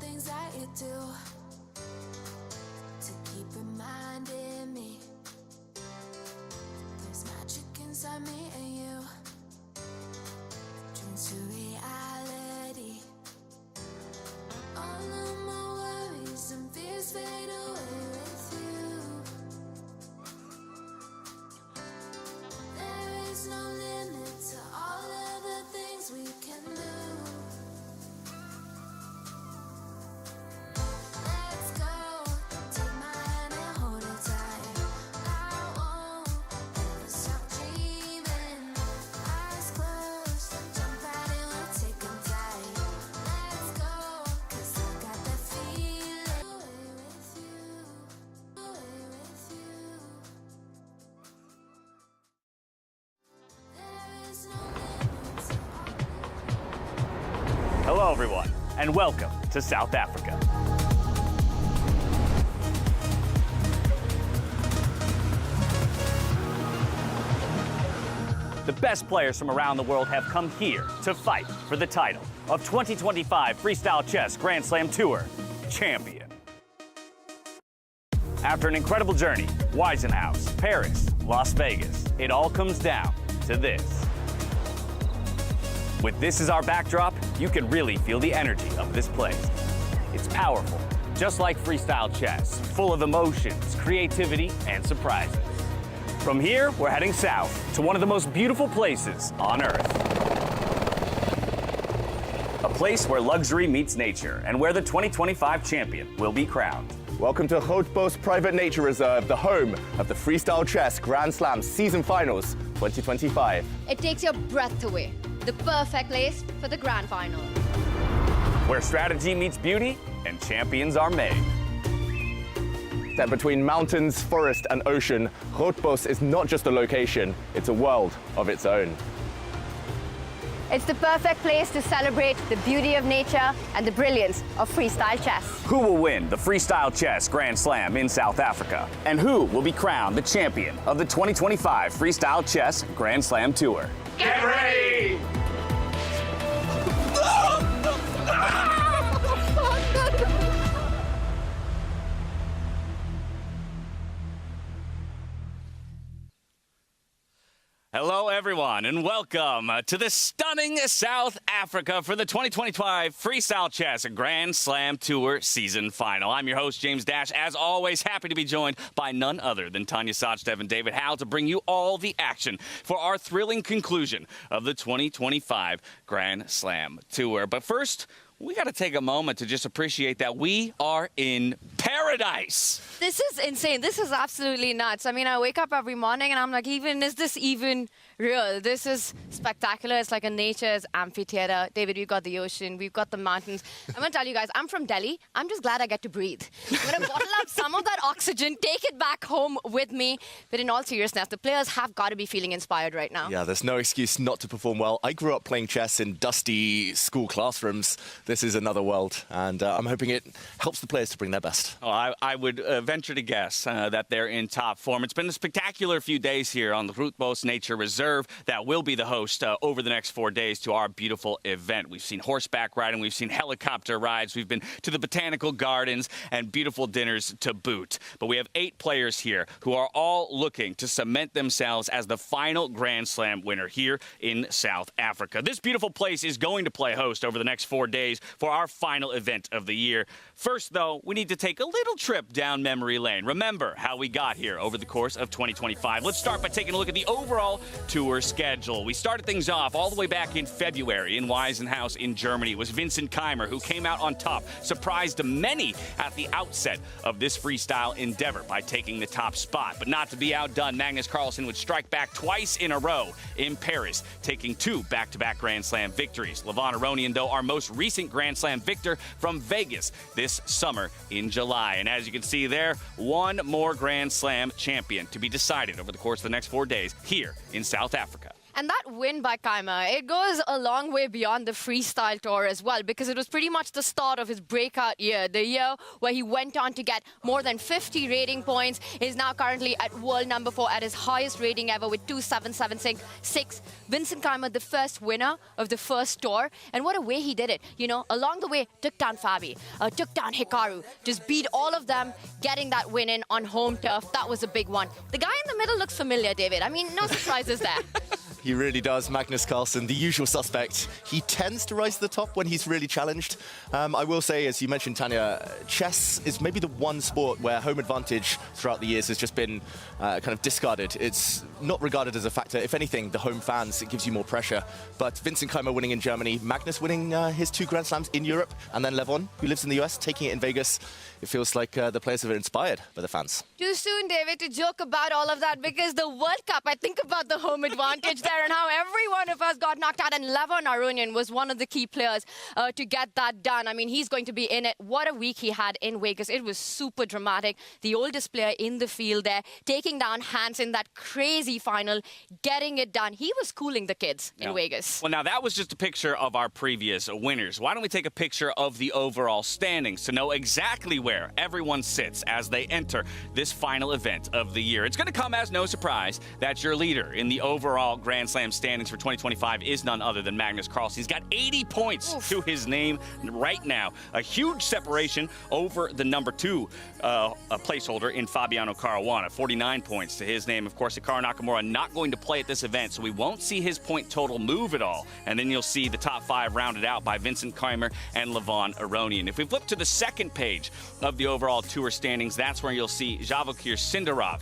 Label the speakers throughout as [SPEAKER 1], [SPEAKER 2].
[SPEAKER 1] things that you do to keep reminding me there's magic inside me and you. Dreams to reality. All of my worries and fears fade away with you. There is no limit to all of the things we can do. Let's go, take my hand and hold it tight. I won't ever stop dreaming. Eyes closed, jump right in, we'll take 'em tight. Let's go, 'cause I got that feeling. Away with you, away with you. There is no limit to all.
[SPEAKER 2] Hello, everyone, and welcome to South Africa. The best players from around the world have come here to fight for the title of 2025 Freestyle Chess Grand Slam Tour champion. After an incredible journey, Weisenhouse, Paris, Las Vegas, it all comes down to this. With this as our backdrop, you can really feel the energy of this place. It's powerful, just like freestyle chess, full of emotions, creativity, and surprises. From here, we're heading south to one of the most beautiful places on Earth. A place where luxury meets nature and where the 2025 champion will be crowned.
[SPEAKER 3] Welcome to Grootbos Private Nature Reserve, the home of the Freestyle Chess Grand Slam Season Finals 2025.
[SPEAKER 4] It takes your breath away. The perfect place for the grand final.
[SPEAKER 2] Where strategy meets beauty and champions are made.
[SPEAKER 3] Set between mountains, forest, and ocean, Grootbos is not just a location, it's a world of its own.
[SPEAKER 4] It's the perfect place to celebrate the beauty of nature and the brilliance of freestyle chess.
[SPEAKER 2] Who will win the Freestyle Chess Grand Slam in South Africa? And who will be crowned the champion of the 2025 Freestyle Chess Grand Slam Tour? Get ready! Hello, everyone, and welcome to the stunning South Africa for the 2025 Freestyle Chess Grand Slam Tour Season Final. I'm your host, James Dash. As always, happy to be joined by none other than Tanya Sachdev and David Howell to bring you all the action for our thrilling conclusion of the 2025 Grand Slam Tour. But first, we got to take a moment to just appreciate that we are in paradise.
[SPEAKER 5] This is insane. This is absolutely nuts. I mean, I wake up every morning and I'm like, is this even real? This is spectacular. It's like a nature's amphitheater. David, we've got the ocean. We've got the mountains. I'm going to tell you guys, I'm from Delhi. I'm just glad I get to breathe. I'm going to bottle up some of that oxygen, take it back home with me. But in all seriousness, the players have got to be feeling inspired right now.
[SPEAKER 6] Yeah, there's no excuse not to perform well. I grew up playing chess in dusty school classrooms. This is another world, and I'm hoping it helps the players to bring their best.
[SPEAKER 2] Oh, I would venture to guess that they're in top form. It's been a spectacular few days here on the Grootbos Nature Reserve that will be the host over the next 4 days to our beautiful event. We've seen horseback riding, we've seen helicopter rides, we've been to the botanical gardens and beautiful dinners to boot. But we have 8 players here who are all looking to cement themselves as the final Grand Slam winner here in South Africa. This beautiful place is going to play host over the next 4 days for our final event of the year. First, though, we need to take a little trip down memory lane. Remember how we got here over the course of 2025. Let's start by taking a look at the overall tour schedule. We started things off all the way back in February in Weisenhouse in Germany. It was Vincent Keymer who came out on top, surprised many at the outset of this freestyle endeavor by taking the top spot. But not to be outdone, Magnus Carlsen would strike back twice in a row in Paris, taking 2 back-to-back Grand Slam victories. Levon Aronian, though, our most recent Grand Slam victor from Vegas this summer in July. And as you can see there, one more Grand Slam champion to be decided over the course of the next 4 days here in South Africa.
[SPEAKER 5] And that win by Keymer, it goes a long way beyond the freestyle tour as well, because it was pretty much the start of his breakout year, the year where he went on to get more than 50 rating points, is now currently at world number 4 at his highest rating ever with 2,776. Vincent Keymer, the first winner of the first tour, and what a way he did it. You know, along the way, took down Fabi, took down Hikaru, just beat all of them, getting that win in on home turf. That was a big one. The guy in the middle looks familiar, David. I mean, no surprises there.
[SPEAKER 6] He really does. Magnus Carlsen, the usual suspect. He tends to rise to the top when he's really challenged. I will say, as you mentioned, Tanya, chess is maybe the one sport where home advantage throughout the years has just been kind of discarded. It's not regarded as a factor. If anything, the home fans, it gives you more pressure. But Vincent Keymer winning in Germany, Magnus winning his 2 Grand Slams in Europe, and then Levon, who lives in the US, taking it in Vegas. It feels like the players are inspired by the fans.
[SPEAKER 5] Too soon, David, to joke about all of that, because the World Cup, I think about the home advantage there and how every one of us got knocked out. And Levon Aronian was one of the key players to get that done. I mean, he's going to be in it. What a week he had in Vegas. It was super dramatic. The oldest player in the field there, taking down Hans in that crazy final, getting it done. He was cooling the kids in Vegas.
[SPEAKER 2] Well, now that was just a picture of our previous winners. Why don't we take a picture of the overall standings to know exactly where everyone sits as they enter this final event of the year. It's going to come as no surprise that your leader in the overall Grand Slam standings for 2025 is none other than Magnus Carlsen. He's got 80 points to his name right now. A huge separation over the number 2 a placeholder in Fabiano Caruana. 49 points to his name. Of course, Hikaru Nakamura not going to play at this event, so we won't see his point total move at all. And then you'll see the top 5 rounded out by Vincent Keymer and Levon Aronian. If we flip to the second page of the overall tour standings, that's where you'll see Javokir Sindarov,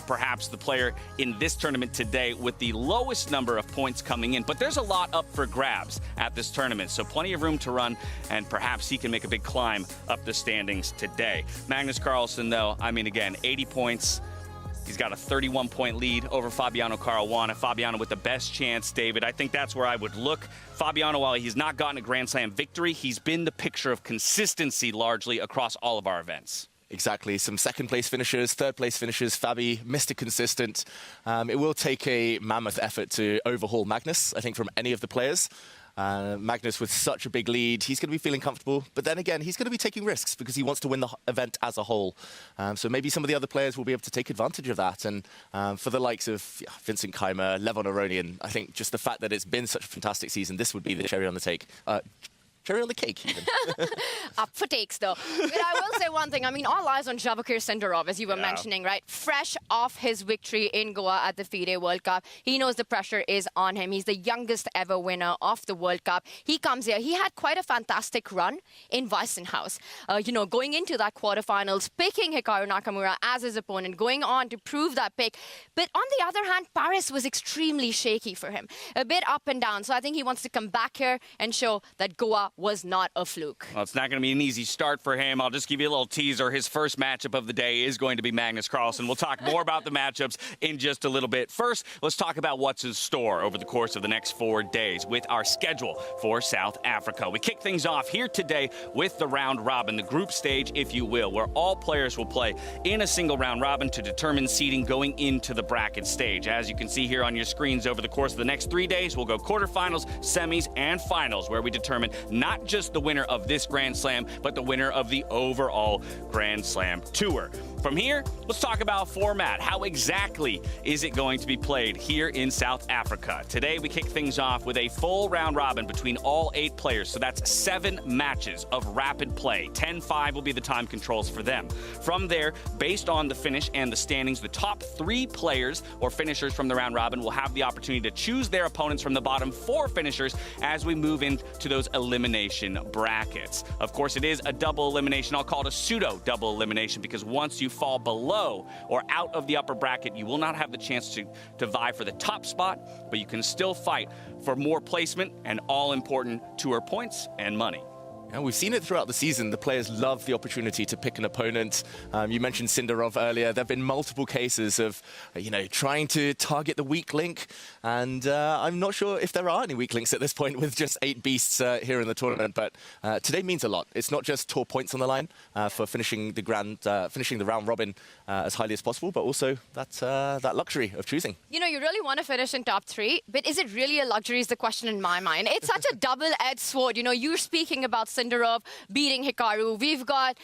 [SPEAKER 2] perhaps the player in this tournament today with the lowest number of points coming in. But there's a lot up for grabs at this tournament, so plenty of room to run, and perhaps he can make a big climb up the standings today. Magnus Carlsen, though, I mean, again, 80 points. He's got a 31-point lead over Fabiano Caruana. Fabiano with the best chance, David. I think that's where I would look. Fabiano, while he's not gotten a Grand Slam victory, he's been the picture of consistency largely across all of our events.
[SPEAKER 6] Exactly. Some second-place finishers, third-place finishers. Fabi, Mr. Consistent. It will take a mammoth effort to overhaul Magnus, I think, from any of the players. Magnus with such a big lead, he's going to be feeling comfortable. But then again, he's going to be taking risks because he wants to win the event as a whole. So maybe some of the other players will be able to take advantage of that. And for the likes of Vincent Keymer, Levon Aronian, I think just the fact that it's been such a fantastic season, this would be the cherry on the cake. Cherry on the cake, even.
[SPEAKER 5] Up for takes, though. But I will say one thing. I mean, all eyes on Javokir Sindarov, as you were mentioning, right? Fresh off his victory in Goa at the FIDE World Cup. He knows the pressure is on him. He's the youngest ever winner of the World Cup. He comes here. He had quite a fantastic run in Weissenhaus. You know, going into that quarterfinals, picking Hikaru Nakamura as his opponent, going on to prove that pick. But on the other hand, Paris was extremely shaky for him. A bit up and down. So I think he wants to come back here and show that Goa was not a fluke.
[SPEAKER 2] Well, it's not going to be an easy start for him. I'll just give you a little teaser. His first matchup of the day is going to be Magnus Carlsen. We'll talk more about the matchups in just a little bit. First, let's talk about what's in store over the course of the next 4 days with our schedule for South Africa. We kick things off here today with the round robin, the group stage, if you will, where all players will play in a single round robin to determine seeding going into the bracket stage. As you can see here on your screens, over the course of the next 3 days, we'll go quarterfinals, semis, and finals, where we determine not just the winner of this Grand Slam, but the winner of the overall Grand Slam Tour. From here, let's talk about format. How exactly is it going to be played here in South Africa? Today, we kick things off with a full round robin between all 8 players. So that's 7 matches of rapid play. 10-5 will be the time controls for them. From there, based on the finish and the standings, the top 3 players or finishers from the round robin will have the opportunity to choose their opponents from the bottom 4 finishers as we move into those elimination brackets. Of course, it is a double elimination. I'll call it a pseudo double elimination because once you fall below or out of the upper bracket, you will not have the chance to vie for the top spot, but you can still fight for more placement and all important tour points and money.
[SPEAKER 6] And we've seen it throughout the season. The players love the opportunity to pick an opponent. You mentioned Sindarov earlier. There have been multiple cases of, trying to target the weak link. And I'm not sure if there are any weak links at this point with just 8 beasts here in the tournament. But today means a lot. It's not just tour points on the line for finishing the round robin as highly as possible, but also that luxury of choosing.
[SPEAKER 5] You really want to finish in top 3, but is it really a luxury is the question in my mind. It's such a double-edged sword. You're speaking about Sindarov beating Hikaru. We've got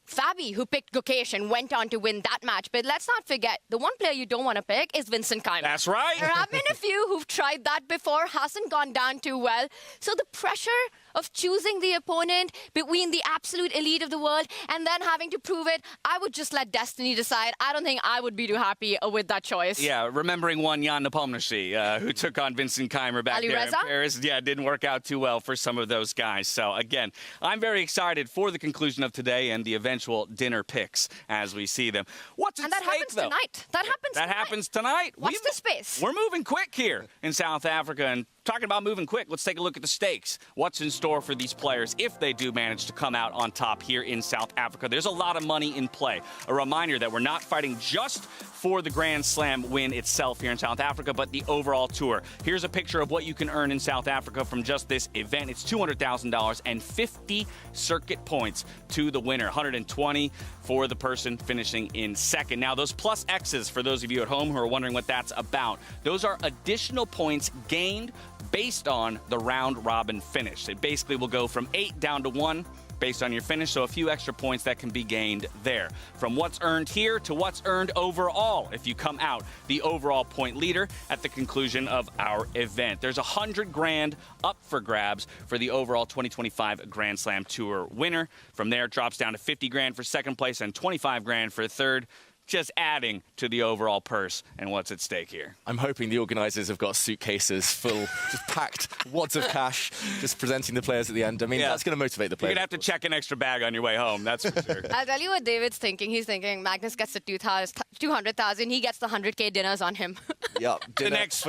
[SPEAKER 5] Fabi, who picked Gokesh and went on to win that match. But let's not forget, the one player you don't want to pick is Vincent Keymer.
[SPEAKER 2] That's right.
[SPEAKER 5] There have been a few who've tried that before, hasn't gone down too well. So the pressure of choosing the opponent between the absolute elite of the world and then having to prove it, I would just let destiny decide. I don't think I would be too happy with that choice.
[SPEAKER 2] Yeah, remembering one Jan Nepomniachtchi, who took on Vincent Keymer back there in Paris. Yeah, it didn't work out too well for some of those guys. So, again, I'm very excited for the conclusion of today and the eventual dinner picks as we see them. What's at stake, though?
[SPEAKER 5] And that happens tonight. That happens tonight.
[SPEAKER 2] Watch
[SPEAKER 5] the space.
[SPEAKER 2] We're moving quick here in South Africa. And talking about moving quick, let's take a look at the stakes. What's in store for these players if they do manage to come out on top here in South Africa? There's a lot of money in play. A reminder that we're not fighting just for the Grand Slam win itself here in South Africa, but the overall tour. Here's a picture of what you can earn in South Africa from just this event. It's $200,000 and 50 circuit points to the winner, 120 for the person finishing in second. Now, those plus X's, for those of you at home who are wondering what that's about, those are additional points gained based on the round robin finish. It basically will go from 8 down to 1 based on your finish, so a few extra points that can be gained there. From what's earned here to what's earned overall if you come out the overall point leader at the conclusion of our event. There's $100,000 up for grabs for the overall 2025 Grand Slam Tour winner. From there, it drops down to $50,000 for second place and $25,000 for third. Just adding to the overall purse and what's at stake here.
[SPEAKER 6] I'm hoping the organizers have got suitcases full, just packed wads of cash, just presenting the players at the end. I mean, that's going to motivate the players.
[SPEAKER 2] You're going to have to check an extra bag on your way home, that's for sure.
[SPEAKER 5] I'll tell you what David's thinking. He's thinking Magnus gets the 200,000, he gets the 100K dinners on him.
[SPEAKER 6] Yeah,
[SPEAKER 2] the next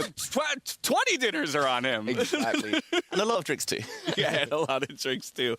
[SPEAKER 2] 20 dinners are on him.
[SPEAKER 6] Exactly. And a lot of drinks too.
[SPEAKER 2] Yeah, and a lot of drinks too.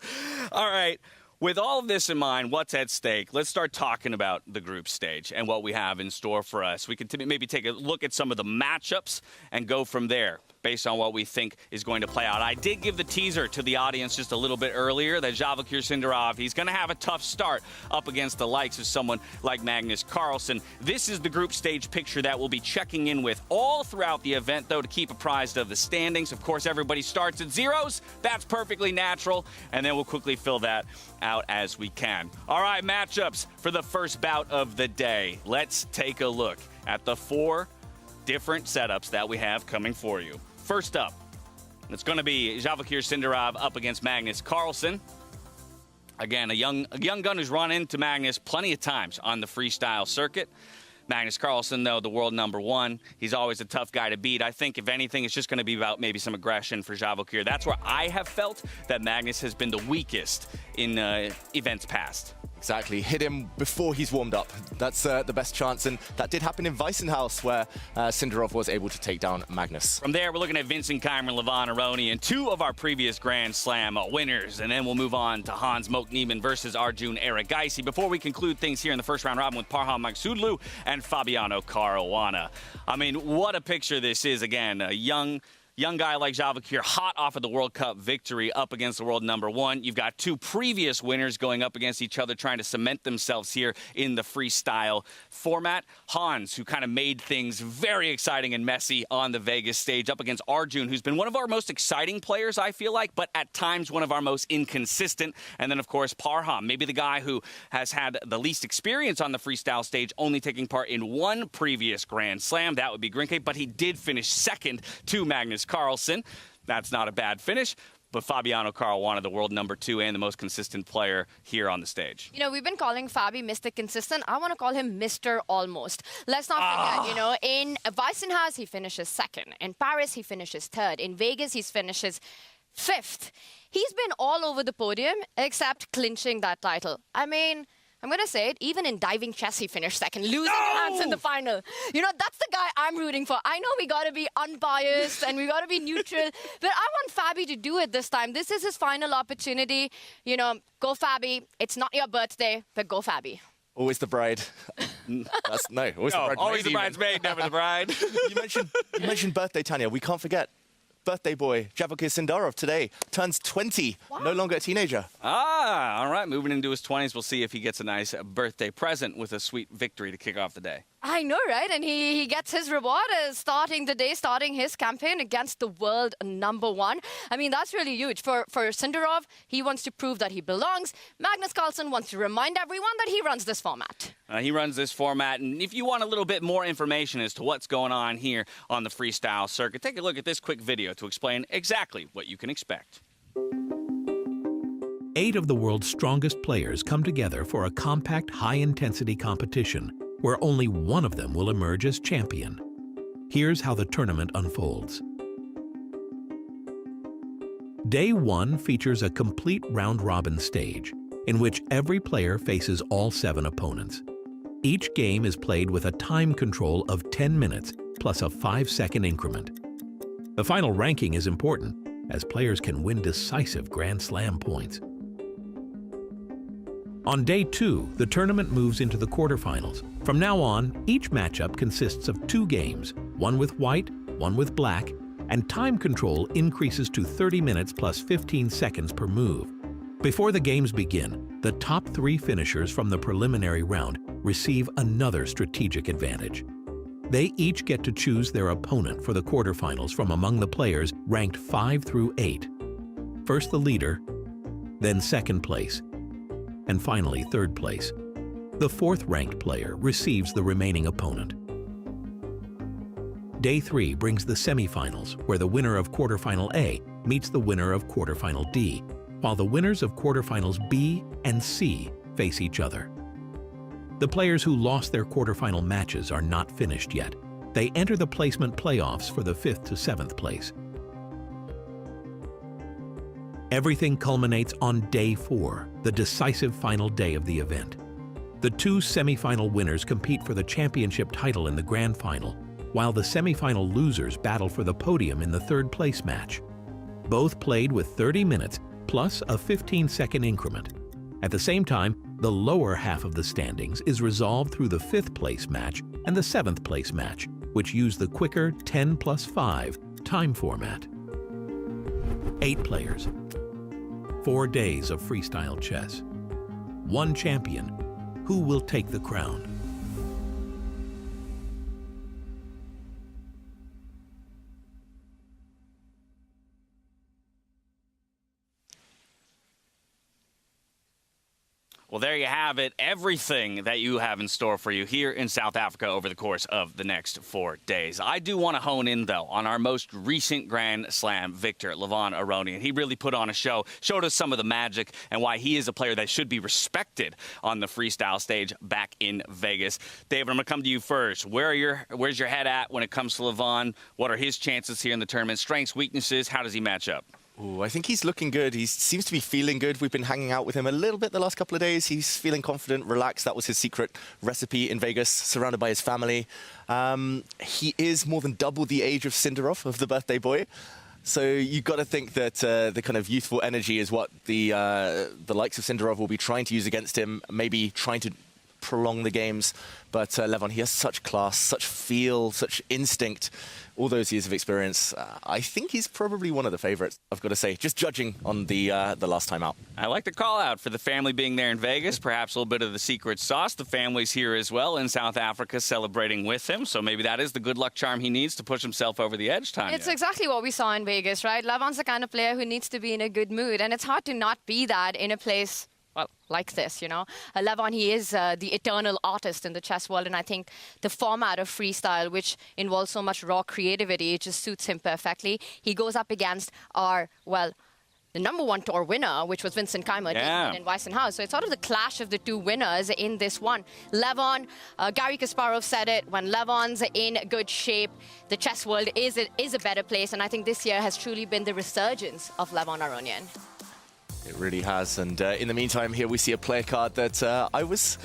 [SPEAKER 2] All right. With all of this in mind, what's at stake, let's start talking about the group stage and what we have in store for us. We could maybe take a look at some of the matchups and go from there based on what we think is going to play out. I did give the teaser to the audience just a little bit earlier that Javakir Sindarov, he's going to have a tough start up against the likes of someone like Magnus Carlsen. This is the group stage picture that we'll be checking in with all throughout the event, though, to keep apprised of the standings. Of course, everybody starts at zeros. That's perfectly natural, and then we'll quickly fill that out as we can. All right, matchups for the first bout of the day. Let's take a look at the 4 different setups that we have coming for you. First up, it's going to be Javakir Sindarov up against Magnus Carlsen. Again, a young gun who's run into Magnus plenty of times on the freestyle circuit. Magnus Carlsen, though, the world #1, he's always a tough guy to beat. I think, if anything, it's just going to be about maybe some aggression for Javakir. That's where I have felt that Magnus has been the weakest in events past.
[SPEAKER 6] Exactly. Hit him before he's warmed up. That's the best chance. And that did happen in Weissenhaus, where Sindarov was able to take down Magnus.
[SPEAKER 2] From there, we're looking at Vincent Keymer and Levon Aronian, 2 of our previous Grand Slam winners. And then we'll move on to Hans Niemann versus Arjun Erigaisi before we conclude things here in the first round robin with Parham Maghsoodloo and Fabiano Caruana. I mean, what a picture this is. Again, a young guy like Javakir, hot off of the World Cup victory up against the world #1. You've got 2 previous winners going up against each other, trying to cement themselves here in the freestyle format. Hans, who kind of made things very exciting and messy on the Vegas stage, up against Arjun, who's been one of our most exciting players, I feel like, but at times one of our most inconsistent. And then, of course, Parham, maybe the guy who has had the least experience on the freestyle stage, only taking part in 1 previous Grand Slam. That would be Grinke, but he did finish second to Magnus Carlsen. That's not a bad finish. But Fabiano Caruana, the world #2 and the most consistent player here on the stage.
[SPEAKER 5] We've been calling Fabi Mr. Consistent. I want to call him Mr. Almost. Let's not forget, in Weissenhaus, he finishes second. In Paris, he finishes third. In Vegas, he finishes 5th. He's been all over the podium except clinching that title. I mean, I'm going to say it, even in diving chess, he finished second, losing hands in the final. You know, that's the guy I'm rooting for. I know we got to be unbiased and we got to be neutral, but I want Fabi to do it this time. This is his final opportunity. You know, go Fabi. It's not your birthday, but go Fabi.
[SPEAKER 6] Always the bride. Always the bride.
[SPEAKER 2] Always the bridesmaid, never the bride.
[SPEAKER 6] You mentioned birthday, Tanya. We can't forget. Birthday boy, Javokir Sindarov today turns 20, no longer a teenager.
[SPEAKER 2] All right, moving into his 20s, we'll see if he gets a nice birthday present with a sweet victory to kick off the day.
[SPEAKER 5] I know, right? And he gets his reward as starting his campaign against the world #1. I mean, that's really huge. For Sindarov, he wants to prove that he belongs. Magnus Carlsen wants to remind everyone that he runs this format.
[SPEAKER 2] He runs this format, and if you want a little bit more information as to what's going on here on the freestyle circuit, take a look at this quick video to explain exactly what you can expect.
[SPEAKER 7] 8 of the world's strongest players come together for a compact, high-intensity competition where only one of them will emerge as champion. Here's how the tournament unfolds. Day 1 features a complete round-robin stage in which every player faces all 7 opponents. Each game is played with a time control of 10 minutes plus a 5-second increment. The final ranking is important, as players can win decisive Grand Slam points. On day 2, the tournament moves into the quarterfinals. From now on, each matchup consists of 2 games, one with white, one with black, and time control increases to 30 minutes plus 15 seconds per move. Before the games begin, the top 3 finishers from the preliminary round receive another strategic advantage. They each get to choose their opponent for the quarterfinals from among the players ranked 5 through 8. First the leader, then second place, and finally third place. The 4th ranked player receives the remaining opponent. Day 3 brings the semifinals, where the winner of quarterfinal A meets the winner of quarterfinal D, while the winners of quarterfinals B and C face each other. The players who lost their quarterfinal matches are not finished yet. They enter the placement playoffs for the 5th to 7th place. Everything culminates on day 4, the decisive final day of the event. The 2 semifinal winners compete for the championship title in the grand final, while the semifinal losers battle for the podium in the 3rd place match. Both played with 30 minutes plus a 15-second increment. At the same time, the lower half of the standings is resolved through the 5th place match and the 7th place match, which use the quicker 10 plus 5 time format. 8 players, 4 days of freestyle chess, 1 champion. Who will take the crown?
[SPEAKER 2] Well, there you have it. Everything that you have in store for you here in South Africa over the course of the next 4 days. I do want to hone in, though, on our most recent Grand Slam victor, Levon Aronian. He really put on a show, showed us some of the magic and why he is a player that should be respected on the freestyle stage back in Vegas. David, I'm going to come to you first. Where's your head at when it comes to Levon? What are his chances here in the tournament? Strengths, weaknesses, how does he match up?
[SPEAKER 6] Ooh, I think he's looking good. He seems to be feeling good. We've been hanging out with him a little bit the last couple of days. He's feeling confident, relaxed. That was his secret recipe in Vegas, surrounded by his family. He is more than double the age of Sindarov, of the birthday boy. So you've got to think that the kind of youthful energy is what the likes of Sindarov will be trying to use against him, maybe trying to prolong the games. But Levon, he has such class, such feel, such instinct, all those years of experience. I think he's probably one of the favorites, I've got to say, just judging on the last time out.
[SPEAKER 2] I like the call out for the family being there in Vegas, perhaps a little bit of the secret sauce. The family's here as well in South Africa celebrating with him, so maybe that is the good luck charm he needs to push himself over the edge, Tanya.
[SPEAKER 5] It's exactly what we saw in Vegas, right? Levon's the kind of player who needs to be in a good mood, and it's hard to not be that in a place, well, like this, you know. Levon, he is the eternal artist in the chess world, and I think the format of freestyle, which involves so much raw creativity, it just suits him perfectly. He goes up against our, well, the #1 tour winner, which was Vincent Keymer, in Weissenhaus. So it's sort of the clash of the 2 winners in this one. Levon, Gary Kasparov said it, when Levon's in good shape, the chess world is a better place, and I think this year has truly been the resurgence of Levon Aronian.
[SPEAKER 6] It really has. And in the meantime, here we see a player card that I was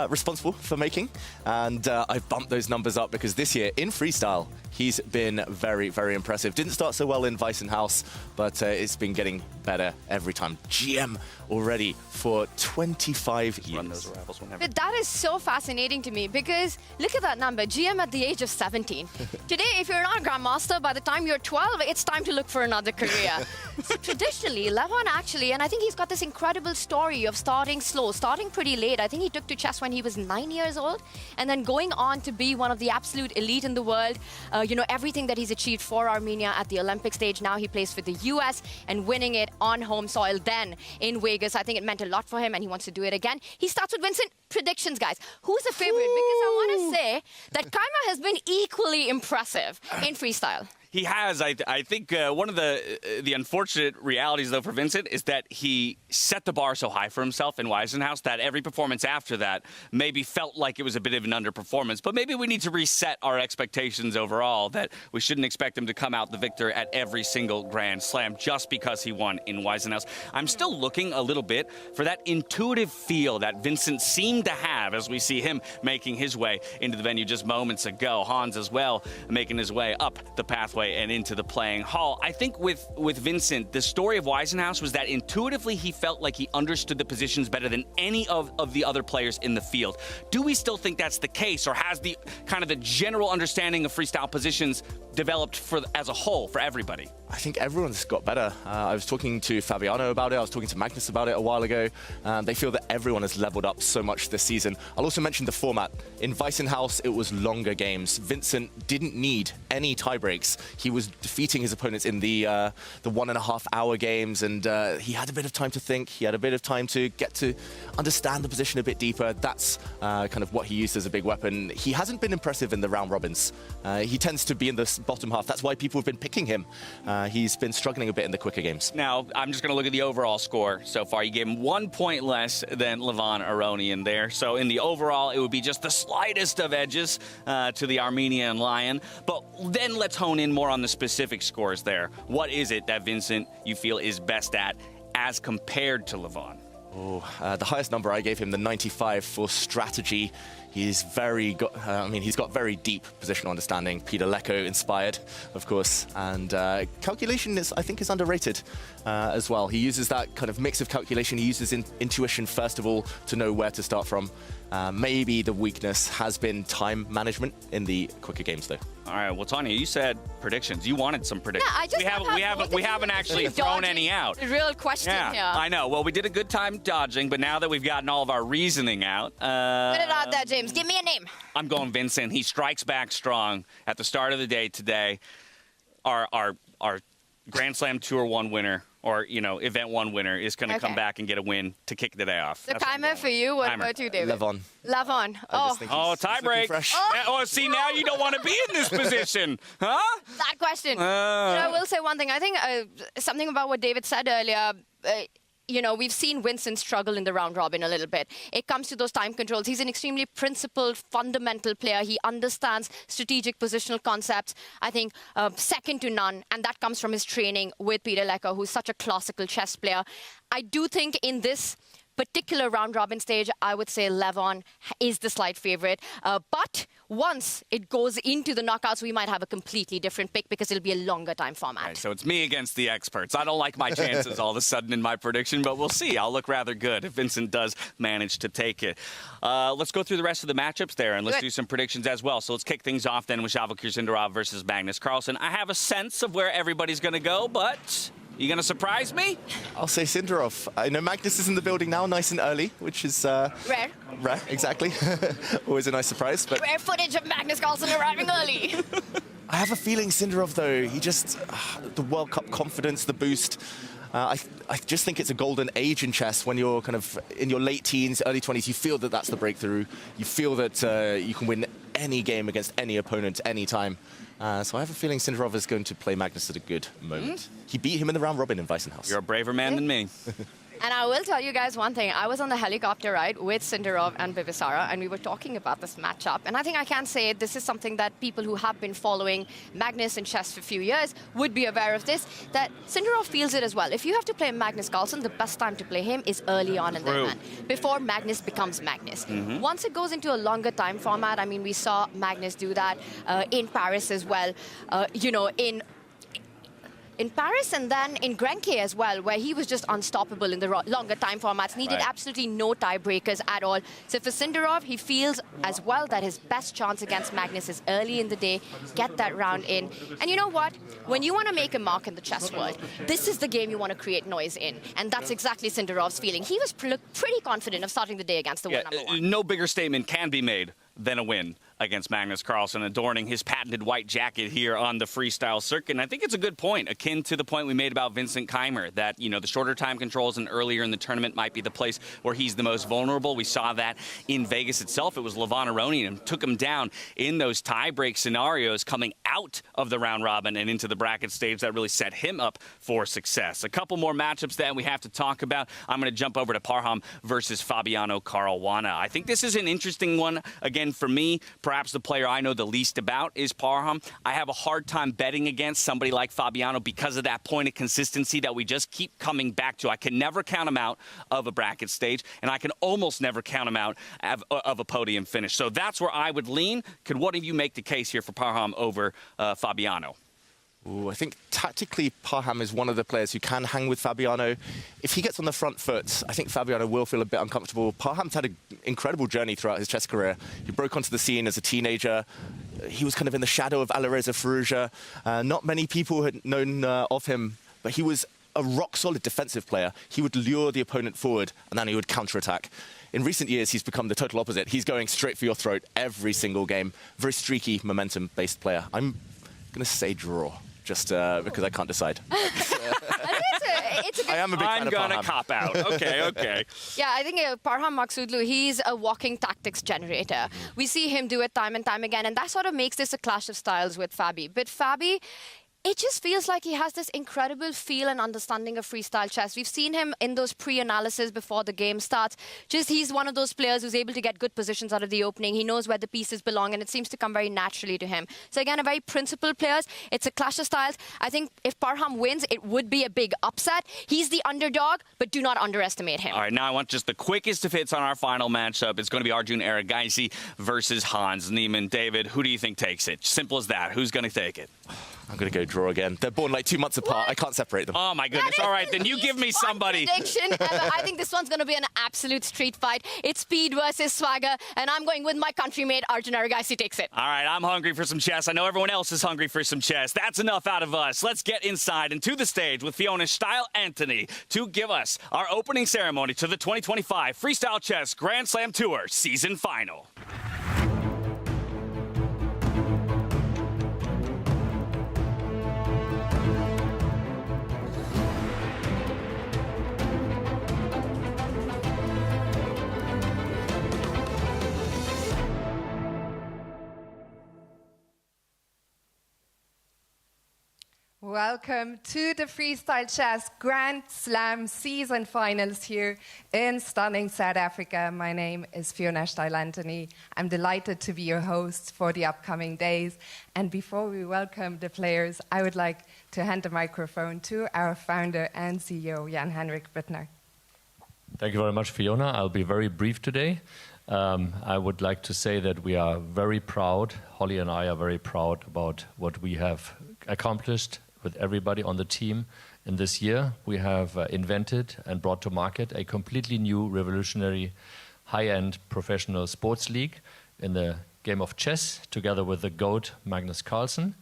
[SPEAKER 6] responsible for making. And I bumped those numbers up because this year in Freestyle, he's been very, very impressive. Didn't start so well in Weissenhaus, but it's been getting better every time. GM already for 25 years.
[SPEAKER 2] Run those arrivals whenever.
[SPEAKER 5] But that is so fascinating to me because look at that number, GM at the age of 17. Today, if you're not a Grandmaster, by the time you're 12, it's time to look for another career. So traditionally, Levon actually, and I think he's got this incredible story of starting slow, starting pretty late. I think he took to chess when he was 9 years old, and then going on to be one of the absolute elite in the world. You know, everything that he's achieved for Armenia at the Olympic stage. Now he plays for the US and winning it on home soil then in Vegas. I think it meant a lot for him and he wants to do it again. He starts with Vincent. Predictions, guys. Who's the favorite? Because I want to say that Keymer has been equally impressive in Freestyle.
[SPEAKER 2] He has. I think one of the unfortunate realities, though, for Vincent is that he set the bar so high for himself in Weissenhaus that every performance after that maybe felt like it was a bit of an underperformance. But maybe we need to reset our expectations overall, that we shouldn't expect him to come out the victor at every single Grand Slam just because he won in Weissenhaus. I'm still looking a little bit for that intuitive feel that Vincent seemed to have as we see him making his way into the venue just moments ago. Hans as well making his way up the pathway and into the playing hall. I think with Vincent, the story of Weissenhaus was that intuitively he felt like he understood the positions better than any of the other players in the field. Do we still think that's the case, or has the kind of the general understanding of freestyle positions developed as a whole for everybody?
[SPEAKER 6] I think everyone's got better. I was talking to Fabiano about it. I was talking to Magnus about it a while ago. They feel that everyone has leveled up so much this season. I'll also mention the format. In Weissenhaus, it was longer games. Vincent didn't need any tie breaks. He was defeating his opponents in the 1.5 hour games, and he had a bit of time to think. He had a bit of time to get to understand the position a bit deeper. That's kind of what he used as a big weapon. He hasn't been impressive in the round robins. He tends to be in the bottom half. That's why people have been picking him. He's been struggling a bit in the quicker games.
[SPEAKER 2] Now, I'm just going to look at the overall score so far. You gave him 1 point less than Levon Aronian there. So in the overall, it would be just the slightest of edges to the Armenian Lion. But then let's hone in more on the specific scores there. What is it that Vincent, you feel, is best at as compared to Levon?
[SPEAKER 6] The highest number I gave him, the 95 for strategy. He's he's got very deep positional understanding. Peter Lecco inspired, of course, and calculation I think is underrated as well. He uses that kind of mix of calculation. He uses intuition first of all to know where to start from. Maybe the weakness has been time management in the quicker games, though.
[SPEAKER 2] All right, well, Tanya, you said predictions. You wanted some predictions.
[SPEAKER 5] Yeah, I just
[SPEAKER 2] we haven't actually thrown any out.
[SPEAKER 5] The real question here.
[SPEAKER 2] I know. Well, we did a good time dodging, but now that we've gotten all of our reasoning out,
[SPEAKER 5] Put it out there, James. Give me a name.
[SPEAKER 2] I'm going Vincent. He strikes back strong at the start of the day today. Our Grand Slam Tour 1 winner, or, Event 1 winner, is going to come back and get a win to kick the day off.
[SPEAKER 5] So Keymer for you, what about you, David?
[SPEAKER 6] Levon.
[SPEAKER 5] Levon.
[SPEAKER 2] Tie break. See, now you don't want to be in this position, huh?
[SPEAKER 5] That question. I will say one thing. I think something about what David said earlier. We've seen Vincent struggle in the round robin a little bit. It comes to those time controls. He's an extremely principled, fundamental player. He understands strategic positional concepts, I think, second to none. And that comes from his training with Peter Lecco, who's such a classical chess player. I do think in this particular round robin stage, I would say Levon is the slight favorite. But once it goes into the knockouts, we might have a completely different pick because it'll be a longer time format.
[SPEAKER 2] Right, so it's me against the experts. I don't like my chances all of a sudden in my prediction, but we'll see. I'll look rather good if Vincent does manage to take it. Let's go through the rest of the matchups there, and let's do some predictions as well. So let's kick things off then with Sindarov versus Magnus Carlsen. I have a sense of where everybody's going to go, but you going to surprise me?
[SPEAKER 6] I'll say Sindarov. I know Magnus is in the building now, nice and early, which is
[SPEAKER 5] rare.
[SPEAKER 6] Rare, exactly. Always a nice surprise. But
[SPEAKER 5] rare footage of Magnus Carlsen arriving early.
[SPEAKER 6] I have a feeling Sindarov, though, he just the World Cup confidence, the boost. I just think it's a golden age in chess when you're kind of in your late teens, early 20s. You feel that that's the breakthrough. You feel that you can win any game against any opponent, anytime. So I have a feeling Sindarov is going to play Magnus at a good moment. He beat him in the round robin in Weissenhaus.
[SPEAKER 2] You're a braver man than me.
[SPEAKER 5] And I will tell you guys one thing. I was on the helicopter ride with Sindarov and Bivisara, and we were talking about this matchup. And I think I can say this is something that people who have been following Magnus and chess for a few years would be aware of this, that Sindarov feels it as well. If you have to play Magnus Carlsen, the best time to play him is early on in the event, before Magnus becomes Magnus. Once it goes into a longer time format, I mean, we saw Magnus do that in Paris as well, in Paris and then in Grenke as well, where he was just unstoppable in the longer time formats, needed absolutely no tiebreakers at all. So for Sindarov, he feels as well that his best chance against Magnus is early in the day, get that round in. And you know what? When you want to make a mark in the chess world, this is the game you want to create noise in. And that's exactly Sindarov's feeling. He was pretty confident of starting the day against the number one.
[SPEAKER 2] No bigger statement can be made than a win against Magnus Carlsen, adorning his patented white jacket here on the freestyle circuit. And I think it's a good point, akin to the point we made about Vincent Keymer, that, the shorter time controls and earlier in the tournament might be the place where he's the most vulnerable. We saw that in Vegas itself. It was Levon Aronian and took him down in those tie-break scenarios coming out of the round robin and into the bracket stage that really set him up for success. A couple more matchups that we have to talk about. I'm going to jump over to Parham versus Fabiano Caruana. I think this is an interesting one. Again, for me, perhaps the player I know the least about is Parham. I have a hard time betting against somebody like Fabiano because of that point of consistency that we just keep coming back to. I can never count him out of a bracket stage, and I can almost never count him out of a podium finish. So that's where I would lean. Could one of you make the case here for Parham over Fabiano?
[SPEAKER 6] Ooh, I think tactically Parham is one of the players who can hang with Fabiano. If he gets on the front foot, I think Fabiano will feel a bit uncomfortable. Parham's had an incredible journey throughout his chess career. He broke onto the scene as a teenager. He was kind of in the shadow of Alireza Firouzja. Not many people had known of him, but he was a rock-solid defensive player. He would lure the opponent forward, and then he would counterattack. In recent years, he's become the total opposite. He's going straight for your throat every single game. Very streaky, momentum-based player. I'm going to say draw. Just because I can't decide. I am a big fan of Parham.
[SPEAKER 2] I'm going to cop out. Okay.
[SPEAKER 5] Yeah, I think Parham Maghsoodloo, he's a walking tactics generator. We see him do it time and time again, and that sort of makes this a clash of styles with Fabi. But Fabi, it just feels like he has this incredible feel and understanding of freestyle chess. We've seen him in those pre-analysis before the game starts. Just he's one of those players who's able to get good positions out of the opening. He knows where the pieces belong, and it seems to come very naturally to him. So again, a very principled player. It's a clash of styles. I think if Parham wins, it would be a big upset. He's the underdog, but do not underestimate him.
[SPEAKER 2] All right, now I want just the quickest of hits on our final matchup. It's going to be Arjun Erigaisi versus Hans Niemann. David, who do you think takes it? Simple as that. Who's going to take it?
[SPEAKER 6] I'm going to go draw again. They're born like 2 months apart. I can't separate them.
[SPEAKER 2] Oh, my goodness. All right, then you give me somebody.
[SPEAKER 5] I think this one's going to be an absolute street fight. It's speed versus swagger, and I'm going with my countrymate, Arjun Erigaisi takes it.
[SPEAKER 2] All right, I'm hungry for some chess. I know everyone else is hungry for some chess. That's enough out of us. Let's get inside and to the stage with Fiona Steil-Antony to give us our opening ceremony to the 2025 Freestyle Chess Grand Slam Tour Season Final.
[SPEAKER 8] Welcome to the Freestyle Chess Grand Slam Season Finals here in stunning South Africa. My name is Fiona Steil-Antony. I'm delighted to be your host for the upcoming days. And before we welcome the players, I would like to hand the microphone to our founder and CEO, Jan-Henrik Büttner.
[SPEAKER 9] Thank you very much, Fiona. I'll be very brief today. I would like to say that we are very proud, Holly and I are very proud about what we have accomplished with everybody on the team in this year. We have invented and brought to market a completely new, revolutionary, high-end professional sports league in the game of chess, together with the GOAT, Magnus Carlsen.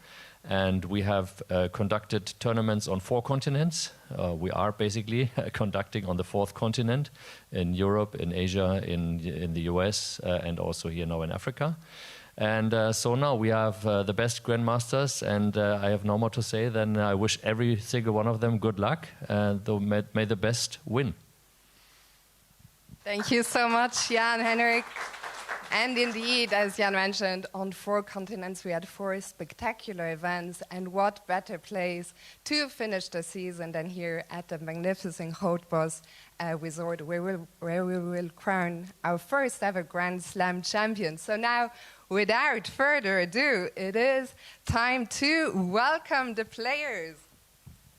[SPEAKER 9] And we have conducted tournaments on 4 continents. We are basically conducting on the 4th continent, in Europe, in Asia, in the US, and also here now in Africa. And so now we have the best grandmasters, and I have no more to say than I wish every single one of them good luck, and may the best win.
[SPEAKER 8] Thank you so much, Jan-Henrik. And indeed, as Jan mentioned, on 4 continents we had 4 spectacular events, and what better place to finish the season than here at the magnificent Grootbos resort, where we will crown our first ever Grand Slam champion. So now, without further ado, it is time to welcome the players.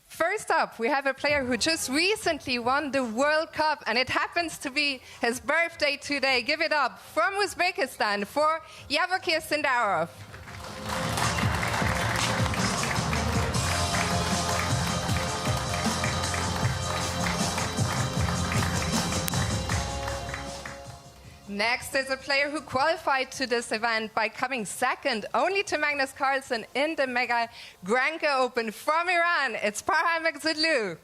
[SPEAKER 8] First up, we have a player who just recently won the World Cup, and it happens to be his birthday today. Give it up from Uzbekistan for Sindarov. Next is a player who qualified to this event by coming second only to Magnus Carlsen in the Mega Granka Open from Iran. It's Maghsoodloo.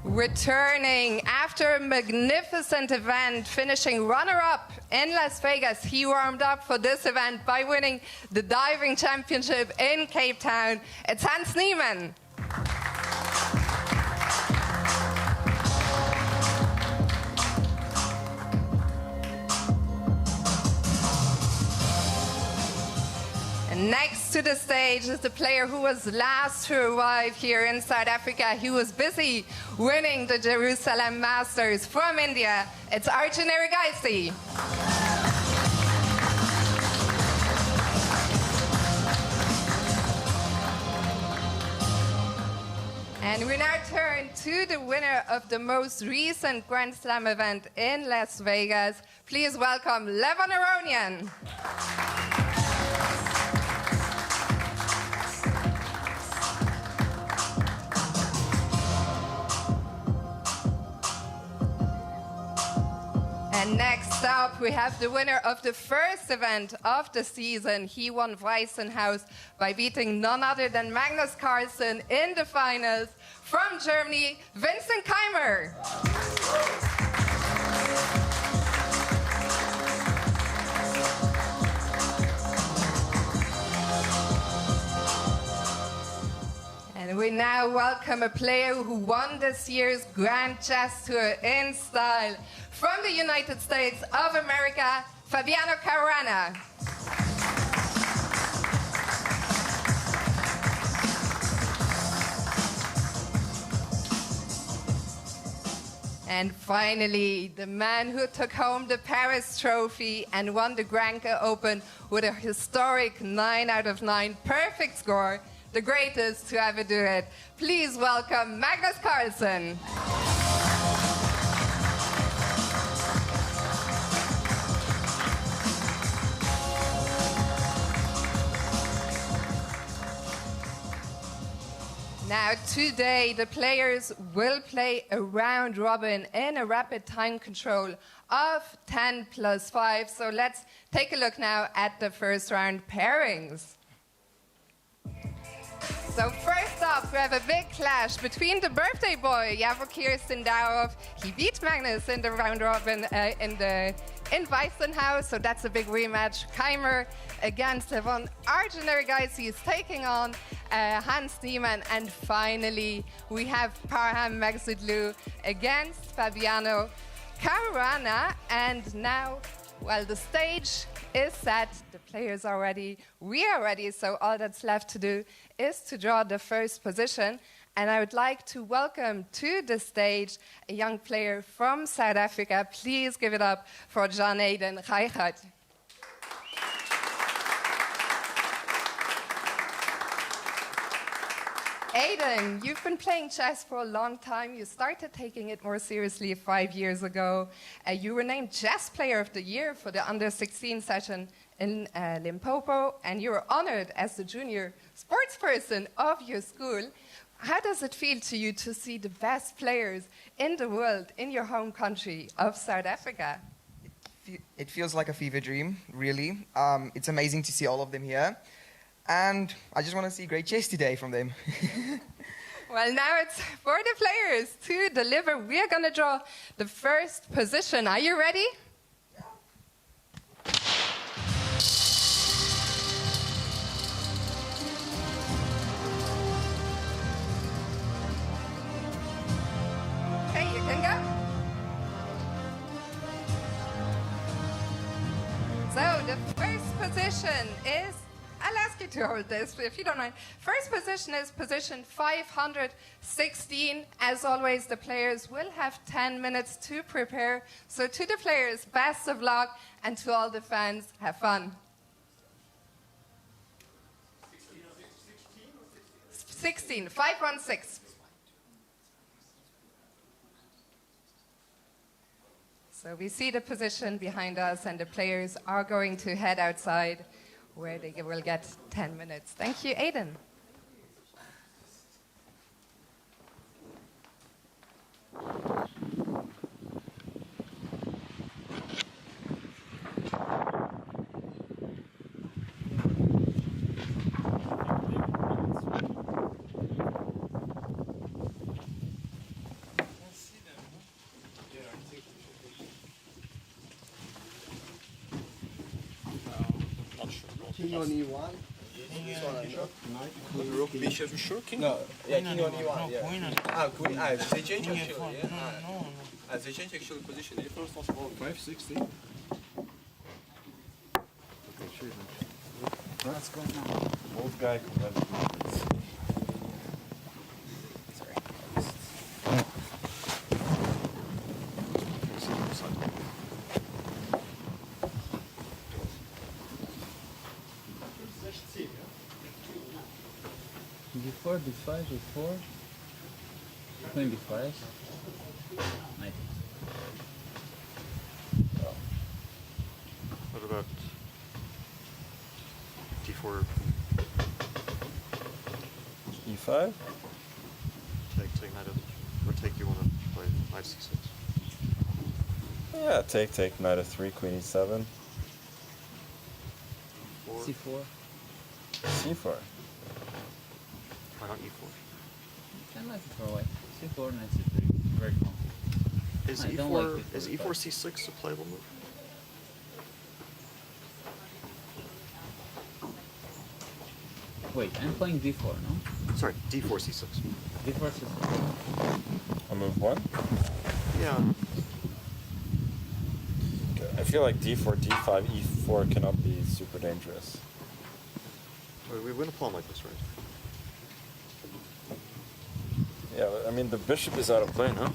[SPEAKER 8] Returning after a magnificent event, finishing runner-up in Las Vegas, he warmed up for this event by winning the diving championship in Cape Town. It's Niemann. Next to the stage is the player who was last to arrive here in South Africa. He was busy winning the Jerusalem Masters from India. It's Arjun Erigaisi. And we now turn to the winner of the most recent Grand Slam event in Las Vegas. Please welcome Levon Aronian. And next up, we have the winner of the first event of the season. He won Weissenhaus by beating none other than Magnus Carlsen in the finals. From Germany, Vincent Keymer. And we now welcome a player who won this year's Grand Chess Tour in style. From the United States of America, Fabiano Caruana. And finally, the man who took home the Paris Trophy and won the Granka Open with a historic 9 out of 9 perfect score, the greatest to ever do it. Please welcome Magnus Carlsen. Now, today, the players will play a round robin in a rapid time control of 10 plus 5. So let's take a look now at the first round pairings. So first up, we have a big clash between the birthday boy, Sindarov. He beat Magnus in the round robin in Weissenhaus, so that's a big rematch. Keymer against Levon. Arjun Erigaisi is taking on Niemann. And finally, we have Maghsoodloo against Fabiano Caruana. And now, well, the stage is set, the players are ready, we are ready, so all that's left to do is to draw the first position. And I would like to welcome to the stage a young player from South Africa. Please give it up for John Aiden Reichert. Aiden, you've been playing chess for a long time. You started taking it more seriously 5 years ago. You were named Chess Player of the Year for the Under-16 session in Limpopo, and you were honored as the junior sportsperson of your school. How does it feel to you to see the best players in the world in your home country of South Africa?
[SPEAKER 10] It feels like a fever dream, really. It's amazing to see all of them here. And I just want to see great chess today from them.
[SPEAKER 8] Well, now it's for the players to deliver. We are going to draw the first position. Are you ready? position is, I'll ask you to hold this if you don't mind. First position is position 516. As always, the players will have 10 minutes to prepare. So to the players, best of luck, and to all the fans, have fun. 16, 516. So we see the position behind us, and the players are going to head outside, where they will get 10 minutes. Thank you, Aiden.
[SPEAKER 11] King on E1. This one I know. Rook, bishop, sure. King? No, yeah, king on E1. Yeah. Queen. They change actually. Yeah. They change actually position. The first was 560.
[SPEAKER 12] What's going on?
[SPEAKER 11] Old guy.
[SPEAKER 12] D4, D5, D4, Queen D5, Knight.
[SPEAKER 13] What about D4?
[SPEAKER 11] E5?
[SPEAKER 13] Take knight, or take you want to play knight C6?
[SPEAKER 11] Yeah, take knight f3, queen e7.
[SPEAKER 12] C4.
[SPEAKER 11] C4.
[SPEAKER 13] Why not E4?
[SPEAKER 12] I like it for a while. C4, Knight C3. Very comfy.
[SPEAKER 13] Is
[SPEAKER 12] I don't
[SPEAKER 13] E4
[SPEAKER 12] like
[SPEAKER 13] is E4 C6 a playable move?
[SPEAKER 12] Wait, I'm playing D4, no?
[SPEAKER 13] Sorry, D4 C6.
[SPEAKER 12] D4 C6.
[SPEAKER 11] On move 1?
[SPEAKER 13] Yeah.
[SPEAKER 11] I feel like d4, d5, e4 cannot be super dangerous.
[SPEAKER 13] We win a pawn like this, right?
[SPEAKER 11] Yeah, I mean the bishop is out of play, no?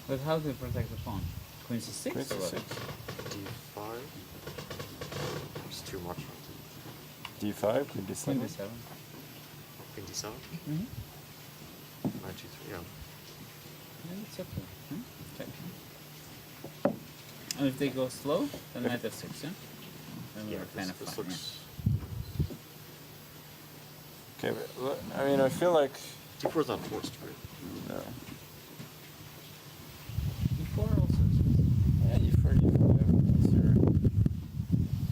[SPEAKER 12] But how do you protect the pawn? Queen C6
[SPEAKER 11] Queen
[SPEAKER 12] or what?
[SPEAKER 11] C6.
[SPEAKER 13] D5. It's too much.
[SPEAKER 11] D5, queen d7.
[SPEAKER 12] Queen D7.
[SPEAKER 13] Queen D7.
[SPEAKER 12] Mm-hmm.
[SPEAKER 13] Knight G3. Yeah.
[SPEAKER 12] Yeah, it's okay. Check. And if they go slow, then Knight F6, yeah? Then
[SPEAKER 13] Yeah.
[SPEAKER 12] we're kind of
[SPEAKER 13] This
[SPEAKER 12] fine,
[SPEAKER 13] looks.
[SPEAKER 11] Okay, but, I mean, I feel like...
[SPEAKER 13] D4 is not forced, right?
[SPEAKER 11] No.
[SPEAKER 12] E4 also.
[SPEAKER 11] Yeah, e4, e5. What's your...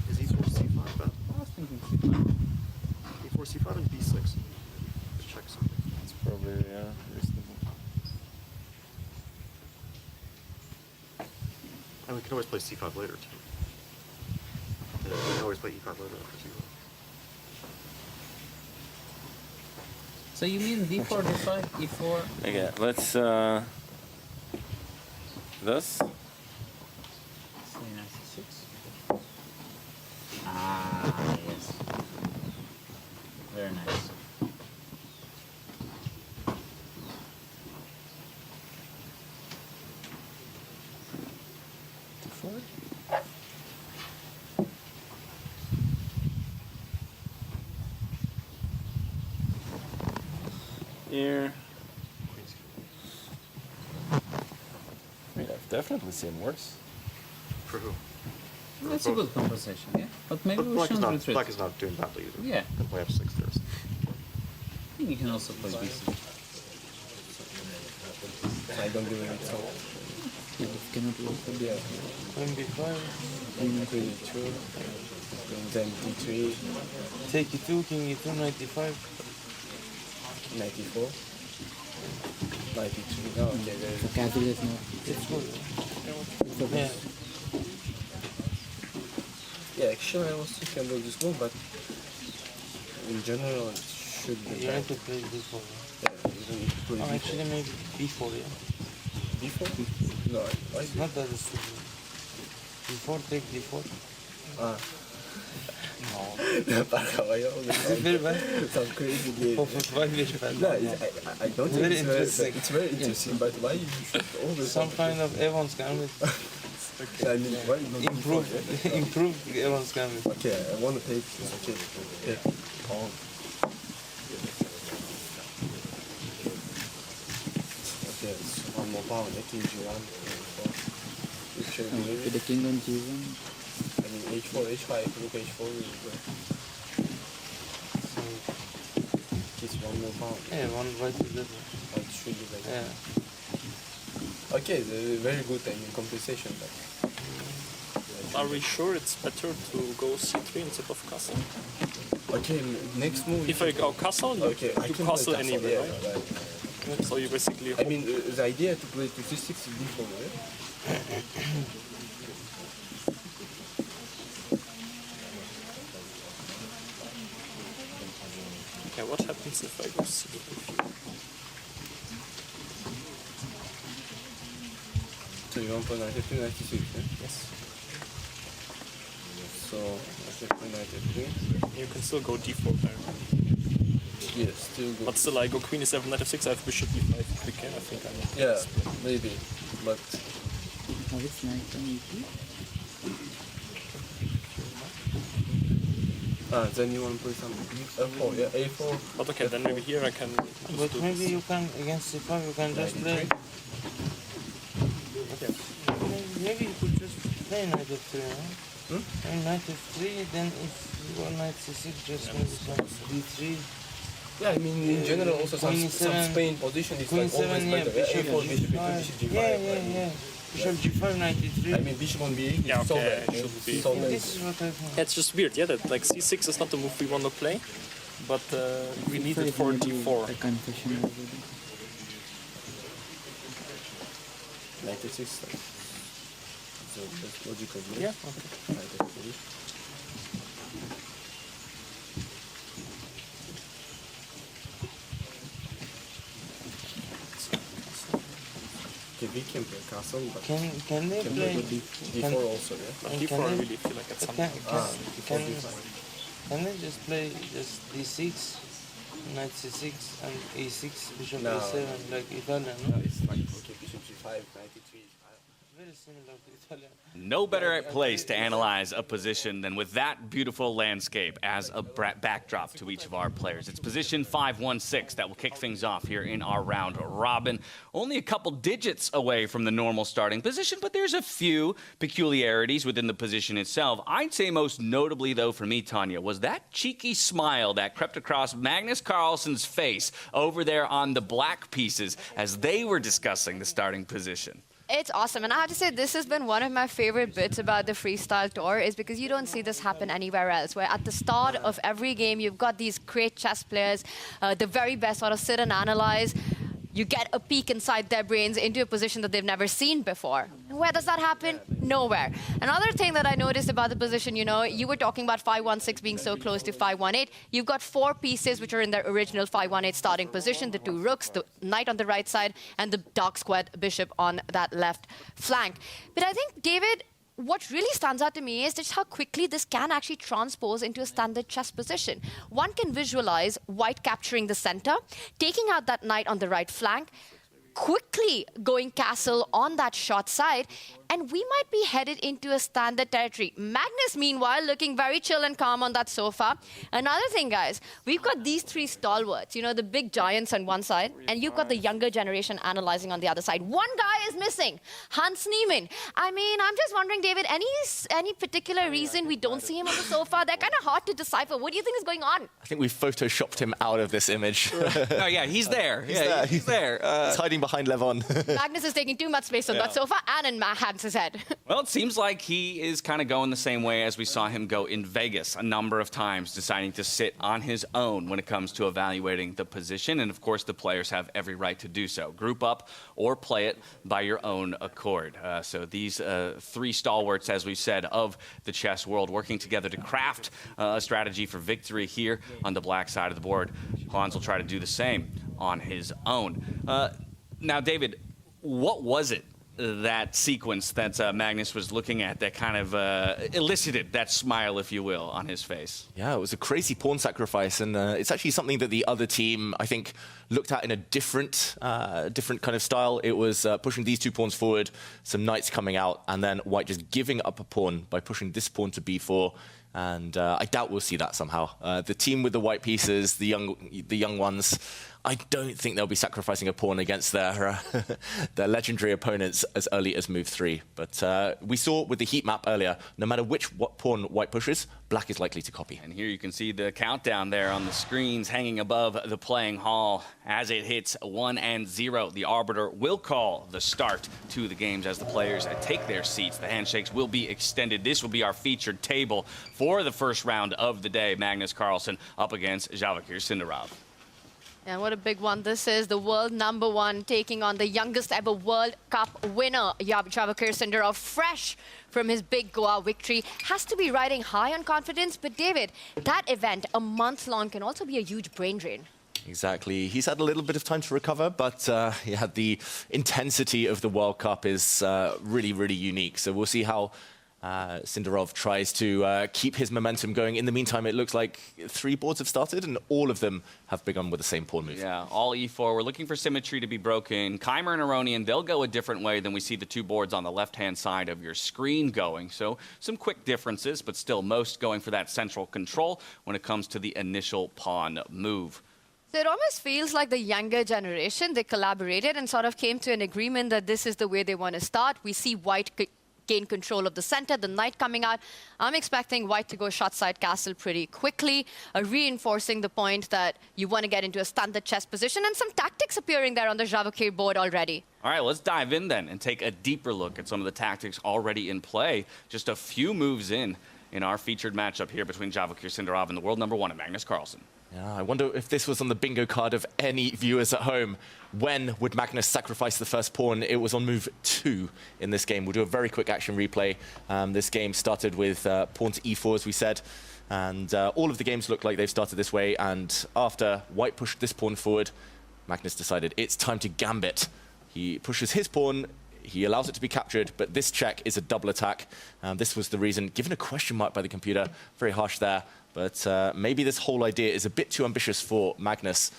[SPEAKER 13] Is E4 C5 bad?
[SPEAKER 12] I was thinking C5.
[SPEAKER 13] E4 C5 and B6. Just check something.
[SPEAKER 11] It's probably, yeah, reasonable.
[SPEAKER 13] And we can always play C5 later, too. Yeah, we can always play E5 later after C5.
[SPEAKER 12] So you mean D4, D5, E4?
[SPEAKER 11] Okay, let's, this?
[SPEAKER 12] Knight C6. Ah, yes. Very nice.
[SPEAKER 11] d4? Here. I mean, I've definitely seen worse.
[SPEAKER 13] For who?
[SPEAKER 12] That's a good compensation, yeah? But maybe
[SPEAKER 13] But
[SPEAKER 12] we shouldn't retreat.
[SPEAKER 13] Black is not doing badly either.
[SPEAKER 12] Yeah.
[SPEAKER 13] Can play F6 first.
[SPEAKER 12] I think you can also play B6.
[SPEAKER 11] I don't give it a talk.
[SPEAKER 12] Yeah, if you cannot work for the other.
[SPEAKER 11] Queen b5, queen d2, then d3. Take e2, king e2, knight d5. Knight e4. Knight e3. Oh, okay, there is.
[SPEAKER 12] Can't do this now.
[SPEAKER 11] It's good. Yeah. Yeah, actually I was thinking about this move, but in general it should be. You have to play b4. Yeah, you don't need to play b4. Actually maybe b4, yeah. b4? No, it's not that it's
[SPEAKER 14] D4, take D4.
[SPEAKER 11] No.
[SPEAKER 14] Very bad.
[SPEAKER 11] Some crazy game.
[SPEAKER 14] Why very bad?
[SPEAKER 11] No, I don't think it's very interesting, but why you should always...
[SPEAKER 14] Some kind of Evans gambit.
[SPEAKER 11] I mean, why not
[SPEAKER 14] improve Evans gambit.
[SPEAKER 11] Okay, I want to take this. Okay. Yeah. Oh. Okay, so one more power. King G1.
[SPEAKER 12] With the king on G1.
[SPEAKER 11] I mean, H4, H5, rook H4. So, just one more power.
[SPEAKER 14] Yeah, one right to the left.
[SPEAKER 11] Right, should be like
[SPEAKER 14] Yeah.
[SPEAKER 11] Okay, very good compensation. But
[SPEAKER 15] are we sure it's better to go C3 instead of castle?
[SPEAKER 11] okay, next move.
[SPEAKER 15] If I go castle, you,
[SPEAKER 11] okay,
[SPEAKER 15] you castle anyway,
[SPEAKER 11] yeah,
[SPEAKER 15] right? So you basically.
[SPEAKER 11] I mean, the idea to play to C6 is D4, right?
[SPEAKER 15] Okay, what happens if I go C3?
[SPEAKER 11] So you want to play 93, 96, yeah?
[SPEAKER 15] Yes.
[SPEAKER 11] So, I play 93.
[SPEAKER 15] You can still go D4 there.
[SPEAKER 11] Yes, still good.
[SPEAKER 15] But still, I go Queen E7, Knight F6, I have Bishop E5, quick game, I think I know.
[SPEAKER 11] Yeah, maybe, but...
[SPEAKER 12] Oh, it's nice and easy.
[SPEAKER 11] Then you want to play some A4, yeah, A4.
[SPEAKER 15] But okay, then maybe here I can
[SPEAKER 14] But maybe you can, against C5, you can just play...
[SPEAKER 15] Okay.
[SPEAKER 14] Maybe you could just play Knight F3, huh? And Knight F3, then if you want Knight C6, just maybe some D3.
[SPEAKER 11] Yeah, I mean, in general, also some Spain position is like always better.
[SPEAKER 14] Bishop
[SPEAKER 11] A4, Bishop G5.
[SPEAKER 14] Yeah. Bishop G5, Knight E3.
[SPEAKER 11] I mean, Bishop on B8.
[SPEAKER 15] Yeah,
[SPEAKER 11] so
[SPEAKER 15] okay,
[SPEAKER 11] bad.
[SPEAKER 15] it should be.
[SPEAKER 11] So bad.
[SPEAKER 14] This is what I think.
[SPEAKER 15] It's just weird, yeah, that like C6 is not the move we want to play, but we need it for D4.
[SPEAKER 12] A confession already.
[SPEAKER 11] Knight F6. So that's logical.
[SPEAKER 15] Yeah, okay.
[SPEAKER 11] Knight F3. Okay, we can play castle, but
[SPEAKER 14] Can they play
[SPEAKER 11] D4 also, yeah?
[SPEAKER 15] But D4 I really feel like it's something.
[SPEAKER 14] Can they just play just D6, Knight C6, and A6, Bishop
[SPEAKER 11] No.
[SPEAKER 14] A7, like Italian?
[SPEAKER 11] No, it's like, okay, Bishop G5, Knight E3.
[SPEAKER 14] Very similar to Italian.
[SPEAKER 2] No better place to analyze a position than with that beautiful landscape as a backdrop to each of our players. It's position 516 that will kick things off here in our round robin. Only a couple digits away from the normal starting position, but there's a few peculiarities within the position itself. I'd say most notably, though, for me, Tanya, was that cheeky smile that crept across Magnus Carlsen's face over there on the black pieces as they were discussing the starting position.
[SPEAKER 5] It's awesome. And I have to say, this has been one of my favorite bits about the Freestyle Tour is because you don't see this happen anywhere else, where at the start of every game, you've got these great chess players, the very best sort of sit and analyze. You get a peek inside their brains into a position that they've never seen before. And where does that happen? Nowhere. Another thing that I noticed about the position, you know, you were talking about 516 being so close to 518. You've got four pieces which are in their original 518 starting position, the two rooks, the knight on the right side, and the dark squared bishop on that left flank. But I think, David, what really stands out to me is just how quickly this can actually transpose into a standard chess position. One can visualize white capturing the center, taking out that knight on the right flank, quickly going castle on that short side, and we might be headed into a standard territory. Magnus, meanwhile, looking very chill and calm on that sofa. Another thing, guys, we've got these three stalwarts, you know, the big giants on one side, and you've got the younger generation analyzing on the other side. One guy is missing, Hans Niemann. I mean, I'm just wondering, David, any particular reason we don't see him on the sofa? They're kind of hard to decipher. What do you think is going on?
[SPEAKER 6] I think we photoshopped him out of this image.
[SPEAKER 2] Oh, yeah, he's there. He's there.
[SPEAKER 6] He's hiding behind Levon.
[SPEAKER 5] Magnus is taking too much space on that sofa and in Hans' head.
[SPEAKER 2] Well, it seems like he is kind of going the same way as we saw him go in Vegas a number of times, deciding to sit on his own when it comes to evaluating the position. And, of course, the players have every right to do so. Group up or play it by your own accord. So these three stalwarts, as we said, of the chess world, working together to craft a strategy for victory here on the black side of the board. Hans will try to do the same on his own. Now, David, what was it that sequence that Magnus was looking at that kind of elicited that smile, if you will, on his face.
[SPEAKER 6] Yeah, it was a crazy pawn sacrifice, and it's actually something that the other team, I think, looked at in a different kind of style. It was pushing these 2 pawns forward, some knights coming out, and then white just giving up a pawn by pushing this pawn to b4. And I doubt we'll see that somehow. The team with the white pieces, the young ones, I don't think they'll be sacrificing a pawn against their their legendary opponents as early as move 3. But we saw with the heat map earlier, no matter which pawn white pushes, black is likely to copy.
[SPEAKER 2] And here you can see the countdown there on the screens hanging above the playing hall. As it hits 1 and 0, the arbiter will call the start to the games as the players take their seats. The handshakes will be extended. This will be our featured table for the first round of the day. Magnus Carlsen up against Javakir Sindarov.
[SPEAKER 5] And what a big one this is. The world #1 taking on the youngest ever World Cup winner, Javakir Sindarov, fresh from his big Goa victory. Has to be riding high on confidence. But David, that event, a month long, can also be a huge brain drain.
[SPEAKER 6] Exactly. He's had a little bit of time to recover, but yeah, the intensity of the World Cup is really, really unique. So we'll see how Sindarov tries to keep his momentum going. In the meantime, it looks like 3 boards have started, and all of them have begun with the same pawn move.
[SPEAKER 2] Yeah, all e4. We're looking for symmetry to be broken. Keymer and Aronian, they'll go a different way than we see the 2 boards on the left-hand side of your screen going. So some quick differences, but still most going for that central control when it comes to the initial pawn move.
[SPEAKER 5] So it almost feels like the younger generation, they collaborated and sort of came to an agreement that this is the way they want to start. We see white gain control of the center, the knight coming out. I'm expecting white to go shot side castle pretty quickly, reinforcing the point that you want to get into a standard chess position, and some tactics appearing there on the Javakir board already.
[SPEAKER 2] All right, let's dive in then and take a deeper look at some of the tactics already in play. Just a few moves in our featured matchup here between Javakir Sindarov and the world #1, Magnus Carlsen.
[SPEAKER 6] Yeah, I wonder if this was on the bingo card of any viewers at home. When would Magnus sacrifice the first pawn? It was on move 2 in this game. We'll do a very quick action replay. This game started with pawn to e4, as we said. And all of the games look like they've started this way. And after white pushed this pawn forward, Magnus decided it's time to gambit. He pushes his pawn. He allows it to be captured, but this check is a double attack. This was the reason, given a question mark by the computer. Very harsh there. But maybe this whole idea is a bit too ambitious for Magnus.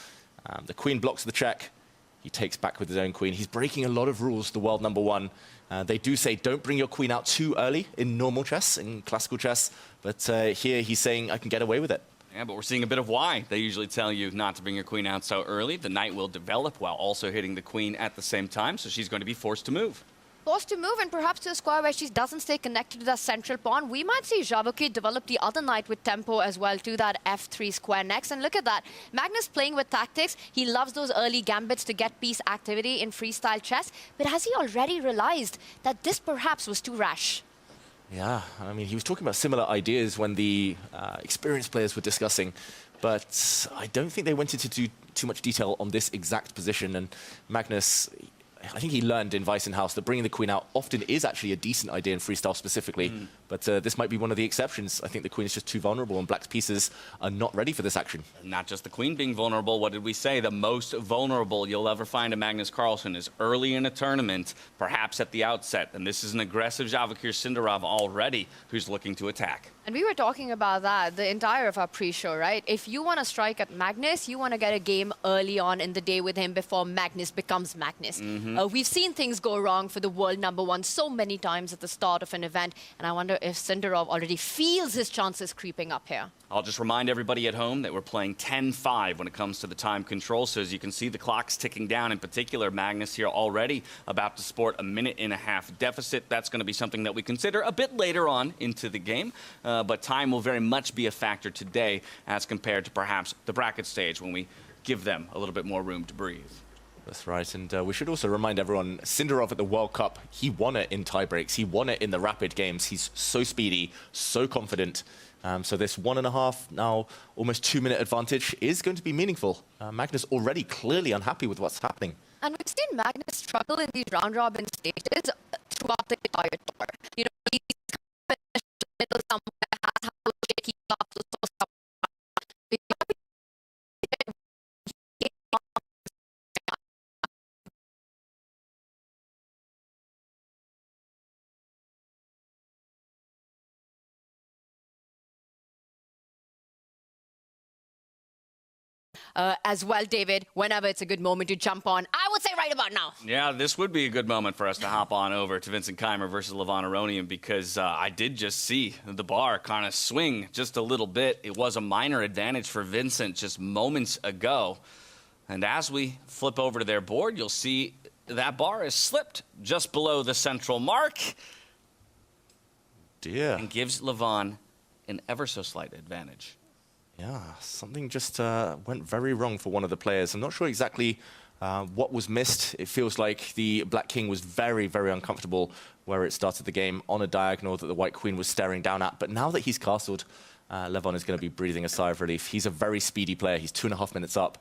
[SPEAKER 6] The queen blocks the check. He takes back with his own queen. He's breaking a lot of rules, the world #1. They do say don't bring your queen out too early in normal chess, in classical chess. But here he's saying I can get away with it.
[SPEAKER 2] Yeah, but we're seeing a bit of why. They usually tell you not to bring your queen out so early. The knight will develop while also hitting the queen at the same time, so she's going to be forced to move.
[SPEAKER 5] Forced to move, and perhaps to a square where she doesn't stay connected to that central pawn. We might see Javakir develop the other knight with tempo as well to that f3 square next. And look at that. Magnus playing with tactics. He loves those early gambits to get piece activity in freestyle chess. But has he already realized that this perhaps was too rash?
[SPEAKER 6] Yeah, I mean, he was talking about similar ideas when the experienced players were discussing. But I don't think they went into too much detail on this exact position. And Magnus, I think he learned in Weissenhaus that bringing the queen out often is actually a decent idea in freestyle specifically, but this might be one of the exceptions. I think the queen is just too vulnerable and black's pieces are not ready for this action.
[SPEAKER 2] Not just the queen being vulnerable, what did we say? The most vulnerable you'll ever find in Magnus Carlsen is early in a tournament, perhaps at the outset, and this is an aggressive Javakir Sindarov already who's looking to attack.
[SPEAKER 5] And we were talking about that the entire of our pre-show, right? If you want to strike at Magnus, you want to get a game early on in the day with him before Magnus becomes Magnus. We've seen things go wrong for the world #1 so many times at the start of an event, and I wonder if Sindarov already feels his chances creeping up here.
[SPEAKER 2] I'll just remind everybody at home that we're playing 10-5 when it comes to the time control. So as you can see, the clock's ticking down. In particular, Magnus here already about to sport a 1.5-minute deficit. That's going to be something that we consider a bit later on into the game. But time will very much be a factor today as compared to perhaps the bracket stage when we give them a little bit more room to breathe.
[SPEAKER 6] That's right, and we should also remind everyone, Sindarov at the World Cup, he won it in tie breaks. He won it in the rapid games. He's so speedy, so confident. So this 1.5, now almost 2-minute advantage is going to be meaningful. Magnus already clearly unhappy with what's happening.
[SPEAKER 5] And we've seen Magnus struggle in these round-robin stages throughout the entire tour. You know, he's finished in the middle somewhere, has had a shaky off, as well, David, whenever it's a good moment to jump on. I would say right about now.
[SPEAKER 2] Yeah, this would be a good moment for us to hop on over to Vincent Keymer versus Levon Aronian, because I did just see the bar kind of swing just a little bit. It was a minor advantage for Vincent just moments ago. And as we flip over to their board, you'll see that bar is slipped just below the central mark.
[SPEAKER 6] Dear.
[SPEAKER 2] And gives Levon an ever so slight advantage.
[SPEAKER 6] Yeah, something just went very wrong for one of the players. I'm not sure exactly what was missed. It feels like the Black King was very, very uncomfortable where it started the game on a diagonal that the White Queen was staring down at. But now that he's castled, Levon is going to be breathing a sigh of relief. He's a very speedy player. He's 2.5 minutes up.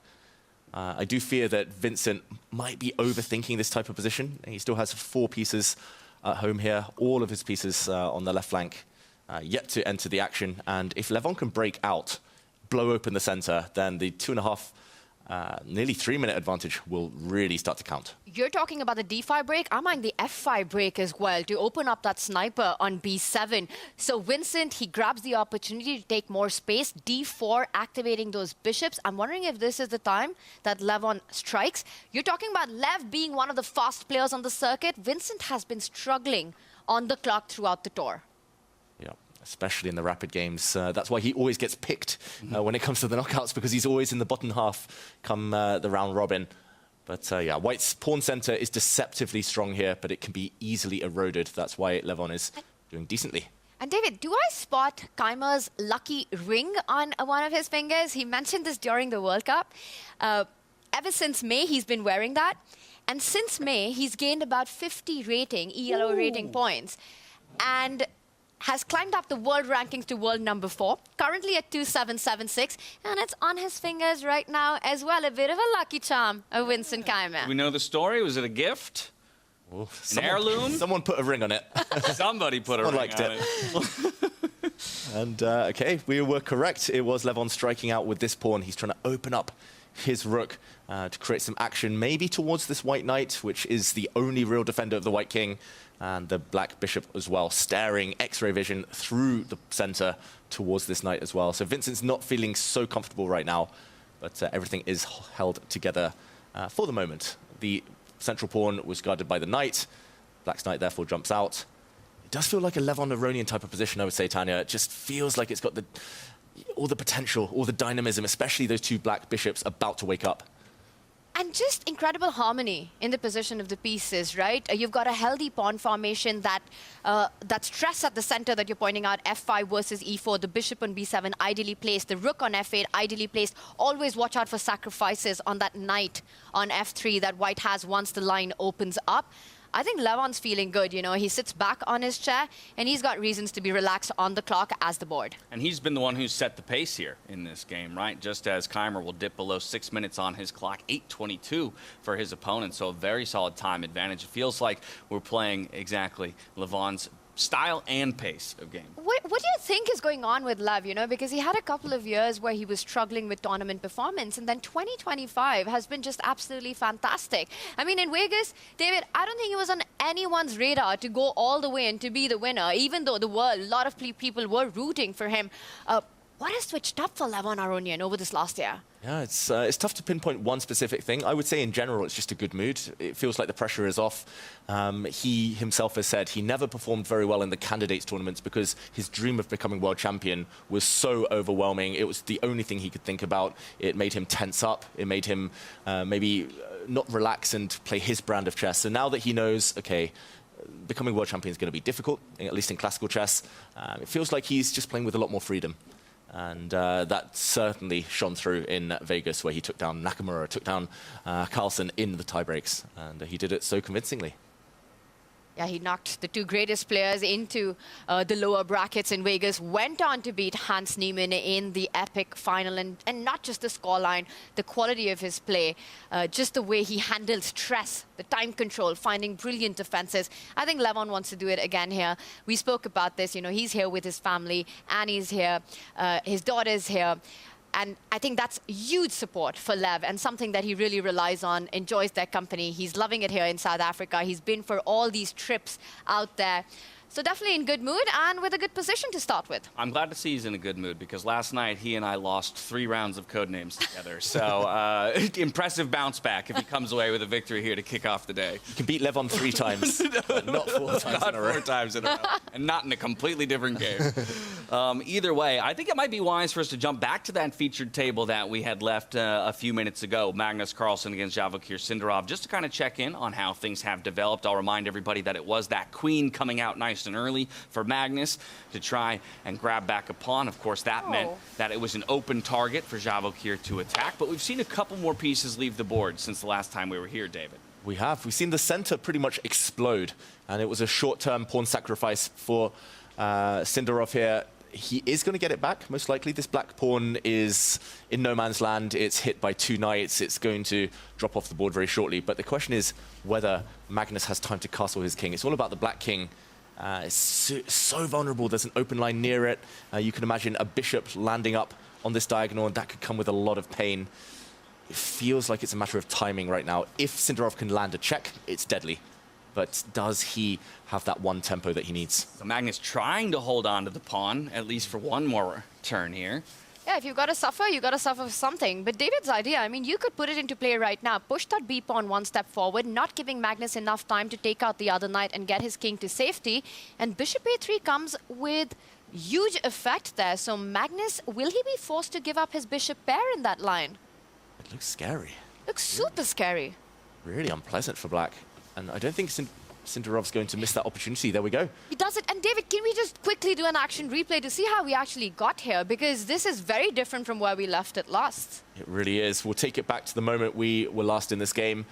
[SPEAKER 6] I do fear that Vincent might be overthinking this type of position. He still has 4 pieces at home here, all of his pieces on the left flank yet to enter the action. And if Levon can break out, blow open the center, then the 2.5, nearly 3-minute advantage will really start to count.
[SPEAKER 5] You're talking about the d5 break. I'm eyeing the f5 break as well to open up that sniper on b7. So Vincent, he grabs the opportunity to take more space. d4, activating those bishops. I'm wondering if this is the time that Levon strikes. You're talking about Lev being one of the fast players on the circuit. Vincent has been struggling on the clock throughout the tour.
[SPEAKER 6] Yeah, especially in the rapid games. That's why he always gets picked when it comes to the knockouts, because he's always in the bottom half come the round robin. But yeah, White's pawn center is deceptively strong here, but it can be easily eroded. That's why Levon is doing decently.
[SPEAKER 5] And David, do I spot Keymer's lucky ring on one of his fingers? He mentioned this during the World Cup. Ever since May, he's been wearing that. And since May, he's gained about 50 rating, ELO rating points. And has climbed up the world rankings to world number 4, currently at 2776, and it's on his fingers right now as well. A bit of a lucky charm of Vincent Keymer.
[SPEAKER 2] Do we know the story? Was it a gift?
[SPEAKER 6] An
[SPEAKER 2] heirloom?
[SPEAKER 6] Someone put a ring on it.
[SPEAKER 2] Somebody put a ring
[SPEAKER 6] liked
[SPEAKER 2] on
[SPEAKER 6] it. And okay, we were correct. It was Levon striking out with this pawn. He's trying to open up his rook to create some action, maybe towards this white knight, which is the only real defender of the White King, and the black bishop as well, staring X-ray vision through the center towards this knight as well. So Vincent's not feeling so comfortable right now, but everything is held together for the moment. The central pawn was guarded by the knight. Black's knight therefore jumps out. It does feel like a Levon Aronian type of position, I would say, Tanya. It just feels like it's got all the potential, all the dynamism, especially those 2 black bishops about to wake up.
[SPEAKER 5] And just incredible harmony in the position of the pieces, right? You've got a healthy pawn formation, that stress at the center that you're pointing out, f5 versus e4, the bishop on b7 ideally placed, the rook on f8 ideally placed. Always watch out for sacrifices on that knight on f3 that White has once the line opens up. I think Levon's feeling good, you know. He sits back on his chair, and he's got reasons to be relaxed on the clock as the board.
[SPEAKER 2] And he's been the one who's set the pace here in this game, right? Just as Keymer will dip below 6 minutes on his clock, 8:22 for his opponent. So a very solid time advantage. It feels like we're playing exactly Levon's style and pace of game.
[SPEAKER 5] What do you think is going on with Lev, you know? Because he had a couple of years where he was struggling with tournament performance, and then 2025 has been just absolutely fantastic. I mean, in Vegas, David, I don't think it was on anyone's radar to go all the way and to be the winner, even though a lot of people were rooting for him. What has switched up for Levon Aronian over this last year?
[SPEAKER 6] Yeah, it's tough to pinpoint one specific thing. I would say in general, it's just a good mood. It feels like the pressure is off. He himself has said he never performed very well in the candidates tournaments because his dream of becoming world champion was so overwhelming. It was the only thing he could think about. It made him tense up. It made him maybe not relax and play his brand of chess. So now that he knows, okay, becoming world champion is going to be difficult, at least in classical chess, it feels like he's just playing with a lot more freedom. And that certainly shone through in Vegas, where he took down Nakamura, took down Carlsen in the tiebreaks, and he did it so convincingly.
[SPEAKER 5] Yeah, he knocked the 2 greatest players into the lower brackets in Vegas, went on to beat Hans Niemann in the epic final, and not just the scoreline, the quality of his play, just the way he handled stress, the time control, finding brilliant defenses. I think Levon wants to do it again here. We spoke about this, you know, he's here with his family, Annie's here, his daughter's here. And I think that's huge support for Lev, and something that he really relies on, enjoys their company. He's loving it here in South Africa. He's been for all these trips out there. So definitely in good mood and with a good position to start with.
[SPEAKER 2] I'm glad to see he's in a good mood because last night he and I lost 3 rounds of Codenames together. So impressive bounce back if he comes away with a victory here to kick off the day.
[SPEAKER 6] You can beat Levon 3 times, but not 4 times
[SPEAKER 2] Not
[SPEAKER 6] in a row.
[SPEAKER 2] 4 times in a row. And not in a completely different game. Either way, I think it might be wise for us to jump back to that featured table that we had left a few minutes ago. Magnus Carlsen against Javokir Sindarov, just to kind of check in on how things have developed. I'll remind everybody that it was that queen coming out nice and early for Magnus to try and grab back a pawn. Of course, that meant that it was an open target for Javokir to attack. But we've seen a couple more pieces leave the board since the last time we were here, David.
[SPEAKER 6] We have. We've seen the center pretty much explode, and it was a short-term pawn sacrifice for Sindarov here. He is going to get it back, most likely. This black pawn is in no man's land. It's hit by 2 knights. It's going to drop off the board very shortly. But the question is whether Magnus has time to castle his king. It's all about the black king. It's so vulnerable. There's an open line near it. You can imagine a bishop landing up on this diagonal, and that could come with a lot of pain. It feels like it's a matter of timing right now. If Sindarov can land a check, it's deadly. But does he have that one tempo that he needs?
[SPEAKER 2] So Magnus trying to hold on to the pawn, at least for one more turn here.
[SPEAKER 5] Yeah, if you've got to suffer, you've got to suffer for something. But David's idea, I mean, you could put it into play right now. Push that B pawn 1 step forward, not giving Magnus enough time to take out the other knight and get his king to safety. And bishop A3 comes with huge effect there. So Magnus, will he be forced to give up his bishop pair in that line?
[SPEAKER 6] It looks scary.
[SPEAKER 5] Looks super scary.
[SPEAKER 6] Really unpleasant for black. And I don't think Sindarov's going to miss that opportunity. There we go.
[SPEAKER 5] He does it. And David, can we just quickly do an action replay to see how we actually got here? Because this is very different from where we left it last.
[SPEAKER 6] It really is. We'll take it back to the moment we were last in this game.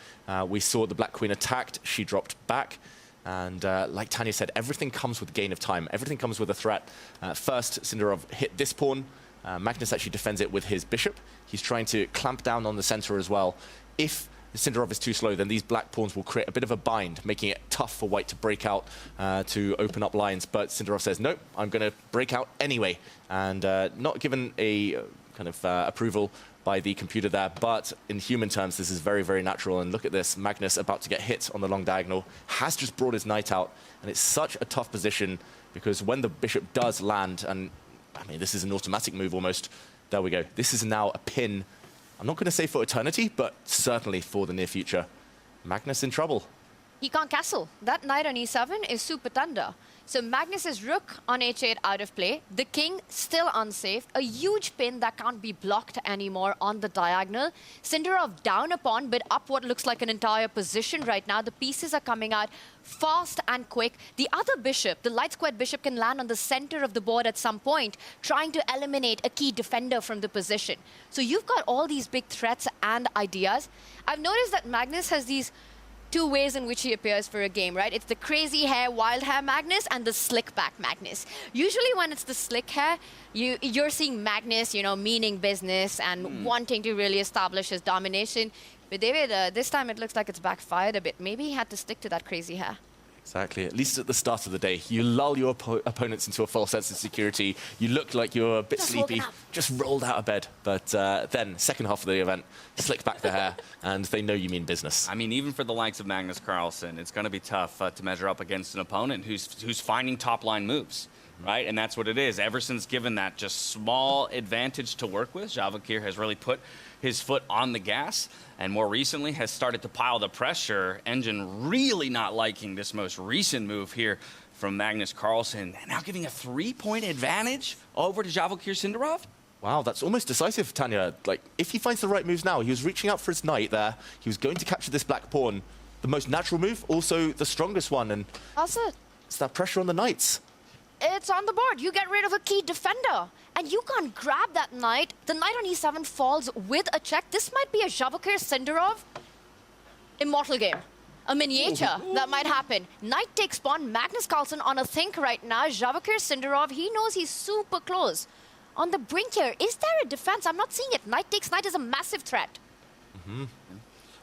[SPEAKER 6] We saw the black queen attacked. She dropped back. And like Tanya said, everything comes with gain of time. Everything comes with a threat. First, Sindarov hit this pawn. Magnus actually defends it with his bishop. He's trying to clamp down on the center as well. If Sindarov is too slow, then these black pawns will create a bit of a bind, making it tough for white to break out, to open up lines. But Sindarov says, nope, I'm going to break out anyway. And not given a kind of approval by the computer there, but in human terms, this is very, very natural. And look at this, Magnus about to get hit on the long diagonal, has just brought his knight out. And it's such a tough position, because when the bishop does land, and I mean, this is an automatic move almost. There we go. This is now a pin. I'm not going to say for eternity, but certainly for the near future. Magnus in trouble.
[SPEAKER 5] He can't castle. That knight on e7 is super tender. So Magnus's rook on h8 out of play. The king still unsafe. A huge pin that can't be blocked anymore on the diagonal. Sindarov down a pawn, but up what looks like an entire position right now. The pieces are coming out fast and quick. The other bishop, the light squared bishop, can land on the center of the board at some point, trying to eliminate a key defender from the position. So you've got all these big threats and ideas. I've noticed that Magnus has these 2 ways in which he appears for a game, right? It's the crazy hair, wild hair Magnus and the slick back Magnus. Usually when it's the slick hair, you're seeing Magnus, you know, meaning business and wanting to really establish his domination. But David, this time it looks like it's backfired a bit. Maybe he had to stick to that crazy hair.
[SPEAKER 6] Exactly. At least at the start of the day, you lull your opponents into a false sense of security. You look like you're a bit sleepy, just rolled out of bed. But then, second half of the event, slick back the hair, and they know you mean business.
[SPEAKER 2] I mean, even for the likes of Magnus Carlsen, it's going to be tough to measure up against an opponent who's finding top-line moves, right? And that's what it is. Everson's given that just small advantage to work with. Javokir has really put his foot on the gas, and more recently has started to pile the pressure. Engine really not liking this most recent move here from Magnus Carlsen, now giving a 3-point advantage over to Javokir Sindarov.
[SPEAKER 6] Wow, that's almost decisive, Tanya. Like, if he finds the right moves now, he was reaching out for his knight there. He was going to capture this black pawn. The most natural move, also the strongest one, and
[SPEAKER 5] that's it.
[SPEAKER 6] It's that pressure on the knights.
[SPEAKER 5] It's on the board. You get rid of a key defender. And you can't grab that knight. The knight on e7 falls with a check. This might be a Javokir Sindarov immortal game. A miniature that might happen. Knight takes pawn. Magnus Carlsen on a think right now. Javokir Sindarov, he knows he's super close. On the brink here, is there a defense? I'm not seeing it. Knight takes knight is a massive threat.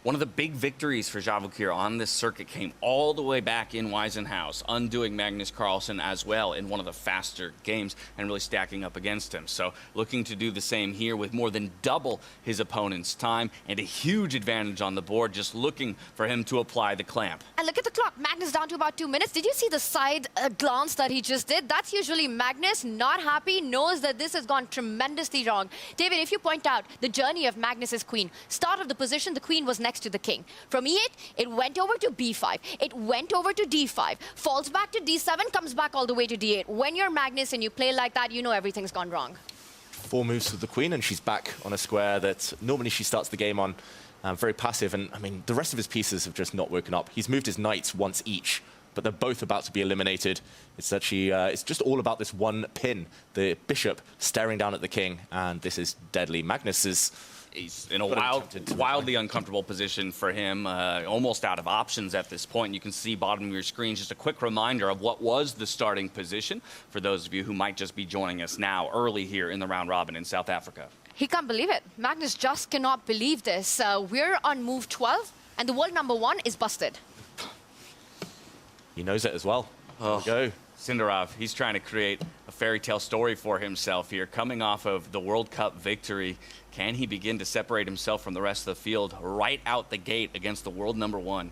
[SPEAKER 2] One of the big victories for Javokir on this circuit came all the way back in Wiesenhaus, undoing Magnus Carlsen as well in one of the faster games and really stacking up against him. So looking to do the same here with more than double his opponent's time and a huge advantage on the board, just looking for him to apply the clamp.
[SPEAKER 5] And look at the clock. Magnus down to about 2 minutes. Did you see the side glance that he just did? That's usually Magnus, not happy, knows that this has gone tremendously wrong. David, if you point out the journey of Magnus's queen, start of the position, the queen was next to the king. From E8, it went over to B5. It went over to D5, falls back to D7, comes back all the way to D8. When you're Magnus and you play like that, you know everything's gone wrong.
[SPEAKER 6] 4 moves with the queen, and she's back on a square that normally she starts the game on. Very passive, and I mean, the rest of his pieces have just not woken up. He's moved his knights once each, but they're both about to be eliminated. It's actually, it's just all about this one pin. The bishop staring down at the king, and this is deadly. Magnus is...
[SPEAKER 2] He's in a wildly uncomfortable position for him, almost out of options at this point. You can see bottom of your screen just a quick reminder of what was the starting position for those of you who might just be joining us now early here in the round robin in South Africa.
[SPEAKER 5] He can't believe it. Magnus just cannot believe this. We're on move 12, and the world #1 is busted.
[SPEAKER 6] He knows it as well. There we go.
[SPEAKER 2] Sindarov, he's trying to create a fairy tale story for himself here. Coming off of the World Cup victory, can he begin to separate himself from the rest of the field right out the gate against the world #1?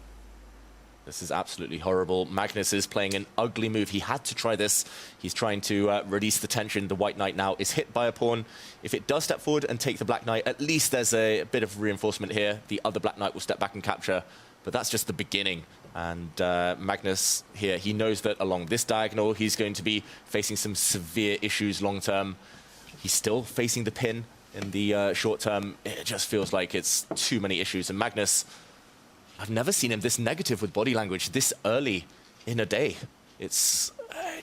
[SPEAKER 6] This is absolutely horrible. Magnus is playing an ugly move. He had to try this. He's trying to release the tension. The white knight now is hit by a pawn. If it does step forward and take the black knight, at least there's a bit of reinforcement here. The other black knight will step back and capture, but that's just the beginning. And Magnus here, he knows that along this diagonal, he's going to be facing some severe issues long term. He's still facing the pin in the short term. It just feels like it's too many issues. And Magnus, I've never seen him this negative with body language this early in a day. It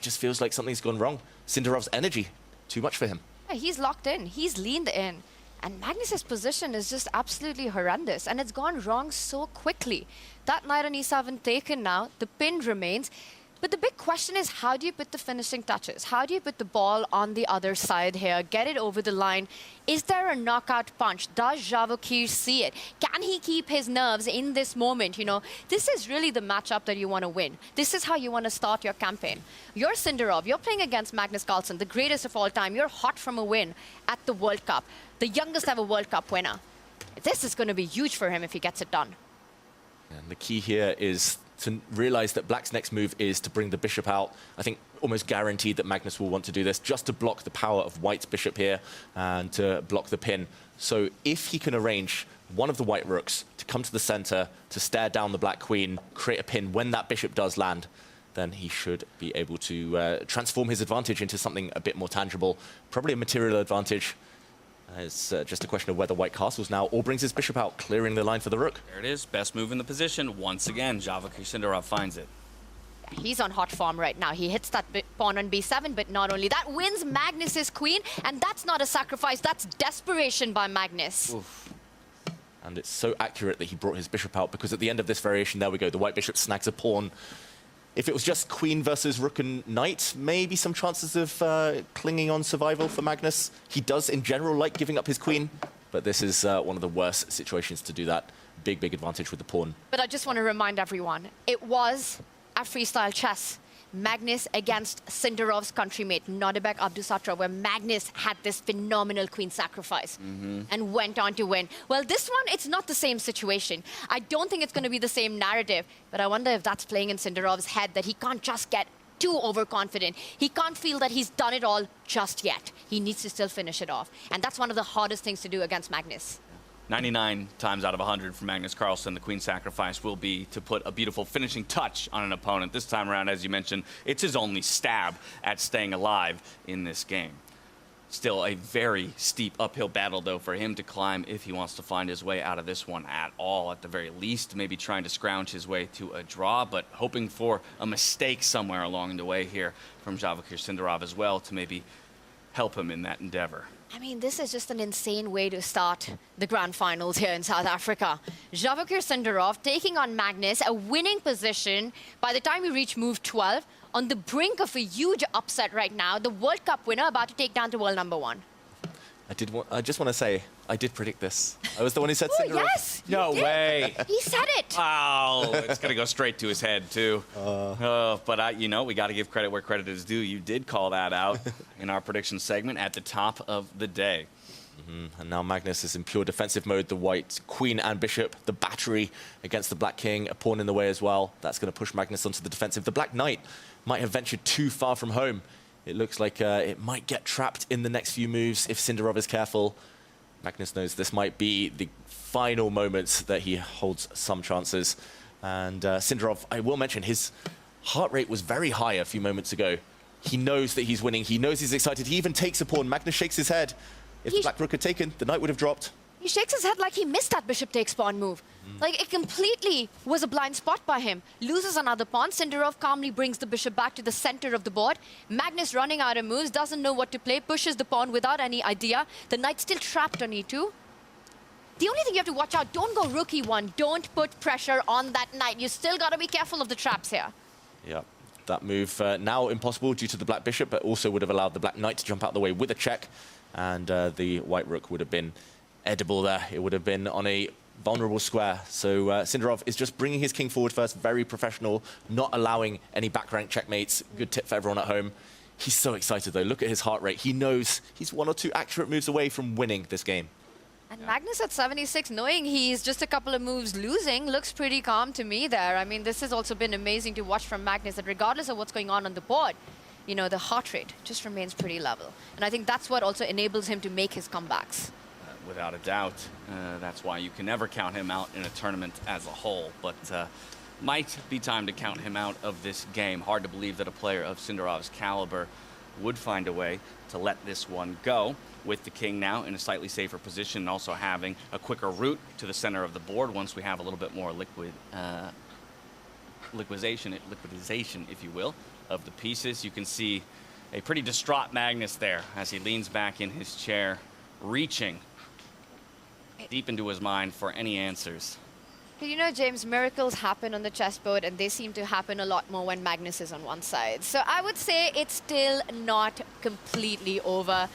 [SPEAKER 6] just feels like something's gone wrong. Sindarov's energy, too much for him.
[SPEAKER 5] Yeah, he's locked in. He's leaned in. And Magnus's position is just absolutely horrendous. And it's gone wrong so quickly. That knight on E7 taken now. The pin remains. But the big question is, how do you put the finishing touches? How do you put the ball on the other side here? Get it over the line. Is there a knockout punch? Does Javokir see it? Can he keep his nerves in this moment? You know, this is really the matchup that you want to win. This is how you want to start your campaign. You're Sindarov. You're playing against Magnus Carlsen, the greatest of all time. You're hot from a win at the World Cup, the youngest ever World Cup winner. This is going to be huge for him if he gets it done.
[SPEAKER 6] And the key here is to realize that Black's next move is to bring the bishop out. I think almost guaranteed that Magnus will want to do this just to block the power of White's bishop here and to block the pin. So if he can arrange one of the white rooks to come to the center, to stare down the black queen, create a pin when that bishop does land, then he should be able to transform his advantage into something a bit more tangible, probably a material advantage. It's just a question of whether White castles now or brings his bishop out, clearing the line for the rook.
[SPEAKER 2] There it is. Best move in the position. Once again, Javokir Sindarov finds it.
[SPEAKER 5] He's on hot form right now. He hits that pawn on B7, but not only that, wins Magnus's queen, and that's not a sacrifice. That's desperation by Magnus.
[SPEAKER 6] Oof. And it's so accurate that he brought his bishop out, because at the end of this variation, there we go, the white bishop snags a pawn. If it was just queen versus rook and knight, maybe some chances of clinging on survival for Magnus. He does, in general, like giving up his queen, but this is one of the worst situations to do that. Big, big advantage with the pawn.
[SPEAKER 5] But I just want to remind everyone, it was at Freestyle Chess, Magnus against Sindarov's countrymate, Nodebek Abdusatra, where Magnus had this phenomenal queen sacrifice and went on to win. Well, this one, it's not the same situation. I don't think it's going to be the same narrative, but I wonder if that's playing in Sindarov's head, that he can't just get too overconfident. He can't feel that he's done it all just yet. He needs to still finish it off. And that's one of the hardest things to do against Magnus.
[SPEAKER 2] 99 times out of 100 for Magnus Carlsen, the queen sacrifice will be to put a beautiful finishing touch on an opponent. This time around, as you mentioned, it's his only stab at staying alive in this game. Still a very steep uphill battle, though, for him to climb if he wants to find his way out of this one at all. At the very least, maybe trying to scrounge his way to a draw, but hoping for a mistake somewhere along the way here from Javokir Sindarov as well to maybe help him in that endeavor.
[SPEAKER 5] I mean, this is just an insane way to start the grand finals here in South Africa. Javokir Sindarov taking on Magnus, a winning position by the time we reach move 12, on the brink of a huge upset right now. The World Cup winner about to take down to world #1.
[SPEAKER 6] I just want to say, I did predict this. I was the one who said Sindarov.
[SPEAKER 4] Yes!
[SPEAKER 2] No way.
[SPEAKER 4] He said it!
[SPEAKER 2] Oh, it's going to go straight to his head, too. But, you know, we got to give credit where credit is due. You did call that out in our prediction segment at the top of the day.
[SPEAKER 6] And now Magnus is in pure defensive mode. The white queen and bishop, the battery against the black king, a pawn in the way as well. That's going to push Magnus onto the defensive. The black knight might have ventured too far from home. It looks like it might get trapped in the next few moves if Sindarov is careful. Magnus knows this might be the final moments that he holds some chances. And Sindarov, I will mention, his heart rate was very high a few moments ago. He knows that he's winning. He knows he's excited. He even takes a pawn. Magnus shakes his head. If the black rook had taken, the knight would have dropped.
[SPEAKER 5] He shakes his head like he missed that bishop takes pawn move. Like, it completely was a blind spot by him. Loses another pawn. Sindarov calmly brings the bishop back to the center of the board. Magnus, running out of moves, doesn't know what to play, pushes the pawn without any idea. The knight's still trapped on e2. The only thing you have to watch out, don't go rook e1. Don't put pressure on that knight. You still got to be careful of the traps here.
[SPEAKER 6] Yeah, that move now impossible due to the black bishop, but also would have allowed the black knight to jump out the way with a check. And the white rook would have been edible there. It would have been on a vulnerable square. So Sindarov is just bringing his king forward first, very professional, not allowing any back rank checkmates. Good tip for everyone at home. He's so excited, though. Look at his heart rate. He knows he's 1 or 2 accurate moves away from winning this game.
[SPEAKER 5] And Magnus at 76, knowing he's just a couple of moves losing, looks pretty calm to me there. I mean, this has also been amazing to watch from Magnus, that regardless of what's going on the board, you know, the heart rate just remains pretty level. And I think that's what also enables him to make his comebacks.
[SPEAKER 2] Without a doubt. That's why you can never count him out in a tournament as a whole. But might be time to count him out of this game. Hard to believe that a player of Sindarov's caliber would find a way to let this one go, with the king now in a slightly safer position, and also having a quicker route to the center of the board once we have a little bit more liquidization, if you will, of the pieces. You can see a pretty distraught Magnus there as he leans back in his chair, reaching deep into his mind for any answers.
[SPEAKER 5] You know, James, miracles happen on the chessboard, and they seem to happen a lot more when Magnus is on one side. So I would say it's still not completely over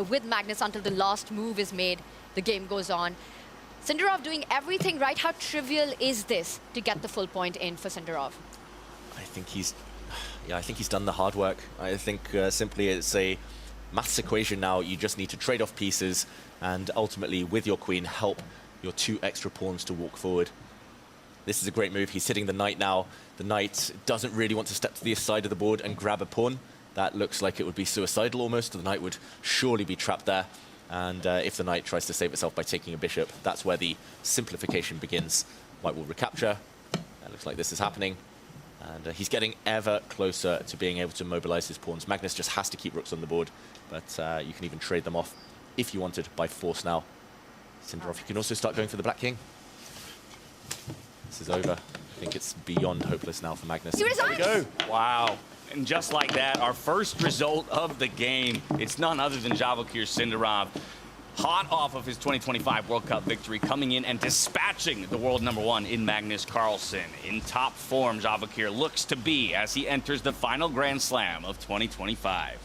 [SPEAKER 5] with Magnus until the last move is made. The game goes on. Sindarov doing everything right. How trivial is this to get the full point in for Sindarov?
[SPEAKER 6] I think he's done the hard work. I think simply it's a maths equation now. You just need to trade off pieces and ultimately, with your queen, help your 2 extra pawns to walk forward. This is a great move. He's hitting the knight now. The knight doesn't really want to step to the side of the board and grab a pawn. That looks like it would be suicidal almost. The knight would surely be trapped there. And if the knight tries to save itself by taking a bishop, that's where the simplification begins. White will recapture. It looks like this is happening. And he's getting ever closer to being able to mobilize his pawns. Magnus just has to keep rooks on the board, but you can even trade them off if you wanted by force now. Sindarov, you can also start going for the black king. This is over. I think it's beyond hopeless now for Magnus.
[SPEAKER 2] There we go. Wow. And just like that, our first result of the game. It's none other than Javokir Sindarov, hot off of his 2025 World Cup victory, coming in and dispatching the world #1 in Magnus Carlsen. In top form, Javokir looks to be as he enters the final Grand Slam of 2025.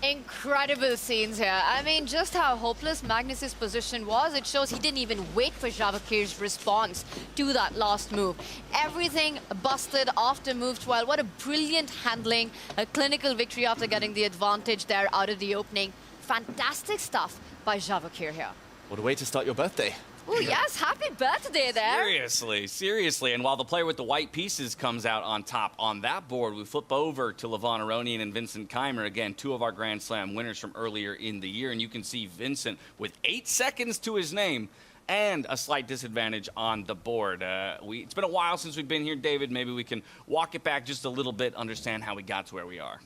[SPEAKER 5] Incredible scenes here. I mean, just how hopeless Magnus's position was. It shows he didn't even wait for Javokir's response to that last move. Everything busted after move 12. What a brilliant handling. A clinical victory after getting the advantage there out of the opening. Fantastic stuff by Javokir here.
[SPEAKER 6] What a way to start your birthday.
[SPEAKER 5] Oh, yes. Happy birthday there.
[SPEAKER 2] Seriously. And while the player with the white pieces comes out on top on that board, we flip over to Levon, Aronian, and Vincent Keymer. Again, 2 of our Grand Slam winners from earlier in the year. And you can see Vincent with 8 seconds to his name and a slight disadvantage on the board. It's been a while since we've been here, David. Maybe we can walk it back just a little bit, understand how we got to where we are.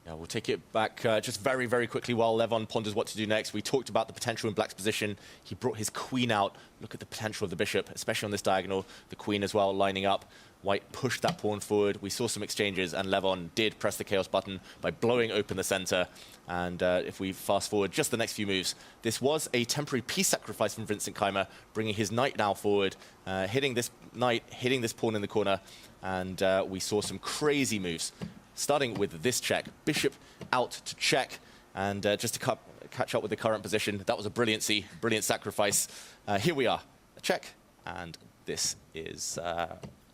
[SPEAKER 6] Yeah, we'll take it back just very, very quickly while Levon ponders what to do next. We talked about the potential in Black's position. He brought his queen out. Look at the potential of the bishop, especially on this diagonal. The queen as well lining up. White pushed that pawn forward. We saw some exchanges, and Levon did press the chaos button by blowing open the center. And if we fast forward just the next few moves, this was a temporary piece sacrifice from Vincent Keymer, bringing his knight now forward, hitting this knight, hitting this pawn in the corner. And we saw some crazy moves. Starting with this check, bishop out to check, and just a catch up with the current position. That was a brilliant sacrifice. Here we are, a check, and this is,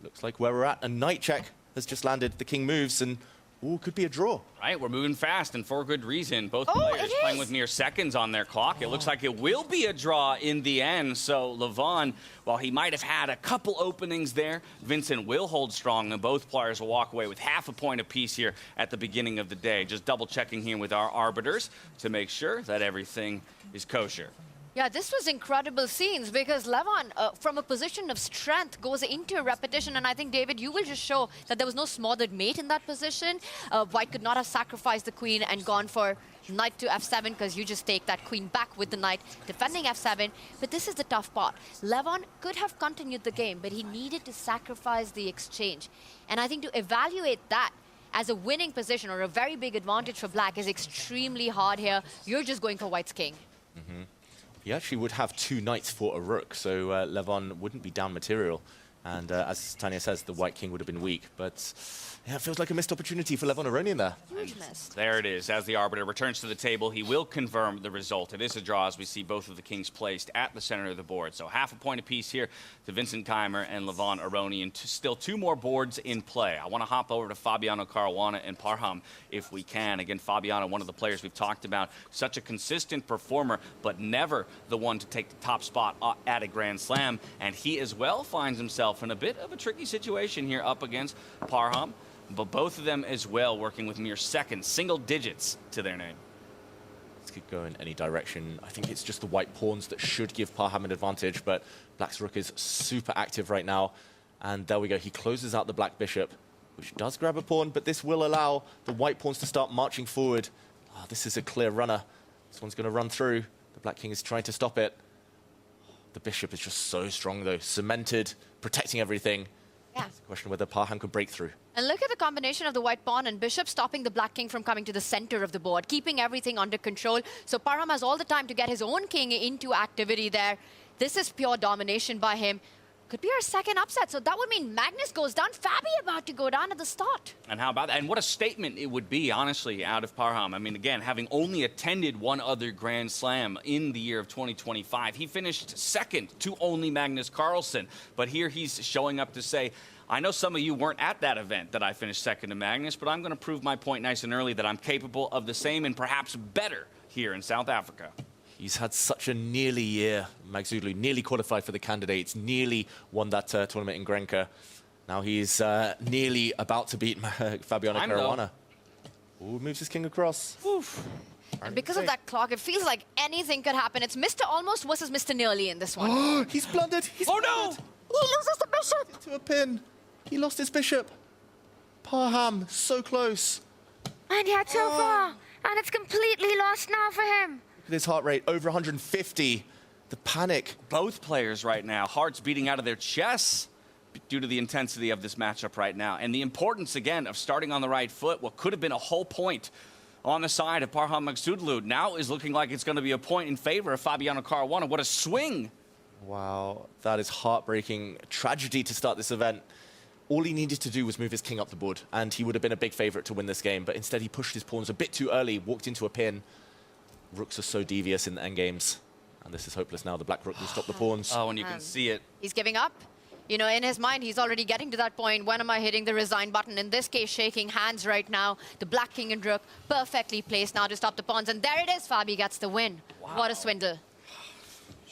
[SPEAKER 6] looks like where we're at. A knight check has just landed. The king moves, and ooh, could be a draw.
[SPEAKER 2] Right, we're moving fast, and for good reason. Both players playing with mere seconds on their clock. It looks like it will be a draw in the end. So Levon, while he might have had a couple openings there, Vincent will hold strong, and both players will walk away with half a point apiece here at the beginning of the day. Just double checking here with our arbiters to make sure that everything is kosher.
[SPEAKER 5] Yeah, this was incredible scenes because Levon, from a position of strength, goes into a repetition. And I think, David, you will just show that there was no smothered mate in that position. White could not have sacrificed the queen and gone for knight to f7 because you just take that queen back with the knight, defending f7. But this is the tough part. Levon could have continued the game, but he needed to sacrifice the exchange. And I think to evaluate that as a winning position or a very big advantage for black is extremely hard here. You're just going for white's king.
[SPEAKER 6] Mm-hmm. He actually would have 2 knights for a rook, so Levon wouldn't be down material. And as Tanya says, the white king would have been weak. But yeah, it feels like a missed opportunity for Levon Aronian there.
[SPEAKER 5] Huge miss.
[SPEAKER 2] There it is. As the arbiter returns to the table, he will confirm the result. It is a draw as we see both of the kings placed at the center of the board. So half a point apiece here to Vincent Keymer and Levon Aronian. Still 2 more boards in play. I want to hop over to Fabiano Caruana and Parham if we can. Again, Fabiano, one of the players we've talked about, such a consistent performer, but never the one to take the top spot at a Grand Slam. And he as well finds himself in a bit of a tricky situation here up against Parham. But both of them as well working with mere seconds, single digits to their name.
[SPEAKER 6] This could go in any direction. I think it's just the white pawns that should give Parham an advantage, but black's rook is super active right now. And there we go. He closes out the black bishop, which does grab a pawn, but this will allow the white pawns to start marching forward. Oh, this is a clear runner. This one's going to run through. The black king is trying to stop it. The bishop is just so strong, though. Cemented, protecting everything.
[SPEAKER 5] Yeah.
[SPEAKER 6] It's a question whether Parham could break through.
[SPEAKER 5] And look at the combination of the white pawn and bishop stopping the black king from coming to the center of the board, keeping everything under control. So Parham has all the time to get his own king into activity there. This is pure domination by him. Could be our second upset. So that would mean Magnus goes down, Fabi about to go down at the start.
[SPEAKER 2] And how about that? And what a statement it would be, honestly, out of Parham. I mean, again, having only attended one other Grand Slam in the year of 2025, he finished second to only Magnus Carlsen. But here he's showing up to say, I know some of you weren't at that event that I finished second to Magnus, but I'm going to prove my point nice and early that I'm capable of the same and perhaps better here in South Africa.
[SPEAKER 6] He's had such a nearly year. Maghsoodloo nearly qualified for the candidates, nearly won that tournament in Grenka. Now he's nearly about to beat Fabiano Caruana. Ooh, moves his king across.
[SPEAKER 5] Oof. And because of that clock, it feels like anything could happen. It's Mr. Almost versus Mr. Nearly in this one.
[SPEAKER 6] He's blundered.
[SPEAKER 5] Oh, no! He loses the bishop.
[SPEAKER 6] To a pin. He lost his bishop. Parham, so close.
[SPEAKER 1] And yet so far. And it's completely lost now for him.
[SPEAKER 6] Look at his heart rate, over 150. The panic.
[SPEAKER 2] Both players right now, hearts beating out of their chests due to the intensity of this matchup right now. And the importance, again, of starting on the right foot, what could have been a whole point on the side of Parham Maghsoodloo now is looking like it's going to be a point in favor of Fabiano Caruana. What a swing.
[SPEAKER 6] Wow, that is heartbreaking. Tragedy to start this event. All he needed to do was move his king up the board, and he would have been a big favorite to win this game. But instead, he pushed his pawns a bit too early, walked into a pin. Rooks are so devious in the endgames. And this is hopeless now. The black rook will stop the pawns.
[SPEAKER 2] Oh, and you can see it.
[SPEAKER 5] He's giving up. You know, in his mind, he's already getting to that point. When am I hitting the resign button? In this case, shaking hands right now. The black king and rook perfectly placed now to stop the pawns. And there it is. Fabi gets the win. Wow. What a swindle.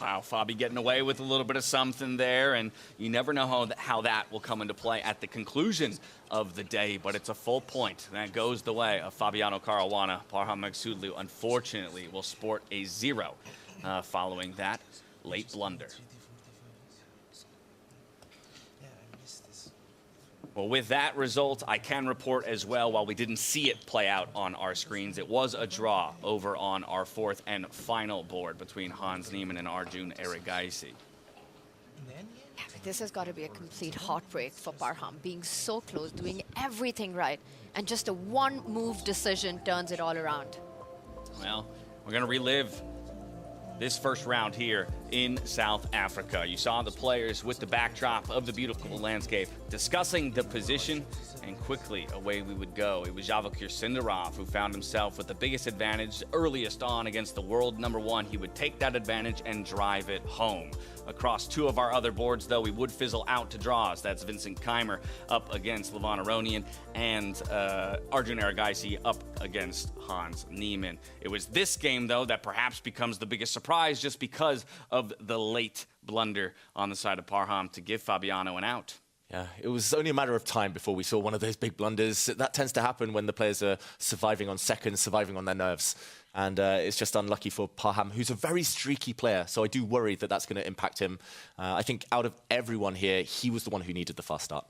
[SPEAKER 2] Wow, Fabi getting away with a little bit of something there, and you never know how that will come into play at the conclusion of the day, but it's a full point. That goes the way of Fabiano Caruana. Parham Maghsoodloo, unfortunately, will sport a 0 following that late blunder. Well, with that result, I can report as well, while we didn't see it play out on our screens, it was a draw over on our 4th and final board between Hans Niemann and Arjun Erigaisi.
[SPEAKER 5] Yeah, but this has got to be a complete heartbreak for Parham, being so close, doing everything right, and just a one-move decision turns it all around.
[SPEAKER 2] Well, we're going to relive this first round here in South Africa. You saw the players with the backdrop of the beautiful landscape discussing the position, and quickly away we would go. It was Sindarov who found himself with the biggest advantage earliest on against the world #1. He would take that advantage and drive it home. Across two of our other boards, though, we would fizzle out to draws. That's Vincent Keymer up against Levon Aronian and Arjun Erigaisi up against Hans Niemann. It was this game, though, that perhaps becomes the biggest surprise just because of the late blunder on the side of Parham to give Fabiano an out.
[SPEAKER 6] Yeah, it was only a matter of time before we saw one of those big blunders. That tends to happen when the players are surviving on seconds, surviving on their nerves. And it's just unlucky for Parham, who's a very streaky player. So I do worry that that's going to impact him. I think out of everyone here, he was the one who needed the fast start.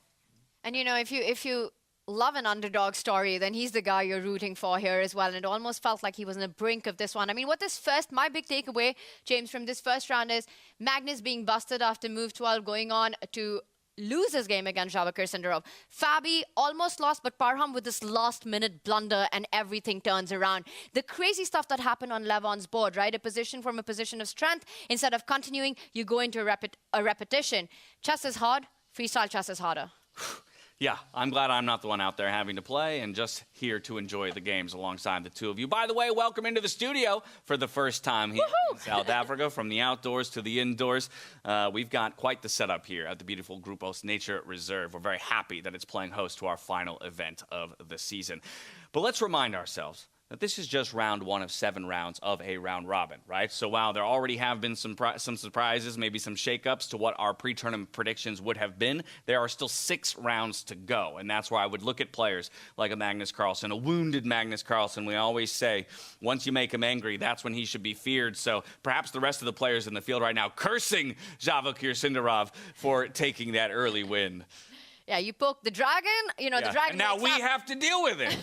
[SPEAKER 5] And, you know, if you love an underdog story, then he's the guy you're rooting for here as well. And it almost felt like he was on the brink of this one. I mean, my big takeaway, James, from this first round is Magnus being busted after move 12, going on to lose his game against Sindarov. Fabi almost lost, but Parham with this last-minute blunder and everything turns around. The crazy stuff that happened on Levon's board, right? A position from a position of strength. Instead of continuing, you go into a repetition. Chess is hard. Freestyle chess is harder.
[SPEAKER 2] Yeah, I'm glad I'm not the one out there having to play and just here to enjoy the games alongside the two of you. By the way, welcome into the studio for the first time here in South Africa, from the outdoors to the indoors. We've got quite the setup here at the beautiful Grupos Nature Reserve. We're very happy that it's playing host to our final event of the season. But let's remind ourselves that this is just round 1 of 7 rounds of a round robin, right? So while there already have been some surprises, maybe some shakeups to what our pre-tournament predictions would have been, there are still 6 rounds to go. And that's where I would look at players like a Magnus Carlsen, a wounded Magnus Carlsen. We always say, once you make him angry, that's when he should be feared. So perhaps the rest of the players in the field right now cursing Sindarov for taking that early win.
[SPEAKER 5] Yeah, you poke the dragon, you know, the dragon.
[SPEAKER 2] And now we have to deal with it.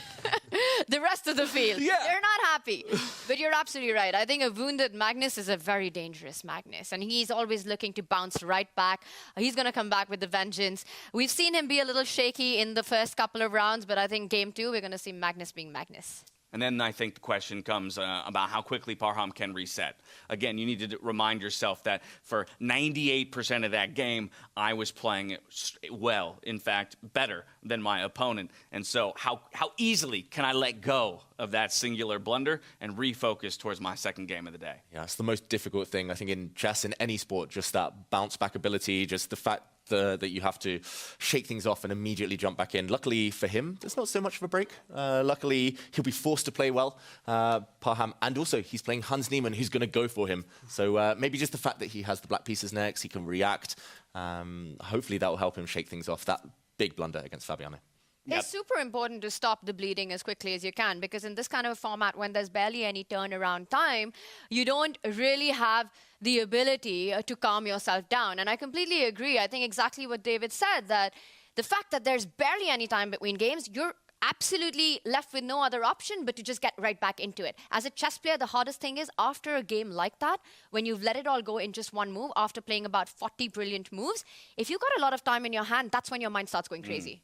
[SPEAKER 5] The rest of the field, they're not happy. But you're absolutely right. I think a wounded Magnus is a very dangerous Magnus, and he's always looking to bounce right back. He's going to come back with the vengeance. We've seen him be a little shaky in the first couple of rounds, but I think game 2, we're going to see Magnus being Magnus.
[SPEAKER 2] And then I think the question comes about how quickly Parham can reset. Again, you need to remind yourself that for 98% of that game, I was playing it well, in fact, better than my opponent. And so how easily can I let go of that singular blunder and refocus towards my second game of the day?
[SPEAKER 6] Yeah, it's the most difficult thing, I think, in chess, in any sport, just that bounce-back ability, just the fact that you have to shake things off and immediately jump back in. Luckily for him, there's not so much of a break. Luckily, he'll be forced to play well, Parham, and also he's playing Hans Niemann, who's going to go for him. So maybe just the fact that he has the black pieces next, he can react. Hopefully that will help him shake things off. That big blunder against Fabiano.
[SPEAKER 5] It's super important to stop the bleeding as quickly as you can, because in this kind of a format, when there's barely any turnaround time, you don't really have the ability to calm yourself down. And I completely agree. I think exactly what David said, that the fact that there's barely any time between games, you're absolutely left with no other option but to just get right back into it. As a chess player, the hardest thing is after a game like that, when you've let it all go in just one move, after playing about 40 brilliant moves, if you've got a lot of time in your hand, that's when your mind starts going crazy.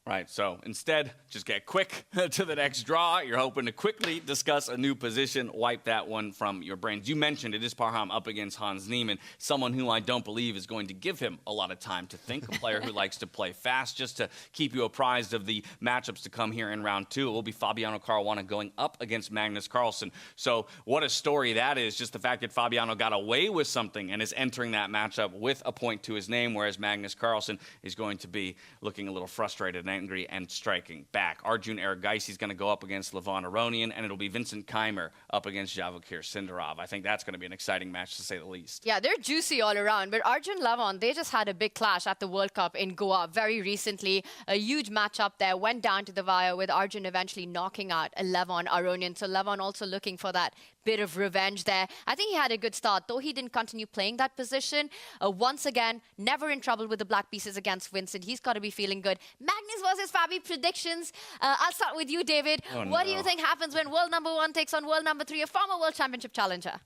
[SPEAKER 2] Right, so instead, just get quick to the next draw. You're hoping to quickly discuss a new position, wipe that one from your brains. You mentioned it is Parham up against Hans Niemann, someone who I don't believe is going to give him a lot of time to think, a player who likes to play fast. Just to keep you apprised of the matchups to come here in round 2, it will be Fabiano Caruana going up against Magnus Carlsen. So what a story that is, just the fact that Fabiano got away with something and is entering that matchup with a point to his name, whereas Magnus Carlsen is going to be looking a little frustrated and angry and striking back. Arjun Erigaisi is going to go up against Levon Aronian, and it'll be Vincent Keymer up against Sindarov. I think that's going to be an exciting match, to say the least.
[SPEAKER 5] Yeah, they're juicy all around. But Arjun Levon, they just had a big clash at the World Cup in Goa very recently. A huge matchup there, went down to the wire with Arjun eventually knocking out Levon Aronian. So Levon also looking for that bit of revenge there. I think he had a good start, though he didn't continue playing that position. Once again, never in trouble with the black pieces against Vincent. He's got to be feeling good. Magnus versus Fabi predictions. I'll start with you, David. What do you think happens when world #1 takes on world #3, a former world championship challenger?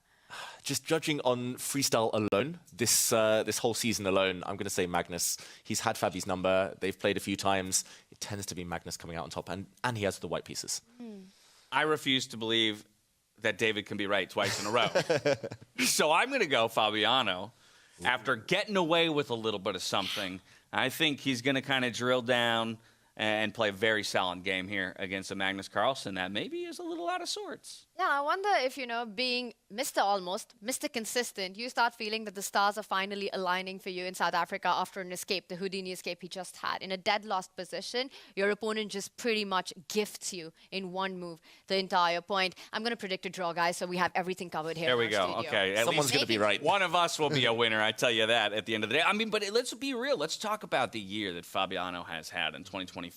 [SPEAKER 6] Just judging on freestyle alone, this whole season alone, I'm going to say Magnus. He's had Fabi's number. They've played a few times. It tends to be Magnus coming out on top, and he has the white pieces.
[SPEAKER 2] I refuse to believe that David can be right twice in a row. So I'm going to go Fabiano. After getting away with a little bit of something, I think he's going to kind of drill down and play a very solid game here against a Magnus Carlsen that maybe is a little out of sorts.
[SPEAKER 5] Yeah, I wonder if, being Mr. Consistent, you start feeling that the stars are finally aligning for you in South Africa after an escape, the Houdini escape he just had. In a dead lost position, your opponent just pretty much gifts you in one move the entire point. I'm going to predict a draw, guys, so we have everything covered here.
[SPEAKER 2] There we go.
[SPEAKER 5] Studio.
[SPEAKER 2] Okay.
[SPEAKER 6] Someone's going to be right.
[SPEAKER 2] One of us will be a winner, I tell you that, at the end of the day. I mean, but let's be real. Let's talk about the year that Fabiano has had in 2025.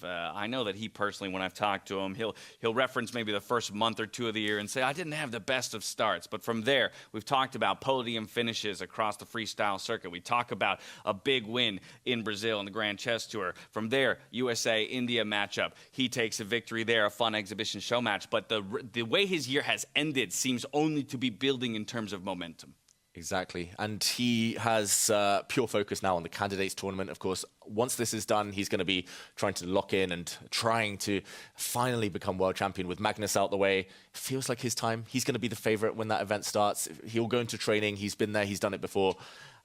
[SPEAKER 2] I know that he personally, when I've talked to him, he'll reference maybe the first month or two of the year and say, I didn't have the best of starts. But from there, we've talked about podium finishes across the freestyle circuit. We talk about a big win in Brazil in the Grand Chess Tour. From there, USA-India matchup. He takes a victory there, a fun exhibition show match. But the way his year has ended seems only to be building in terms of momentum.
[SPEAKER 6] Exactly. And he has pure focus now on the candidates tournament. Of course, once this is done, he's going to be trying to lock in and trying to finally become world champion with Magnus out the way. Feels like his time. He's going to be the favorite when that event starts. He'll go into training. He's been there. He's done it before.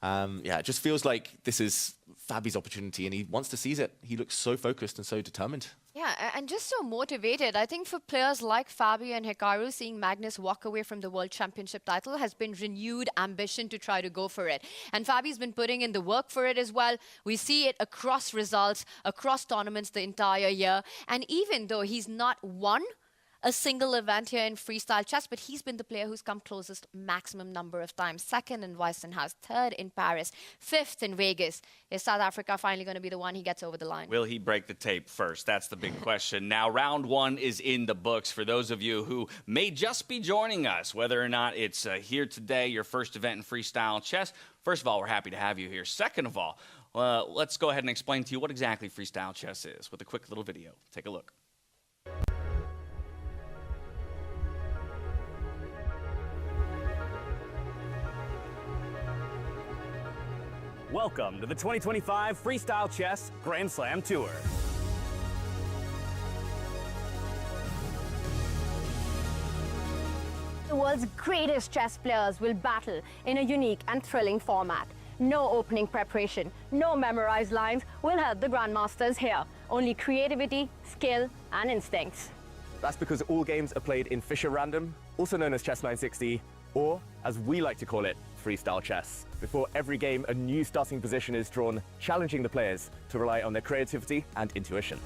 [SPEAKER 6] It just feels like this is Fabi's opportunity and he wants to seize it. He looks so focused and so determined.
[SPEAKER 5] Yeah, and just so motivated. I think for players like Fabi and Hikaru, seeing Magnus walk away from the World Championship title has been renewed ambition to try to go for it. And Fabi's been putting in the work for it as well. We see it across results, across tournaments the entire year. And even though he's not won a single event here in freestyle chess, but he's been the player who's come closest maximum number of times. Second in Weissenhaus, third in Paris, fifth in Vegas. Is South Africa finally going to be the one he gets over the line?
[SPEAKER 2] Will he break the tape first? That's the big question. Now, round one is in the books for those of you who may just be joining us, whether or not it's here today, your first event in freestyle chess. First of all, we're happy to have you here. Second of all, let's go ahead and explain to you what exactly freestyle chess is with a quick little video. Take a look.
[SPEAKER 16] Welcome to the 2025 Freestyle Chess Grand Slam Tour.
[SPEAKER 4] The world's greatest chess players will battle in a unique and thrilling format. No opening preparation, no memorized lines will help the grandmasters here. Only creativity, skill, and instincts.
[SPEAKER 3] That's because all games are played in Fischer Random, also known as Chess 960, or as we like to call it, freestyle chess. Before every game, a new starting position is drawn, challenging the players to rely on their creativity and intuition.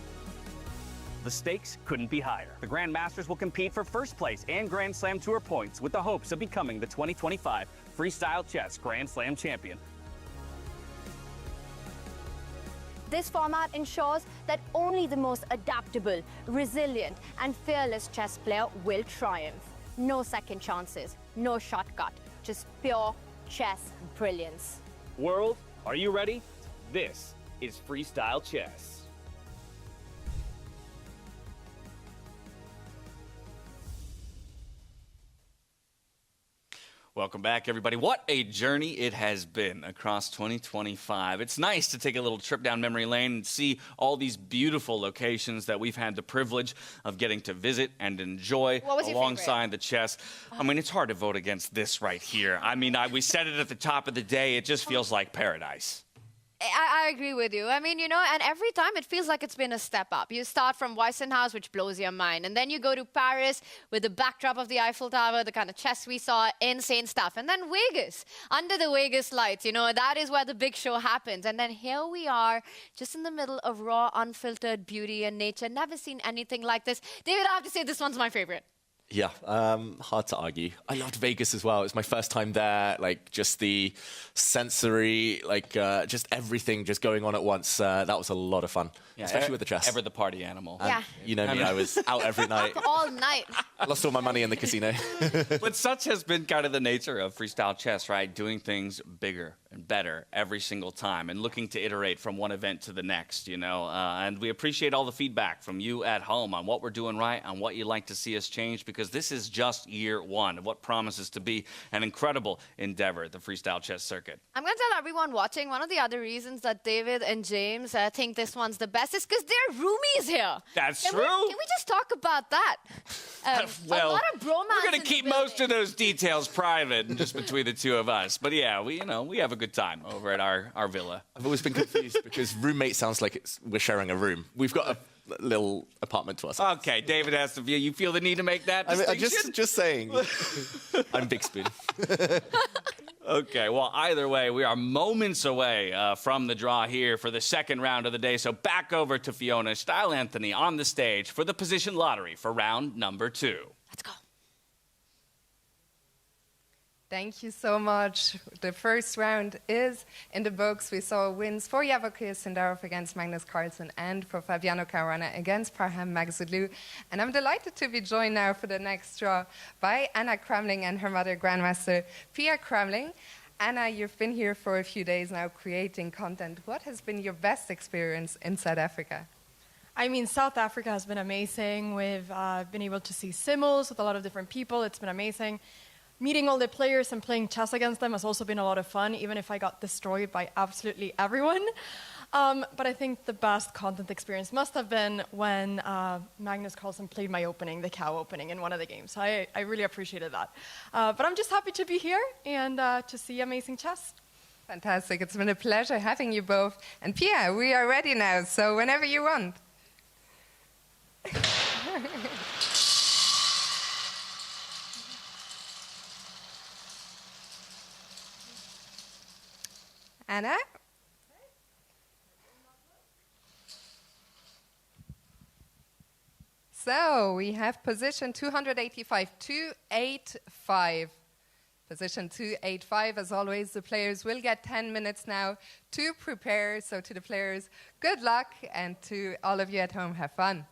[SPEAKER 16] The stakes couldn't be higher. The Grandmasters will compete for first place and Grand Slam Tour points with the hopes of becoming the 2025 Freestyle Chess Grand Slam champion.
[SPEAKER 4] This format ensures that only the most adaptable, resilient, and fearless chess player will triumph. No second chances, no shortcut, just pure chess brilliance.
[SPEAKER 16] World, are you ready? This is Freestyle Chess.
[SPEAKER 2] Welcome back, everybody. What a journey it has been across 2025. It's nice to take a little trip down memory lane and see all these beautiful locations that we've had the privilege of getting to visit and enjoy alongside the chess. I mean, it's hard to vote against this right here. I mean, we said it at the top of the day. It just feels like paradise.
[SPEAKER 5] I agree with you. I mean, and every time it feels like it's been a step up. You start from Weissenhaus, which blows your mind. And then you go to Paris with the backdrop of the Eiffel Tower, the kind of chess we saw, insane stuff. And then Vegas, under the Vegas lights, that is where the big show happens. And then here we are, just in the middle of raw, unfiltered beauty and nature. Never seen anything like this. David, I have to say this one's my favorite.
[SPEAKER 6] Yeah, hard to argue. I loved Vegas as well. It was my first time there. Just the sensory, just everything just going on at once. That was a lot of fun, especially with the chess.
[SPEAKER 2] Ever the party animal.
[SPEAKER 6] And you know me, I was out every night.
[SPEAKER 5] All night.
[SPEAKER 6] Lost all my money in the casino.
[SPEAKER 2] But such has been kind of the nature of freestyle chess, right? Doing things bigger and better every single time and looking to iterate from one event to the next, And we appreciate all the feedback from you at home on what we're doing right, on what you'd like to see us change, because because this is just year one of what promises to be an incredible endeavor at the freestyle chess circuit.
[SPEAKER 5] I'm going to tell everyone watching, one of the other reasons that David and James think this one's the best is because they're roomies here.
[SPEAKER 2] That's
[SPEAKER 5] Can
[SPEAKER 2] true.
[SPEAKER 5] Can we just talk about that?
[SPEAKER 2] Well,
[SPEAKER 5] a lot of bromance.
[SPEAKER 2] we're going to keep most of those details private and just between the two of us. But yeah, we have a good time over at our villa.
[SPEAKER 6] I've always been confused because roommate sounds like we're sharing a room. We've got a little apartment to ourselves.
[SPEAKER 2] Okay, David has to feel. You feel the need to make that distinction?
[SPEAKER 6] Just saying. I'm Big Spoon.
[SPEAKER 2] Okay, well, either way, we are moments away from the draw here for the second round of the day. So back over to Fiona Style Anthony on the stage for the position lottery for round number 2.
[SPEAKER 5] Let's go.
[SPEAKER 8] Thank you so much. The first round is in the books. We saw wins for Sindarov against Magnus Carlsen and for Fabiano Caruana against Maghsoodloo. And I'm delighted to be joined now for the next draw by Anna Kramling and her mother, Grandmaster Pia Kramling. Anna, you've been here for a few days now creating content. What has been your best experience in South Africa?
[SPEAKER 17] I mean, South Africa has been amazing. We've been able to see simuls with a lot of different people. It's been amazing. Meeting all the players and playing chess against them has also been a lot of fun, even if I got destroyed by absolutely everyone. But I think the best content experience must have been when Magnus Carlsen played my opening, the cow opening, in one of the games. I really appreciated that. But I'm just happy to be here and to see amazing chess.
[SPEAKER 8] Fantastic. It's been a pleasure having you both. And Pia, we are ready now, so whenever you want. Anna? So we have position 285, 285. Position 285, as always, the players will get 10 minutes now to prepare. So to the players, good luck, and to all of you at home, have fun.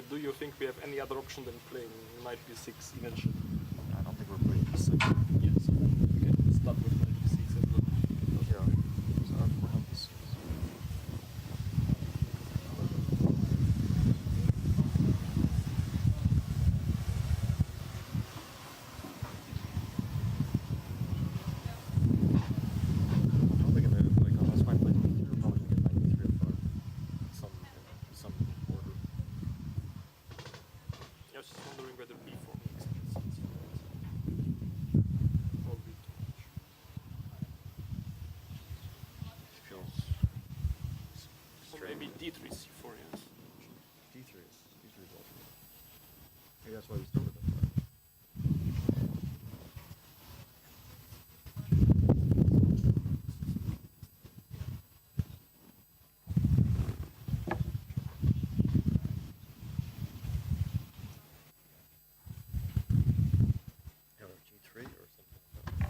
[SPEAKER 15] Do you think we have any other option than playing knight b6 eventually?
[SPEAKER 13] I don't think we're playing b6.
[SPEAKER 15] Yes, so we can start with knight b6 and then...
[SPEAKER 13] Yeah, so we're not b6. Probably gonna, like, unless I play b3, we're probably gonna get knight b3 or 5. Some order.
[SPEAKER 15] I was just wondering whether b4 makes any sense. Probably too much.
[SPEAKER 13] Feels
[SPEAKER 15] Or maybe d3, c4, yes.
[SPEAKER 13] D3 is awful. Maybe that's why we started that. G3 or something like that.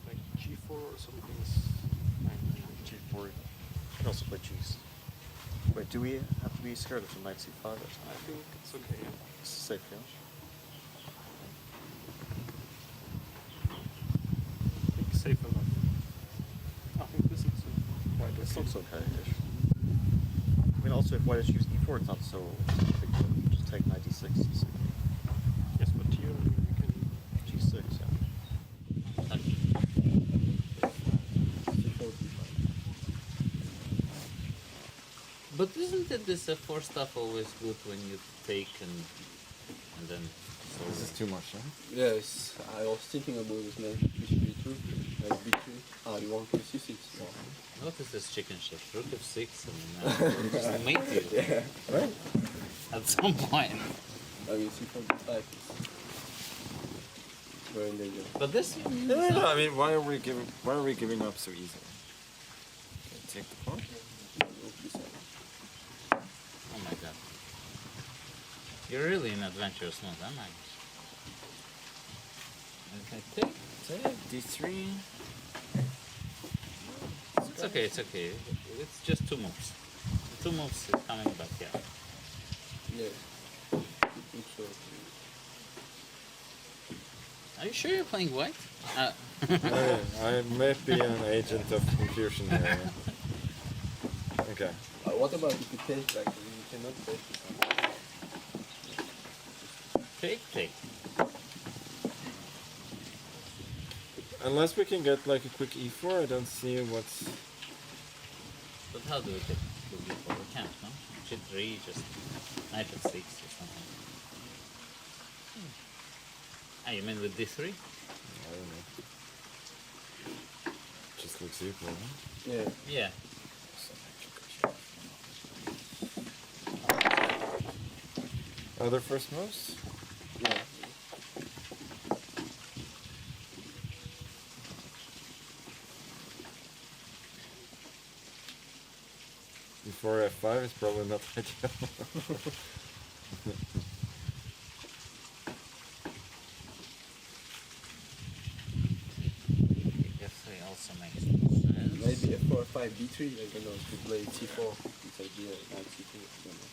[SPEAKER 15] Like g4 or something is...
[SPEAKER 13] G4. You can also play G's. Wait, do we have to be scared of some knight c5 or something?
[SPEAKER 15] I think it's okay, yeah.
[SPEAKER 13] It's safe, yeah?
[SPEAKER 15] I think safe enough. I think this is quite
[SPEAKER 13] This
[SPEAKER 15] okay.
[SPEAKER 13] looks okay-ish. I mean, also, if white issues e4, it's not so big deal. Just take knight d6.
[SPEAKER 15] Yes, but here we can...
[SPEAKER 13] G6, yeah.
[SPEAKER 12] But isn't it this f4 stuff always good when you take and then
[SPEAKER 13] This is too much, huh?
[SPEAKER 11] Yes, I was thinking about this man. Bishop b2, b3. Ah, you want to c6? No.
[SPEAKER 12] What is this chicken shit? Rook f6, and just mate you.
[SPEAKER 11] Yeah. Right?
[SPEAKER 12] At some point.
[SPEAKER 11] I mean, c4 b5 is very dangerous.
[SPEAKER 12] But this...
[SPEAKER 13] No, I mean, why are we giving up so easily? Okay, take the pawn.
[SPEAKER 12] Oh my god. You're really an adventurous mode, huh, Magnus? Okay,
[SPEAKER 13] take d3.
[SPEAKER 12] It's okay, it's okay. It's just 2 moves. 2 moves is coming back here.
[SPEAKER 11] Yeah. I think so.
[SPEAKER 12] Are you sure you're playing white?
[SPEAKER 13] I might be an agent of confusion here. Okay.
[SPEAKER 11] What about if you take, like, you cannot take this?
[SPEAKER 12] Take.
[SPEAKER 13] Unless we can get like a quick e4, I don't see what's...
[SPEAKER 12] But how do we get the b4? We can't, no? G3, just knight f6 or something. Ah, you mean with d3?
[SPEAKER 13] I don't know. Just looks equal, huh?
[SPEAKER 11] Yeah.
[SPEAKER 12] Yeah.
[SPEAKER 13] Other first moves?
[SPEAKER 11] Yeah.
[SPEAKER 13] Before f5 is probably not ideal.
[SPEAKER 12] F3 also makes sense.
[SPEAKER 11] Maybe f4, 5, b3, I don't know, to play c4, this idea, knight c2, I don't know.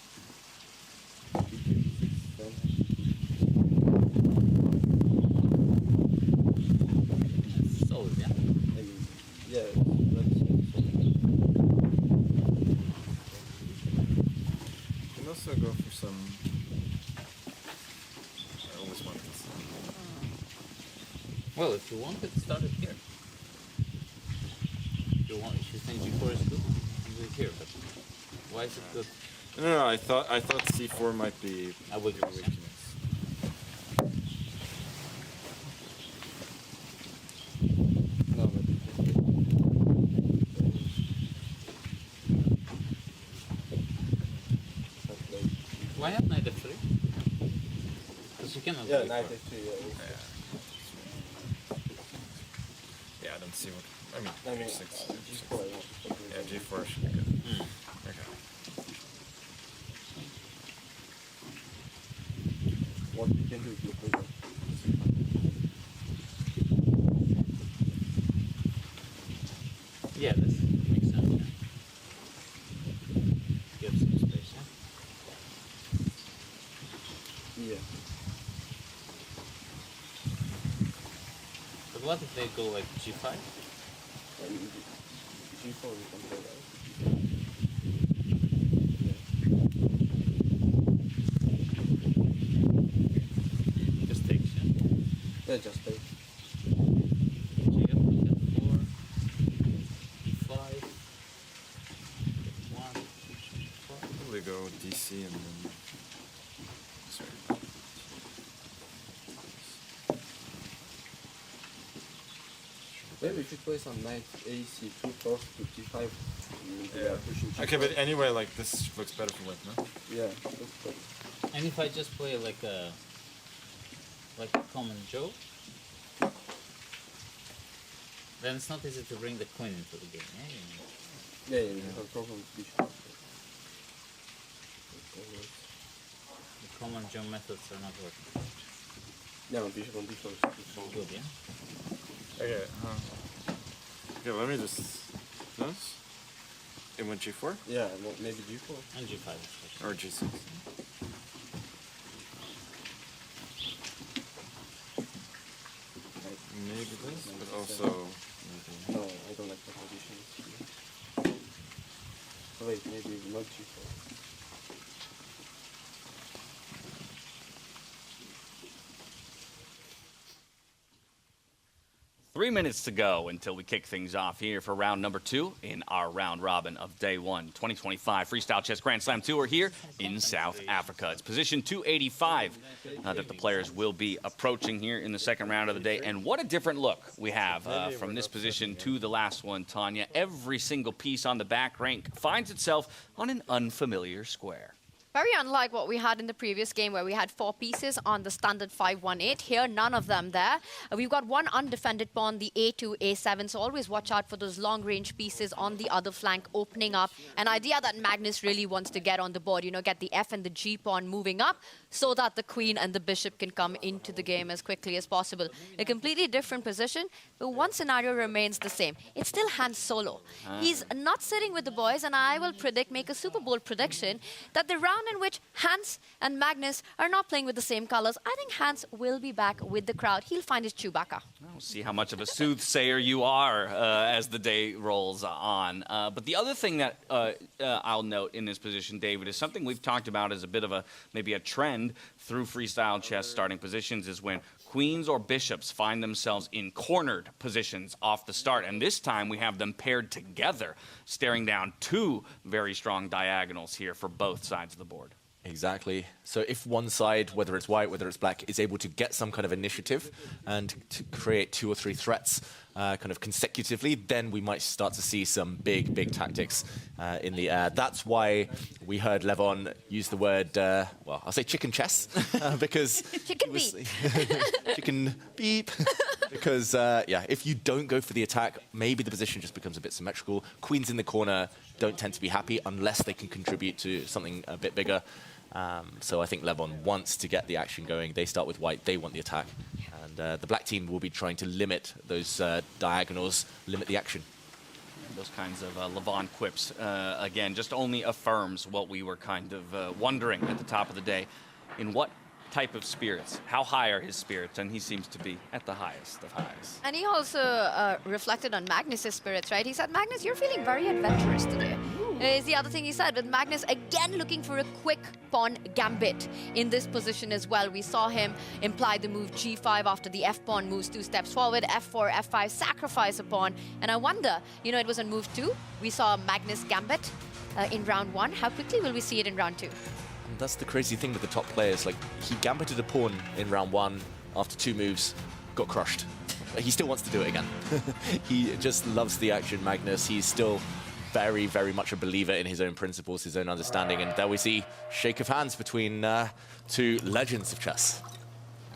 [SPEAKER 11] b3, b6,
[SPEAKER 12] That's solid, yeah?
[SPEAKER 11] I mean, yeah, let's say
[SPEAKER 13] You can also go for some... I always want this.
[SPEAKER 12] Well, if you want it, start it here. If you think g4 is good, do it here, but why is it good?
[SPEAKER 13] No, I thought c4 might be
[SPEAKER 12] a weakness.
[SPEAKER 11] no, but
[SPEAKER 12] Why not knight f3? Because you cannot.
[SPEAKER 11] yeah,
[SPEAKER 12] do
[SPEAKER 11] knight
[SPEAKER 12] g4.
[SPEAKER 11] f3, yeah.
[SPEAKER 13] Yeah, I don't see what...
[SPEAKER 11] I mean, g4, I want to play.
[SPEAKER 13] Yeah, g4 should be good. Okay.
[SPEAKER 11] What you can do if you play that.
[SPEAKER 12] Yeah, this makes sense. Give some space, yeah?
[SPEAKER 11] Yeah.
[SPEAKER 12] But what if they go like g5?
[SPEAKER 11] G4 you can play that.
[SPEAKER 12] Just takes, yeah?
[SPEAKER 11] Yeah, just take.
[SPEAKER 12] G4, e5, 1,
[SPEAKER 13] Probably go DC and then... Sorry.
[SPEAKER 11] Maybe we should play some knight AC2 first to G5.
[SPEAKER 13] Yeah. Okay, but anyway, like this looks better for white, no?
[SPEAKER 11] Yeah, looks better.
[SPEAKER 12] And if I just play like a common Joe, then it's not easy to bring the queen into the game, yeah?
[SPEAKER 11] Yeah, you have problems with bishop.
[SPEAKER 12] The common Joe methods are not working.
[SPEAKER 11] Yeah, on bishop on d4 is
[SPEAKER 12] good, yeah?
[SPEAKER 13] Okay, okay, let me just... This? It went g4?
[SPEAKER 11] Yeah, well, maybe g4.
[SPEAKER 12] And g5 especially.
[SPEAKER 13] Or g6. Maybe this, but also... Maybe...
[SPEAKER 11] No, I don't like that position. Oh, wait, maybe not g4.
[SPEAKER 2] 3 minutes to go until we kick things off here for round number 2 in our round robin of day 1, 2025 Freestyle Chess Grand Slam Tour here in South Africa. It's position 285 that the players will be approaching here in the second round of the day. And what a different look we have from this position to the last one, Tanya. Every single piece on the back rank finds itself on an unfamiliar square.
[SPEAKER 5] Very unlike what we had in the previous game where we had 4 pieces on the standard 5-1-8. Here, none of them there. We've got one undefended pawn, the A2, A7, so always watch out for those long-range pieces on the other flank opening up. An idea that Magnus really wants to get on the board, you know, get the F and the G pawn moving up so that the queen and the bishop can come into the game as quickly as possible. A completely different position, but one scenario remains the same. It's still Hans solo. He's not sitting with the boys, and I will make a super bold prediction that the round in which Hans and Magnus are not playing with the same colors, I think Hans will be back with the crowd. He'll find his Chewbacca.
[SPEAKER 2] We'll see how much of a soothsayer you are as the day rolls on. But the other thing that I'll note in this position, David, is something we've talked about as a bit of maybe a trend through freestyle chess starting positions, is when queens or bishops find themselves in cornered positions off the start. And this time we have them paired together, staring down 2 very strong diagonals here for both sides of the board.
[SPEAKER 6] Exactly. So if one side, whether it's white, whether it's black, is able to get some kind of initiative and to create 2 or 3 threats kind of consecutively, then we might start to see some big tactics in the air. That's why we heard Levon use the word, well, I'll say chicken chess, because...
[SPEAKER 5] Chicken beep.
[SPEAKER 6] Chicken beep. Because, yeah, if you don't go for the attack, maybe the position just becomes a bit symmetrical. Queens in the corner don't tend to be happy unless they can contribute to something a bit bigger. So I think Levon wants to get the action going. They start with white, they want the attack. And the black team will be trying to limit those diagonals, limit the action.
[SPEAKER 2] Those kinds of Levon quips, again, just only affirms what we were kind of wondering at the top of the day. In what type of spirits? How high are his spirits? And he seems to be at the highest of highs.
[SPEAKER 5] And he also reflected on Magnus's spirits, right? He said, Magnus, you're feeling very adventurous today. Is the other thing he said, with Magnus again looking for a quick pawn gambit in this position as well. We saw him imply the move G5 after the F pawn moves 2 steps forward, F4, F5, sacrifice a pawn. And I wonder, you know, it was on move 2. We saw Magnus gambit in round 1. How quickly will we see it in round 2?
[SPEAKER 6] And that's the crazy thing with the top players. Like, he gambited a pawn in round 1 after 2 moves, got crushed. He still wants to do it again. He just loves the action, Magnus. He's still very much a believer in his own principles, his own understanding. And there we see shake of hands between 2 legends of chess.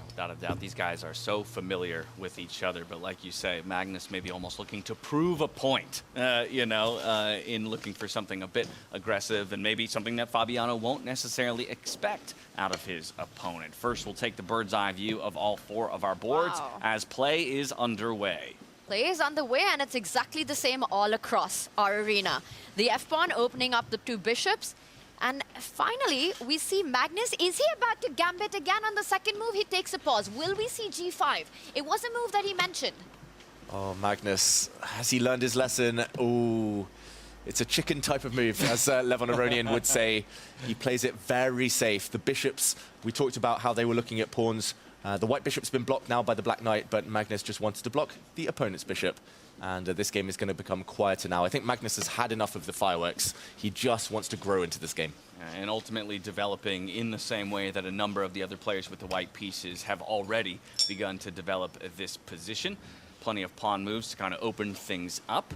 [SPEAKER 2] Without a doubt, these guys are so familiar with each other. But like you say, Magnus may be almost looking to prove a point, you know, in looking for something a bit aggressive and maybe something that Fabiano won't necessarily expect out of his opponent. First, we'll take the bird's eye view of all 4 of our boards as play is underway.
[SPEAKER 5] Play is underway, and it's exactly the same all across our arena. The F-pawn opening up the 2 bishops. And finally, we see Magnus. Is he about to gambit again on the second move? He takes a pause. Will we see G5? It was a move that he mentioned.
[SPEAKER 6] Oh, Magnus, has he learned his lesson? Ooh, it's a chicken type of move, as Levon Aronian would say. He plays it very safe. The bishops, we talked about how they were looking at pawns. The white bishop's been blocked now by the black knight, but Magnus just wanted to block the opponent's bishop. And this game is going to become quieter now. I think Magnus has had enough of the fireworks. He just wants to grow into this game.
[SPEAKER 2] And ultimately developing in the same way that a number of the other players with the white pieces have already begun to develop this position. Plenty of pawn moves to kind of open things up.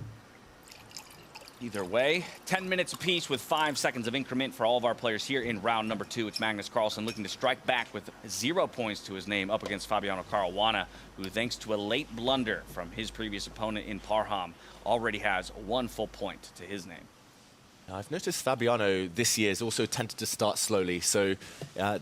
[SPEAKER 2] Either way, 10 minutes apiece with 5 seconds of increment for all of our players here in round number 2. It's Magnus Carlsen looking to strike back with 0 points to his name up against Fabiano Caruana, who, thanks to a late blunder from his previous opponent in Parham, already has 1 full point to his name.
[SPEAKER 6] Now, I've noticed Fabiano this year has also tended to start slowly, so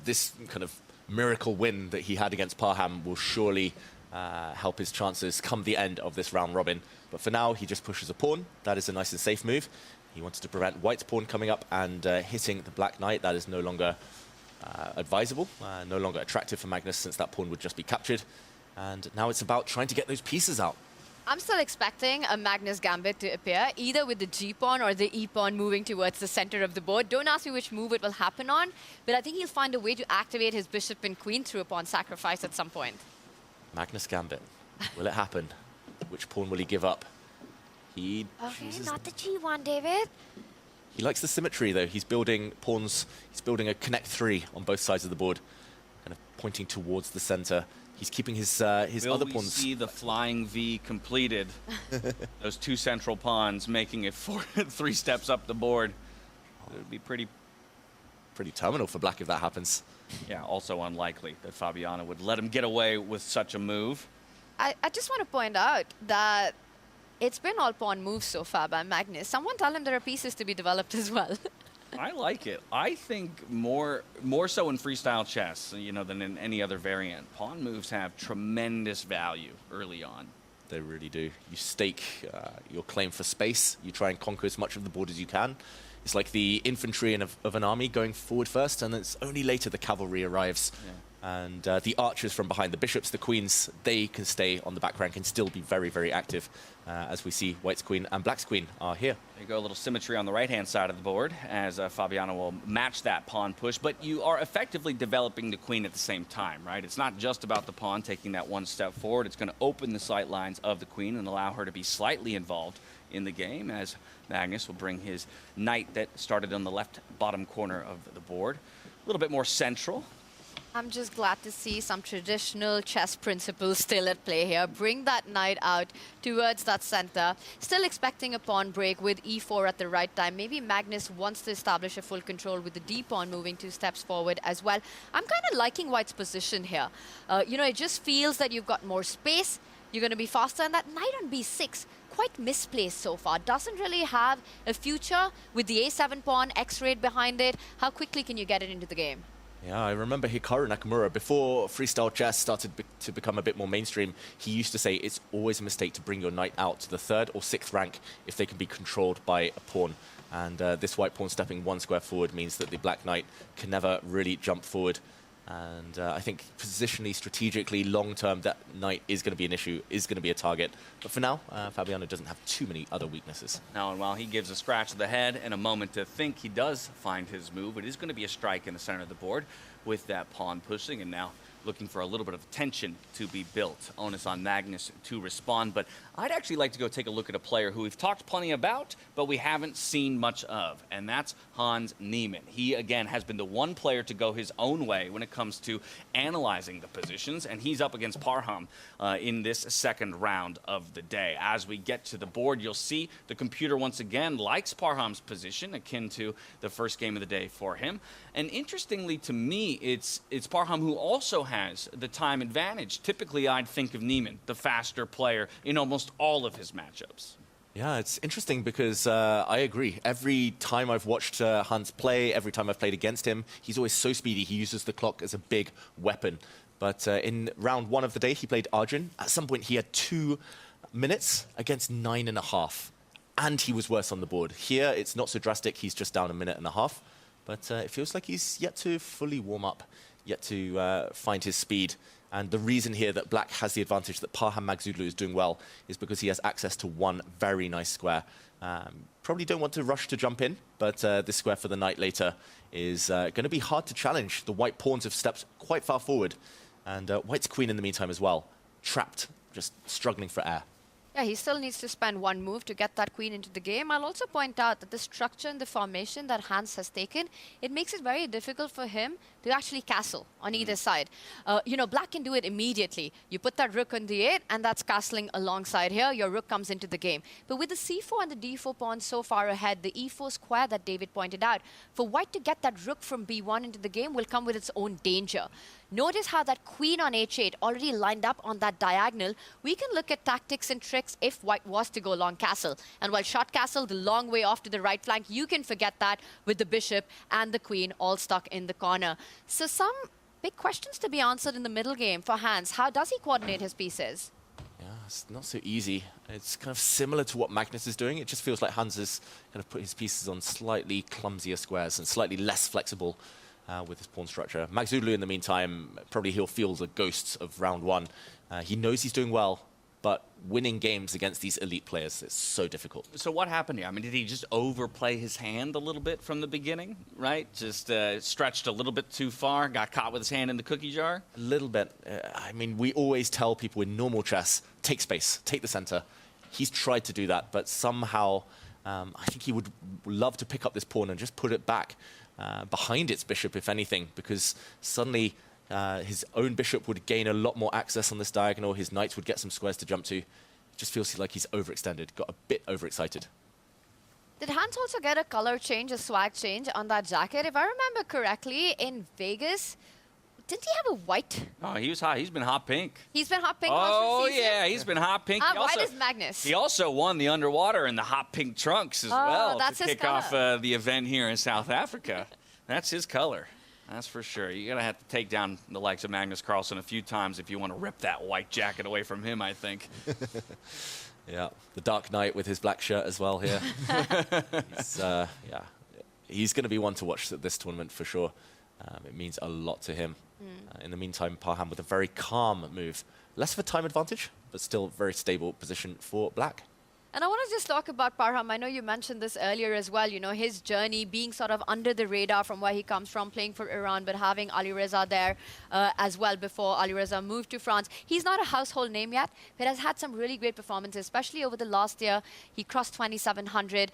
[SPEAKER 6] this kind of miracle win that he had against Parham will surely help his chances come the end of this round robin. But for now, he just pushes a pawn. That is a nice and safe move. He wanted to prevent white's pawn coming up and hitting the black knight. That is no longer advisable, no longer attractive for Magnus, since that pawn would just be captured. And now it's about trying to get those pieces out.
[SPEAKER 5] I'm still expecting a Magnus gambit to appear, either with the G-pawn or the E-pawn moving towards the center of the board. Don't ask me which move it will happen on, but I think he'll find a way to activate his bishop and queen through a pawn sacrifice at some point.
[SPEAKER 6] Magnus gambit. Will it happen? Which pawn will he give up? He
[SPEAKER 5] Okay,
[SPEAKER 6] chooses...
[SPEAKER 5] not the G1, David.
[SPEAKER 6] He likes the symmetry, though. He's building pawns. He's building a connect 3 on both sides of the board, kind of pointing towards the center. He's keeping his other
[SPEAKER 2] Will we
[SPEAKER 6] pawns.
[SPEAKER 2] see the flying V completed? Those 2 central pawns making it 3 steps up the board. It would be pretty
[SPEAKER 6] terminal for black if that happens.
[SPEAKER 2] Yeah, also unlikely that Fabiano would let him get away with such a move.
[SPEAKER 5] I just want to point out that it's been all pawn moves so far by Magnus. Someone tell him there are pieces to be developed as well.
[SPEAKER 2] I like it. I think more so in freestyle chess, you know, than in any other variant. Pawn moves have tremendous value early on.
[SPEAKER 6] They really do. You stake your claim for space. You try and conquer as much of the board as you can. It's like the infantry of an army going forward first, and it's only later the cavalry arrives.
[SPEAKER 2] Yeah.
[SPEAKER 6] And the archers from behind, the bishops, the queens, they can stay on the back rank and still be very, very active, as we see White's queen and Black's queen are here.
[SPEAKER 2] There you go, a little symmetry on the right-hand side of the board as Fabiano will match that pawn push, but you are effectively developing the queen at the same time, right? It's not just about the pawn taking that one step forward. It's going to open the sight lines of the queen and allow her to be slightly involved in the game, as Magnus will bring his knight that started on the left bottom corner of the board a little bit more central.
[SPEAKER 5] I'm just glad to see some traditional chess principles still at play here. Bring that knight out towards that center. Still expecting a pawn break with e4 at the right time. Maybe Magnus wants to establish a full control with the d pawn moving 2 steps forward as well. I'm kind of liking White's position here. You know, it just feels that you've got more space. You're going to be faster, and that knight on b6, quite misplaced so far. Doesn't really have a future with the a7 pawn, x-rayed behind it. How quickly can you get it into the game?
[SPEAKER 6] Yeah, I remember Hikaru Nakamura, before freestyle chess started to become a bit more mainstream, he used to say it's always a mistake to bring your knight out to the 3rd or 6th rank if they can be controlled by a pawn. And this white pawn stepping 1 square forward means that the black knight can never really jump forward. And I think positionally, strategically, long-term, that knight is going to be an issue, is going to be a target. But for now, Fabiano doesn't have too many other weaknesses.
[SPEAKER 2] Now, and while he gives a scratch to the head and a moment to think, he does find his move. It is going to be a strike in the center of the board with that pawn pushing, and now looking for a little bit of tension to be built. Onus on Magnus to respond, but I'd actually like to go take a look at a player who we've talked plenty about, but we haven't seen much of, and that's Hans Niemann. He, again, has been the one player to go his own way when it comes to analyzing the positions, and he's up against Parham in this 2nd round of the day. As we get to the board, you'll see the computer once again likes Parham's position, akin to the first game of the day for him. And interestingly to me, it's Parham who also has the time advantage. Typically, I'd think of Niemann, the faster player, in almost all of his matchups.
[SPEAKER 6] Yeah, it's interesting because I agree. Every time I've watched Hans play, every time I've played against him, he's always so speedy. He uses the clock as a big weapon. But in round 1 of the day, he played Arjun. At some point, he had 2 minutes against 9.5. And he was worse on the board. Here, it's not so drastic. He's just down 1.5 minutes. But it feels like he's yet to fully warm up, yet to find his speed. And the reason here that Black has the advantage that Parham Maghsoodloo is doing well is because he has access to 1 very nice square. Probably don't want to rush to jump in, but this square for the knight later is going to be hard to challenge. The white pawns have stepped quite far forward, and White's queen in the meantime as well, trapped, just struggling for air.
[SPEAKER 5] Yeah, he still needs to spend 1 move to get that queen into the game. I'll also point out that the structure and the formation that Hans has taken, it makes it very difficult for him to actually castle on either side. You know, Black can do it immediately. You put that rook on the 8, and that's castling alongside here. Your rook comes into the game. But with the c4 and the d4 pawns so far ahead, the e4 square that David pointed out, for White to get that rook from b1 into the game will come with its own danger. Notice how that queen on h8 already lined up on that diagonal. We can look at tactics and tricks if White was to go long castle. And while short castle, the long way off to the right flank, you can forget that with the bishop and the queen all stuck in the corner. So some big questions to be answered in the middle game for Hans. How does he coordinate his pieces?
[SPEAKER 6] Yeah, it's not so easy. It's kind of similar to what Magnus is doing. It just feels like Hans has kind of put his pieces on slightly clumsier squares and slightly less flexible with his pawn structure. Maghsoodloo, in the meantime, probably he'll feel the ghosts of round 1. He knows he's doing well, but winning games against these elite players is so difficult.
[SPEAKER 2] So what happened here? I mean, did he just overplay his hand a little bit from the beginning, right? Just stretched a little bit too far, got caught with his hand in the cookie jar?
[SPEAKER 6] A little bit. I mean, we always tell people in normal chess, take space, take the center. He's tried to do that, but somehow I think he would love to pick up this pawn and just put it back behind its bishop, if anything, because suddenly his own bishop would gain a lot more access on this diagonal. His knights would get some squares to jump to. It just feels like he's overextended, got a bit overexcited.
[SPEAKER 5] Did Hans also get a color change, a swag change on that jacket? If I remember correctly, in Vegas, didn't he have a white?
[SPEAKER 2] Oh, he was hot. He's been hot pink.
[SPEAKER 5] He's been hot pink
[SPEAKER 2] Oh,
[SPEAKER 5] most of the season?
[SPEAKER 2] yeah, he's been hot pink.
[SPEAKER 5] White is Magnus.
[SPEAKER 2] He also won the underwater in the hot pink trunks as well
[SPEAKER 5] that's
[SPEAKER 2] to
[SPEAKER 5] his
[SPEAKER 2] kick off
[SPEAKER 5] color.
[SPEAKER 2] the event here in South Africa. That's his color. That's for sure. You're going to have to take down the likes of Magnus Carlsen a few times if you want to rip that white jacket away from him, I think.
[SPEAKER 6] Yeah, the Dark Knight with his black shirt as well here. He's going to be one to watch at this tournament for sure. It means a lot to him. In the meantime, Parham with a very calm move. Less of a time advantage, but still very stable position for black.
[SPEAKER 5] And I want to just talk about Parham. I know you mentioned this earlier as well, you know, his journey being sort of under the radar from where he comes from, playing for Iran, but having Alireza there as well before Alireza moved to France. He's not a household name yet, but has had some really great performances, especially over the last year. He crossed 2,700.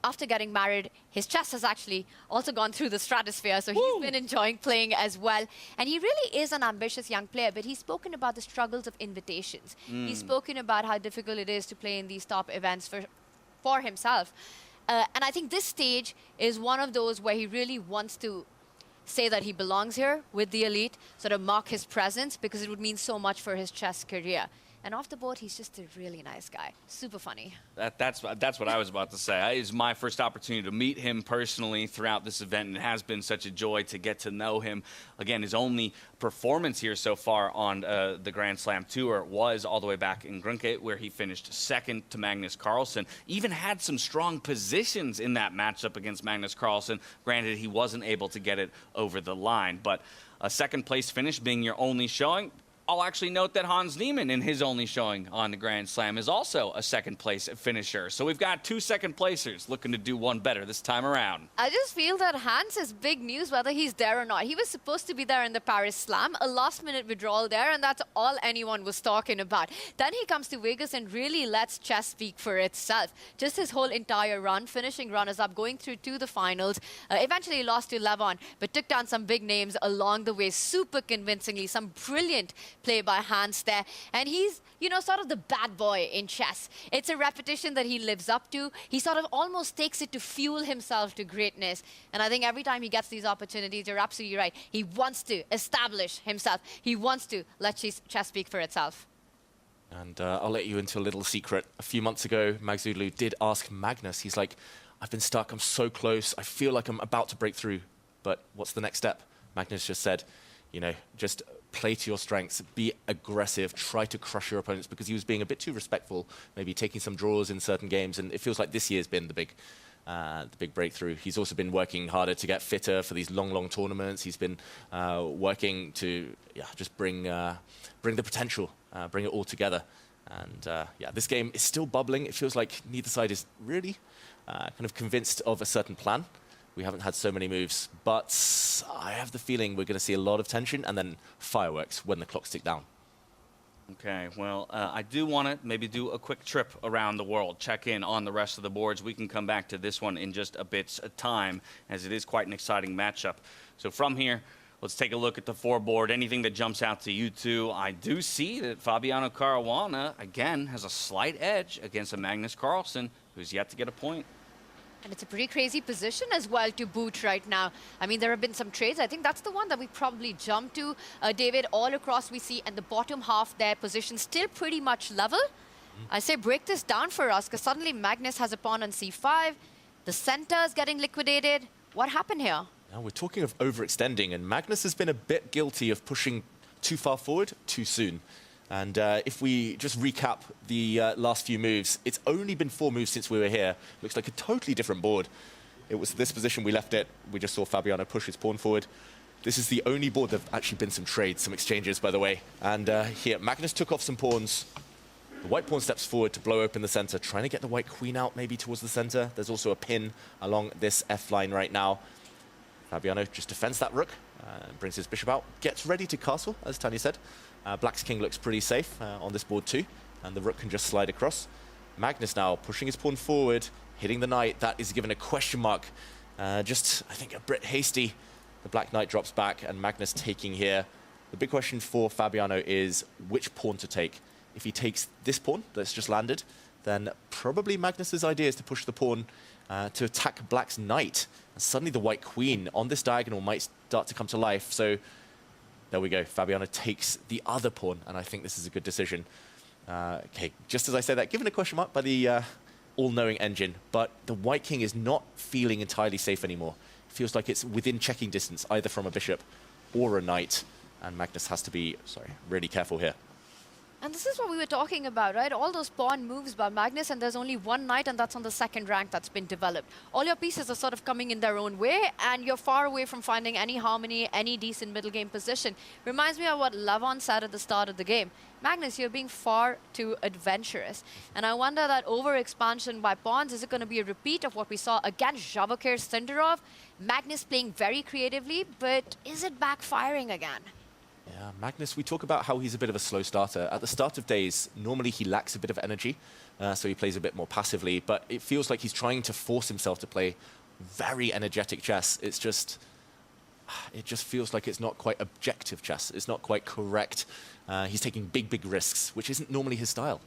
[SPEAKER 5] After getting married, his chess has actually also gone through the stratosphere, so he's been enjoying playing as well. And he really is an ambitious young player, but he's spoken about the struggles of invitations. He's spoken about how difficult it is to play in these top events for himself. And I think this stage is one of those where he really wants to say that he belongs here with the elite, sort of mark his presence, because it would mean so much for his chess career. And off the board, he's just a really nice guy. Super funny.
[SPEAKER 2] That's what I was about to say. It's my first opportunity to meet him personally throughout this event, and it has been such a joy to get to know him. Again, his only performance here so far on the Grand Slam Tour was all the way back in Grunke, where he finished second to Magnus Carlsen. Even had some strong positions in that matchup against Magnus Carlsen. Granted, he wasn't able to get it over the line, but a second-place finish being your only showing. I'll actually note that Hans Niemann, in his only showing on the Grand Slam, is also a second-place finisher. So we've got two second-placers looking to do one better this time around.
[SPEAKER 5] I just feel that Hans is big news whether he's there or not. He was supposed to be there in the Paris Slam, a last-minute withdrawal there, and that's all anyone was talking about. Then he comes to Vegas and really lets chess speak for itself. Just his whole entire run, finishing runners-up, going through to the finals. Eventually lost to Levon, but took down some big names along the way, super convincingly. Some brilliant play by Hans there. And he's, you know, sort of the bad boy in chess. It's a repetition that he lives up to. He sort of almost takes it to fuel himself to greatness. And I think every time he gets these opportunities, you're absolutely right. He wants to establish himself. He wants to let chess speak for itself.
[SPEAKER 6] And I'll let you into a little secret. A few months ago, Maghsoodloo did ask Magnus. He's like, I've been stuck. I'm so close. I feel like I'm about to break through. But what's the next step? Magnus just said, you know, just play to your strengths, be aggressive, try to crush your opponents, because he was being a bit too respectful, maybe taking some draws in certain games, and it feels like this year's been the big breakthrough. He's also been working harder to get fitter for these long tournaments. He's been working to just bring the potential, bring it all together. And this game is still bubbling. It feels like neither side is really kind of convinced of a certain plan. We haven't had so many moves, but I have the feeling we're going to see a lot of tension and then fireworks when the clocks tick down.
[SPEAKER 2] Okay, well, I do want to maybe do a quick trip around the world, check in on the rest of the boards. We can come back to this one in just a bit's time, as it is quite an exciting matchup. So from here, let's take a look at the four board. Anything that jumps out to you two. I do see that Fabiano Caruana, again, has a slight edge against a Magnus Carlsen, who's yet to get a point.
[SPEAKER 5] And it's a pretty crazy position as well to boot right now. I mean, there have been some trades. I think that's the one that we probably jump to. David, all across we see, and the bottom half there, position still pretty much level. I say break this down for us, because suddenly Magnus has a pawn on c5. The center is getting liquidated. What happened here?
[SPEAKER 6] Now we're talking of overextending, and Magnus has been a bit guilty of pushing too far forward too soon. And if we just recap the last few moves, it's only been 4 moves since we were here. Looks like a totally different board. It was this position we left it. We just saw Fabiano push his pawn forward. This is the only board there have actually been some trades, some exchanges, by the way. And here, Magnus took off some pawns. The white pawn steps forward to blow open the center, trying to get the white queen out maybe towards the center. There's also a pin along this F line right now. Fabiano just defends that rook, brings his bishop out, gets ready to castle, as Tanya said. Black's king looks pretty safe on this board too, and the rook can just slide across. Magnus now pushing his pawn forward, hitting the knight. That is given a question mark. Just, I think, a bit hasty. The black knight drops back, and Magnus taking here. The big question for Fabiano is which pawn to take. If he takes this pawn that's just landed, then probably Magnus's idea is to push the pawn to attack Black's knight. And suddenly the white queen on this diagonal might start to come to life. So there we go. Fabiano takes the other pawn, and I think this is a good decision. Okay, just as I say that, given a question mark by the all-knowing engine, but the white king is not feeling entirely safe anymore. It feels like it's within checking distance, either from a bishop or a knight, and Magnus has to be, really careful here.
[SPEAKER 5] And this is what we were talking about, right? All those pawn moves by Magnus, and there's only one knight, and that's on the second rank that's been developed. All your pieces are sort of coming in their own way, and you're far away from finding any harmony, any decent middle game position. Reminds me of what Levon said at the start of the game. Magnus, you're being far too adventurous. And I wonder that overexpansion by pawns, is it going to be a repeat of what we saw against Javokir Sindarov? Magnus playing very creatively, but is it backfiring again?
[SPEAKER 6] Yeah, Magnus, we talk about how he's a bit of a slow starter. At the start of days, normally he lacks a bit of energy, so he plays a bit more passively, but it feels like he's trying to force himself to play very energetic chess. It just feels like it's not quite objective chess. It's not quite correct. He's taking big risks, which isn't normally his style.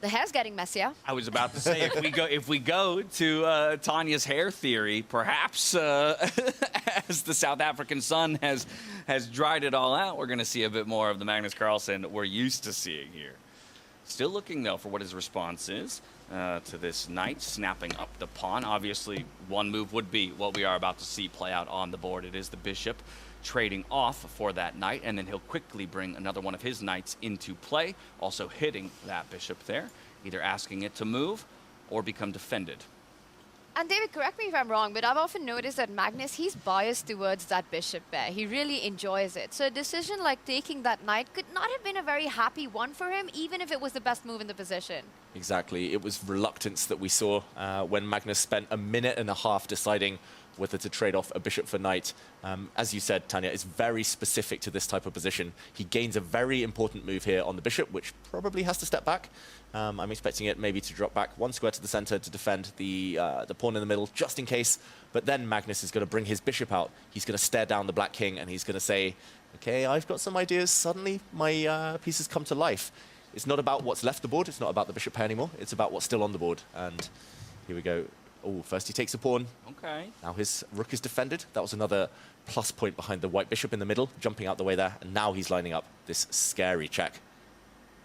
[SPEAKER 5] The hair's getting messier.
[SPEAKER 2] I was about to say, if we go to Tanya's hair theory, perhaps as the South African sun has dried it all out, we're going to see a bit more of the Magnus Carlsen we're used to seeing here. Still looking, though, for what his response is to this knight snapping up the pawn. Obviously, one move would be what we are about to see play out on the board. It is the bishop trading off for that knight, and then he'll quickly bring another one of his knights into play, also hitting that bishop there, either asking it to move or become defended.
[SPEAKER 5] And David, correct me if I'm wrong, but I've often noticed that Magnus, he's biased towards that bishop pair. He really enjoys it. So a decision like taking that knight could not have been a very happy one for him, even if it was the best move in the position.
[SPEAKER 6] Exactly. It was reluctance that we saw when Magnus spent a minute and a half deciding whether to trade off a bishop for knight. As you said, Tanya, it's very specific to this type of position. He gains a very important move here on the bishop, which probably has to step back. I'm expecting it maybe to drop back one square to the center to defend the pawn in the middle, just in case. But then Magnus is going to bring his bishop out. He's going to stare down the black king, and he's going to say, okay, I've got some ideas. Suddenly, my pieces come to life. It's not about what's left the board. It's not about the bishop pair anymore. It's about what's still on the board. And here we go. Oh, first he takes a pawn.
[SPEAKER 2] Okay.
[SPEAKER 6] Now his rook is defended. That was another plus point behind the white bishop in the middle, jumping out the way there. And now he's lining up this scary check.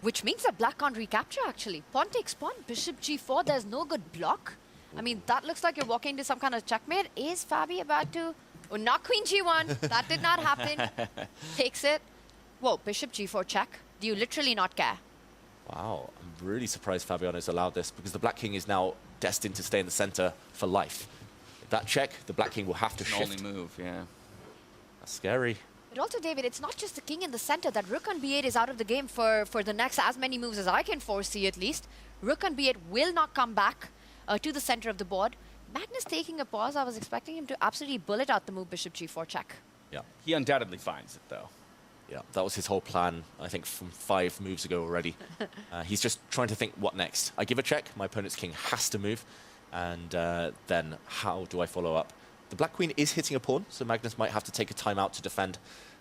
[SPEAKER 5] Which means that black can't recapture, actually. Pawn takes pawn, bishop g4, there's no good block. I mean, that looks like you're walking into some kind of checkmate. Is Fabi about to... Oh, not queen g1. That did not happen. Takes it. Whoa, bishop g4 check. Do you literally not care?
[SPEAKER 6] Wow, I'm really surprised Fabiano's allowed this, because the black king is now destined to stay in the center for life. If that check, the black king will have to shift.
[SPEAKER 2] Only move, yeah.
[SPEAKER 6] That's scary.
[SPEAKER 5] But also, David, it's not just the king in the center. That rook on b8 is out of the game for the next as many moves as I can foresee, at least. Rook on b8 will not come back to the center of the board. Magnus taking a pause. I was expecting him to absolutely bullet out the move bishop g4 check.
[SPEAKER 6] Yeah.
[SPEAKER 2] He undoubtedly finds it, though.
[SPEAKER 6] Yeah, that was his whole plan, I think, from 5 moves ago already. He's just trying to think, what next? I give a check, my opponent's king has to move, and then how do I follow up? The black queen is hitting a pawn, so Magnus might have to take a timeout to defend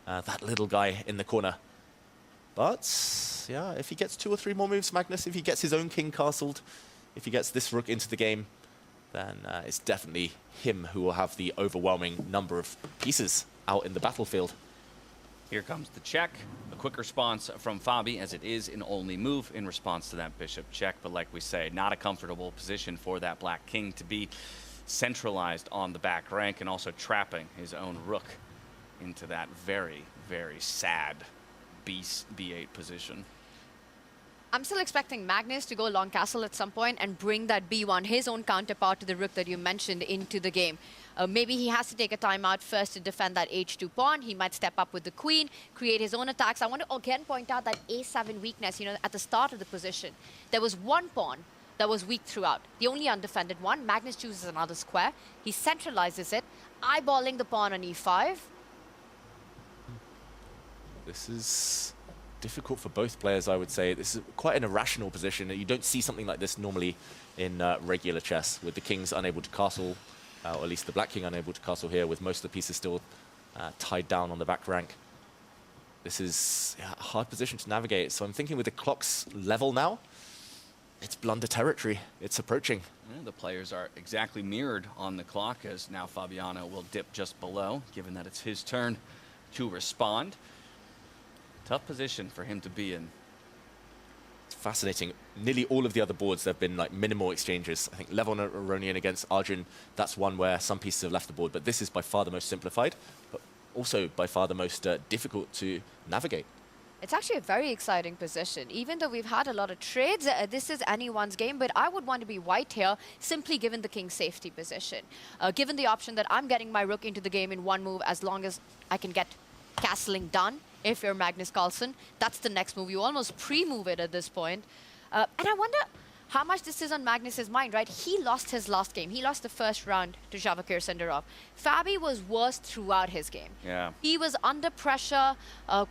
[SPEAKER 6] that little guy in the corner. But, yeah, if he gets 2 or 3 more moves, Magnus, if he gets his own king castled, if he gets this rook into the game, then it's definitely him who will have the overwhelming number of pieces out in the battlefield.
[SPEAKER 2] Here comes the check. A quick response from Fabi, as it is an only move in response to that bishop check. But like we say, not a comfortable position for that black king to be centralized on the back rank, and also trapping his own rook into that very, very sad b8 position.
[SPEAKER 5] I'm still expecting Magnus to go long castle at some point and bring that B1, his own counterpart to the rook that you mentioned, into the game. Maybe he has to take a timeout first to defend that H2 pawn. He might step up with the queen, create his own attacks. I want to again point out that A7 weakness, at the start of the position. There was one pawn that was weak throughout, the only undefended one. Magnus chooses another square. He centralizes it, eyeballing the pawn on E5.
[SPEAKER 6] This is difficult for both players, I would say. This is quite an irrational position. You don't see something like this normally in regular chess, with the kings unable to castle, or at least the black king unable to castle here, with most of the pieces still tied down on the back rank. This is a hard position to navigate. So I'm thinking with the clock's level now, it's blunder territory. It's approaching.
[SPEAKER 2] Yeah, the players are exactly mirrored on the clock, as now Fabiano will dip just below, given that it's his turn to respond. Tough position for him to be in.
[SPEAKER 6] It's fascinating. Nearly all of the other boards, there have been like minimal exchanges. I think Levon and Aronian against Arjun, that's one where some pieces have left the board, but this is by far the most simplified, but also by far the most difficult to navigate.
[SPEAKER 5] It's actually a very exciting position. Even though we've had a lot of trades, this is anyone's game, but I would want to be white here, simply given the king's safety position. Given the option that I'm getting my rook into the game in one move, as long as I can get castling done. If you're Magnus Carlsen, that's the next move. You almost pre-move it at this point. And I wonder how much this is on Magnus's mind, right? He lost his last game. He lost the first round to Sindarov. Fabi was worse throughout his game.
[SPEAKER 2] Yeah.
[SPEAKER 5] He was under pressure,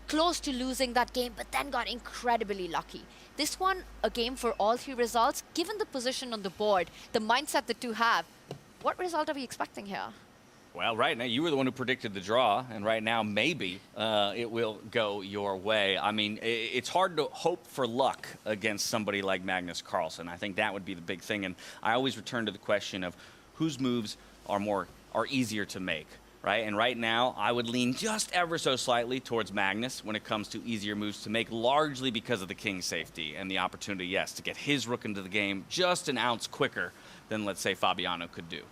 [SPEAKER 5] close to losing that game, but then got incredibly lucky. This one, a game for all three results. Given the position on the board, the mindset the two have, what result are we expecting here?
[SPEAKER 2] Well, right now, you were the one who predicted the draw, and right now, maybe it will go your way. I mean, it's hard to hope for luck against somebody like Magnus Carlsen. I think that would be the big thing, and I always return to the question of whose moves are easier to make, right? And right now, I would lean just ever so slightly towards Magnus when it comes to easier moves to make, largely because of the king's safety and the opportunity, yes, to get his rook into the game just an ounce quicker than, let's say, Fabiano could do.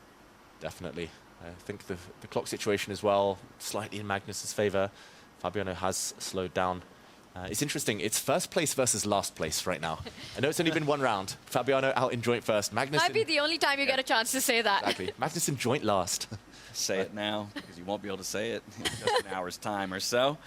[SPEAKER 6] Definitely. I think the clock situation as well, slightly in Magnus's favor. Fabiano has slowed down. It's interesting, it's first place versus last place right now. I know it's only been one round. Fabiano out in joint first. Magnus
[SPEAKER 5] Might be the only time you get a chance to say that.
[SPEAKER 6] Exactly. Magnus in joint last.
[SPEAKER 2] Say it now, because you won't be able to say it in just an hour's time or so.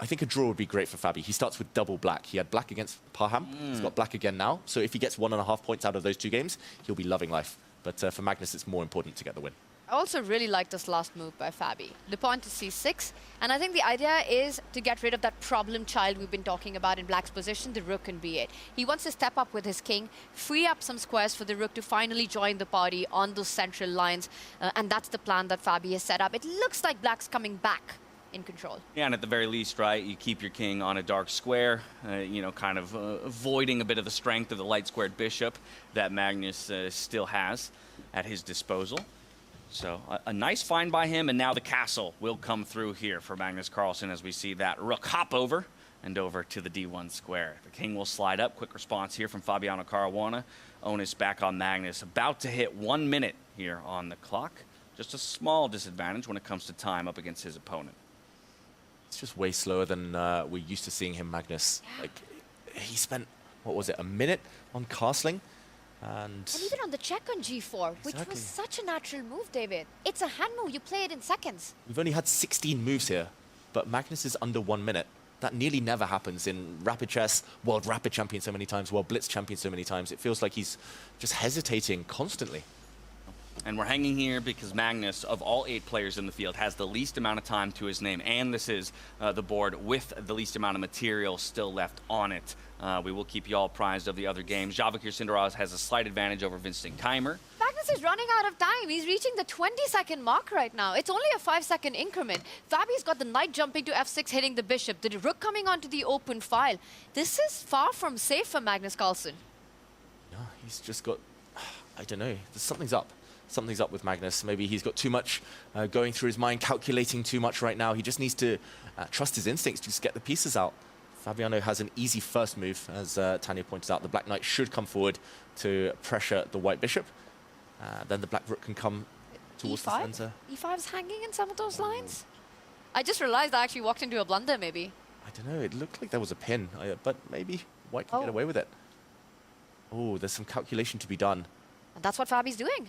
[SPEAKER 6] I think a draw would be great for Fabi. He starts with double black. He had black against Parham. He's got black again now. So if he gets 1.5 points out of those 2 games, he'll be loving life. But for Magnus, it's more important to get the win.
[SPEAKER 5] I also really like this last move by Fabi. The pawn to c6, and I think the idea is to get rid of that problem child we've been talking about in black's position, the rook and b8. He wants to step up with his king, free up some squares for the rook to finally join the party on those central lines, and that's the plan that Fabi has set up. It looks like black's coming back in control.
[SPEAKER 2] Yeah, and at the very least, right, you keep your king on a dark square, kind of avoiding a bit of the strength of the light squared bishop that Magnus still has at his disposal. So a nice find by him, and now the castle will come through here for Magnus Carlsen as we see that rook hop over and over to the d1 square. The king will slide up. Quick response here from Fabiano Caruana. Onus back on Magnus. About to hit 1 minute here on the clock. Just a small disadvantage when it comes to time up against his opponent.
[SPEAKER 6] It's just way slower than we're used to seeing him, Magnus. Like, he spent, what was it, a minute on castling? And
[SPEAKER 5] even on the check on g4, which was such a natural move, David. It's a hand move. You play it in seconds.
[SPEAKER 6] We've only had 16 moves here, but Magnus is under 1 minute. That nearly never happens in Rapid Chess, World Rapid Champion so many times, World Blitz Champion so many times. It feels like he's just hesitating constantly.
[SPEAKER 2] And we're hanging here because Magnus, of all 8 players in the field, has the least amount of time to his name. And this is the board with the least amount of material still left on it. We will keep you all apprised of the other games. Sindarov has a slight advantage over Vincent Keymer.
[SPEAKER 5] Magnus is running out of time. He's reaching the 20-second mark right now. It's only a 5-second increment. Fabi's got the knight jumping to f6, hitting the bishop. The rook coming onto the open file. This is far from safe for Magnus Carlsen.
[SPEAKER 6] No, he's just got, I don't know, something's up. Something's up with Magnus. Maybe he's got too much going through his mind, calculating too much right now. He just needs to trust his instincts, just get the pieces out. Fabiano has an easy first move, as Tanya pointed out. The black knight should come forward to pressure the white bishop. Then the black rook can come towards the center.
[SPEAKER 5] E5's hanging in some of those lines. I just realized I actually walked into a blunder, maybe.
[SPEAKER 6] I don't know. It looked like there was a pin, but maybe White can get away with it. Oh, there's some calculation to be done.
[SPEAKER 5] And that's what Fabi's doing.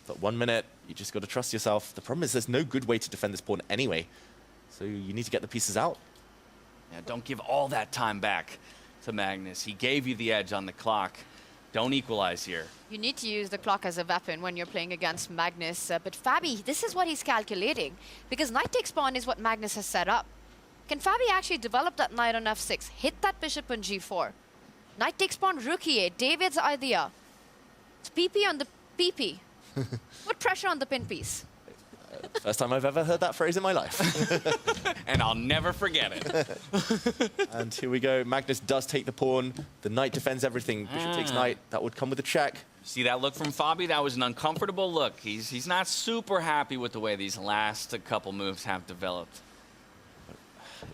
[SPEAKER 6] But 1 minute, you just got to trust yourself. The problem is there's no good way to defend this pawn anyway. So you need to get the pieces out.
[SPEAKER 2] Yeah, don't give all that time back to Magnus. He gave you the edge on the clock. Don't equalize here.
[SPEAKER 5] You need to use the clock as a weapon when you're playing against Magnus. But Fabi, this is what he's calculating. Because knight takes pawn is what Magnus has set up. Can Fabi actually develop that knight on f6? Hit that bishop on g4. Knight takes pawn, rook e8. David's idea. It's PP on the PP. Put pressure on the pin piece.
[SPEAKER 6] First time I've ever heard that phrase in my life.
[SPEAKER 2] And I'll never forget it.
[SPEAKER 6] And here we go. Magnus does take the pawn. The knight defends everything. Bishop takes knight. That would come with a check.
[SPEAKER 2] See that look from Fabi? That was an uncomfortable look. He's not super happy with the way these last couple moves have developed.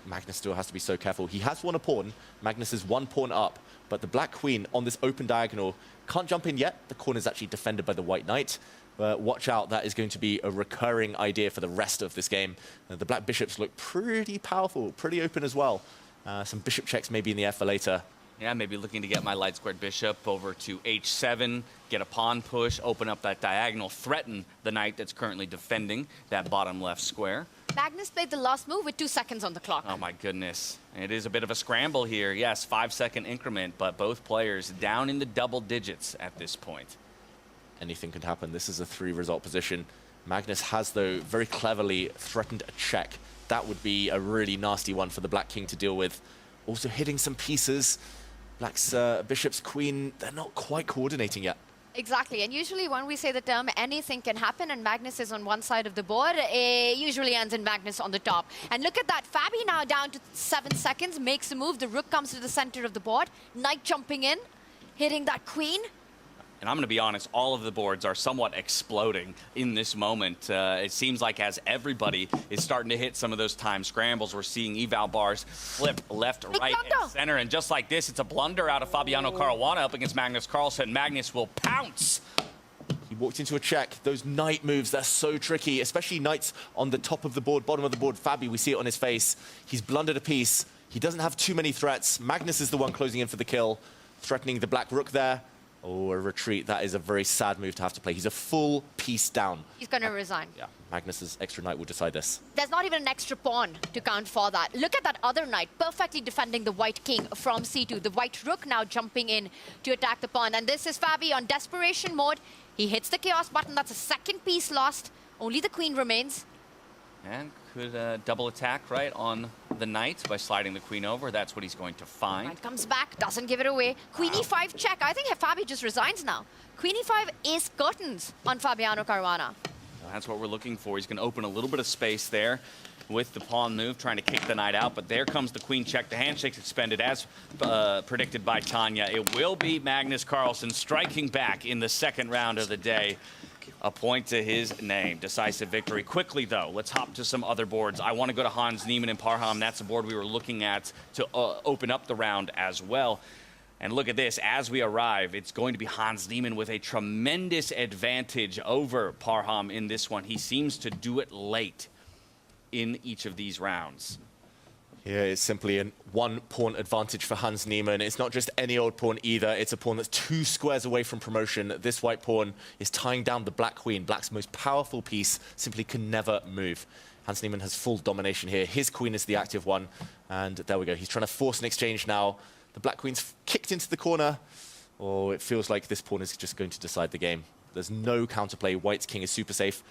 [SPEAKER 6] Magnus still has to be so careful. He has won a pawn. Magnus is 1 pawn up. But the black queen on this open diagonal can't jump in yet. The corner is actually defended by the white knight. But watch out, that is going to be a recurring idea for the rest of this game. The black bishops look pretty powerful, pretty open as well. Some bishop checks maybe in the air for later.
[SPEAKER 2] Yeah, maybe looking to get my light squared bishop over to h7, get a pawn push, open up that diagonal, threaten the knight that's currently defending that bottom left square.
[SPEAKER 5] Magnus played the last move with 2 seconds on the clock.
[SPEAKER 2] Oh my goodness. It is a bit of a scramble here. Yes, 5-second increment, but both players down in the double digits at this point.
[SPEAKER 6] Anything could happen. This is a 3-result position. Magnus has, though, very cleverly threatened a check. That would be a really nasty one for the black king to deal with. Also hitting some pieces. Black's bishop's queen, they're not quite coordinating yet.
[SPEAKER 5] Exactly, and usually when we say the term anything can happen and Magnus is on one side of the board, it usually ends in Magnus on the top. And look at that, Fabi now down to 7 seconds, makes a move, the rook comes to the center of the board, knight jumping in, hitting that queen.
[SPEAKER 2] And I'm going to be honest, all of the boards are somewhat exploding in this moment. It seems like as everybody is starting to hit some of those time scrambles, we're seeing eval bars flip left, right, and center. And just like this, it's a blunder out of Fabiano Caruana up against Magnus Carlsen. Magnus will pounce.
[SPEAKER 6] He walked into a check. Those knight moves, they're so tricky, especially knights on the top of the board, bottom of the board. Fabi, we see it on his face. He's blundered a piece. He doesn't have too many threats. Magnus is the one closing in for the kill, threatening the black rook there. Oh, a retreat. That is a very sad move to have to play. He's a full piece down.
[SPEAKER 5] He's going to resign.
[SPEAKER 6] Yeah, Magnus's extra knight will decide this.
[SPEAKER 5] There's not even an extra pawn to count for that. Look at that other knight, perfectly defending the white king from c2. The white rook now jumping in to attack the pawn. And this is Fabi on desperation mode. He hits the chaos button. That's a second piece lost. Only the queen remains.
[SPEAKER 2] And could double attack, right, on the knight by sliding the queen over. That's what he's going to find.
[SPEAKER 5] Knight comes back, doesn't give it away. Queen e5 check. I think Fabi just resigns now. Queen e5 is curtains on Fabiano Caruana.
[SPEAKER 2] That's what we're looking for. He's going to open a little bit of space there with the pawn move, trying to kick the knight out. But there comes the queen check. The handshake's expended as predicted by Tanya. It will be Magnus Carlsen striking back in the second round of the day. A point to his name. Decisive victory. Quickly, though, let's hop to some other boards. I want to go to Hans Niemann and Parham. That's the board we were looking at to open up the round as well. And look at this. As we arrive, it's going to be Hans Niemann with a tremendous advantage over Parham in this one. He seems to do it late in each of these rounds.
[SPEAKER 6] Yeah, it's simply a 1 pawn advantage for Hans Niemann. It's not just any old pawn either. It's a pawn that's 2 squares away from promotion. This white pawn is tying down the black queen. Black's most powerful piece simply can never move. Hans Niemann has full domination here. His queen is the active one. And there we go. He's trying to force an exchange now. The black queen's kicked into the corner. Oh, it feels like this pawn is just going to decide the game. There's no counterplay. White's king is super safe.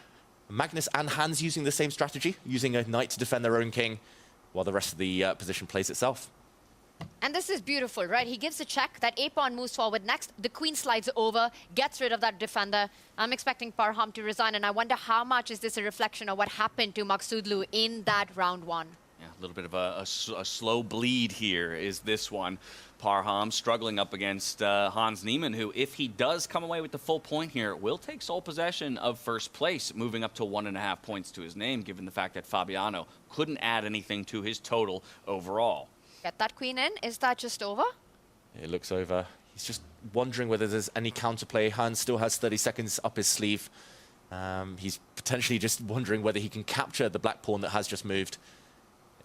[SPEAKER 6] Magnus and Hans using the same strategy, using a knight to defend their own king, while the rest of the position plays itself.
[SPEAKER 5] And this is beautiful, right? He gives a check, that a-pawn moves forward next, the queen slides over, gets rid of that defender. I'm expecting Parham to resign, and I wonder how much is this a reflection of what happened to Maghsoodloo in that round 1.
[SPEAKER 2] Yeah, a little bit of a slow bleed here is this one. Parham struggling up against Hans Niemann, who, if he does come away with the full point here, will take sole possession of first place, moving up to 1.5 points to his name, given the fact that Fabiano couldn't add anything to his total overall.
[SPEAKER 5] Get that queen in. Is that just over?
[SPEAKER 6] It looks over. He's just wondering whether there's any counterplay. Hans still has 30 seconds up his sleeve. He's potentially just wondering whether he can capture the black pawn that has just moved.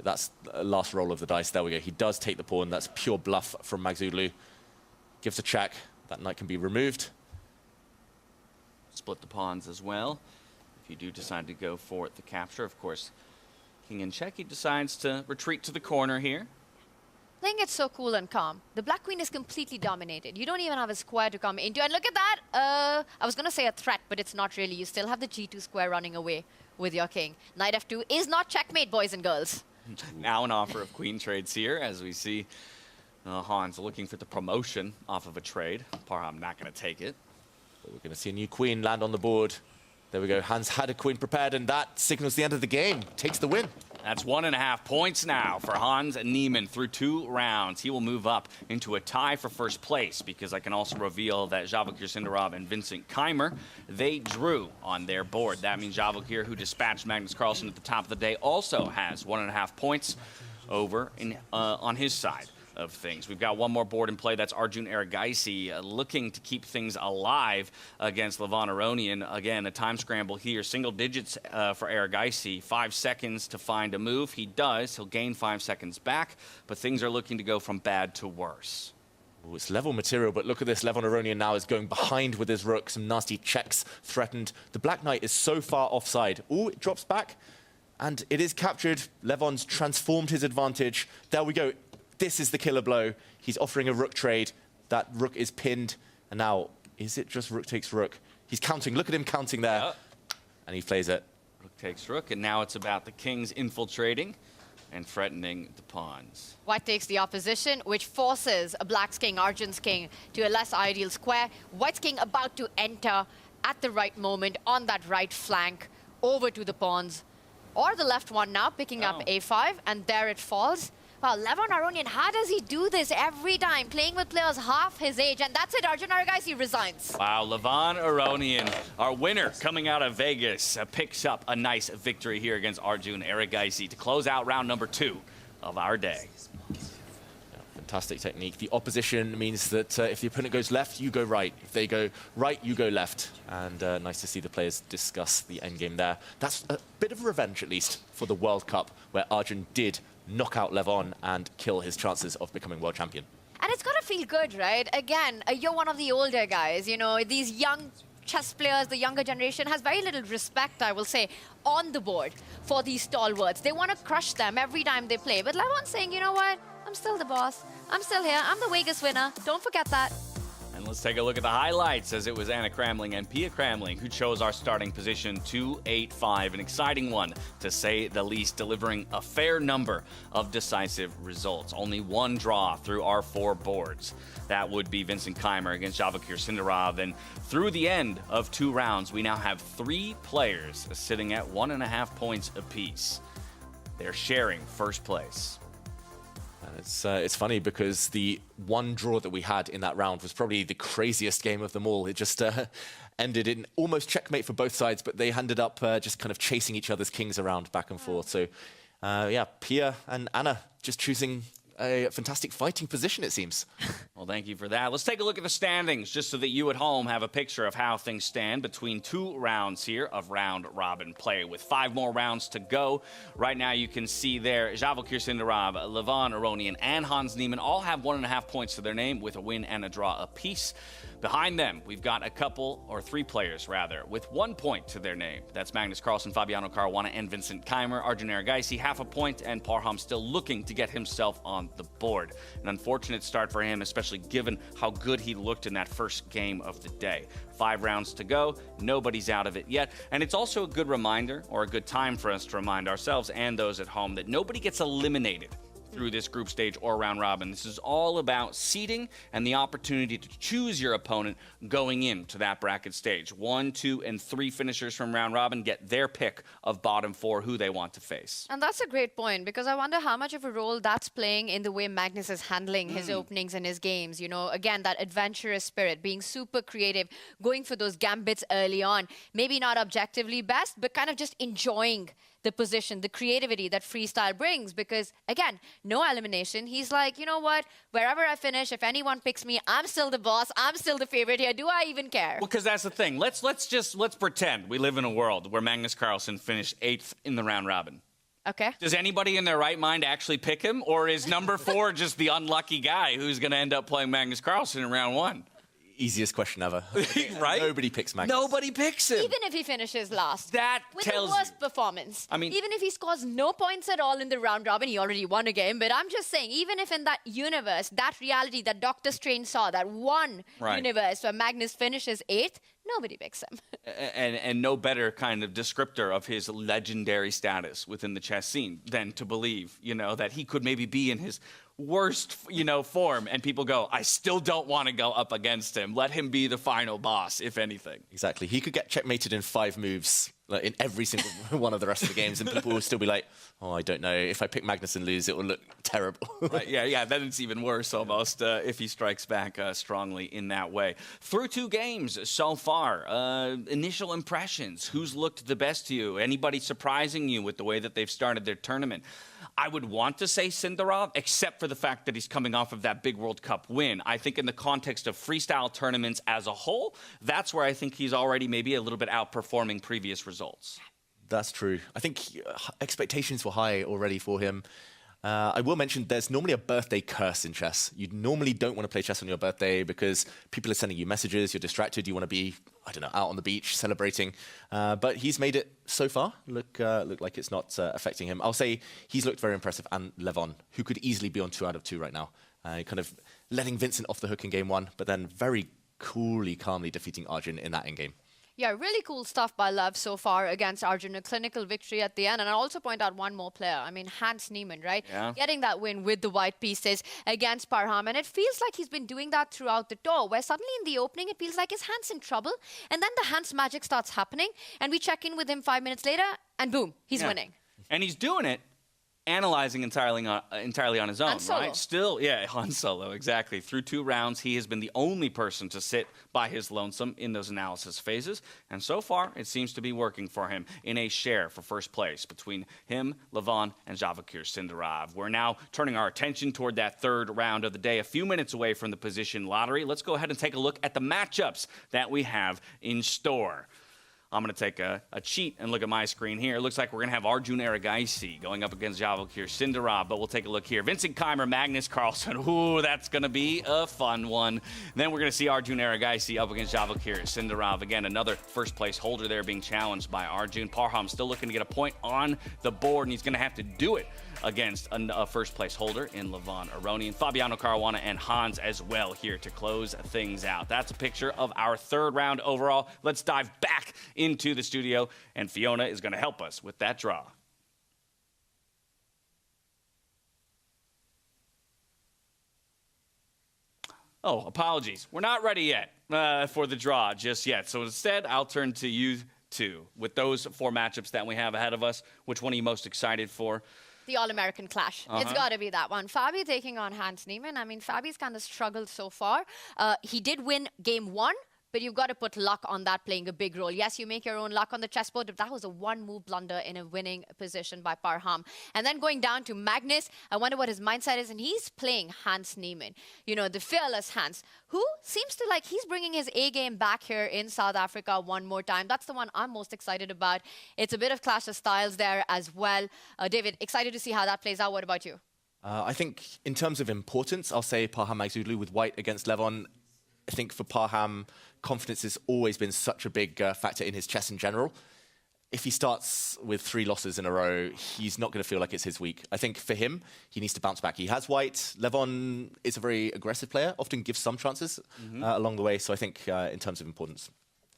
[SPEAKER 6] That's the last roll of the dice. There we go. He does take the pawn. That's pure bluff from Maghsoodloo. Gives a check. That knight can be removed.
[SPEAKER 2] Split the pawns as well. If you do decide to go for the capture, of course, king in check, he decides to retreat to the corner here.
[SPEAKER 5] Playing it so cool and calm. The black queen is completely dominated. You don't even have a square to come into. And look at that. I was going to say a threat, but it's not really. You still have the g2 square running away with your king. Knight f2 is not checkmate, boys and girls.
[SPEAKER 2] Now an offer of queen trades here, as we see Hans looking for the promotion off of a trade. Parham not going to take it.
[SPEAKER 6] But we're going to see a new queen land on the board. There we go. Hans had a queen prepared, and that signals the end of the game. Takes the win.
[SPEAKER 2] That's 1.5 points now for Hans Niemann through 2 rounds. He will move up into a tie for first place, because I can also reveal that Javokir Sindarov and Vincent Keymer, they drew on their board. That means Javokir, who dispatched Magnus Carlsen at the top of the day, also has 1.5 points over on his side of things. We've got one more board in play. That's Arjun Erigaisi looking to keep things alive against Levon Aronian. Again, a time scramble here. Single digits for Erigaisi. 5 seconds to find a move. He does. He'll gain 5 seconds back, but things are looking to go from bad to worse.
[SPEAKER 6] Ooh, it's level material, but look at this. Levon Aronian now is going behind with his rook. Some nasty checks threatened. The black knight is so far offside. Ooh, it drops back, and it is captured. Levon's transformed his advantage. There we go. This is the killer blow. He's offering a rook trade. That rook is pinned. And now, is it just rook takes rook? He's counting. Look at him counting there.
[SPEAKER 2] Yep.
[SPEAKER 6] And he plays it.
[SPEAKER 2] Rook takes rook, and now it's about the kings infiltrating and threatening the pawns.
[SPEAKER 5] White takes the opposition, which forces a black's king, Arjun's king, to a less ideal square. White's king about to enter at the right moment on that right flank over to the pawns. Or the left one now, picking up a5, and there it falls. Wow, Levon Aronian, how does he do this every time? Playing with players half his age, and that's it, Arjun Erigaisi resigns.
[SPEAKER 2] Wow, Levon Aronian, our winner coming out of Vegas, picks up a nice victory here against Arjun Erigaisi to close out round number 2 of our day.
[SPEAKER 6] Yeah, fantastic technique. The opposition means that if the opponent goes left, you go right. If they go right, you go left. And nice to see the players discuss the endgame there. That's a bit of revenge, at least, for the World Cup, where Arjun did knock out Levon and kill his chances of becoming world champion.
[SPEAKER 5] And it's got to feel good, right? Again, you're one of the older guys. You know, these young chess players, the younger generation, has very little respect, I will say, on the board for these stalwarts. They want to crush them every time they play. But Levon's saying, you know what? I'm still the boss. I'm still here. I'm the Vegas winner. Don't forget that.
[SPEAKER 2] And let's take a look at the highlights, as it was Anna Kramling and Pia Kramling who chose our starting position 2-8-5. An exciting one, to say the least, delivering a fair number of decisive results. Only one draw through our 4 boards. That would be Vincent Keymer against Javokir Sindarov. And through the end of 2 rounds, we now have 3 players sitting at 1.5 points apiece. They're sharing first place.
[SPEAKER 6] It's funny because the one draw that we had in that round was probably the craziest game of them all. It just ended in almost checkmate for both sides, but they ended up just kind of chasing each other's kings around back and forth. So, yeah, Pia and Anna just choosing a fantastic fighting position, it seems.
[SPEAKER 2] Well, thank you for that. Let's take a look at the standings, just so that you at home have a picture of how things stand between 2 rounds here of round-robin play. With 5 more rounds to go, right now you can see there Javokir Sindarov, Levon Aronian, and Hans Niemann all have 1.5 points to their name, with a win and a draw apiece. Behind them, we've got a couple, or 3 players rather, with 1 point to their name. That's Magnus Carlsen, Fabiano Caruana, and Vincent Keymer. Arjun Erigaisi, 0.5 point, and Parham still looking to get himself on the board. An unfortunate start for him, especially given how good he looked in that first game of the day. 5 rounds to go, nobody's out of it yet. And it's also a good reminder, or a good time for us to remind ourselves and those at home, that nobody gets eliminated through this group stage or round robin. This is all about seeding and the opportunity to choose your opponent going into that bracket stage. 1, 2, and 3 finishers from round robin get their pick of bottom 4 who they want to face.
[SPEAKER 5] And that's a great point, because I wonder how much of a role that's playing in the way Magnus is handling his openings and his games. You know, again, that adventurous spirit, being super creative, going for those gambits early on. Maybe not objectively best, but kind of just enjoying the position, the creativity that freestyle brings, because again, no elimination. He's like, you know what, wherever I finish, if anyone picks me, I'm still the boss, I'm still the favorite here. Do I even care?
[SPEAKER 2] Well, because that's the thing. Let's pretend we live in a world where Magnus Carlsen finished 8th in the round robin.
[SPEAKER 5] Okay.
[SPEAKER 2] Does anybody in their right mind actually pick him? Or is number 4 just the unlucky guy who's going to end up playing Magnus Carlsen in round 1?
[SPEAKER 6] Easiest question ever.
[SPEAKER 2] Right?
[SPEAKER 6] Nobody picks Magnus.
[SPEAKER 2] Nobody picks him.
[SPEAKER 5] Even if he finishes last.
[SPEAKER 2] That
[SPEAKER 5] with
[SPEAKER 2] tells
[SPEAKER 5] the worst performance.
[SPEAKER 2] I mean,
[SPEAKER 5] even if he scores no points at all in the round robin, he already won a game. But I'm just saying, even if in that universe, that reality that Dr. Strange saw, that one universe where Magnus finishes 8th, nobody picks him.
[SPEAKER 2] and no better kind of descriptor of his legendary status within the chess scene than to believe, that he could maybe be in his worst, form, and people go, I still don't want to go up against him. Let him be the final boss, if anything.
[SPEAKER 6] Exactly. He could get checkmated in 5 moves, like in every single one of the rest of the games, and people will still be like, oh, I don't know. If I pick Magnus and lose, it will look terrible.
[SPEAKER 2] Right, yeah, then it's even worse almost if he strikes back strongly in that way. Through 2 games so far, initial impressions, who's looked the best to you? Anybody surprising you with the way that they've started their tournament? I would want to say Sindarov, except for the fact that he's coming off of that big World Cup win. I think in the context of freestyle tournaments as a whole, that's where I think he's already maybe a little bit outperforming previous results.
[SPEAKER 6] That's true. I think expectations were high already for him. I will mention there's normally a birthday curse in chess. You normally don't want to play chess on your birthday because people are sending you messages, you're distracted, you want to be, out on the beach celebrating. But he's made it so far look like it's not affecting him. I'll say he's looked very impressive. And Levon, who could easily be on 2 out of 2 right now. Kind of letting Vincent off the hook in game 1, but then very calmly defeating Arjun in that endgame.
[SPEAKER 5] Yeah, really cool stuff by Lev so far against Arjun. A clinical victory at the end. And I'll also point out one more player. I mean, Hans Niemann, right?
[SPEAKER 2] Yeah.
[SPEAKER 5] Getting that win with the white pieces against Parham. And it feels like he's been doing that throughout the tour, where suddenly in the opening, it feels like his hand's in trouble. And then the hand's magic starts happening. And we check in with him 5 minutes later, and boom, he's winning.
[SPEAKER 2] And he's doing it analyzing entirely on his own,
[SPEAKER 5] solo.
[SPEAKER 2] right? Still, Han Solo, exactly. Through 2 rounds, he has been the only person to sit by his lonesome in those analysis phases. And so far, it seems to be working for him in a share for first place between him, Levon, and Javakir Sindarov. We're now turning our attention toward that 3rd round of the day, a few minutes away from the position lottery. Let's go ahead and take a look at the matchups that we have in store. I'm going to take a cheat and look at my screen here. It looks like we're going to have Arjun Erigaisi going up against Javakir Sindarov, but we'll take a look here. Vincent Keymer, Magnus Carlsen. Ooh, that's going to be a fun one. Then we're going to see Arjun Erigaisi up against Javakir Sindarov. Again, another first-place holder there being challenged by Arjun. Parham still looking to get a point on the board, and he's going to have to do it against a first-place holder in Levon Aronian. Fabiano Caruana and Hans as well here to close things out. That's a picture of our 3rd round overall. Let's dive back into the studio, and Fiona is going to help us with that draw. Oh, apologies. We're not ready yet for the draw just yet. So instead, I'll turn to you two. With those 4 matchups that we have ahead of us, which one are you most excited for?
[SPEAKER 5] The All-American clash. It's got to be that one. Fabi taking on Hans Niemann. I mean, Fabi's kind of struggled so far. He did win game 1, but you've got to put luck on that playing a big role. Yes, you make your own luck on the chessboard, but that was a 1-move blunder in a winning position by Parham. And then going down to Magnus, I wonder what his mindset is, and he's playing Hans Niemann. The fearless Hans, who seems to like he's bringing his A-game back here in South Africa one more time. That's the one I'm most excited about. It's a bit of clash of styles there as well. David, excited to see how that plays out. What about you?
[SPEAKER 6] I think in terms of importance, I'll say Parham Maghsoodloo with white against Levon. I think for Parham, confidence has always been such a big factor in his chess in general. If he starts with 3 losses in a row, he's not going to feel like it's his week. I think for him, he needs to bounce back. He has white. Levon is a very aggressive player, often gives some chances along the way. So I think in terms of importance,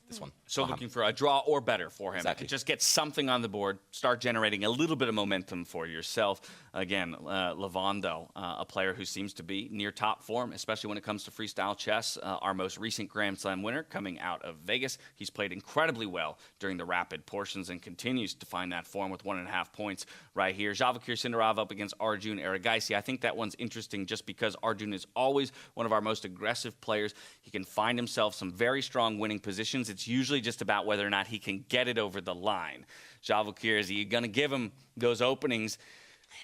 [SPEAKER 6] this one.
[SPEAKER 2] So looking for a draw or better for him.
[SPEAKER 6] Exactly.
[SPEAKER 2] Just get something on the board, start generating a little bit of momentum for yourself. Again, Levon, though, a player who seems to be near top form, especially when it comes to freestyle chess. Our most recent Grand Slam winner coming out of Vegas. He's played incredibly well during the rapid portions and continues to find that form with 1.5 points right here. Javakir Sindarov up against Arjun Erigaisi. I think that one's interesting just because Arjun is always one of our most aggressive players. He can find himself some very strong winning positions. It's usually just about whether or not he can get it over the line. Javakir, is he going to give him those openings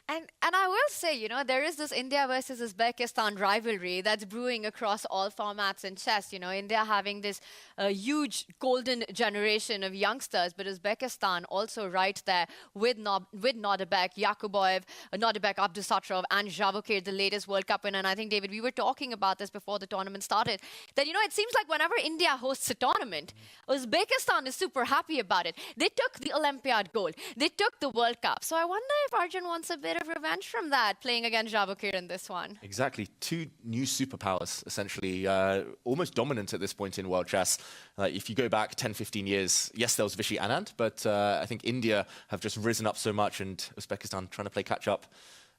[SPEAKER 5] And I will say, you know, there is this India versus Uzbekistan rivalry that's brewing across all formats in chess. You know, India having this huge golden generation of youngsters, but Uzbekistan also right there with Nodibek, Yakuboev, Nodibek, Abdusatrov, and Javokir, the latest World Cup winner. And I think, David, we were talking about this before the tournament started, that, you know, it seems like whenever India hosts a tournament, Uzbekistan is super happy about it. They took the Olympiad gold. They took the World Cup. So I wonder if Arjun wants a bit of revenge from that, playing against Javokir in this one.
[SPEAKER 6] Exactly. Two new superpowers, essentially, almost dominant at this point in world chess. If you go back 10, 15 years, yes, there was Vishy Anand, but I think India have just risen up so much, and Uzbekistan trying to play catch-up,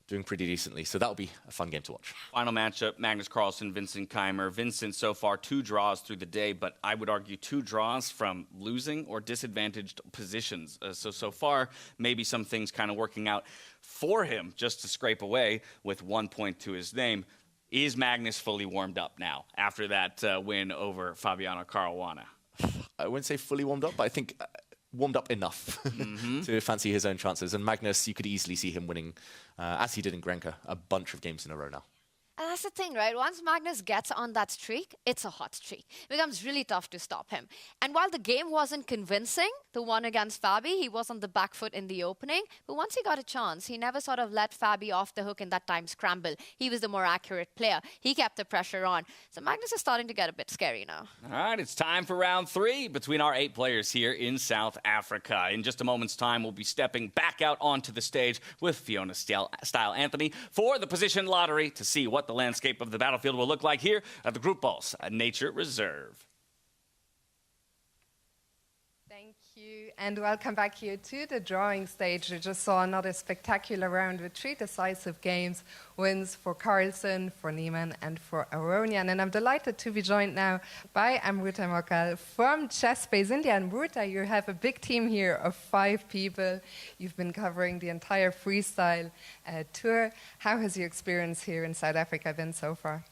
[SPEAKER 6] doing pretty decently. So that'll be a fun game to watch.
[SPEAKER 2] Final matchup, Magnus Carlsen, Vincent Keymer. Vincent, so far, 2 draws through the day, but I would argue 2 draws from losing or disadvantaged positions. So far, maybe some things kind of working out for him just to scrape away with 1 point to his name. Is Magnus fully warmed up now after that win over Fabiano Caruana?
[SPEAKER 6] I wouldn't say fully warmed up, but I think warmed up enough to fancy his own chances. And Magnus, you could easily see him winning, as he did in Grenka, a bunch of games in a row now.
[SPEAKER 5] And that's the thing, right? Once Magnus gets on that streak, it's a hot streak. It becomes really tough to stop him. And while the game wasn't convincing, the one against Fabi, he was on the back foot in the opening. But once he got a chance, he never sort of let Fabi off the hook in that time scramble. He was the more accurate player. He kept the pressure on. So Magnus is starting to get a bit scary now.
[SPEAKER 2] All right, it's time for round 3 between our 8 players here in South Africa. In just a moment's time, we'll be stepping back out onto the stage with Fiona Style Anthony for the position lottery to see what the landscape of the battlefield will look like here at the Group Boss Nature Reserve.
[SPEAKER 8] Thank you, and welcome back here to the drawing stage. We just saw another spectacular round with 3 decisive games, wins for Carlsen, for Niemann, and for Aronian. And I'm delighted to be joined now by Amruta Mokkal from Chess Base India. And Amruta, you have a big team here of 5 people. You've been covering the entire freestyle tour. How has your experience here in South Africa been so far?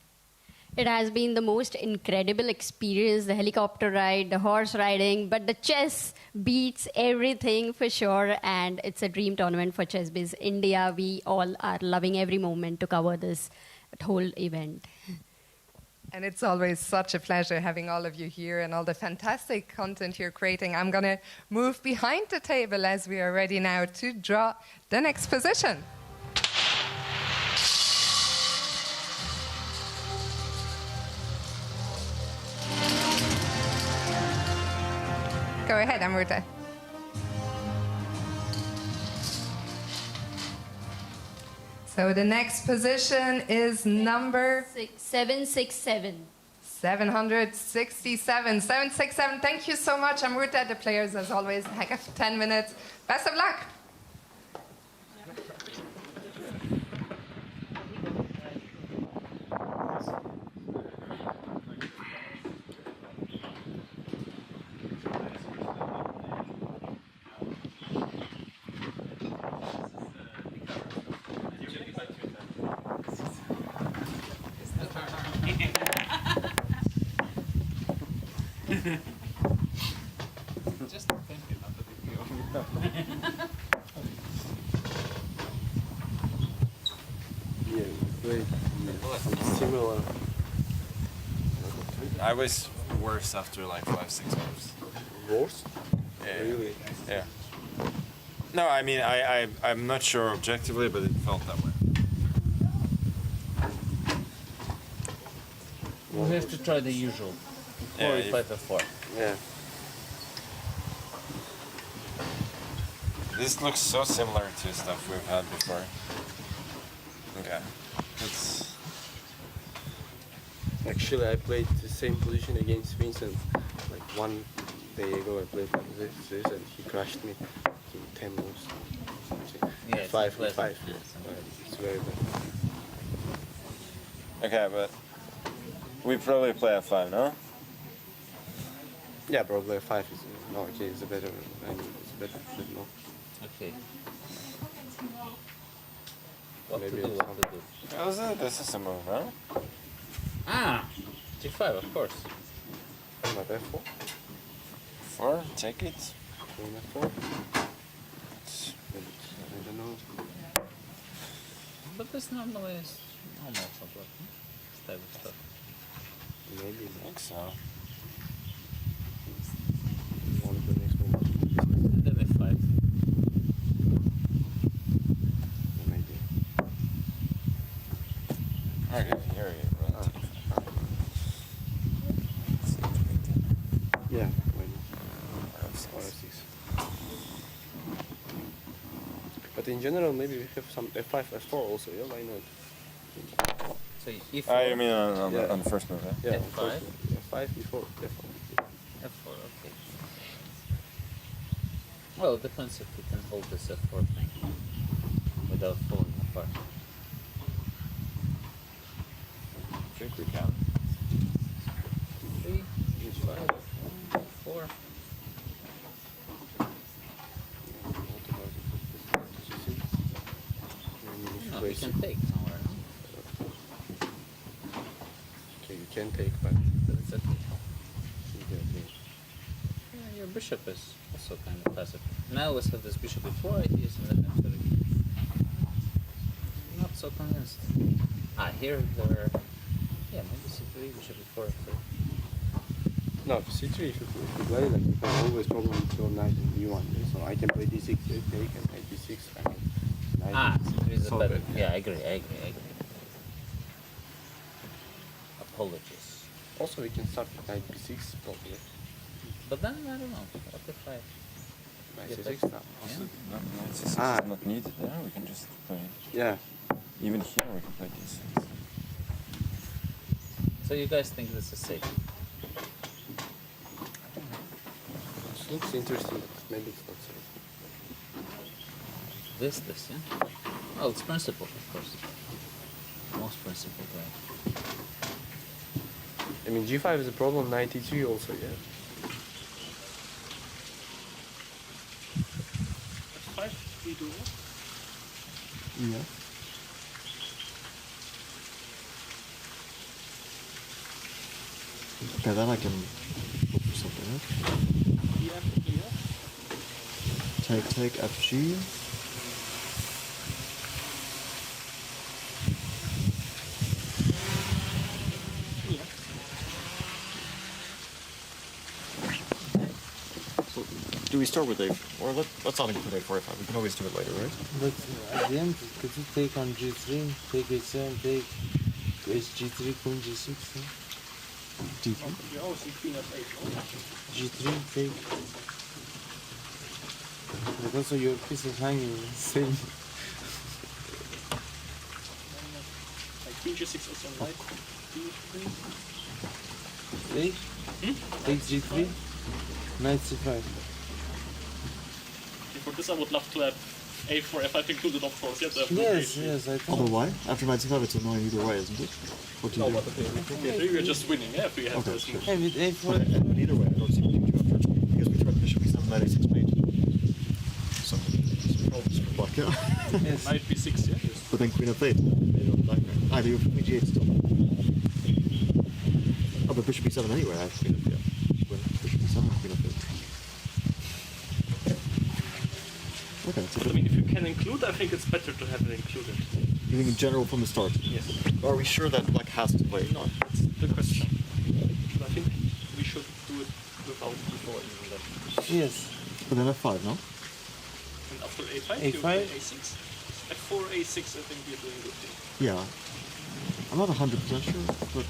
[SPEAKER 18] It has been the most incredible experience, the helicopter ride, the horse riding, but the chess beats everything for sure, and it's a dream tournament for Chess Base India. We all are loving every moment to cover this whole event.
[SPEAKER 8] And it's always such a pleasure having all of you here and all the fantastic content you're creating. I'm going to move behind the table as we are ready now to draw the next position. Go ahead, Amruta. So the next position is number
[SPEAKER 18] 767.
[SPEAKER 8] 767. 767. Thank you so much, Amruta. The players, as always, have 10 minutes. Best of luck.
[SPEAKER 12] Just thank you, not the video.
[SPEAKER 11] Yeah, great. Similar.
[SPEAKER 19] I was worse after like 5-6 moves.
[SPEAKER 11] Worse?
[SPEAKER 19] Yeah.
[SPEAKER 11] Really?
[SPEAKER 19] Yeah. No, I mean I'm not sure objectively, but it felt that way.
[SPEAKER 12] We have to try the usual. 4 is better 4.
[SPEAKER 11] Yeah.
[SPEAKER 19] This looks so similar to stuff we've had before. Okay. It's
[SPEAKER 11] Actually, I played the same position against Vincent. Like 1 day ago, I played like this and he crushed me in 10 moves.
[SPEAKER 12] Yeah, it's
[SPEAKER 11] 5 and
[SPEAKER 12] pleasant.
[SPEAKER 11] 5. It's very bad.
[SPEAKER 19] okay, but we probably play a 5, no?
[SPEAKER 11] Yeah, probably a 5 is no, okay, it's a better. I mean, it's better, but no.
[SPEAKER 12] Okay. What
[SPEAKER 11] Maybe
[SPEAKER 12] to do,
[SPEAKER 11] it's
[SPEAKER 12] what to do?
[SPEAKER 19] Oh, this is a move, huh?
[SPEAKER 12] Ah! G5, of course.
[SPEAKER 11] Not F4.
[SPEAKER 19] 4, take it.
[SPEAKER 11] Queen F4. I don't know.
[SPEAKER 12] But this normally is normal for black. This type of stuff.
[SPEAKER 11] Maybe
[SPEAKER 19] I think so.
[SPEAKER 11] One of the next one.
[SPEAKER 12] Then they fight.
[SPEAKER 11] Maybe.
[SPEAKER 19] Okay, here you go.
[SPEAKER 11] Yeah, maybe. Or F6. But in general, maybe we have some F5, F4 also, yeah? Why not?
[SPEAKER 12] So E4.
[SPEAKER 19] Ah, you mean on
[SPEAKER 11] Yeah.
[SPEAKER 19] the first move,
[SPEAKER 11] Yeah,
[SPEAKER 12] F5.
[SPEAKER 11] F5, E4, F4.
[SPEAKER 12] F4, okay. Well, it depends if you can hold this F4 thing without falling apart.
[SPEAKER 19] I think we can.
[SPEAKER 12] 3, 5, 4. No, you can take somewhere, no?
[SPEAKER 11] Okay, you can take, but
[SPEAKER 12] It's okay.
[SPEAKER 11] okay.
[SPEAKER 12] Yeah, your bishop is also kind of passive. Now let's have this bishop before ideas and then after again. Not so convinced. Ah, here there are... Yeah, maybe c3, bishop before f3.
[SPEAKER 11] No, C3 if you play, like you can always problem with your knight in E1. So I can play D6, take, and knight D6, I can knight
[SPEAKER 12] Ah, c3 is a
[SPEAKER 11] solve
[SPEAKER 12] better...
[SPEAKER 11] it.
[SPEAKER 12] Yeah, I agree. Apologies.
[SPEAKER 11] Also, we can start with knight B6 probably.
[SPEAKER 12] But then, I don't know, what if I...
[SPEAKER 11] Knight
[SPEAKER 12] get
[SPEAKER 11] C6
[SPEAKER 12] back-
[SPEAKER 11] now.
[SPEAKER 12] Yeah.
[SPEAKER 19] No, knight C6
[SPEAKER 11] Ah.
[SPEAKER 19] is not needed there. We can just play.
[SPEAKER 11] Yeah.
[SPEAKER 19] Even here we can play D6.
[SPEAKER 12] So you guys think this is safe?
[SPEAKER 11] It looks interesting, but maybe it's not safe.
[SPEAKER 12] This, yeah? Well, it's principled, of course. Most principled way.
[SPEAKER 11] I mean, G5 is a problem, knight E3 also, yeah.
[SPEAKER 15] F5, we do what?
[SPEAKER 11] Yeah.
[SPEAKER 13] Okay, then I can look for something, right? Take FG. So, do we start with A4? Or let's not even put A4, F5. We can always do it later, right?
[SPEAKER 14] But at the end, could you take on G3, take H7, take H3, queen G6? Huh?
[SPEAKER 13] D3?
[SPEAKER 15] You always see queen F8, no?
[SPEAKER 14] G3, take. But also your piece is hanging same.
[SPEAKER 15] Like queen G6 also knight D3.
[SPEAKER 14] Take? Take G3, knight C5.
[SPEAKER 15] For this I would love to have A4 F5 included, of course.
[SPEAKER 14] Yes, yes, I think.
[SPEAKER 13] Although why? After knight c5 it's annoying either way, isn't it? What do you
[SPEAKER 15] No,
[SPEAKER 13] do?
[SPEAKER 15] but okay, we're just winning, yeah, if we have
[SPEAKER 13] Okay,
[SPEAKER 15] this move.
[SPEAKER 14] Hey, with A4.
[SPEAKER 13] Okay, and either way, I don't see what you do after. Because we tried bishop e7, knight a6 mate. So, problems for black, yeah.
[SPEAKER 14] Yes.
[SPEAKER 15] Knight B6, yeah? Yes.
[SPEAKER 13] But then queen f8. Made on black knight. Ah, you have queen g8 still. Oh, but bishop e7 anyway, I have queen f8. Bishop e7, queen f8. Okay, so
[SPEAKER 15] But I mean, if you can include, I think it's better to have it included.
[SPEAKER 13] you think in general from the start?
[SPEAKER 15] Yes.
[SPEAKER 13] Are we sure that black has to play?
[SPEAKER 15] No, that's the question. But I think we should do it without before even that.
[SPEAKER 14] Yes.
[SPEAKER 13] But then f5, no?
[SPEAKER 15] And after A5, you
[SPEAKER 14] A5?
[SPEAKER 15] play A6. F4, A6, I think we're doing good here.
[SPEAKER 13] Yeah. I'm not 100% sure, but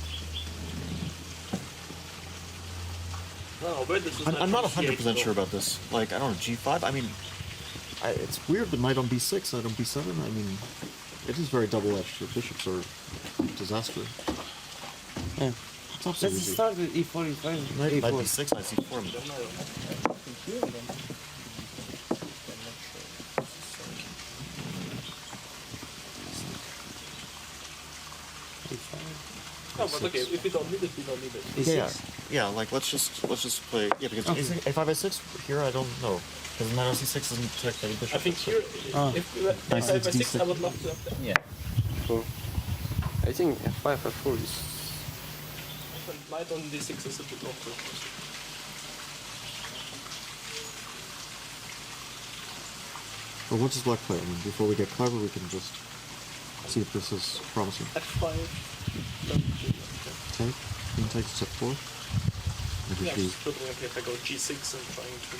[SPEAKER 15] No, but this is
[SPEAKER 13] I'm not
[SPEAKER 15] knight
[SPEAKER 13] 100%
[SPEAKER 15] C8
[SPEAKER 13] sure about this. Like, I don't know, g5? I mean, it's weird, but knight on b6, knight on b7, I mean, it is very double-edged. The bishops are disaster.
[SPEAKER 14] Yeah.
[SPEAKER 13] It's absolutely
[SPEAKER 14] Let's start with E4, E5,
[SPEAKER 13] Knight
[SPEAKER 14] A4.
[SPEAKER 13] b6, knight c4.
[SPEAKER 15] No, but okay, if we don't need it, we don't need it.
[SPEAKER 13] Yeah, like let's just play. Yeah, because a5 a6 here I don't know because knight on c6 doesn't protect any bishop.
[SPEAKER 15] I think here, if we
[SPEAKER 13] Knight
[SPEAKER 15] F5,
[SPEAKER 13] d6,
[SPEAKER 15] F6, I would love to have that.
[SPEAKER 12] Yeah.
[SPEAKER 11] So, I think F5, F4 is...
[SPEAKER 15] Knight on D6 is a bit awkward.
[SPEAKER 13] But what does black play? I mean, before we get clever, we can just. see if this is promising.
[SPEAKER 15] F5.
[SPEAKER 13] Take. Queen takes to 4. Maybe
[SPEAKER 15] Yeah,
[SPEAKER 13] she...
[SPEAKER 15] just looking at if I go G6 and trying to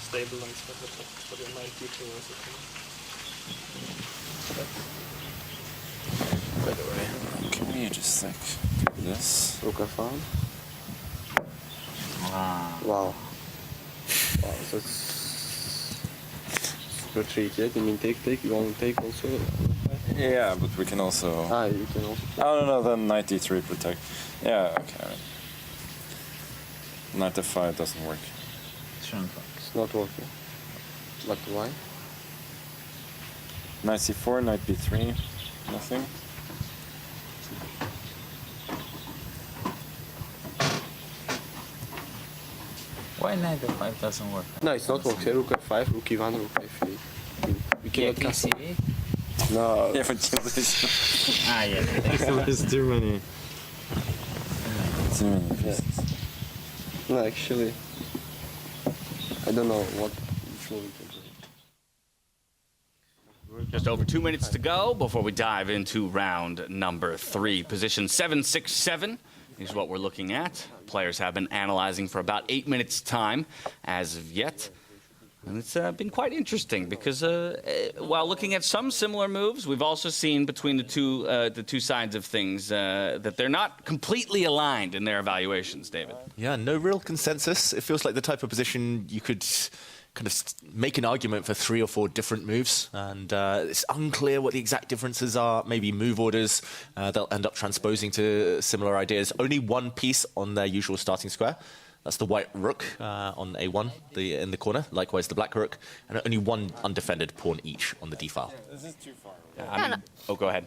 [SPEAKER 15] stabilize the top for the knight D2 or something.
[SPEAKER 19] By the way, can we just like do this?
[SPEAKER 11] Rook F5.
[SPEAKER 12] Wow.
[SPEAKER 11] Wow. Wow, so it's super tricky. You mean take, you want to take also?
[SPEAKER 19] Yeah, but we can also...
[SPEAKER 11] You can also...
[SPEAKER 19] Oh, no, then knight D3 protect. Yeah, okay. Knight F5 doesn't work.
[SPEAKER 11] It's not working. But why?
[SPEAKER 19] Knight C4, knight B3, nothing.
[SPEAKER 12] Why knight F5 doesn't work?
[SPEAKER 11] No, it's not working. Rook F5, Rook E1, Rook F3. We cannot castle. No.
[SPEAKER 19] Yeah, but this...
[SPEAKER 12] yeah.
[SPEAKER 19] There's too many. Too many pieces.
[SPEAKER 11] No, actually, I don't know which one we can do.
[SPEAKER 2] Just over 2 minutes to go before we dive into round number 3. Position 7-6-7 is what we're looking at. Players have been analyzing for about 8 minutes' time as of yet. And it's been quite interesting because while looking at some similar moves, we've also seen between the two sides of things that they're not completely aligned in their evaluations, David.
[SPEAKER 6] Yeah, no real consensus. It feels like the type of position you could kind of make an argument for 3 or 4 different moves, and it's unclear what the exact differences are. Maybe move orders, they'll end up transposing to similar ideas. Only one piece on their usual starting square. That's the white rook on A1 in the corner, likewise the black rook, and only one undefended pawn each on the D file.
[SPEAKER 19] This is too far.
[SPEAKER 2] Oh, go ahead.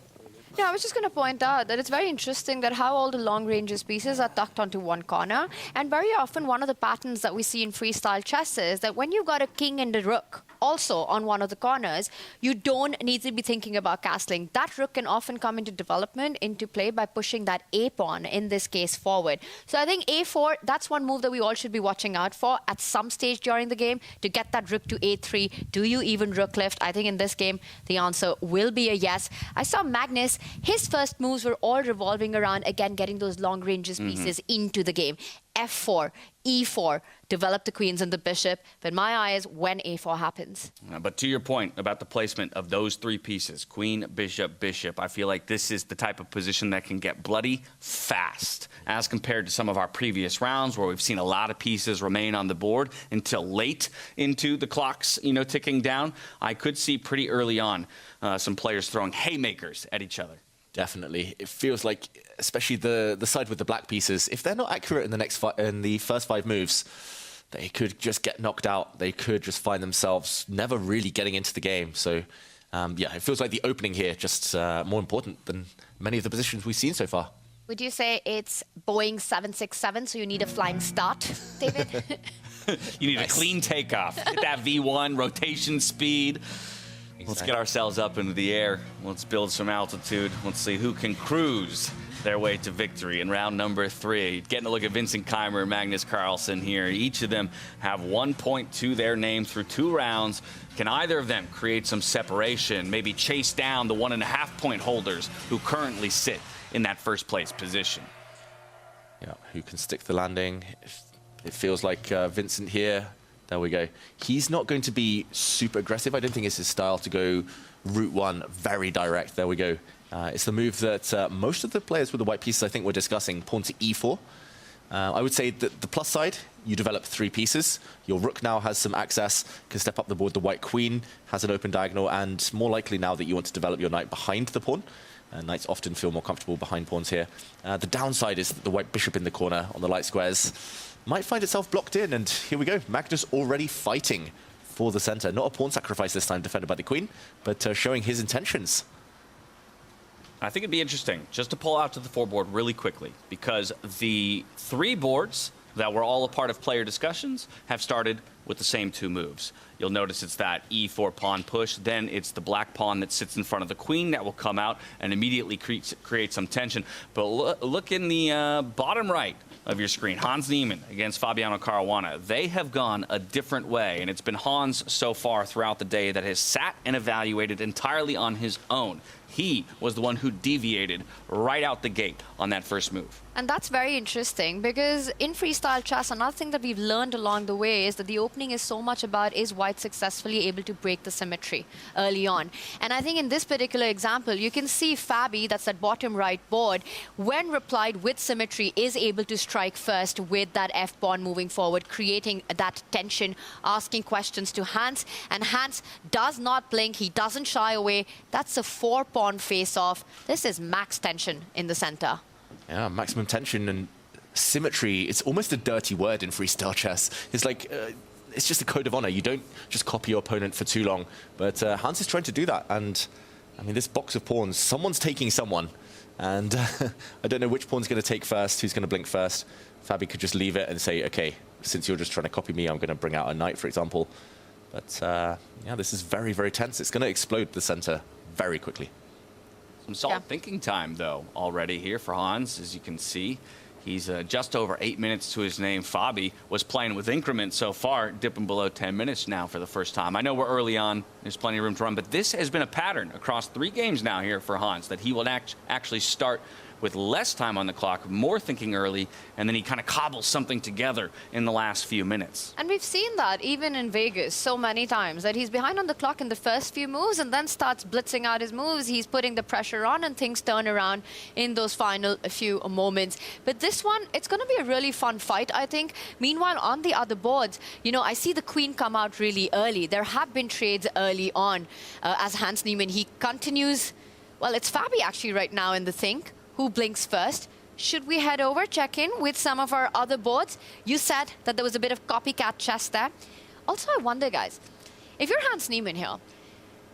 [SPEAKER 5] Yeah, I was just going to point out that it's very interesting that how all the long ranges pieces are tucked onto one corner. And very often one of the patterns that we see in freestyle chess is that when you've got a king and a rook also on one of the corners, you don't need to be thinking about castling. That rook can often come into development, into play by pushing that A pawn, in this case, forward. So I think A4, that's one move that we all should be watching out for at some stage during the game to get that rook to A3. Do you even rook lift? I think in this game, the answer will be a yes. I saw Magnus. His first moves were all revolving around, again, getting those long ranges pieces into the game. F4, E4, develop the queens and the bishop. But my eye is when A4 happens.
[SPEAKER 2] But to your point about the placement of those 3 pieces, queen, bishop, bishop, I feel like this is the type of position that can get bloody fast as compared to some of our previous rounds where we've seen a lot of pieces remain on the board until late into the clocks, ticking down. I could see pretty early on some players throwing haymakers at each other.
[SPEAKER 6] Definitely. It feels like, especially the side with the black pieces, if they're not accurate in the first 5 moves, they could just get knocked out. They could just find themselves never really getting into the game. So, yeah, it feels like the opening here just more important than many of the positions we've seen so far.
[SPEAKER 5] Would you say it's Boeing 767, so you need a flying start, David?
[SPEAKER 2] You need a clean takeoff. Get that V1, rotation speed. Let's get ourselves up into the air. Let's build some altitude. Let's see who can cruise their way to victory in round number 3. Getting a look at Vincent Keymer and Magnus Carlsen here. Each of them have 1 point to their name through 2 rounds. Can either of them create some separation, maybe chase down the 1.5 point holders who currently sit in that first place position?
[SPEAKER 6] Yeah, who can stick the landing? It feels like Vincent here. There we go. He's not going to be super aggressive. I don't think it's his style to go route 1, very direct. There we go. It's the move that most of the players with the white pieces I think we're discussing, pawn to E4. I would say that the plus side, you develop 3 pieces. Your rook now has some access, can step up the board. The white queen has an open diagonal, and more likely now that you want to develop your knight behind the pawn. Knights often feel more comfortable behind pawns here. The downside is that the white bishop in the corner on the light squares might find itself blocked in, and here we go. Magnus already fighting for the center. Not a pawn sacrifice this time, defended by the queen, but showing his intentions.
[SPEAKER 2] I think it'd be interesting just to pull out to the foreboard really quickly, because the 3 boards that were all a part of player discussions have started with the same 2 moves. You'll notice it's that E4 pawn push, then it's the black pawn that sits in front of the queen that will come out and immediately create some tension. But look in the bottom right of your screen, Hans Niemann against Fabiano Caruana. They have gone a different way, and it's been Hans so far throughout the day that has sat and evaluated entirely on his own. He was the one who deviated right out the gate on that first move.
[SPEAKER 5] And that's very interesting because in freestyle chess, another thing that we've learned along the way is that the opening is so much about is white successfully able to break the symmetry early on. And I think in this particular example, you can see Fabi, that's that bottom right board, when replied with symmetry, is able to strike first with that F-pawn moving forward, creating that tension, asking questions to Hans. And Hans does not blink. He doesn't shy away. That's a 4-pawn face-off. This is max tension in the center.
[SPEAKER 6] Yeah, maximum tension and symmetry. It's almost a dirty word in freestyle chess. It's like, it's just a code of honor. You don't just copy your opponent for too long. But Hans is trying to do that. And I mean, this box of pawns, someone's taking someone. And I don't know which pawn's going to take first, who's going to blink first. Fabi could just leave it and say, okay, since you're just trying to copy me, I'm going to bring out a knight, for example. But yeah, this is very, very tense. It's going to explode the center very quickly.
[SPEAKER 2] Some solid thinking time, though, already here for Hans, as you can see. He's just over 8 minutes to his name. Fabi was playing with increments so far, dipping below 10 minutes now for the first time. I know we're early on. There's plenty of room to run, but this has been a pattern across 3 games now here for Hans, that he will actually start with less time on the clock, more thinking early, and then he kind of cobbles something together in the last few minutes.
[SPEAKER 5] And we've seen that even in Vegas so many times, that he's behind on the clock in the first few moves and then starts blitzing out his moves. He's putting the pressure on and things turn around in those final few moments. But this one, it's going to be a really fun fight, I think. Meanwhile, on the other boards, you know, I see the queen come out really early. There have been trades early on as Hans Niemann. He continues, well, it's Fabi actually right now in the think. Who blinks first? Should we head over, check in with some of our other boards? You said that there was a bit of copycat chess there. Also, I wonder, guys, if you're Hans Niemann here,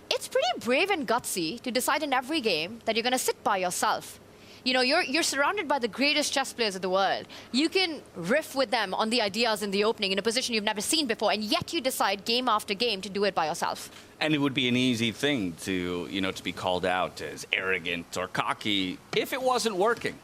[SPEAKER 5] it's pretty brave and gutsy to decide in every game that you're going to sit by yourself. You know, you're surrounded by the greatest chess players of the world. You can riff with them on the ideas in the opening in a position you've never seen before, and yet you decide game after game to do it by yourself.
[SPEAKER 2] And it would be an easy thing to, you know, to be called out as arrogant or cocky if it wasn't working.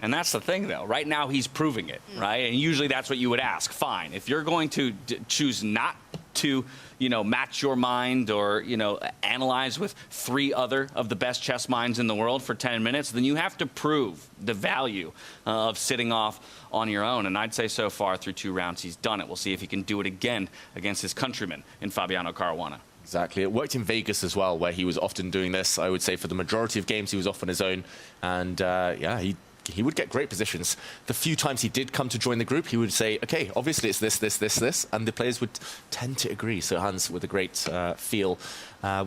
[SPEAKER 2] And that's the thing, though. Right now, he's proving it, right? And usually that's what you would ask. Fine. If you're going to choose not to, you know, match your mind or, you know, analyze with 3 other of the best chess minds in the world for 10 minutes, then you have to prove the value of sitting off on your own. And I'd say so far through 2 rounds, he's done it. We'll see if he can do it again against his countryman in Fabiano Caruana.
[SPEAKER 6] Exactly. It worked in Vegas as well, where he was often doing this. I would say for the majority of games, he was off on his own. And yeah, he would get great positions. The few times he did come to join the group, he would say, okay, obviously it's this, and the players would tend to agree. So Hans with a great feel.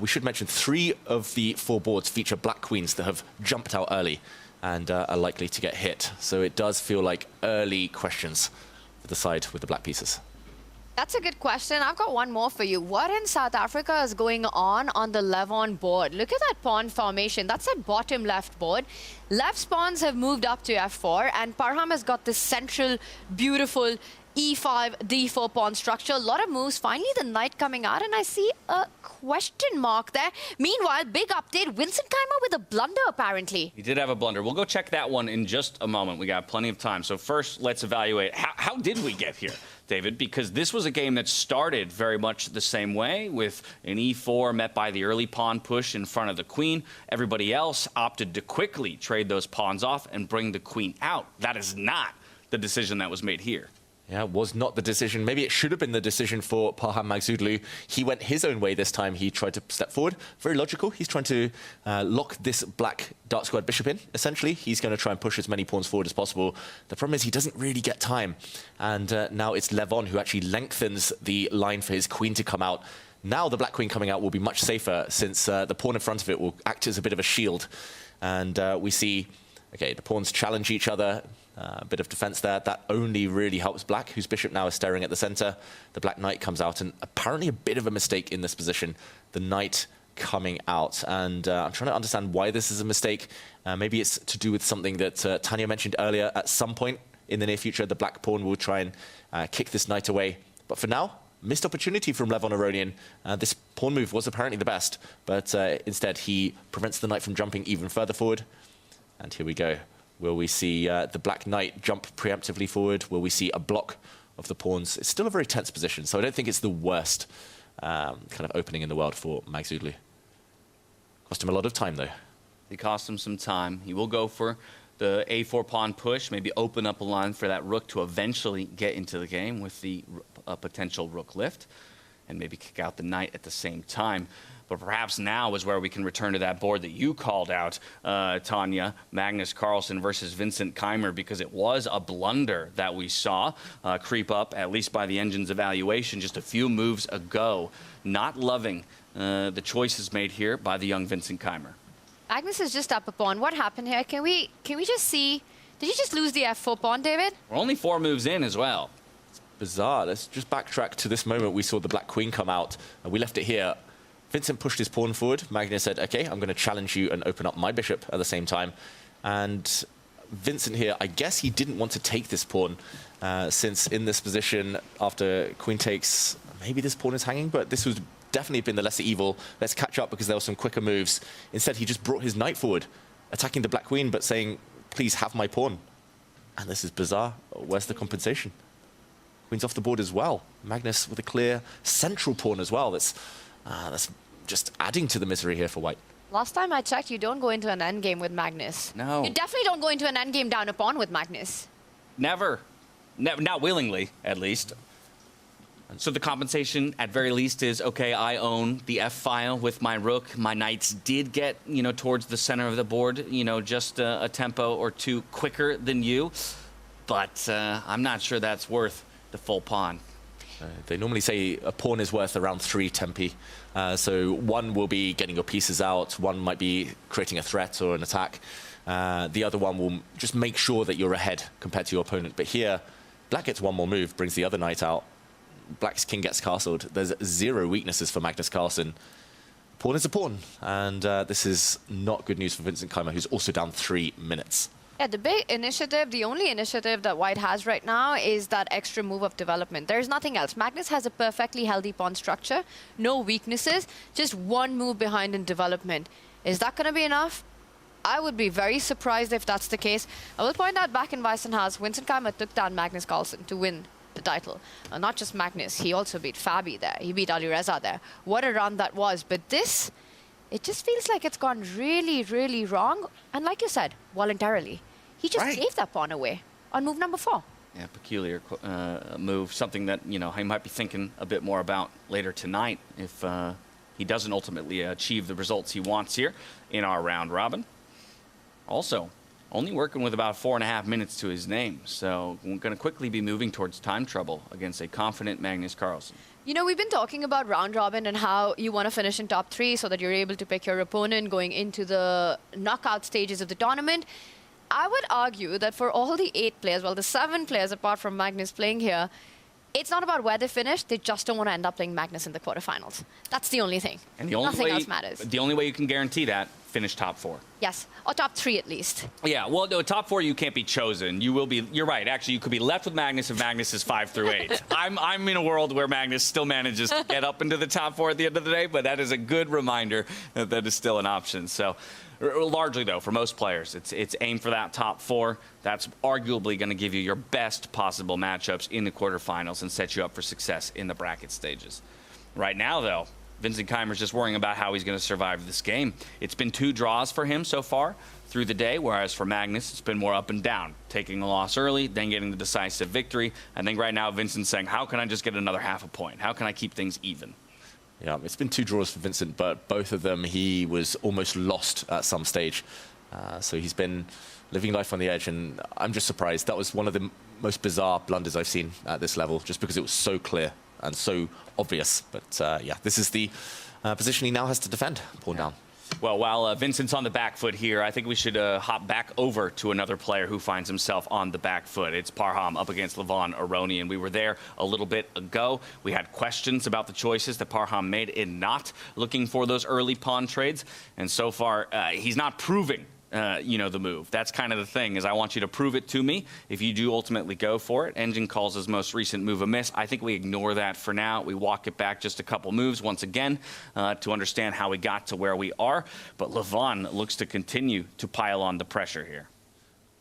[SPEAKER 6] We should mention 3 of the 4 boards feature black queens that have jumped out early and are likely to get hit. So it does feel like early questions for the side with the black pieces.
[SPEAKER 5] That's a good question. I've got one more for you. What in South Africa is going on the Levon board? Look at that pawn formation. That's a bottom left board. Lev's pawns have moved up to f4, and Parham has got this central, beautiful e5, d4 pawn structure. A lot of moves. Finally, the knight coming out, and I see a question mark there. Meanwhile, big update. Vincent Keymer with a blunder, apparently.
[SPEAKER 2] He did have a blunder. We'll go check that one in just a moment. We got plenty of time. So first, let's evaluate how did we get here, David? Because this was a game that started very much the same way, with an e4 met by the early pawn push in front of the queen. Everybody else opted to quickly trade those pawns off and bring the queen out. That is not the decision that was made here.
[SPEAKER 6] Yeah, it was not the decision. Maybe it should have been the decision for Parham Maghsoodloo. He went his own way this time. He tried to step forward. Very logical. He's trying to lock this black dark squared bishop in, essentially. He's going to try and push as many pawns forward as possible. The problem is he doesn't really get time. And now it's Levon who actually lengthens the line for his queen to come out. Now the black queen coming out will be much safer, since the pawn in front of it will act as a bit of a shield. And we see, okay, the pawns challenge each other. A bit of defense there. That only really helps black, whose bishop now is staring at the center. The black knight comes out, and apparently a bit of a mistake in this position. The knight coming out. And I'm trying to understand why this is a mistake. Maybe it's to do with something that Tanya mentioned earlier. At some point in the near future, the black pawn will try and kick this knight away. But for now, missed opportunity from Levon Aronian. This pawn move was apparently the best, but instead he prevents the knight from jumping even further forward. And here we go. Will we see the black knight jump preemptively forward? Will we see a block of the pawns? It's still a very tense position, so I don't think it's the worst kind of opening in the world for Maghsoodloo. Cost him a lot of time, though.
[SPEAKER 2] They cost him some time. He will go for the a4 pawn push, maybe open up a line for that rook to eventually get into the game with the potential rook lift, and maybe kick out the knight at the same time. But perhaps now is where we can return to that board that you called out, Tanya, Magnus Carlsen versus Vincent Keymer, because it was a blunder that we saw creep up, at least by the engine's evaluation, just a few moves ago. Not loving the choices made here by the young Vincent Keymer.
[SPEAKER 5] Magnus is just up a pawn. What happened here? Can we just see? Did he just lose the f4 pawn, David?
[SPEAKER 2] We're only 4 moves in as well.
[SPEAKER 6] It's bizarre. Let's just backtrack to this moment. We saw the black queen come out, and we left it here. Vincent pushed his pawn forward. Magnus said, okay, I'm going to challenge you and open up my bishop at the same time. And Vincent here, I guess he didn't want to take this pawn, since in this position, after queen takes, maybe this pawn is hanging, but this was definitely been the lesser evil. Let's catch up because there were some quicker moves. Instead, he just brought his knight forward, attacking the black queen, but saying, please have my pawn. And this is bizarre. Where's the compensation? Queen's off the board as well. Magnus with a clear central pawn as well. That's just adding to the misery here for white.
[SPEAKER 5] Last time I checked, you don't go into an endgame with Magnus.
[SPEAKER 2] No.
[SPEAKER 5] You definitely don't go into an endgame down a pawn with Magnus.
[SPEAKER 2] Never. Not willingly, at least. So the compensation, at very least, is, okay, I own the f-file with my rook. My knights did get, towards the center of the board, just a tempo or two quicker than you. But I'm not sure that's worth the full pawn.
[SPEAKER 6] They normally say a pawn is worth around 3 tempi. So one will be getting your pieces out. One might be creating a threat or an attack. The other one will just make sure that you're ahead compared to your opponent. But here, black gets one more move, brings the other knight out. Black's king gets castled. There's 0 weaknesses for Magnus Carlsen. Pawn is a pawn. And this is not good news for Vincent Keymer, who's also down 3 minutes.
[SPEAKER 5] Yeah, the big initiative, the only initiative that white has right now is that extra move of development. There's nothing else. Magnus has a perfectly healthy pawn structure, no weaknesses, just one move behind in development. Is that going to be enough? I would be very surprised if that's the case. I will point out back in Weissenhaus, Vincent Keymer took down Magnus Carlsen to win the title. Not just Magnus, he also beat Fabi there. He beat Alireza there. What a run that was. But this, it just feels like it's gone really, really wrong. And like you said, voluntarily. He just gave that pawn away on move number 4.
[SPEAKER 2] Yeah, peculiar move. Something that, he might be thinking a bit more about later tonight if he doesn't ultimately achieve the results he wants here in our round robin. Also, only working with about 4.5 minutes to his name, so we're going to quickly be moving towards time trouble against a confident Magnus Carlsen.
[SPEAKER 5] We've been talking about round robin and how you want to finish in top 3 so that you're able to pick your opponent going into the knockout stages of the tournament. I would argue that for all the 8 players, well, the 7 players apart from Magnus playing here, it's not about where they finish. They just don't want to end up playing Magnus in the quarterfinals. That's the only thing.
[SPEAKER 2] And the only
[SPEAKER 5] Nothing
[SPEAKER 2] way,
[SPEAKER 5] else matters.
[SPEAKER 2] The only way you can guarantee that, finish top 4.
[SPEAKER 5] Yes, or top 3 at least.
[SPEAKER 2] Yeah, well, no, top 4 you can't be chosen. You will be. You're right. Actually, you could be left with Magnus if Magnus is 5 through 8. I'm in a world where Magnus still manages to get up into the top 4 at the end of the day, but that is a good reminder that that is still an option. So, largely though, for most players, it's aim for that top 4. That's arguably going to give you your best possible matchups in the quarterfinals and set you up for success in the bracket stages. Right now, though, Vincent Keymer's just worrying about how he's going to survive this game. It's been 2 draws for him so far through the day, whereas for Magnus, it's been more up and down. Taking the loss early, then getting the decisive victory. I think right now Vincent's saying, how can I just get another half a point? How can I keep things even?
[SPEAKER 6] Yeah, it's been 2 draws for Vincent, but both of them he was almost lost at some stage. So he's been living life on the edge, and I'm just surprised. That was one of the most bizarre blunders I've seen at this level, just because it was so clear and so obvious. But yeah, this is the position he now has to defend, pawn down.
[SPEAKER 2] Well, while Vincent's on the back foot here, I think we should hop back over to another player who finds himself on the back foot. It's Parham up against Levon Aronian. We were there a little bit ago. We had questions about the choices that Parham made in not looking for those early pawn trades. And so far, he's not proving the move. That's kind of the thing, is I want you to prove it to me. If you do ultimately go for it, Engine calls his most recent move a miss. I think we ignore that for now. We walk it back just a couple moves once again to understand how we got to where we are. But Levon looks to continue to pile on the pressure here.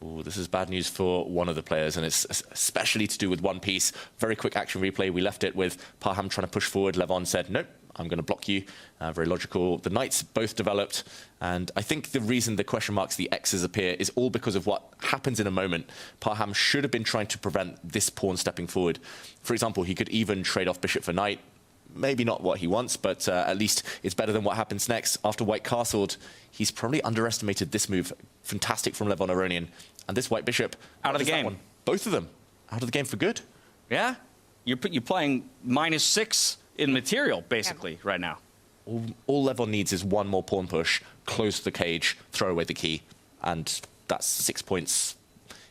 [SPEAKER 6] Ooh, this is bad news for one of the players, and it's especially to do with one piece. Very quick action replay. We left it with Parham trying to push forward. Levon said, nope, I'm going to block you. Very logical. The knights both developed, and I think the reason the question marks, the X's appear, is all because of what happens in a moment. Parham should have been trying to prevent this pawn stepping forward. For example, he could even trade off bishop for knight. Maybe not what he wants, but at least it's better than what happens next. After white castled, he's probably underestimated this move. Fantastic from Levon Aronian. And this white bishop...
[SPEAKER 2] Out of the game.
[SPEAKER 6] Both of them out of the game for good.
[SPEAKER 2] Yeah? You're playing -6 in material, basically, right now.
[SPEAKER 6] All Levon needs is one more pawn push, close the cage, throw away the key, and that's 6 points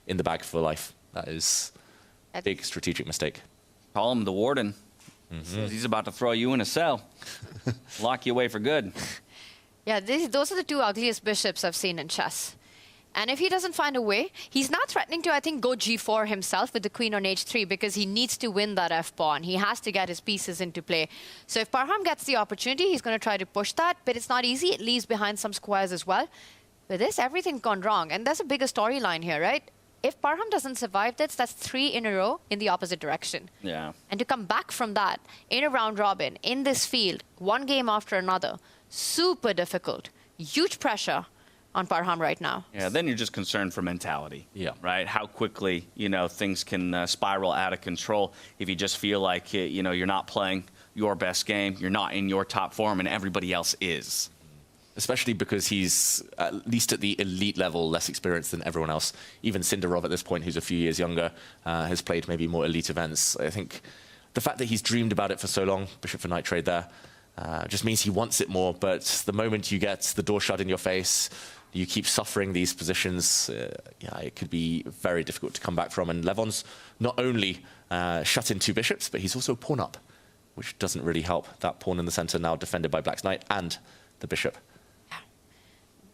[SPEAKER 6] in the bag for life. That is a big strategic mistake.
[SPEAKER 2] Call him the warden. Says he's about to throw you in a cell. Lock you away for good.
[SPEAKER 5] Yeah, those are the two ugliest bishops I've seen in chess. And if he doesn't find a way, he's now threatening to, I think, go g4 himself with the queen on h3 because he needs to win that f-pawn. He has to get his pieces into play. So if Parham gets the opportunity, he's going to try to push that, but it's not easy. It leaves behind some squares as well. With this, everything's gone wrong. And there's a bigger storyline here, right? If Parham doesn't survive this, that's 3 in a row in the opposite direction.
[SPEAKER 2] Yeah.
[SPEAKER 5] And to come back from that in a round robin, in this field, one game after another, super difficult. Huge pressure on Parham right now.
[SPEAKER 2] Yeah, then you're just concerned for mentality.
[SPEAKER 6] Yeah.
[SPEAKER 2] Right? How quickly, things can spiral out of control if you just feel like, you're not playing your best game, you're not in your top form, and everybody else is.
[SPEAKER 6] Especially because he's, at least at the elite level, less experienced than everyone else. Even Sindarov at this point, who's a few years younger, has played maybe more elite events. I think the fact that he's dreamed about it for so long, bishop for knight trade there, just means he wants it more. But the moment you get the door shut in your face, you keep suffering these positions, it could be very difficult to come back from. And Levon's not only shut in 2 bishops, but he's also pawn up, which doesn't really help. That pawn in the center now defended by Black's knight and the bishop.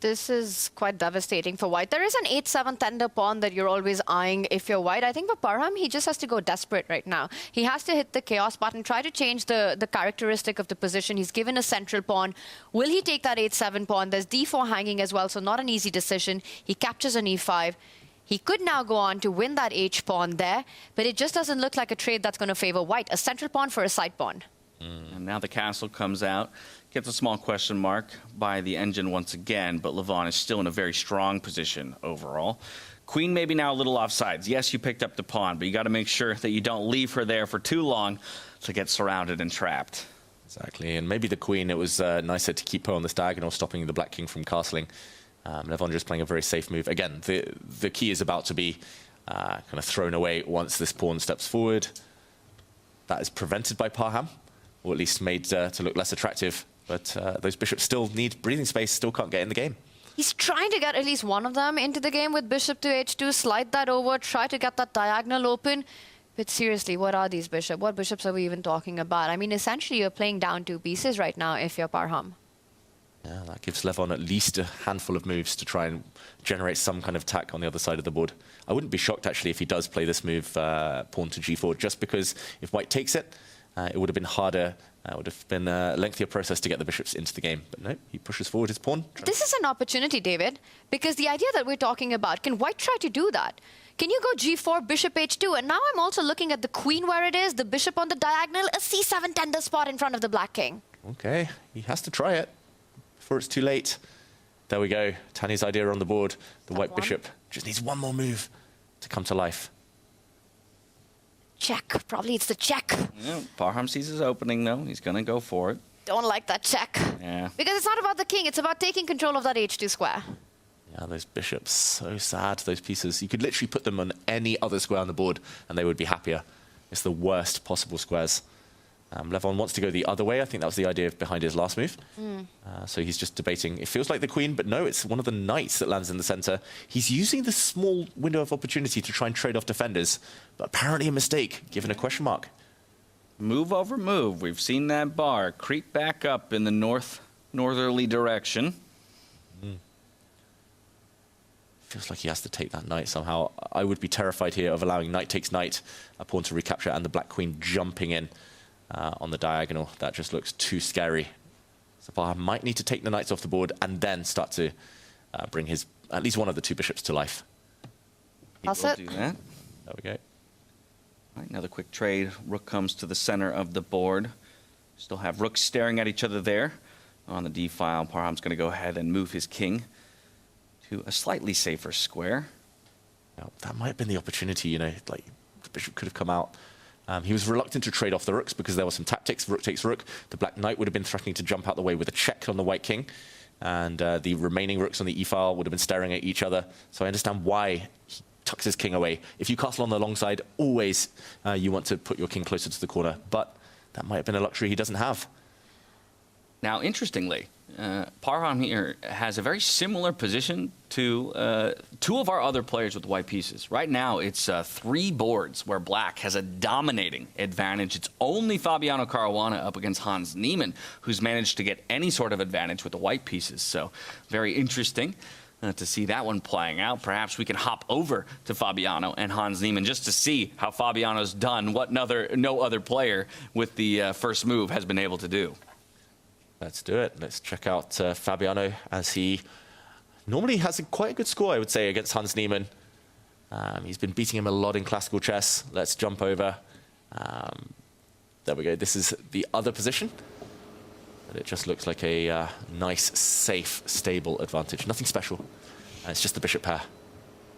[SPEAKER 5] This is quite devastating for white. There is an 8-7 tender pawn that you're always eyeing if you're white. I think for Parham, he just has to go desperate right now. He has to hit the chaos button, try to change the characteristic of the position. He's given a central pawn. Will he take that 8-7 pawn? There's d4 hanging as well, so not an easy decision. He captures an e5. He could now go on to win that h pawn there, but it just doesn't look like a trade that's going to favor white. A central pawn for a side pawn.
[SPEAKER 2] And now the castle comes out. Gets a small question mark by the engine once again, but Levon is still in a very strong position overall. Queen maybe now a little offsides. Yes, you picked up the pawn, but you got to make sure that you don't leave her there for too long to get surrounded and trapped.
[SPEAKER 6] Exactly, and maybe the queen, it was nicer to keep her on this diagonal, stopping the black king from castling. Levon just playing a very safe move. Again, the key is about to be kind of thrown away once this pawn steps forward. That is prevented by Parham, or at least made to look less attractive. But those bishops still need breathing space, still can't get in the game.
[SPEAKER 5] He's trying to get at least one of them into the game with bishop to h2, slide that over, try to get that diagonal open. But seriously, what are these bishops? What bishops are we even talking about? I mean, essentially, you're playing down 2 pieces right now if you're Parham.
[SPEAKER 6] Yeah, that gives Levon at least a handful of moves to try and generate some kind of attack on the other side of the board. I wouldn't be shocked, actually, if he does play this move, pawn to g4, just because if white takes it, it would have been harder. It would have been a lengthier process to get the bishops into the game. But no, he pushes forward his pawn.
[SPEAKER 5] This is an opportunity, David, because the idea that we're talking about, can white try to do that? Can you go g4, bishop h2? And now I'm also looking at the queen where it is, the bishop on the diagonal, a c7 tender spot in front of the black king.
[SPEAKER 6] Okay, he has to try it before it's too late. There we go. Tanya's idea on the board. The white bishop just needs one more move to come to life.
[SPEAKER 5] Check. Probably it's the check.
[SPEAKER 2] Yeah, Parham sees his opening, though. He's going to go for it.
[SPEAKER 5] Don't like that check.
[SPEAKER 2] Yeah.
[SPEAKER 5] Because it's not about the king. It's about taking control of that h2 square.
[SPEAKER 6] Yeah, those bishops, so sad, those pieces. You could literally put them on any other square on the board and they would be happier. It's the worst possible squares. Levon wants to go the other way. I think that was the idea behind his last move. So he's just debating. It feels like the queen, but no, it's one of the knights that lands in the center. He's using the small window of opportunity to try and trade off defenders, but apparently a mistake, given a question mark.
[SPEAKER 2] Move over move. We've seen that bar creep back up in the northerly direction.
[SPEAKER 6] Feels like he has to take that knight somehow. I would be terrified here of allowing knight takes knight, a pawn to recapture, and the black queen jumping in on the diagonal. That just looks too scary. So Parham might need to take the knights off the board and then start to bring his at least one of the 2 bishops to life.
[SPEAKER 2] He will do that.
[SPEAKER 6] There we go.
[SPEAKER 2] All right, another quick trade. Rook comes to the center of the board. Still have rooks staring at each other there on the d file. Parham's going to go ahead and move his king to a slightly safer square.
[SPEAKER 6] Now, that might have been the opportunity, you know, like the bishop could have come out. He was reluctant to trade off the rooks because there were some tactics. Rook takes rook. The black knight would have been threatening to jump out the way with a check on the white king. And the remaining rooks on the e-file would have been staring at each other. So I understand why he tucks his king away. If you castle on the long side, always you want to put your king closer to the corner. But that might have been a luxury he doesn't have.
[SPEAKER 2] Now, interestingly, Parham here has a very similar position to two of our other players with white pieces. Right now, it's 3 boards where black has a dominating advantage. It's only Fabiano Caruana up against Hans Niemann who's managed to get any sort of advantage with the white pieces. So very interesting to see that one playing out. Perhaps we can hop over to Fabiano and Hans Niemann just to see how Fabiano's done what no other player with the first move has been able to do.
[SPEAKER 6] Let's do it. Let's check out Fabiano, as he normally has quite a good score, I would say, against Hans Niemann. He's been beating him a lot in classical chess. Let's jump over. There we go. This is the other position. But it just looks like a nice, safe, stable advantage. Nothing special. It's just the bishop pair.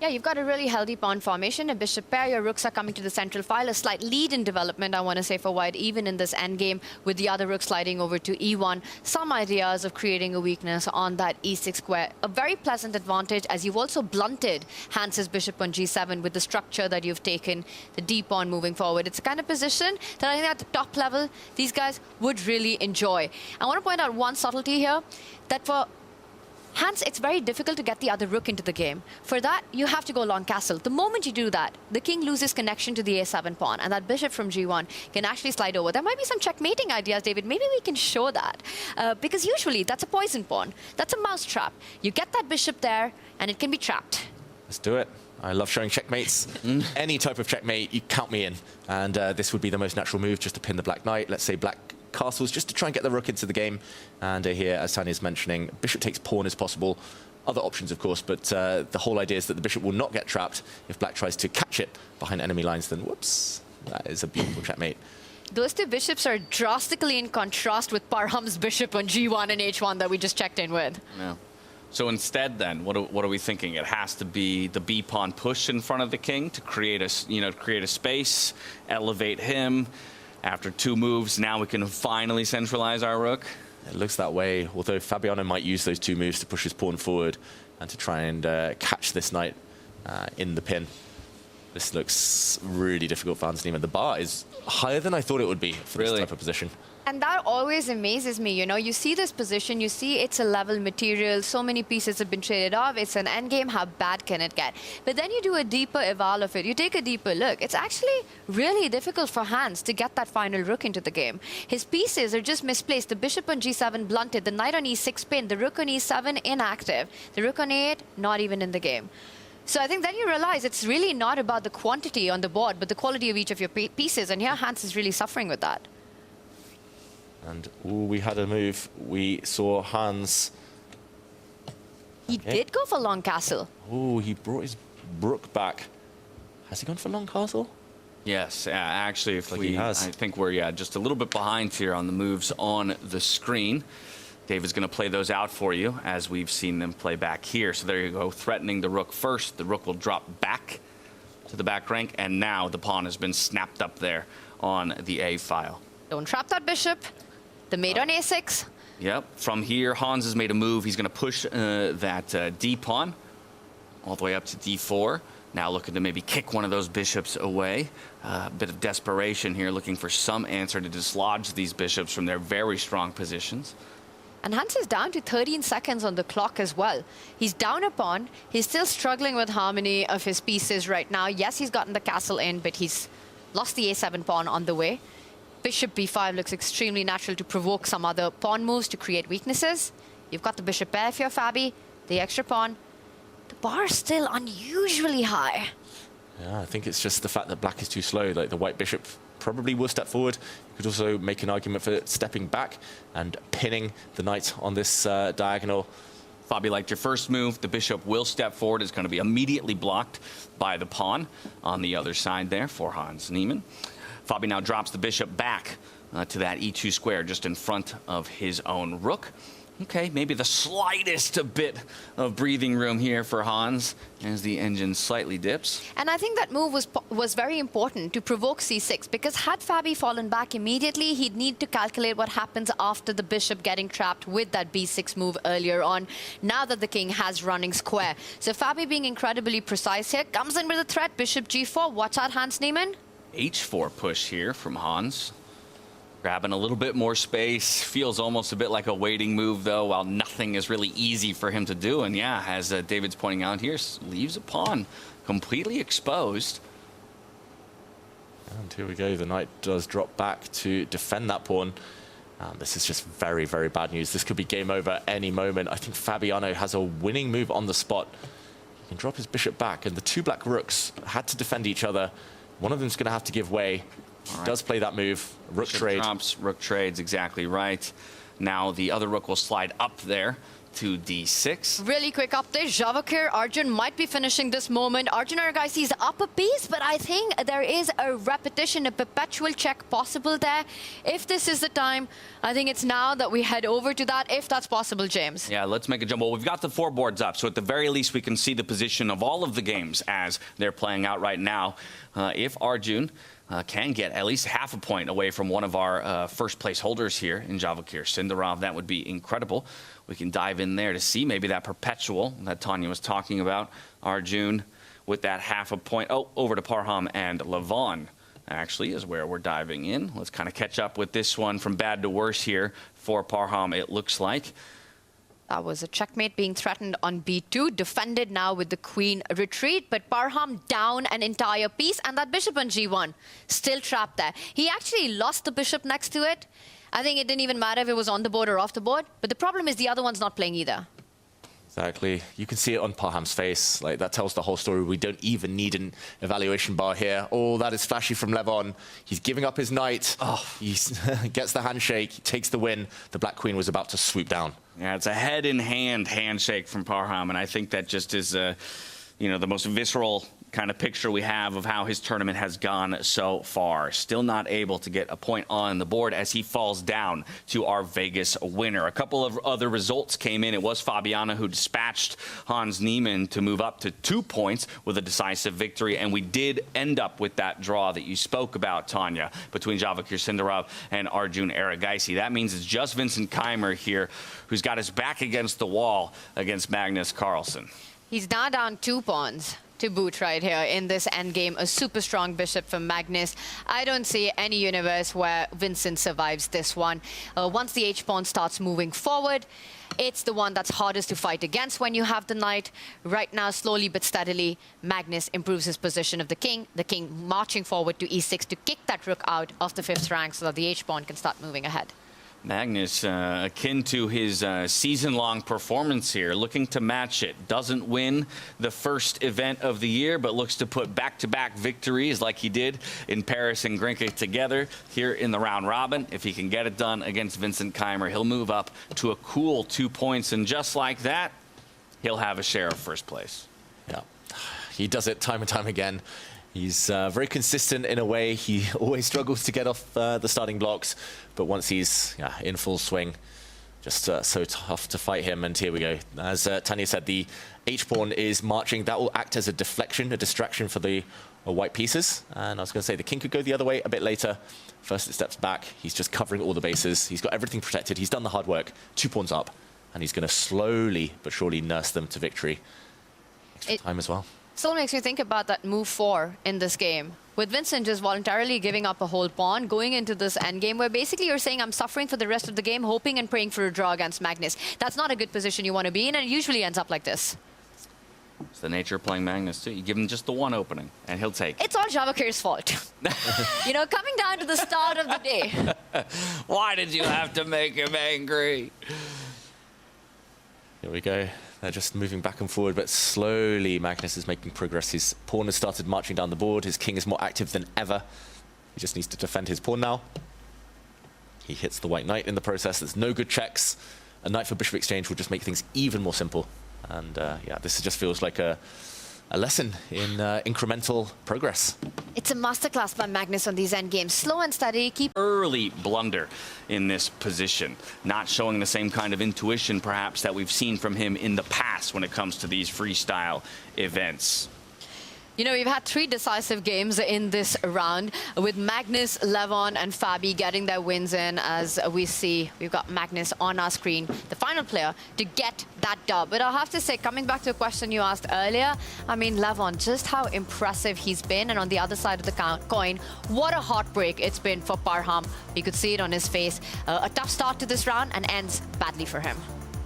[SPEAKER 5] Yeah, you've got a really healthy pawn formation, a bishop pair, your rooks are coming to the central file, a slight lead in development, I want to say, for white, even in this endgame, with the other rook sliding over to e1. Some ideas of creating a weakness on that e6 square. A very pleasant advantage, as you've also blunted Hans's bishop on g7 with the structure that you've taken, the d pawn moving forward. It's a kind of position that I think at the top level, these guys would really enjoy. I want to point out one subtlety here, that for Hans, it's very difficult to get the other rook into the game. For that, you have to go long castle. The moment you do that, the king loses connection to the a7 pawn, and that bishop from g1 can actually slide over. There might be some checkmating ideas, David. Maybe we can show that. Because usually, that's a poison pawn. That's a mouse trap. You get that bishop there, and it can be trapped.
[SPEAKER 6] Let's do it. I love showing checkmates. Any type of checkmate, you count me in. And this would be the most natural move, just to pin the black knight. Let's say black castles, just to try and get the rook into the game. And here, as Tanya's mentioning, bishop takes pawn is possible. Other options, of course, but the whole idea is that the bishop will not get trapped. If black tries to catch it behind enemy lines, then whoops, that is a beautiful checkmate.
[SPEAKER 5] Those two bishops are drastically in contrast with Parham's bishop on g1 and h1 that we just checked in with.
[SPEAKER 2] Yeah. So instead, then, what are we thinking? It has to be the b pawn push in front of the king to create a space, elevate him. After 2 moves, now we can finally centralize our rook.
[SPEAKER 6] It looks that way, although Fabiano might use those 2 moves to push his pawn forward and to try and catch this knight in the pin. This looks really difficult for Hans Niemann. The bar is higher than I thought it would be for this type of position.
[SPEAKER 5] And that always amazes me, you know. You see this position, you see it's a level material, so many pieces have been traded off, it's an endgame, how bad can it get? But then you do a deeper eval of it, you take a deeper look. It's actually really difficult for Hans to get that final rook into the game. His pieces are just misplaced. The bishop on g7 blunted, the knight on e6 pinned, the rook on e7 inactive, the rook on a8 not even in the game. So I think then you realize it's really not about the quantity on the board, but the quality of each of your pieces, and here Hans is really suffering with that.
[SPEAKER 6] And we had a move. We saw Hans.
[SPEAKER 5] He did go for long castle.
[SPEAKER 6] Oh, he brought his rook back. Has he gone for long castle?
[SPEAKER 2] Yes, actually, if
[SPEAKER 6] he has.
[SPEAKER 2] I think we're just a little bit behind here on the moves on the screen. David's going to play those out for you as we've seen them play back here. So there you go, threatening the rook first. The rook will drop back to the back rank, and now the pawn has been snapped up there on the A file.
[SPEAKER 5] Don't trap that bishop. The mate on a6.
[SPEAKER 2] Yep. From here, Hans has made a move. He's going to push that d pawn all the way up to d4. Now looking to maybe kick one of those bishops away. A bit of desperation here, looking for some answer to dislodge these bishops from their very strong positions.
[SPEAKER 5] And Hans is down to 13 seconds on the clock as well. He's down a pawn. He's still struggling with harmony of his pieces right now. Yes, he's gotten the castle in, but he's lost the a7 pawn on the way. Bishop b5 looks extremely natural to provoke some other pawn moves to create weaknesses. You've got the bishop pair if you're Fabi, the extra pawn. The bar is still unusually high.
[SPEAKER 6] Yeah, I think it's just the fact that black is too slow. Like the white bishop probably will step forward. You could also make an argument for stepping back and pinning the knight on this diagonal.
[SPEAKER 2] Fabi liked your first move. The bishop will step forward. It's going to be immediately blocked by the pawn on the other side there for Hans Niemann. Fabi now drops the bishop back to that e2 square just in front of his own rook. Okay, maybe the slightest bit of breathing room here for Hans as the engine slightly dips.
[SPEAKER 5] And I think that move was very important to provoke c6, because had Fabi fallen back immediately, he'd need to calculate what happens after the bishop getting trapped with that b6 move earlier on, now that the king has running square. So Fabi being incredibly precise here, comes in with a threat, bishop g4. Watch out, Hans Niemann.
[SPEAKER 2] H4 push here from Hans. Grabbing a little bit more space. Feels almost a bit like a waiting move, though, while nothing is really easy for him to do. And yeah, as David's pointing out here, leaves a pawn completely exposed.
[SPEAKER 6] And here we go. The knight does drop back to defend that pawn. This is just very, very bad news. This could be game over any moment. I think Fabiano has a winning move on the spot. He can drop his bishop back, and the two black rooks had to defend each other. One of them's going to have to give way. He does play that move. Rook trade.
[SPEAKER 2] Drops, rook trades, exactly right. Now the other rook will slide up there to d6.
[SPEAKER 5] Really quick update. Javakir, Arjun might be finishing this moment. Arjun Erigaisi is up a piece, but I think there is a repetition, a perpetual check possible there. If this is the time, I think it's now that we head over to that, if that's possible, James.
[SPEAKER 2] Yeah, let's make a jump. Well, we've got the 4 boards up, so at the very least we can see the position of all of the games as they're playing out right now. If Arjun can get at least half a point away from one of our first place holders here in Javakir Sindarov, that would be incredible. We can dive in there to see maybe that perpetual that Tanya was talking about. Arjun with that half a point. Oh, over to Parham and Levon actually is where we're diving in. Let's kind of catch up with this one from bad to worse here for Parham, it looks like.
[SPEAKER 5] That was a checkmate being threatened on b2, defended now with the queen retreat, but Parham down an entire piece, and that bishop on g1, still trapped there. He actually lost the bishop next to it. I think it didn't even matter if it was on the board or off the board, but the problem is the other one's not playing either.
[SPEAKER 6] Exactly. You can see it on Parham's face. Like, that tells the whole story. We don't even need an evaluation bar here. Oh, that is flashy from Levon. He's giving up his knight. Oh, he gets the handshake, he takes the win. The black queen was about to swoop down.
[SPEAKER 2] Yeah, it's a head-in-hand handshake from Parham, and I think that just is, you know, the most visceral kind of picture we have of how his tournament has gone so far. Still not able to get a point on the board as he falls down to our Vegas winner. A couple of other results came in. It was Fabiano who dispatched Hans Niemann to move up to 2 points with a decisive victory, and we did end up with that draw that you spoke about, Tanya, between Javakir Sindarov and Arjun Erigaisi. That means it's just Vincent Keymer here who's got his back against the wall against Magnus Carlsen.
[SPEAKER 5] He's now down 2 pawns to boot right here in this endgame. A super strong bishop from Magnus. I don't see any universe where Vincent survives this one. Once the h-pawn starts moving forward, it's the one that's hardest to fight against when you have the knight. Right now, slowly but steadily, Magnus improves his position of the king marching forward to e6 to kick that rook out of the 5th rank so that the h-pawn can start moving ahead.
[SPEAKER 2] Magnus, akin to his season-long performance here, looking to match it. Doesn't win the first event of the year, but looks to put back-to-back victories like he did in Paris and Grinke together here in the round robin. If he can get it done against Vincent Keymer, he'll move up to a cool 2 points, and just like that, he'll have a share of first place.
[SPEAKER 6] Yeah, he does it time and time again. He's very consistent in a way. He always struggles to get off the starting blocks, but once he's in full swing, just so tough to fight him. And here we go. As Tanya said, the h-pawn is marching. That will act as a deflection, a distraction for the white pieces. And I was going to say the king could go the other way a bit later. First it steps back. He's just covering all the bases. He's got everything protected. He's done the hard work. 2 pawns up, and he's going to slowly but surely nurse them to victory. Extra time as well.
[SPEAKER 5] Still makes me think about that move 4 in this game. With Vincent just voluntarily giving up a whole pawn, going into this endgame where basically you're saying I'm suffering for the rest of the game, hoping and praying for a draw against Magnus. That's not a good position you want to be in, and it usually ends up like this.
[SPEAKER 2] It's the nature of playing Magnus, too. You give him just the one opening, and he'll take it.
[SPEAKER 5] It's all Javakir's fault. You know, coming down to the start of the day.
[SPEAKER 2] Why did you have to make him angry?
[SPEAKER 6] Here we go. They're just moving back and forward, but slowly Magnus is making progress. His pawn has started marching down the board. His king is more active than ever. He just needs to defend his pawn now. He hits the white knight in the process. There's no good checks. A knight for bishop exchange will just make things even more simple. And yeah, this just feels like a a lesson in incremental progress.
[SPEAKER 5] It's a masterclass by Magnus on these endgames. Slow and steady, keep...
[SPEAKER 2] Early blunder in this position. Not showing the same kind of intuition, perhaps, that we've seen from him in the past when it comes to these freestyle events.
[SPEAKER 5] You know, we've had 3 decisive games in this round with Magnus, Levon and Fabi getting their wins in. As we see, we've got Magnus on our screen, the final player to get that dub. But I'll have to say, coming back to a question you asked earlier, I mean, Levon, just how impressive he's been. And on the other side of the coin, what a heartbreak it's been for Parham. You could see it on his face. A tough start to this round and ends badly for him.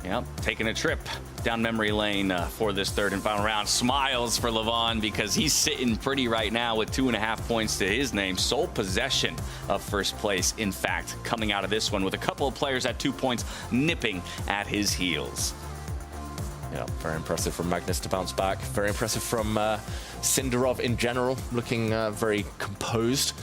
[SPEAKER 2] Yep, taking a trip down memory lane for this third and final round. Smiles for Levon because he's sitting pretty right now with 2.5 points to his name. Sole possession of first place, in fact, coming out of this one with a couple of players at 2 points nipping at his heels.
[SPEAKER 6] Yeah, very impressive from Magnus to bounce back. Very impressive from Sindarov in general, looking very composed.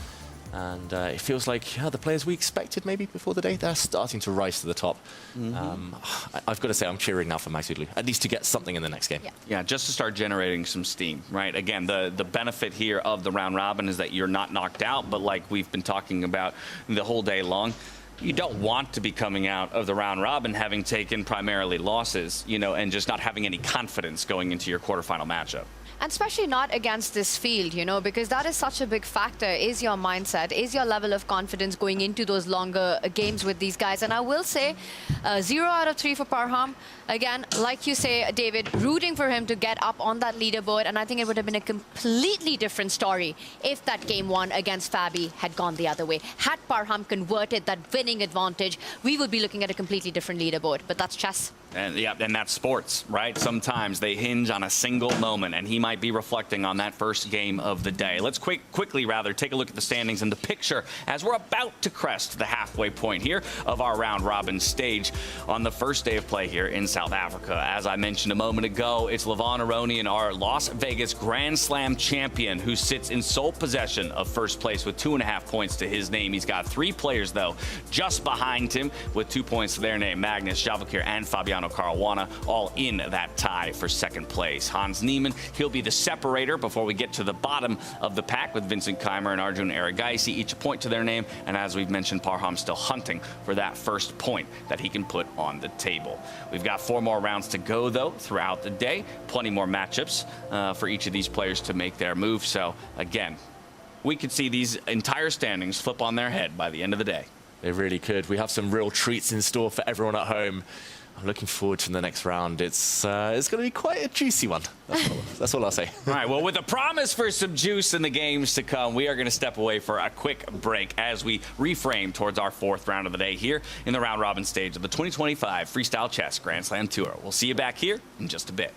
[SPEAKER 6] And it feels like the players we expected maybe before the day, they're starting to rise to the top. I've got to say, I'm cheering now for Maghsoodloo, at least to get something in the next game.
[SPEAKER 2] Yeah, just to start generating some steam, right? Again, the benefit here of the round robin is that you're not knocked out, but like we've been talking about the whole day long, you don't want to be coming out of the round robin having taken primarily losses, you know, and just not having any confidence going into your quarterfinal matchup.
[SPEAKER 5] And especially not against this field, you know, because that is such a big factor, is your mindset, is your level of confidence going into those longer games with these guys. And I will say 0 out of 3 for Parham. Again, like you say, David, rooting for him to get up on that leaderboard. And I think it would have been a completely different story if that game 1 against Fabi had gone the other way. Had Parham converted that winning advantage, we would be looking at a completely different leaderboard. But that's chess.
[SPEAKER 2] And yeah, and that's sports, right? Sometimes they hinge on a single moment, and he might be reflecting on that first game of the day. Let's quickly take a look at the standings and the picture as we're about to crest the halfway point here of our round robin stage on the first day of play here in South Africa. As I mentioned a moment ago, it's Levon Aronian, our Las Vegas Grand Slam champion, who sits in sole possession of first place with 2.5 points to his name. He's got 3 players, though, just behind him with 2 points to their name. Magnus, Javakir, and Fabiano Caruana all in that tie for second place. Hans Niemann, he'll be the separator before we get to the bottom of the pack with Vincent Keymer and Arjun Erigaisi, each a point to their name. And as we've mentioned, Parham still hunting for that first point that he can put on the table. We've got 4 more rounds to go, though, throughout the day. Plenty more matchups for each of these players to make their move. So, again, we could see these entire standings flip on their head by the end of the day.
[SPEAKER 6] They really could. We have some real treats in store for everyone at home. I'm looking forward to the next round. It's going to be quite a juicy one. That's all I'll say.
[SPEAKER 2] All right, well, with a promise for some juice in the games to come, we are going to step away for a quick break as we reframe towards our 4th round of the day here in the round robin stage of the 2025 Freestyle Chess Grand Slam Tour. We'll see you back here in just a bit.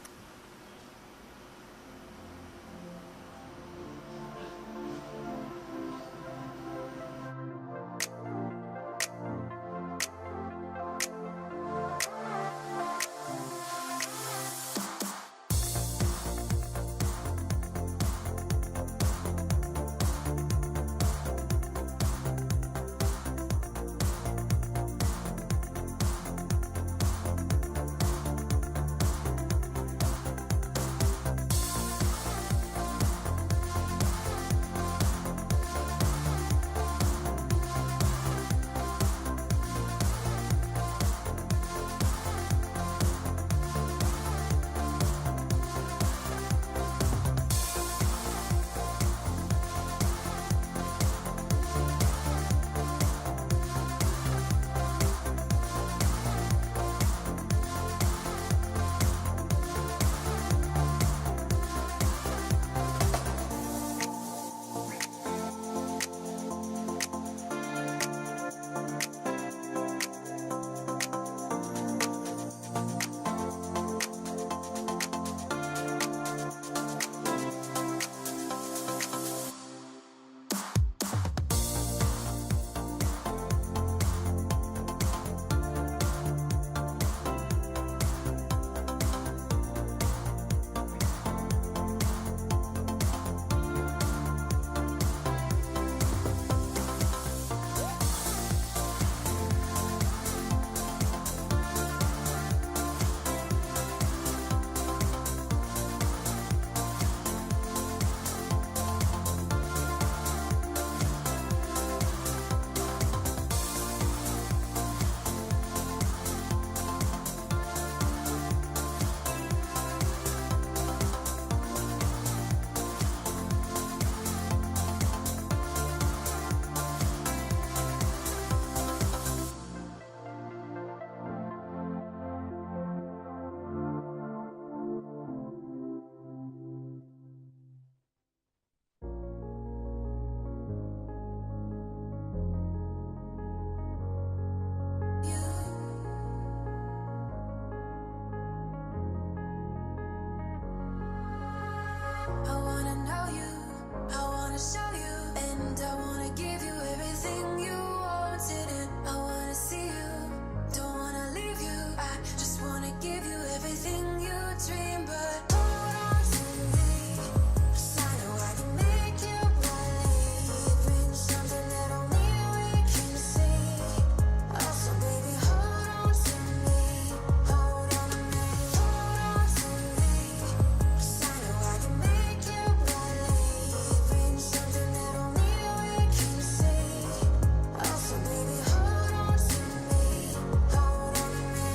[SPEAKER 1] wanna know you, I wanna show you, and I wanna give you everything you wanted, and I wanna see you, don't wanna leave you. I just wanna give you everything you dream, but hold on to me, 'cause I know I can make you believe in something that only we can see. Also, baby, hold on to me, hold on to me, hold on to me, 'cause I know I can make you believe in something that only we can see. Also, baby, hold on to me, hold on to me.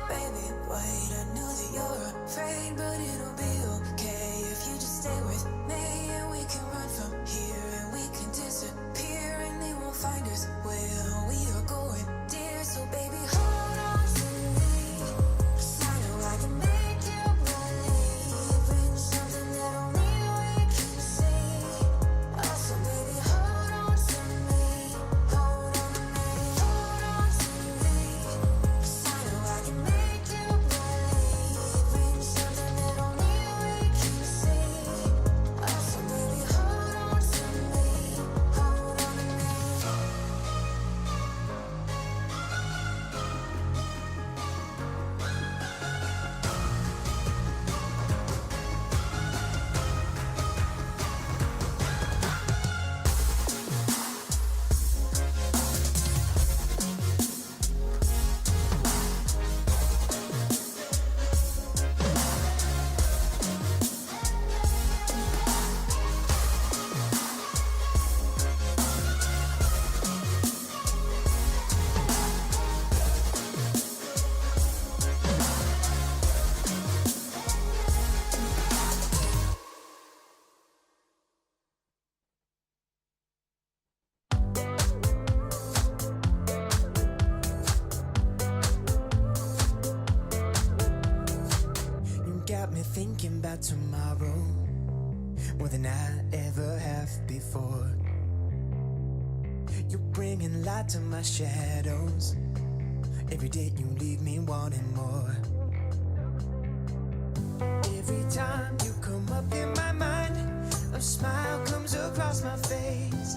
[SPEAKER 1] Baby, wait, I know that you're afraid, but it'll be okay if you just stay with me, and we can run from here, and we can disappear, and they won't find us where we are going, dear. So baby, hold on to me, 'cause I know I can make you believe in something that only we can see. Also, baby, hold on to me, hold on to me, hold on to me, 'cause I know I can make you believe in something that only we can see. Also, baby, hold on to me, hold on to me.
[SPEAKER 20] You got me thinking about tomorrow more than I ever have before. You're bringing light to my shadows. Every day you leave me wanting more. Every time you come up in my mind, a smile comes across my face.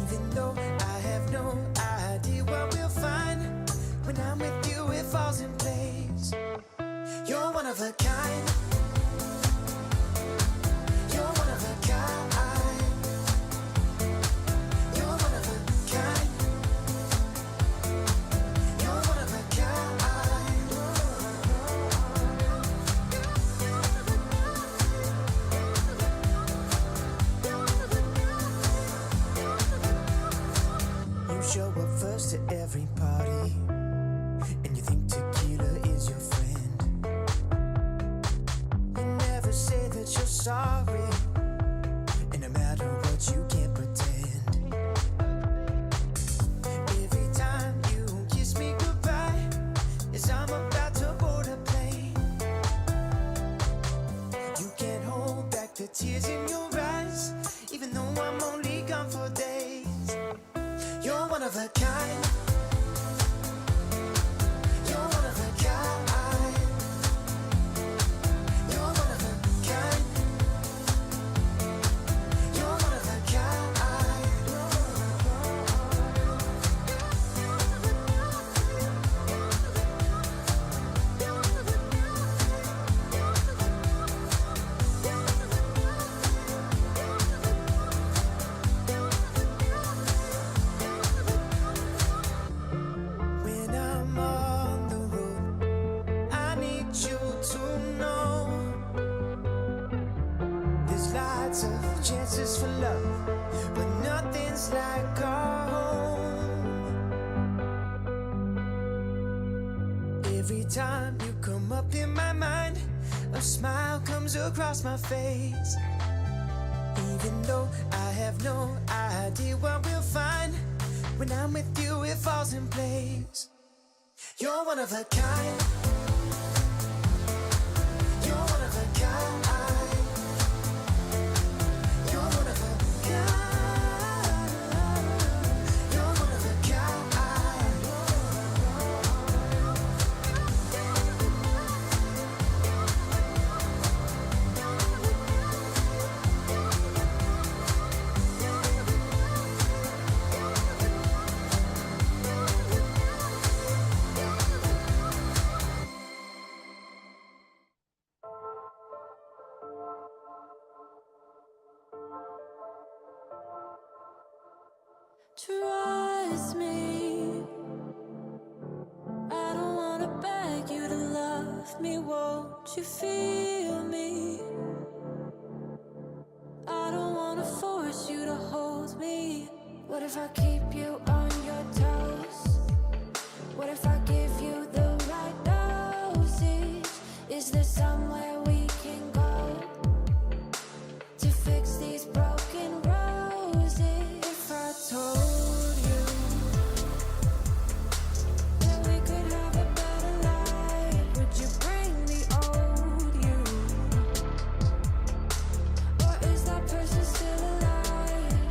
[SPEAKER 20] Even though I have no idea what we'll find, when I'm with you it falls in place. You're one of a kind. You're one of a kind. You're one of a kind. You're one of a kind. You show up first to every party, and you think tequila is your friend. You never say that you're sorry, and no matter what you can't pretend. Every time you kiss me goodbye, as I'm about to board a plane, you can't hold back the tears in your eyes, even though I'm only gone for days. You're one of a kind. Every time you come up in my mind, a smile comes across my face. Even though I have no idea what we'll find, when I'm with you it falls in place. You're one of a kind. You're one of a kind. You're one of a kind. You're one of a kind.
[SPEAKER 1] Trust me, I don't wanna beg you to love me, won't you feel me? I don't wanna force you to hold me. What if I keep you on your toes? What if I give you the right dosage? Is there somewhere we can go to fix these broken roses? If I told you that we could have a better life, would you bring the old you? Or is that person still alive?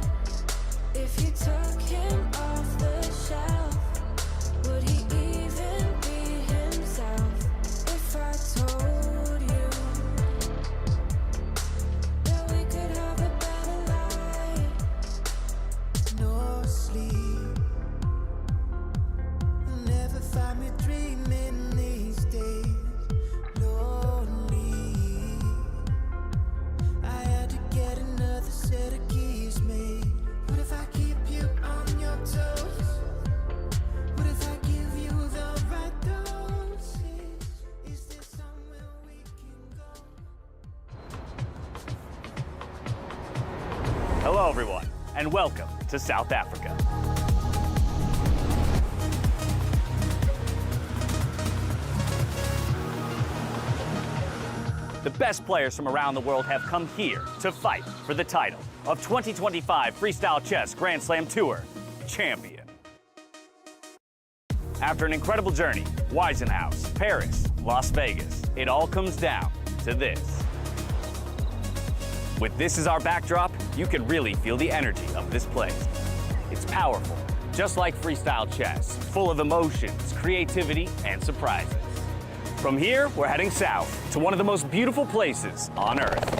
[SPEAKER 1] If you took him off the shelf, would he even be himself? If I told you that we could have a better life.
[SPEAKER 20] No sleep, you'll never find me dreaming these days. Lonely, I had to get another set of keys made. What if I keep you on your toes? What if I give you the right dosage? Is there somewhere we can go?
[SPEAKER 16] Hello, everyone, and welcome to South Africa. The best players from around the world have come here to fight for the title of 2025 Freestyle Chess Grand Slam Tour champion. After an incredible journey, Weisenhouse, Paris, Las Vegas, it all comes down to this. With this as our backdrop, you can really feel the energy of this place. It's powerful, just like freestyle chess, full of emotions, creativity, and surprises. From here, we're heading south to one of the most beautiful places on Earth.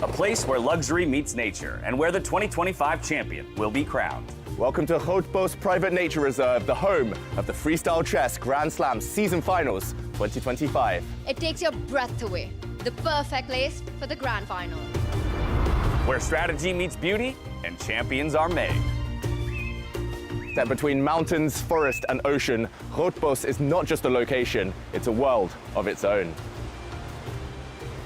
[SPEAKER 16] A place where luxury meets nature and where the 2025 champion will be crowned.
[SPEAKER 3] Welcome to Grootbos Private Nature Reserve, the home of the Freestyle Chess Grand Slam Season Finals 2025.
[SPEAKER 4] It takes your breath away. The perfect place for the grand final.
[SPEAKER 16] Where strategy meets beauty and champions are made.
[SPEAKER 3] Set between mountains, forest, and ocean, Grootbos is not just a location, it's a world of its own.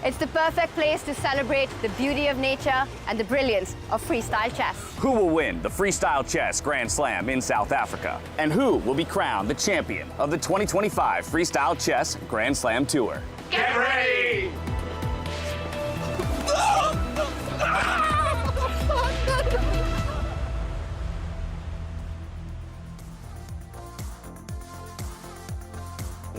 [SPEAKER 4] It's the perfect place to celebrate the beauty of nature and the brilliance of freestyle chess.
[SPEAKER 16] Who will win the Freestyle Chess Grand Slam in South Africa? And who will be crowned the champion of the 2025 Freestyle Chess Grand Slam Tour?
[SPEAKER 1] Get ready!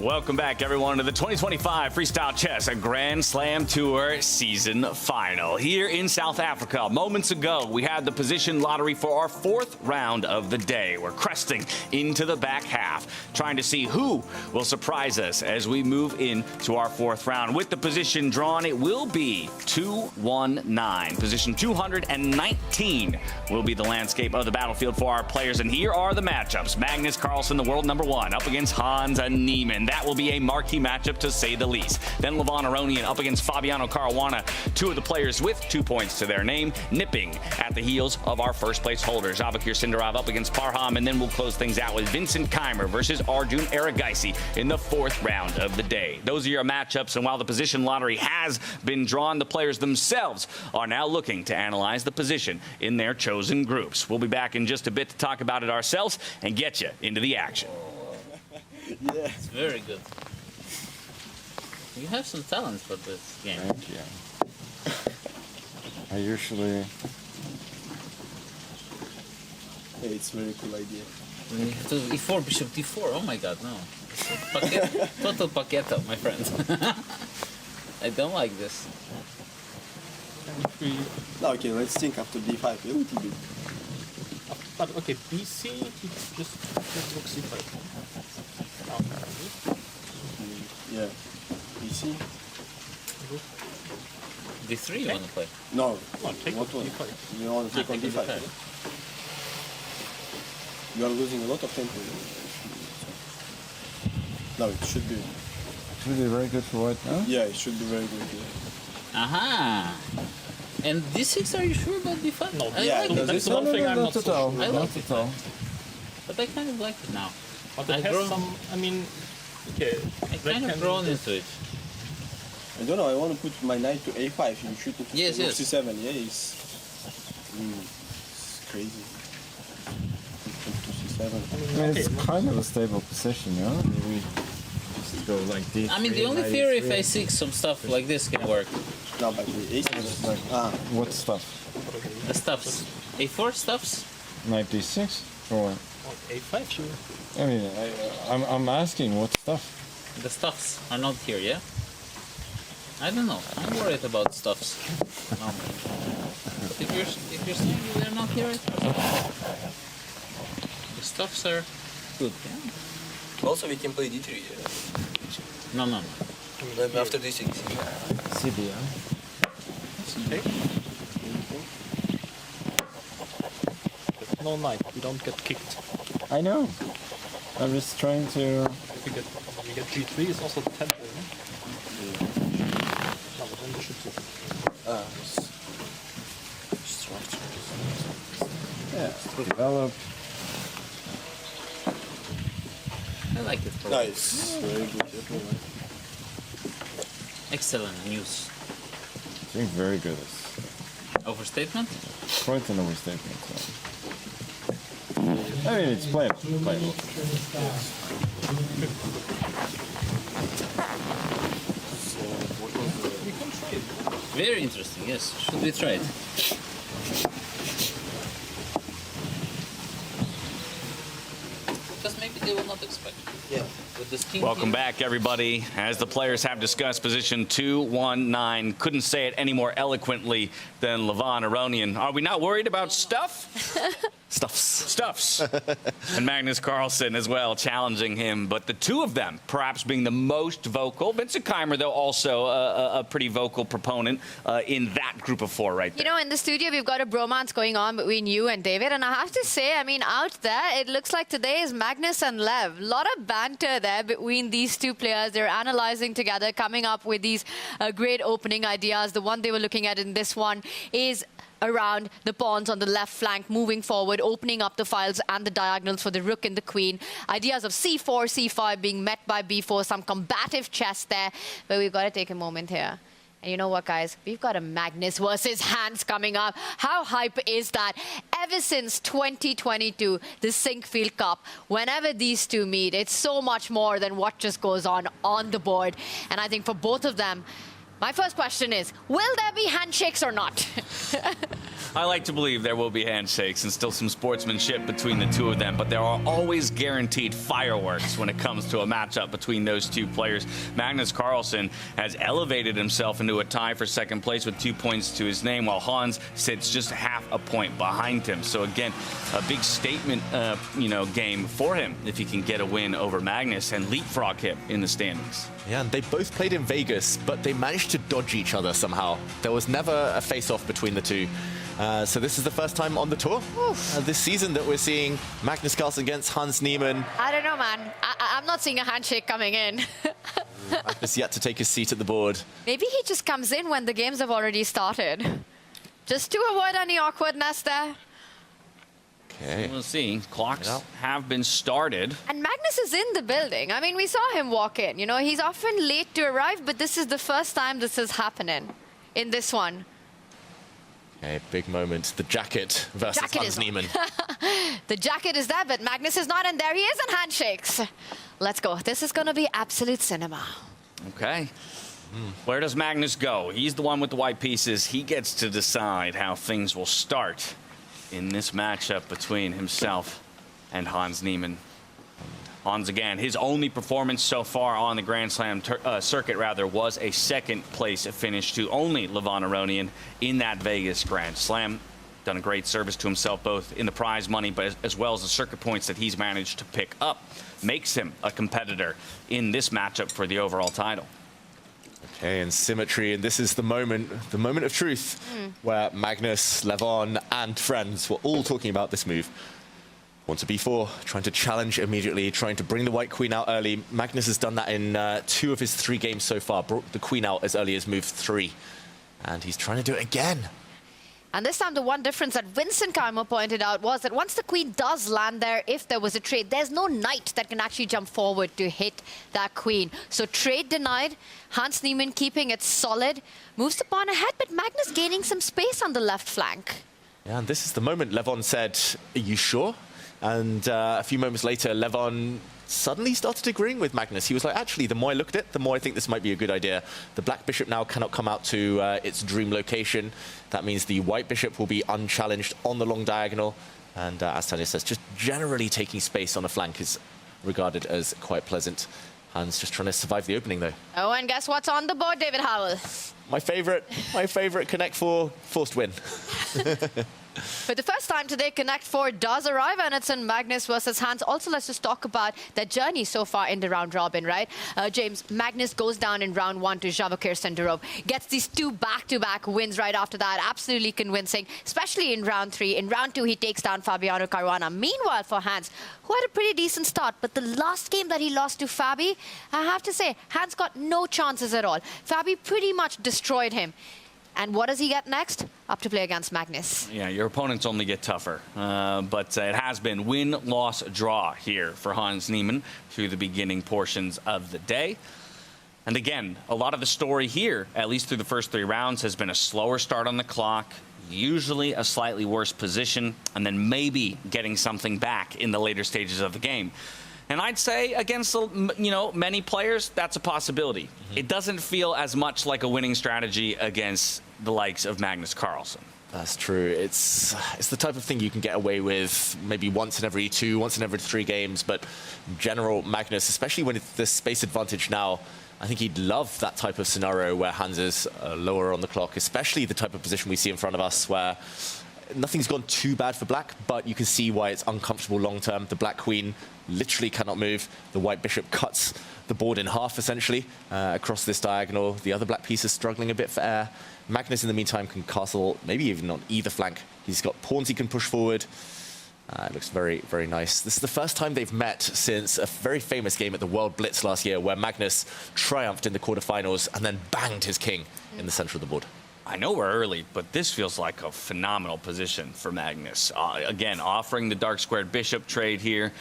[SPEAKER 2] Welcome back, everyone, to the 2025 Freestyle Chess Grand Slam Tour Season Final. Here in South Africa, moments ago, we had the position lottery for our fourth round of the day. We're cresting into the back half, trying to see who will surprise us as we move into our fourth round. With the position drawn, it will be 219. Position 219 will be the landscape of the battlefield for our players. And here are the matchups. Magnus Carlsen, the world #1, up against Hans Niemann. That will be a marquee matchup, to say the least. Then Levon Aronian up against Fabiano Caruana, two of the players with 2 points to their name, nipping at the heels of our first-place holders. Sindarov up against Parham, and then we'll close things out with Vincent Keymer versus Arjun Erigaisi in the fourth round of the day. Those are your matchups, and while the position lottery has been drawn, the players themselves are now looking to analyze the position in their chosen groups. We'll be back in just a bit to talk about it ourselves and get you into the action.
[SPEAKER 12] Yeah. It's very good. You have some talent for this game.
[SPEAKER 19] Thank you. I usually...
[SPEAKER 11] Yeah, it's a very cool idea.
[SPEAKER 12] E4, bishop d4. Oh my god, no. Total paqueta, my friend. I don't like this.
[SPEAKER 11] No, okay, let's think after d5 a little bit.
[SPEAKER 15] But okay, BC, just look c5.
[SPEAKER 11] Yeah. BC.
[SPEAKER 12] D3 you want to play?
[SPEAKER 11] No.
[SPEAKER 15] Take
[SPEAKER 11] what one?
[SPEAKER 15] d5.
[SPEAKER 11] You want to take on d5. Yeah? You are losing a lot of tempo. No, it should be.
[SPEAKER 19] It should be very good for white now?
[SPEAKER 11] Yeah, it should be very good. Yeah.
[SPEAKER 12] Aha! And d6, are you sure about d5?
[SPEAKER 15] No,
[SPEAKER 11] yeah,
[SPEAKER 12] I like it.
[SPEAKER 15] that's the one thing I'm not so sure.
[SPEAKER 12] I
[SPEAKER 19] Not
[SPEAKER 12] like
[SPEAKER 19] at
[SPEAKER 12] it.
[SPEAKER 19] all.
[SPEAKER 12] But I kind of like it now.
[SPEAKER 15] But it has some, I mean, okay.
[SPEAKER 12] I kind of grown into it.
[SPEAKER 11] I don't know, I want to put my knight to a5. You shoot it to
[SPEAKER 12] Yes, yes.
[SPEAKER 11] c7. Yeah, it's crazy. To c7.
[SPEAKER 19] I mean, it's kind of a stable position, you know? We just go like d3.
[SPEAKER 12] I mean, the only fear if a6, some stuff like this can work.
[SPEAKER 11] No, but the a6.
[SPEAKER 19] Like, what stuff?
[SPEAKER 12] The stuffs. A4 stuffs?
[SPEAKER 19] Knight d6? Or
[SPEAKER 15] a5, sure.
[SPEAKER 19] I mean, I'm asking what stuff?
[SPEAKER 12] The stuffs are not here, yeah? I don't know. I'm worried about stuffs. No. But if you're saying they're not here, the stuffs are good, yeah?
[SPEAKER 11] Also, we can play d3. Yeah.
[SPEAKER 12] No.
[SPEAKER 11] After d6.
[SPEAKER 19] CD, yeah?
[SPEAKER 15] Okay. No knight, we don't get kicked.
[SPEAKER 19] I know. I'm just trying to...
[SPEAKER 15] If we get g3, it's also tempo, no? No, but then bishop c3.
[SPEAKER 11] Structure.
[SPEAKER 19] Yeah, develop.
[SPEAKER 12] I like it. For
[SPEAKER 11] Nice. Very good.
[SPEAKER 12] Excellent news.
[SPEAKER 19] Doing very good.
[SPEAKER 12] Overstatement?
[SPEAKER 19] Quite an overstatement. So. I mean, it's playable.
[SPEAKER 12] Very interesting, yes. Should we try it? Because maybe they will not expect.
[SPEAKER 11] Yeah.
[SPEAKER 12] With this king
[SPEAKER 2] Welcome
[SPEAKER 12] here.
[SPEAKER 2] back, everybody. As the players have discussed, position 2-1-9. Couldn't say it any more eloquently than Levon Aronian. Are we not worried about stuff? Stuffs. And Magnus Carlsen as well, challenging him. But the two of them perhaps being the most vocal. Vincent Keymer, though, also a pretty vocal proponent in that group of four right there.
[SPEAKER 5] You know, in the studio, we've got a bromance going on between you and David. And I have to say, I mean, out there, it looks like today is Magnus and Lev. A lot of banter there between these two players. They're analyzing together, coming up with these great opening ideas. The one they were looking at in this one is around the pawns on the left flank, moving forward, opening up the files and the diagonals for the rook and the queen. Ideas of c4, c5 being met by b4, some combative chess there. But we've got to take a moment here. And you know what, guys? We've got a Magnus versus Hans coming up. How hype is that? Ever since 2022, the Sinkfield Cup, whenever these two meet, it's so much more than what just goes on the board. And I think for both of them, my first question is, will there be handshakes or not?
[SPEAKER 2] I like to believe there will be handshakes and still some sportsmanship between the two of them, but there are always guaranteed fireworks when it comes to a matchup between those two players. Magnus Carlsen has elevated himself into a tie for second place with 2 points to his name, while Hans sits just half a point behind him. So again, a big statement, game for him if he can get a win over Magnus and leapfrog him in the standings.
[SPEAKER 6] Yeah, and they both played in Vegas, but they managed to dodge each other somehow. There was never a face-off between the two. So this is the first time on the tour this season that we're seeing Magnus Carlsen against Hans Niemann.
[SPEAKER 5] I don't know, man. I'm not seeing a handshake coming in.
[SPEAKER 6] Magnus yet to take his seat at the board.
[SPEAKER 5] Maybe he just comes in when the games have already started. Just to avoid any awkwardness there.
[SPEAKER 2] Okay. We'll see. Clocks have been started.
[SPEAKER 5] And Magnus is in the building. I mean, we saw him walk in. You know, he's often late to arrive, but this is the first time this is happening in this one.
[SPEAKER 6] Okay, big moment. The jacket versus Hans Niemann.
[SPEAKER 5] The jacket is there, but Magnus is not, and there he is in handshakes. Let's go. This is going to be absolute cinema.
[SPEAKER 2] Okay. Where does Magnus go? He's the one with the white pieces. He gets to decide how things will start in this matchup between himself and Hans Niemann. Hans, again, his only performance so far on the Grand Slam circuit, was a second-place finish to only Levon Aronian in that Vegas Grand Slam. Done a great service to himself, both in the prize money, but as well as the circuit points that he's managed to pick up. Makes him a competitor in this matchup for the overall title.
[SPEAKER 6] Okay, and symmetry, and this is the moment of truth, where Magnus, Levon, and friends were all talking about this move. Wants a b4, trying to challenge immediately, trying to bring the white queen out early. Magnus has done that in 2 of his 3 games so far, brought the queen out as early as move 3. And he's trying to do it again.
[SPEAKER 5] And this time, the one difference that Vincent Keymer pointed out was that once the queen does land there, if there was a trade, there's no knight that can actually jump forward to hit that queen. So trade denied, Hans Niemann keeping it solid, moves the pawn ahead, but Magnus gaining some space on the left flank.
[SPEAKER 6] Yeah, and this is the moment Levon said, "Are you sure?" And a few moments later, Levon suddenly started agreeing with Magnus. He was like, actually, the more I looked at it, the more I think this might be a good idea. The black bishop now cannot come out to its dream location. That means the white bishop will be unchallenged on the long diagonal. And as Tanya says, just generally taking space on the flank is regarded as quite pleasant. Hans just trying to survive the opening, though.
[SPEAKER 5] Oh, and guess what's on the board, David Howell?
[SPEAKER 6] My favorite Connect 4 forced win.
[SPEAKER 5] For the first time today, Connect 4 does arrive, and it's in Magnus versus Hans. Also, let's just talk about their journey so far in the round robin, right? James, Magnus goes down in round 1 to Javokir Sindarov. Gets these 2 back-to-back wins right after that. Absolutely convincing, especially in round 3. In round 2, he takes down Fabiano Caruana. Meanwhile, for Hans, who had a pretty decent start, but the last game that he lost to Fabi, I have to say, Hans got no chances at all. Fabi pretty much destroyed him. And what does he get next? Up to play against Magnus.
[SPEAKER 2] Yeah, your opponents only get tougher. But it has been win, loss, draw here for Hans Niemann through the beginning portions of the day. And again, a lot of the story here, at least through the first 3 rounds, has been a slower start on the clock, usually a slightly worse position, and then maybe getting something back in the later stages of the game. And I'd say against, many players, that's a possibility. It doesn't feel as much like a winning strategy against the likes of Magnus Carlsen.
[SPEAKER 6] That's true. It's the type of thing you can get away with maybe once in every 2, once in every 3 games. But in general, Magnus, especially when it's this space advantage now, I think he'd love that type of scenario where Hans is lower on the clock, especially the type of position we see in front of us where nothing's gone too bad for black, but you can see why it's uncomfortable long term. The black queen literally cannot move. The white bishop cuts the board in half, essentially, across this diagonal. The other black piece is struggling a bit for air. Magnus, in the meantime, can castle, maybe even on either flank. He's got pawns he can push forward. It looks very, very nice. This is the first time they've met since a very famous game at the World Blitz last year, where Magnus triumphed in the quarterfinals and then banged his king in the center of the board.
[SPEAKER 2] I know we're early, but this feels like a phenomenal position for Magnus. Again, offering the dark squared bishop trade here,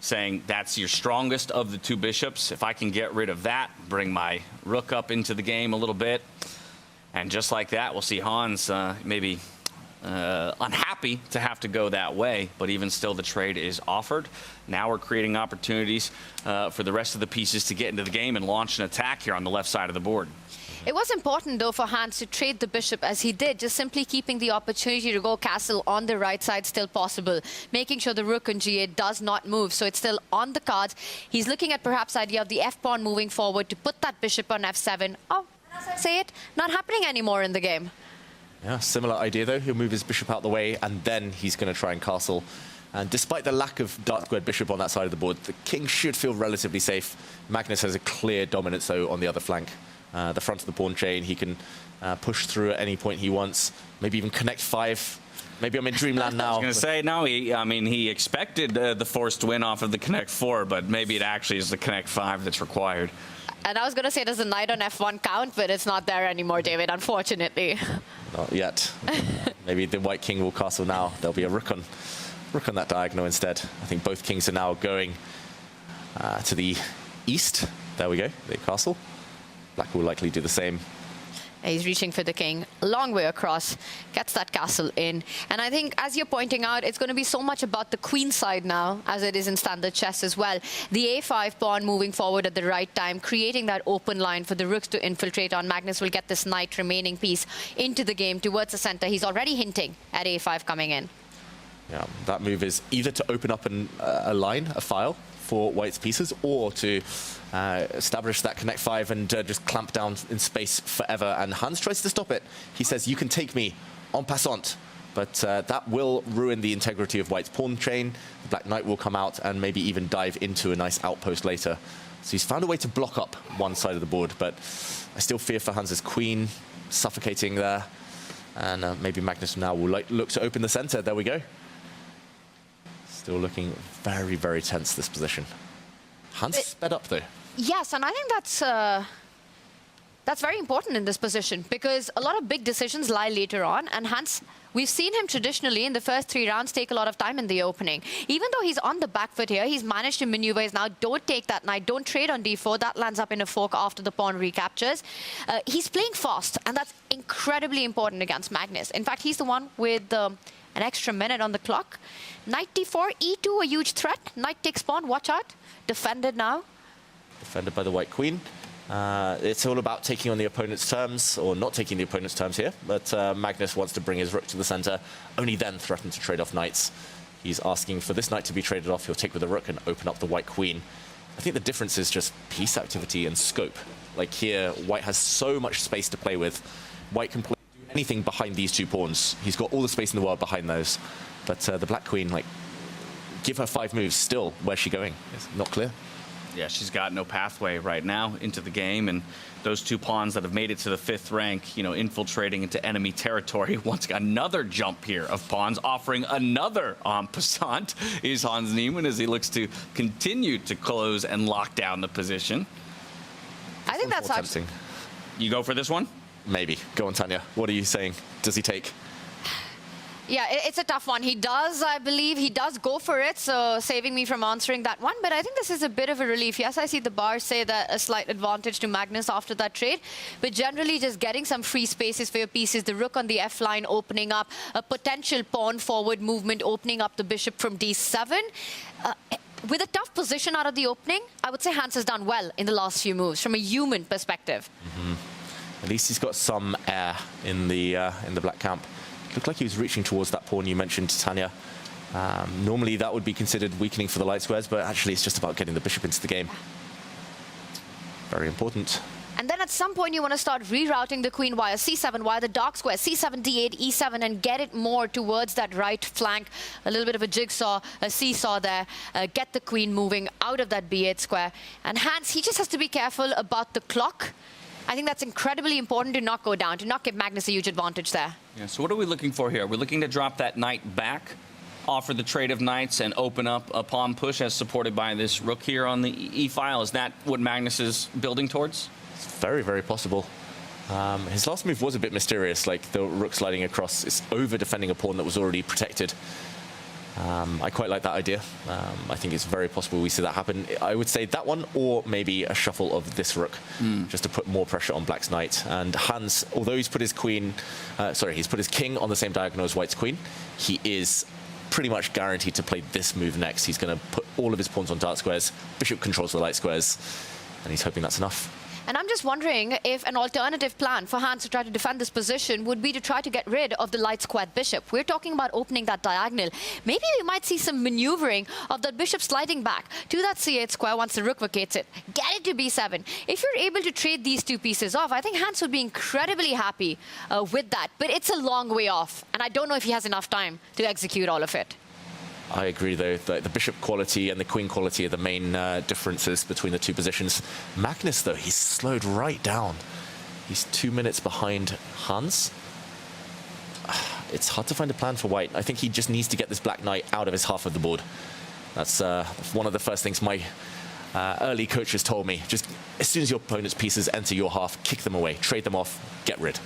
[SPEAKER 2] saying that's your strongest of the 2 bishops. If I can get rid of that, bring my rook up into the game a little bit. And just like that, we'll see Hans maybe unhappy to have to go that way, but even still the trade is offered. Now we're creating opportunities for the rest of the pieces to get into the game and launch an attack here on the left side of the board.
[SPEAKER 5] It was important, though, for Hans to trade the bishop as he did, just simply keeping the opportunity to go castle on the right side still possible, making sure the rook on g8 does not move, so it's still on the cards. He's looking at perhaps the idea of the f-pawn moving forward to put that bishop on f7. Oh, as I say it, not happening anymore in the game.
[SPEAKER 6] Yeah, similar idea, though. He'll move his bishop out the way, and then he's going to try and castle. And despite the lack of dark squared bishop on that side of the board, the king should feel relatively safe. Magnus has a clear dominance, though, on the other flank. The front of the pawn chain, he can push through at any point he wants, maybe even connect 5. Maybe I'm in dreamland now.
[SPEAKER 2] I was going to say, no, he expected the forced win off of the connect 4, but maybe it actually is the connect 5 that's required.
[SPEAKER 5] And I was going to say, does a knight on f1 count? But it's not there anymore, David, unfortunately.
[SPEAKER 6] Not yet. Maybe the white king will castle now. There'll be a rook on that diagonal instead. I think both kings are now going to the east. There we go, they castle. Black will likely do the same.
[SPEAKER 5] He's reaching for the king, a long way across, gets that castle in. And I think, as you're pointing out, it's going to be so much about the queen side now, as it is in standard chess as well. The a5 pawn moving forward at the right time, creating that open line for the rooks to infiltrate on. Magnus will get this knight remaining piece into the game towards the center. He's already hinting at a5 coming in.
[SPEAKER 6] Yeah, that move is either to open up a line, a file, for White's pieces, or to establish that connect 5 and just clamp down in space forever. And Hans tries to stop it. He says, you can take me en passant. But that will ruin the integrity of White's pawn chain. The Black Knight will come out and maybe even dive into a nice outpost later. So he's found a way to block up one side of the board, but I still fear for Hans's queen suffocating there. And maybe Magnus now will look to open the center. There we go. Still looking very, very tense, this position. Hans sped up, though.
[SPEAKER 5] Yes, and I think that's very important in this position, because a lot of big decisions lie later on, and Hans, we've seen him traditionally in the first 3 rounds take a lot of time in the opening. Even though he's on the back foot here, he's managed to maneuver. He's now, don't take that knight, don't trade on d4. That lands up in a fork after the pawn recaptures. He's playing fast, and that's incredibly important against Magnus. In fact, he's the one with an extra minute on the clock. Knight d4, e2, a huge threat. Knight takes pawn, watch out. Defended now.
[SPEAKER 6] Defended by the White Queen. It's all about taking on the opponent's terms, or not taking the opponent's terms here, but Magnus wants to bring his rook to the center, only then threaten to trade off knights. He's asking for this knight to be traded off. He'll take with the rook and open up the White Queen. I think the difference is just piece activity and scope. Like here, White has so much space to play with. White can play anything behind these 2 pawns. He's got all the space in the world behind those. But the Black Queen, like, give her 5 moves still. Where's she going? It's not clear.
[SPEAKER 2] Yeah, she's got no pathway right now into the game, and those 2 pawns that have made it to the 5th rank, you know, infiltrating into enemy territory. Once another jump here of pawns, offering another en passant is Hans Niemann as he looks to continue to close and lock down the position.
[SPEAKER 5] I think that's
[SPEAKER 6] tempting.
[SPEAKER 2] You go for this one?
[SPEAKER 6] Maybe. Go on, Tanya. What are you saying? Does he take?
[SPEAKER 5] Yeah, it's a tough one. He does, I believe, he does go for it, so saving me from answering that one. But I think this is a bit of a relief. Yes, I see the bar say that a slight advantage to Magnus after that trade. But generally, just getting some free spaces for your pieces, the rook on the F line opening up, a potential pawn forward movement opening up the bishop from D7. With a tough position out of the opening, I would say Hans has done well in the last few moves from a human perspective.
[SPEAKER 6] At least he's got some air in the black camp. Looked like he was reaching towards that pawn you mentioned, Tanya. Normally that would be considered weakening for the light squares, but actually it's just about getting the bishop into the game. Very important.
[SPEAKER 5] And then at some point you want to start rerouting the queen via c7, via the dark square, c7, d8, e7, and get it more towards that right flank. A little bit of a jigsaw, a seesaw there. Get the queen moving out of that b8 square. And Hans, he just has to be careful about the clock. I think that's incredibly important to not go down, to not give Magnus a huge advantage there.
[SPEAKER 2] Yeah, so what are we looking for here? We're looking to drop that knight back, offer the trade of knights, and open up a pawn push as supported by this rook here on the e-file. Is that what Magnus is building towards?
[SPEAKER 6] It's very, very possible. His last move was a bit mysterious, like the rook sliding across. It's over defending a pawn that was already protected. I quite like that idea. I think it's very possible we see that happen. I would say that one, or maybe a shuffle of this rook, just to put more pressure on Black's knight. And Hans, although he's put his queen, he's put his king on the same diagonal as White's queen, he is pretty much guaranteed to play this move next. He's going to put all of his pawns on dark squares. Bishop controls the light squares, and he's hoping that's enough.
[SPEAKER 5] And I'm just wondering if an alternative plan for Hans to try to defend this position would be to try to get rid of the light squared bishop. We're talking about opening that diagonal. Maybe we might see some maneuvering of that bishop sliding back to that c8 square once the rook vacates it. Get it to b7. If you're able to trade these 2 pieces off, I think Hans would be incredibly happy with that. But it's a long way off, and I don't know if he has enough time to execute all of it.
[SPEAKER 6] I agree, though, that the bishop quality and the queen quality are the main differences between the 2 positions. Magnus, though, he's slowed right down. He's 2 minutes behind Hans. It's hard to find a plan for White. I think he just needs to get this black knight out of his half of the board. That's one of the first things my early coaches told me. Just as soon as your opponent's pieces enter your half, kick them away, trade them off, get rid.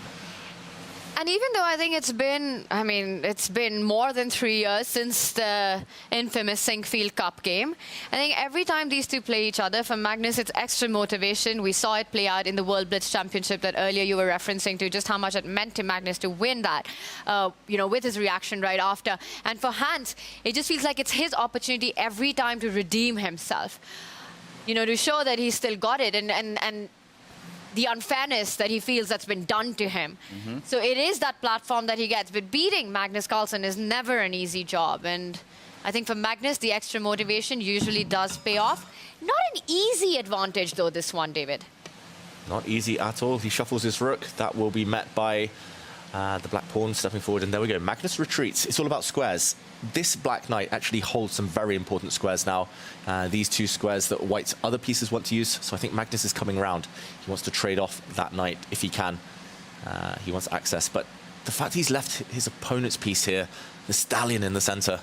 [SPEAKER 5] And even though I think it's been more than 3 years since the infamous Sinkfield Cup game, I think every time these two play each other, for Magnus, it's extra motivation. We saw it play out in the World Blitz Championship that earlier you were referencing to, just how much it meant to Magnus to win that, with his reaction right after. And for Hans, it just feels like it's his opportunity every time to redeem himself, to show that he's still got it and the unfairness that he feels that's been done to him. So it is that platform that he gets. But beating Magnus Carlsen is never an easy job. And I think for Magnus, the extra motivation usually does pay off. Not an easy advantage, though, this one, David.
[SPEAKER 6] Not easy at all. He shuffles his rook. That will be met by the black pawn stepping forward. And there we go. Magnus retreats. It's all about squares. This black knight actually holds some very important squares now. These two squares that white's other pieces want to use. So I think Magnus is coming around. He wants to trade off that knight if he can. He wants access. But the fact he's left his opponent's piece here, the stallion in the center,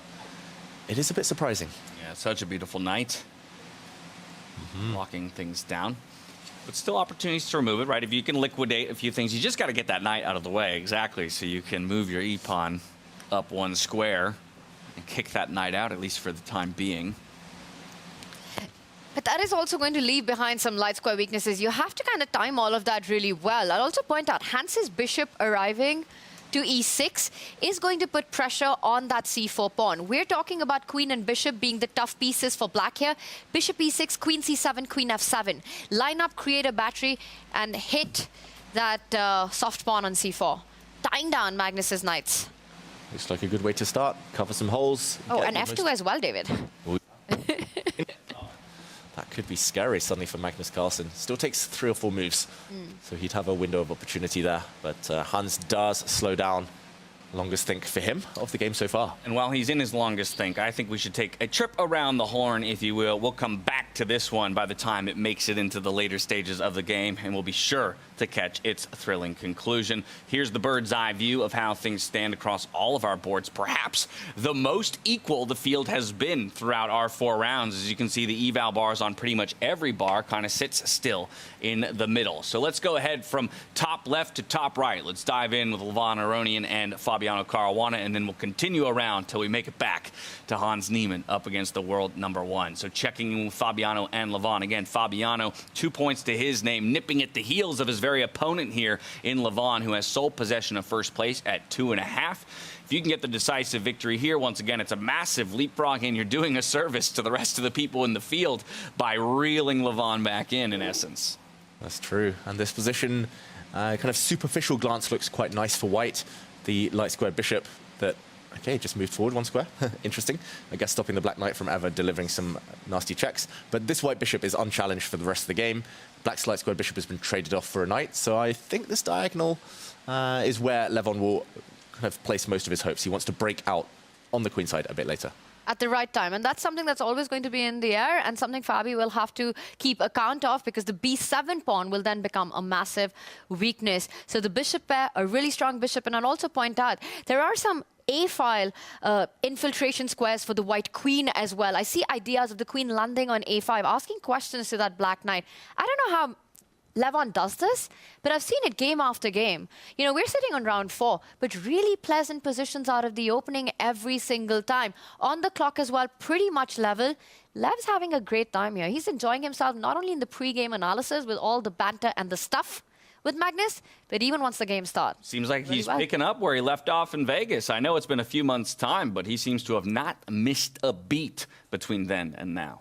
[SPEAKER 6] it is a bit surprising.
[SPEAKER 2] Yeah, such a beautiful knight. Locking things down. But still opportunities to remove it, right? If you can liquidate a few things, you just got to get that knight out of the way, exactly, so you can move your e-pawn up one square and kick that knight out, at least for the time being.
[SPEAKER 5] But that is also going to leave behind some light square weaknesses. You have to kind of time all of that really well. I'll also point out Hans's bishop arriving to e6 is going to put pressure on that c4 pawn. We're talking about queen and bishop being the tough pieces for black here. Bishop e6, queen c7, queen f7. Line up, create a battery, and hit that soft pawn on c4. Tying down Magnus's knights.
[SPEAKER 6] Looks like a good way to start. Cover some holes.
[SPEAKER 5] Oh, and f2 as well, David.
[SPEAKER 6] That could be scary suddenly for Magnus Carlsen. Still takes 3 or 4 moves, so he'd have a window of opportunity there. But Hans does slow down. Longest think for him of the game so far.
[SPEAKER 2] And while he's in his longest think, I think we should take a trip around the horn, if you will. We'll come back to this one by the time it makes it into the later stages of the game, and we'll be sure to catch its thrilling conclusion. Here's the bird's eye view of how things stand across all of our boards. Perhaps the most equal the field has been throughout our 4 rounds. As you can see, the eval bars on pretty much every bar kind of sits still in the middle. So let's go ahead from top left to top right. Let's dive in with Levon Aronian and Fabiano Caruana, and then we'll continue around till we make it back to Hans Niemann up against the world #1. So checking in with Fabiano and Levon. Again, Fabiano, 2 points to his name, nipping at the heels of his very opponent here in Levon, who has sole possession of first place at 2.5. If you can get the decisive victory here, once again, it's a massive leapfrog, and you're doing a service to the rest of the people in the field by reeling Levon back in essence.
[SPEAKER 6] That's true. And this position, kind of superficial glance, looks quite nice for white. The light square bishop that, okay, just moved forward 1 square. Interesting. I guess stopping the black knight from ever delivering some nasty checks. But this white bishop is unchallenged for the rest of the game. Black's light square bishop has been traded off for a knight. So I think this diagonal is where Levon will kind of place most of his hopes. He wants to break out on the queen side a bit later.
[SPEAKER 5] At the right time. And that's something that's always going to be in the air, and something Fabi will have to keep account of, because the b7 pawn will then become a massive weakness. So the bishop pair, a really strong bishop. And I'll also point out, there are some A-file infiltration squares for the white queen as well. I see ideas of the queen landing on A5, asking questions to that black knight. I don't know how Levon does this, but I've seen it game after game. We're sitting on round 4, but really pleasant positions out of the opening every single time. On the clock as well, pretty much level. Lev's having a great time here. He's enjoying himself not only in the pre-game analysis with all the banter and the stuff with Magnus, but even once the game starts.
[SPEAKER 2] Seems like he's picking up where he left off in Vegas. I know it's been a few months' time, but he seems to have not missed a beat between then and now.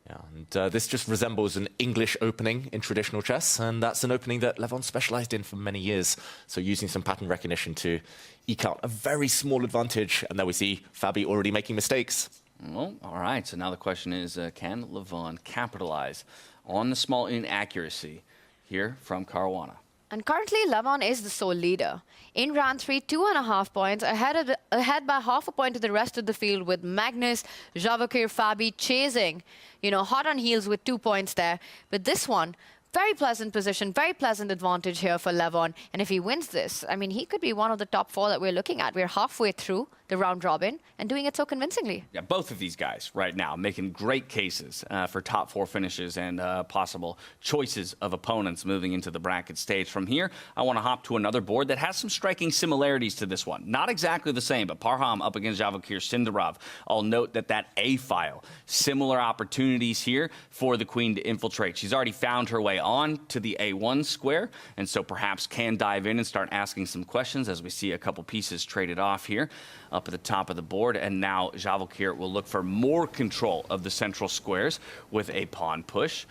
[SPEAKER 6] Yeah, and this just resembles an English opening in traditional chess, and that's an opening that Levon specialized in for many years. So using some pattern recognition to eke out a very small advantage, and there we see Fabi already making mistakes.
[SPEAKER 2] Well, all right, so now the question is, can Levon capitalize on the small inaccuracy here from Caruana?
[SPEAKER 5] And currently, Levon is the sole leader. In round 3, 2.5 points, ahead by half a point to the rest of the field, with Magnus, Javakir, Fabi chasing, hot on heels with 2 points there. But this one, very pleasant position, very pleasant advantage here for Levon. And if he wins this, I mean, he could be one of the top 4 that we're looking at. We're halfway through the round robin and doing it so convincingly.
[SPEAKER 2] Yeah, both of these guys right now making great cases for top 4 finishes and possible choices of opponents moving into the bracket stage. From here, I want to hop to another board that has some striking similarities to this one. Not exactly the same, but Parham up against Javokir Sindarov. I'll note that A file, similar opportunities here for the queen to infiltrate. She's already found her way on to the A1 square, and so perhaps can dive in and start asking some questions as we see a couple pieces traded off here up at the top of the board. And now Javokir will look for more control of the central squares with a pawn push.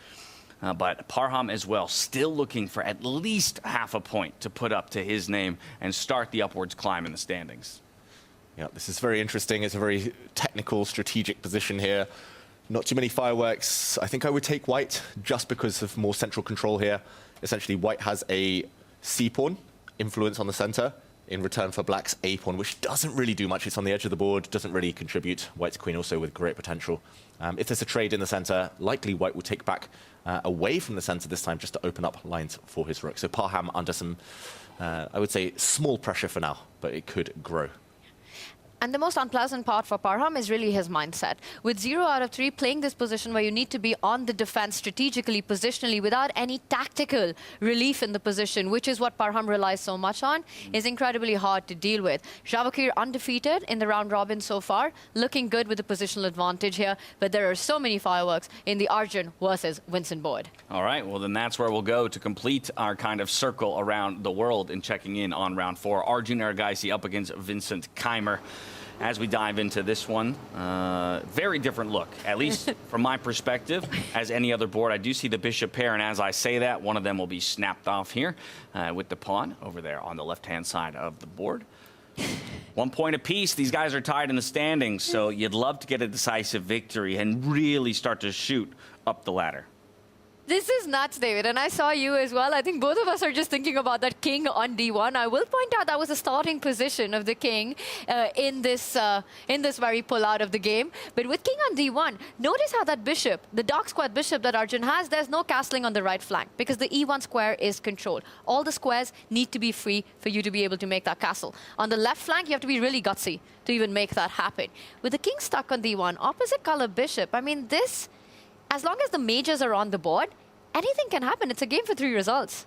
[SPEAKER 2] But Parham as well, still looking for at least half a point to put up to his name and start the upwards climb in the standings.
[SPEAKER 6] Yeah, this is very interesting. It's a very technical, strategic position here. Not too many fireworks. I think I would take white just because of more central control here. Essentially, white has a c-pawn influence on the center in return for black's a-pawn, which doesn't really do much. It's on the edge of the board, doesn't really contribute. White's queen also with great potential. If there's a trade in the center, likely white will take back away from the center this time just to open up lines for his rook. So Parham under some, I would say, small pressure for now, but it could grow.
[SPEAKER 5] And the most unpleasant part for Parham is really his mindset. With 0 out of 3, playing this position where you need to be on the defense strategically, positionally, without any tactical relief in the position, which is what Parham relies so much on, is incredibly hard to deal with. Javokir undefeated in the round robin so far, looking good with the positional advantage here, but there are so many fireworks in the Arjun versus Vincent board.
[SPEAKER 2] All right, well then that's where we'll go to complete our kind of circle around the world and checking in on round 4. Arjun Erigaisi up against Vincent Keymer. As we dive into this one, very different look, at least from my perspective, as any other board. I do see the bishop pair, and as I say that, one of them will be snapped off here with the pawn over there on the left-hand side of the board. 1 point apiece. These guys are tied in the standings, so you'd love to get a decisive victory and really start to shoot up the ladder.
[SPEAKER 5] This is nuts, David, and I saw you as well. I think both of us are just thinking about that king on d1. I will point out that was the starting position of the king in this very pull-out of the game. But with king on d1, notice how that bishop, the dark squared bishop that Arjun has, there's no castling on the right flank because the e1 square is controlled. All the squares need to be free for you to be able to make that castle. On the left flank, you have to be really gutsy to even make that happen. With the king stuck on d1, opposite color bishop, I mean, this... As long as the majors are on the board, anything can happen. It's a game for 3 results.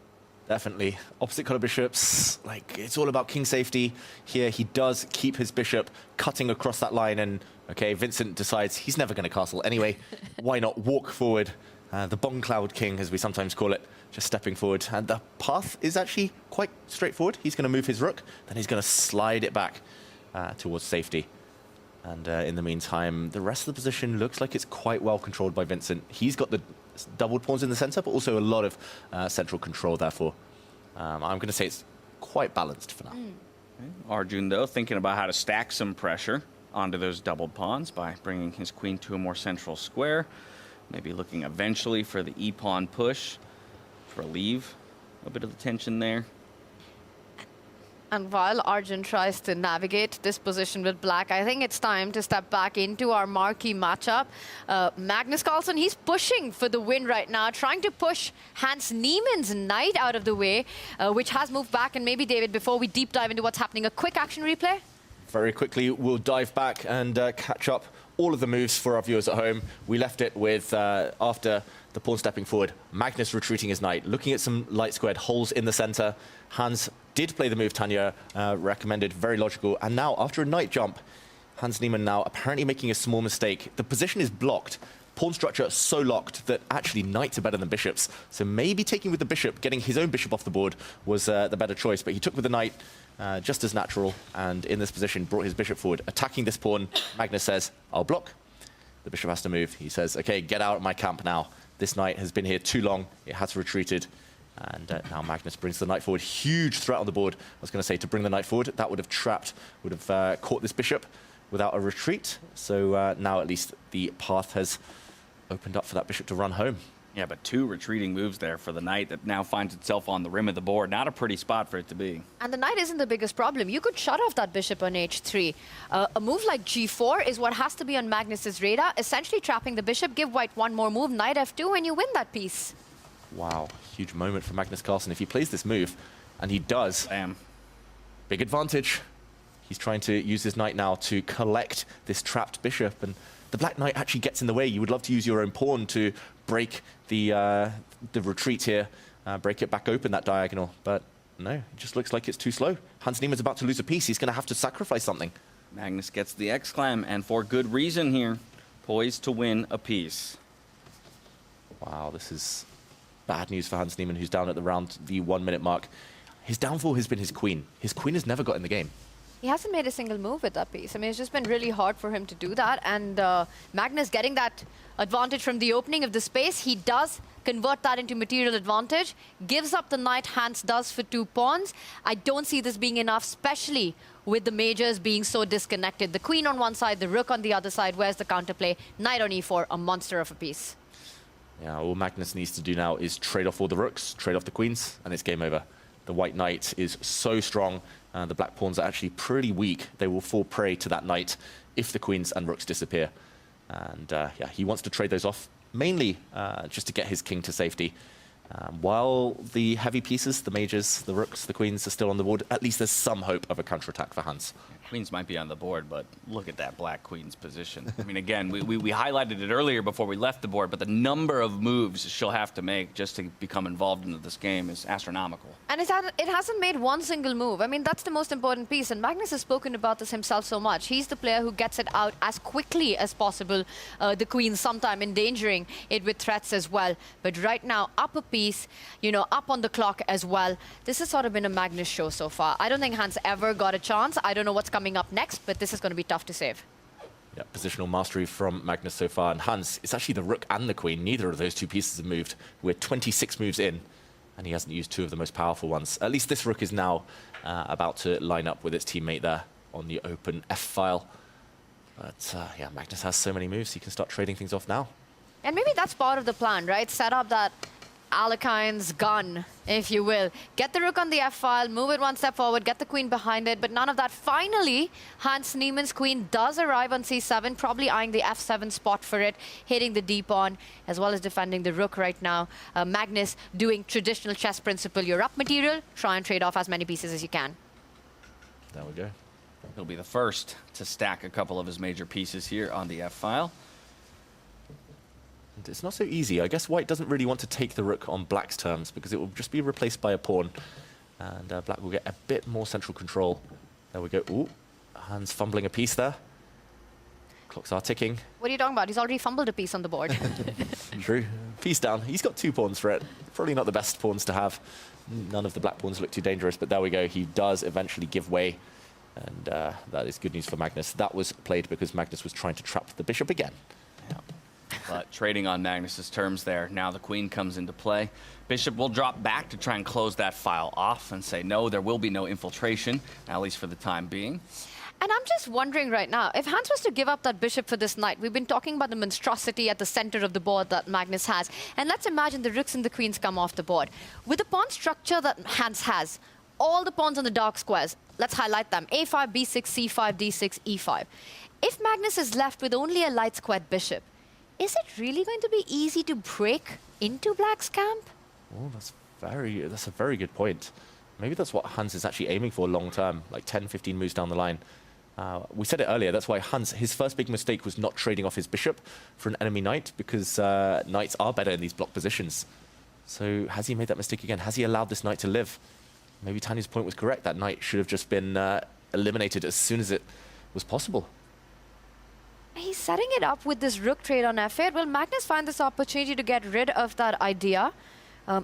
[SPEAKER 6] Definitely. Opposite color bishops, like, it's all about king safety. Here, he does keep his bishop cutting across that line, and, okay, Vincent decides he's never going to castle anyway. Why not walk forward? The Bong Cloud King, as we sometimes call it, just stepping forward. And the path is actually quite straightforward. He's going to move his rook, then he's going to slide it back towards safety. And in the meantime, the rest of the position looks like it's quite well controlled by Vincent. He's got the doubled pawns in the center, but also a lot of central control, therefore. I'm going to say it's quite balanced for now.
[SPEAKER 2] Arjun, though, thinking about how to stack some pressure onto those doubled pawns by bringing his queen to a more central square. Maybe looking eventually for the e-pawn push to relieve a bit of the tension there.
[SPEAKER 5] And while Arjun tries to navigate this position with black, I think it's time to step back into our marquee matchup. Magnus Carlsen, he's pushing for the win right now, trying to push Hans Niemann's knight out of the way, which has moved back. And maybe, David, before we deep dive into what's happening, a quick action replay?
[SPEAKER 6] Very quickly, we'll dive back and catch up all of the moves for our viewers at home. We left it with, after the pawn stepping forward, Magnus retreating his knight, looking at some light squared holes in the center. Hans did play the move Tanya recommended, very logical. And now, after a knight jump, Hans Niemann now apparently making a small mistake. The position is blocked. Pawn structure so locked that actually knights are better than bishops. So maybe taking with the bishop, getting his own bishop off the board was the better choice. But he took with the knight, just as natural. And in this position, brought his bishop forward, attacking this pawn. Magnus says, I'll block. The bishop has to move. He says, OK, get out of my camp now. This knight has been here too long. It has retreated. And now Magnus brings the knight forward. Huge threat on the board. I was going to say, to bring the knight forward, that would have trapped, would have caught this bishop without a retreat. So now at least the path has opened up for that bishop to run home.
[SPEAKER 2] Yeah, but 2 retreating moves there for the knight that now finds itself on the rim of the board. Not a pretty spot for it to be.
[SPEAKER 5] And the knight isn't the biggest problem. You could shut off that bishop on h3. A move like g4 is what has to be on Magnus's radar, essentially trapping the bishop, give white one more move, knight f2, and you win that piece.
[SPEAKER 6] Wow, huge moment for Magnus Carlsen. If he plays this move, and he does, big advantage. He's trying to use his knight now to collect this trapped bishop, and the black knight actually gets in the way. You would love to use your own pawn to break the retreat here, break it back open, that diagonal, but no, it just looks like it's too slow. Hans Niemann's about to lose a piece. He's going to have to sacrifice something.
[SPEAKER 2] Magnus gets the exclam, and for good reason here. Poised to win a piece.
[SPEAKER 6] Wow, this is bad news for Hans Niemann, who's down at the 1 minute mark. His downfall has been his queen. His queen has never got in the game.
[SPEAKER 5] He hasn't made a single move with that piece. I mean, it's just been really hard for him to do that. And Magnus getting that advantage from the opening of the space, he does convert that into material advantage, gives up the knight, Hans does for 2 pawns. I don't see this being enough, especially with the majors being so disconnected. The queen on one side, the rook on the other side. Where's the counterplay? Knight on e4, a monster of a piece.
[SPEAKER 6] Yeah, all Magnus needs to do now is trade off all the rooks, trade off the queens, and it's game over. The white knight is so strong. The black pawns are actually pretty weak. They will fall prey to that knight if the queens and rooks disappear. And yeah, he wants to trade those off, mainly just to get his king to safety. While the heavy pieces, the majors, the rooks, the queens are still on the board, at least there's some hope of a counterattack for Hans.
[SPEAKER 2] Queens might be on the board, but look at that black queen's position. I mean, again, we highlighted it earlier before we left the board, but the number of moves she'll have to make just to become involved into this game is astronomical.
[SPEAKER 5] And it hasn't made one single move. I mean, that's the most important piece. And Magnus has spoken about this himself so much. He's the player who gets it out as quickly as possible. The queen sometime endangering it with threats as well. But right now, up a piece, you know, up on the clock as well. This has sort of been a Magnus show so far. I don't think Hans ever got a chance. I don't know what's coming up next, but this is going to be tough to save.
[SPEAKER 6] Yeah, positional mastery from Magnus so far. And Hans, it's actually the rook and the queen. Neither of those 2 pieces have moved. We're 26 moves in, and he hasn't used 2 of the most powerful ones. At least this rook is now about to line up with its teammate there on the open F file. But yeah, Magnus has so many moves, he can start trading things off now.
[SPEAKER 5] And maybe that's part of the plan, right? Set up that Alekhine's gun, if you will. Get the rook on the F-file, move it 1 step forward, get the queen behind it, but none of that. Finally, Hans Niemann's queen does arrive on C7, probably eyeing the F7 spot for it, hitting the D-pawn, as well as defending the rook right now. Magnus doing traditional chess principle. You're up material, try and trade off as many pieces as you can.
[SPEAKER 6] There we go.
[SPEAKER 2] He'll be the first to stack a couple of his major pieces here on the F-file.
[SPEAKER 6] It's not so easy. I guess white doesn't really want to take the rook on black's terms because it will just be replaced by a pawn. And black will get a bit more central control. There we go. Ooh, Hans fumbling a piece there. Clocks are ticking.
[SPEAKER 5] What are you talking about? He's already fumbled a piece on the board.
[SPEAKER 6] True. Piece down. He's got 2 pawns for it. Probably not the best pawns to have. None of the black pawns look too dangerous, but there we go. He does eventually give way. And that is good news for Magnus. That was played because Magnus was trying to trap the bishop again.
[SPEAKER 2] Yeah. But trading on Magnus's terms there. Now the queen comes into play. Bishop will drop back to try and close that file off and say, no, there will be no infiltration, at least for the time being.
[SPEAKER 5] And I'm just wondering right now, if Hans was to give up that bishop for this knight, we've been talking about the monstrosity at the center of the board that Magnus has. And let's imagine the rooks and the queens come off the board. With the pawn structure that Hans has, all the pawns on the dark squares, let's highlight them. A5, B6, C5, D6, E5. If Magnus is left with only a light squared bishop, is it really going to be easy to break into black's camp?
[SPEAKER 6] Oh, that's a very good point. Maybe that's what Hans is actually aiming for long term, like 10, 15 moves down the line. We said it earlier, that's why Hans, his first big mistake was not trading off his bishop for an enemy knight, because knights are better in these block positions. So has he made that mistake again? Has he allowed this knight to live? Maybe Tanya's point was correct. That knight should have just been eliminated as soon as it was possible.
[SPEAKER 5] He's setting it up with this rook trade on f8. Will Magnus find this opportunity to get rid of that idea?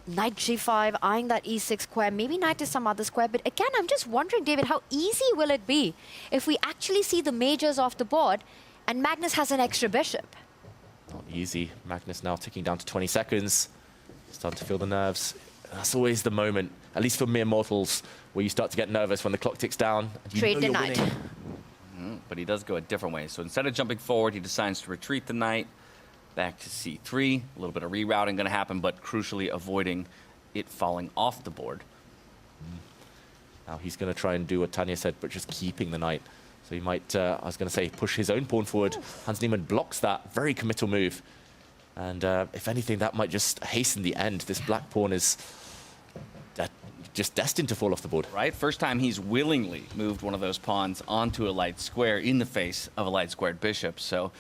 [SPEAKER 5] Knight g5, eyeing that e6 square, maybe knight to some other square. But again, I'm just wondering, David, how easy will it be if we actually see the majors off the board and Magnus has an extra bishop?
[SPEAKER 6] Not easy. Magnus now ticking down to 20 seconds. Starting to feel the nerves. That's always the moment, at least for mere mortals, where you start to get nervous when the clock ticks down. And
[SPEAKER 5] Trade the knight.
[SPEAKER 2] But he does go a different way. So instead of jumping forward, he decides to retreat the knight back to c3. A little bit of rerouting going to happen, but crucially avoiding it falling off the board.
[SPEAKER 6] Now he's going to try and do what Tanya said, but just keeping the knight. So he might, I was going to say, push his own pawn forward. Hans Niemann blocks that. Very committal move. And if anything, that might just hasten the end. This black pawn is just destined to fall off the board.
[SPEAKER 2] Right? First time he's willingly moved one of those pawns onto a light square in the face of a light squared bishop. So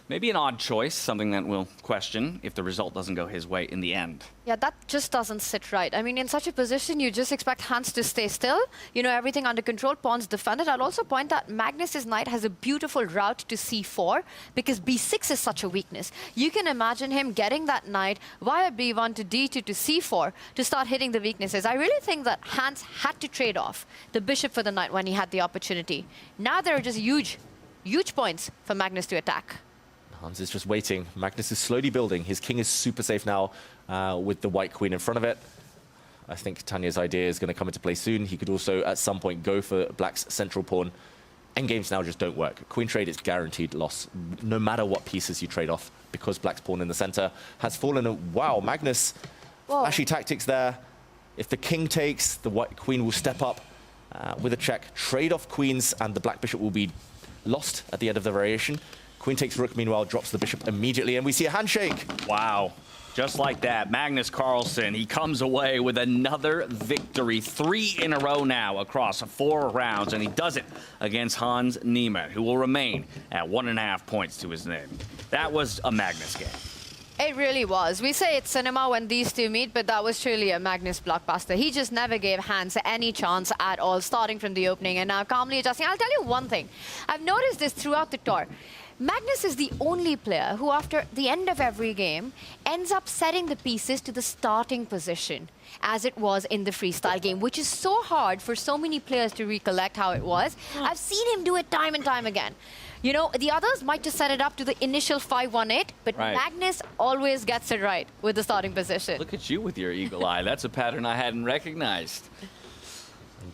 [SPEAKER 2] maybe an odd choice, something that we'll question if the result doesn't go his way in the end.
[SPEAKER 5] Yeah, that just doesn't sit right. I mean, in such a position, you just expect Hans to stay still. You know, everything under control, pawns defended. I'll also point that Magnus's knight has a beautiful route to c4 because b6 is such a weakness. You can imagine him getting that knight via b1 to d2 to c4 to start hitting the weaknesses. I really think that Hans had to trade off the bishop for the knight when he had the opportunity. Now there are just huge points for Magnus to attack.
[SPEAKER 6] Hans is just waiting. Magnus is slowly building. His king is super safe now with the white queen in front of it. I think Tanya's idea is going to come into play soon. He could also, at some point, go for black's central pawn. Endgames now just don't work. Queen trade is guaranteed loss, no matter what pieces you trade off, because black's pawn in the center has fallen. And wow, Magnus, flashy tactics there. If the king takes, the white queen will step up with a check, trade off queens, and the black bishop will be lost at the end of the variation. Queen takes rook, meanwhile, drops the bishop immediately, and we see a handshake.
[SPEAKER 2] Wow. Just like that, Magnus Carlsen, he comes away with another victory. 3 in a row now across 4 rounds, and he does it against Hans Niemann, who will remain at 1.5 points to his name. That was a Magnus game.
[SPEAKER 5] It really was. We say it's cinema when these two meet, but that was truly a Magnus blockbuster. He just never gave Hans any chance at all, starting from the opening and now calmly adjusting. I'll tell you one thing. I've noticed this throughout the tour. Magnus is the only player who, after the end of every game, ends up setting the pieces to the starting position, as it was in the freestyle game, which is so hard for so many players to recollect how it was. I've seen him do it time and time again. You know, the others might just set it up to the initial 5-1-8, but Magnus always gets it right with the starting position.
[SPEAKER 2] Look at you with your eagle eye. That's a pattern I hadn't recognized.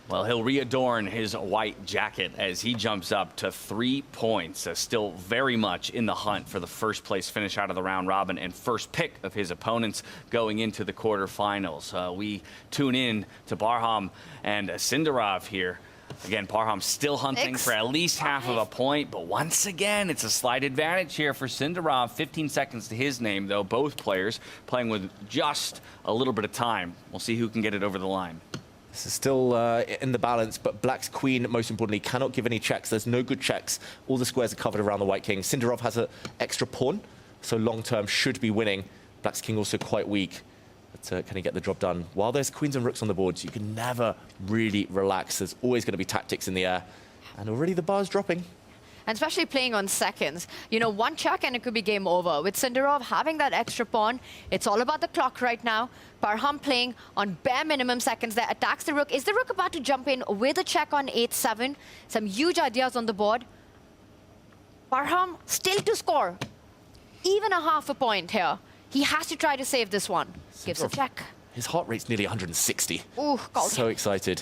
[SPEAKER 2] Well, he'll readorn his white jacket as he jumps up to 3 points, still very much in the hunt for the first place finish out of the round robin and first pick of his opponents going into the quarterfinals. We tune in to Parham and Sindarov here. Again, Parham still hunting for at least half of a point, but once again, it's a slight advantage here for Sindarov. 15 seconds to his name, though. Both players playing with just a little bit of time. We'll see who can get it over the line.
[SPEAKER 6] This is still in the balance, but black's queen, most importantly, cannot give any checks. There's no good checks. All the squares are covered around the white king. Sindarov has an extra pawn, so long-term should be winning. Black's king also quite weak. But can he get the job done? While there's queens and rooks on the board, you can never really relax. There's always going to be tactics in the air. And already the bar's dropping.
[SPEAKER 5] And especially playing on seconds. You know, one check and it could be game over. With Sindarov having that extra pawn, it's all about the clock right now. Parham playing on bare minimum seconds there, attacks the rook. Is the rook about to jump in with a check on 8-7? Some huge ideas on the board. Parham still to score. Even a half a point here. He has to try to save this one. Gives a check.
[SPEAKER 6] His heart rate's nearly 160.
[SPEAKER 5] Ooh, God.
[SPEAKER 6] So excited.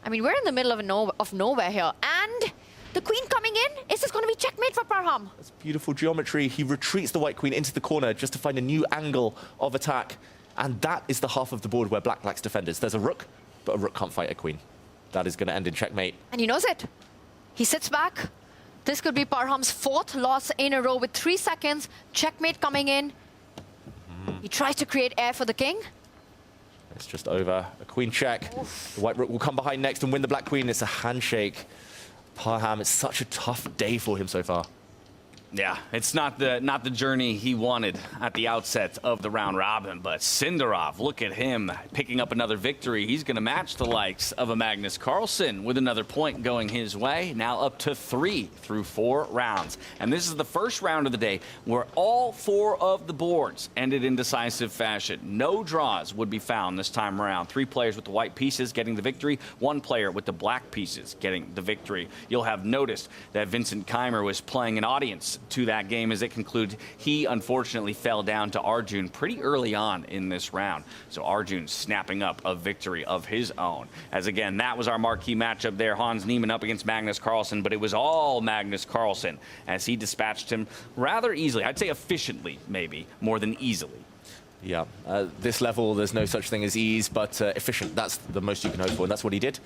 [SPEAKER 5] I mean, we're in the middle of nowhere here. And the queen coming in. Is this going to be checkmate for Parham?
[SPEAKER 6] That's beautiful geometry. He retreats the white queen into the corner just to find a new angle of attack. And that is the half of the board where black lacks defenders. There's a rook, but a rook can't fight a queen. That is going to end in checkmate.
[SPEAKER 5] And he knows it. He sits back. This could be Parham's 4th loss in a row with 3 seconds. Checkmate coming in. He tries to create air for the king.
[SPEAKER 6] It's just over. A queen check. Oof. The white rook will come behind next and win the black queen. It's a handshake. Parham, it's such a tough day for him so far.
[SPEAKER 2] Yeah, it's not the journey he wanted at the outset of the round robin, but Sindarov, look at him picking up another victory. He's going to match the likes of a Magnus Carlsen with another point going his way, now up to 3 through 4 rounds. And this is the first round of the day where all 4 of the boards ended in decisive fashion. No draws would be found this time around. 3 players with the white pieces getting the victory, 1 player with the black pieces getting the victory. You'll have noticed that Vincent Keymer was playing an audience to that game as it concluded. He unfortunately fell down to Arjun pretty early on in this round. So Arjun snapping up a victory of his own. As again, that was our marquee matchup there. Hans Niemann up against Magnus Carlsen, but it was all Magnus Carlsen as he dispatched him rather easily. I'd say efficiently, maybe, more than easily.
[SPEAKER 6] Yeah, this level, there's no such thing as ease, but efficient. That's the most you can hope for, and that's what he did.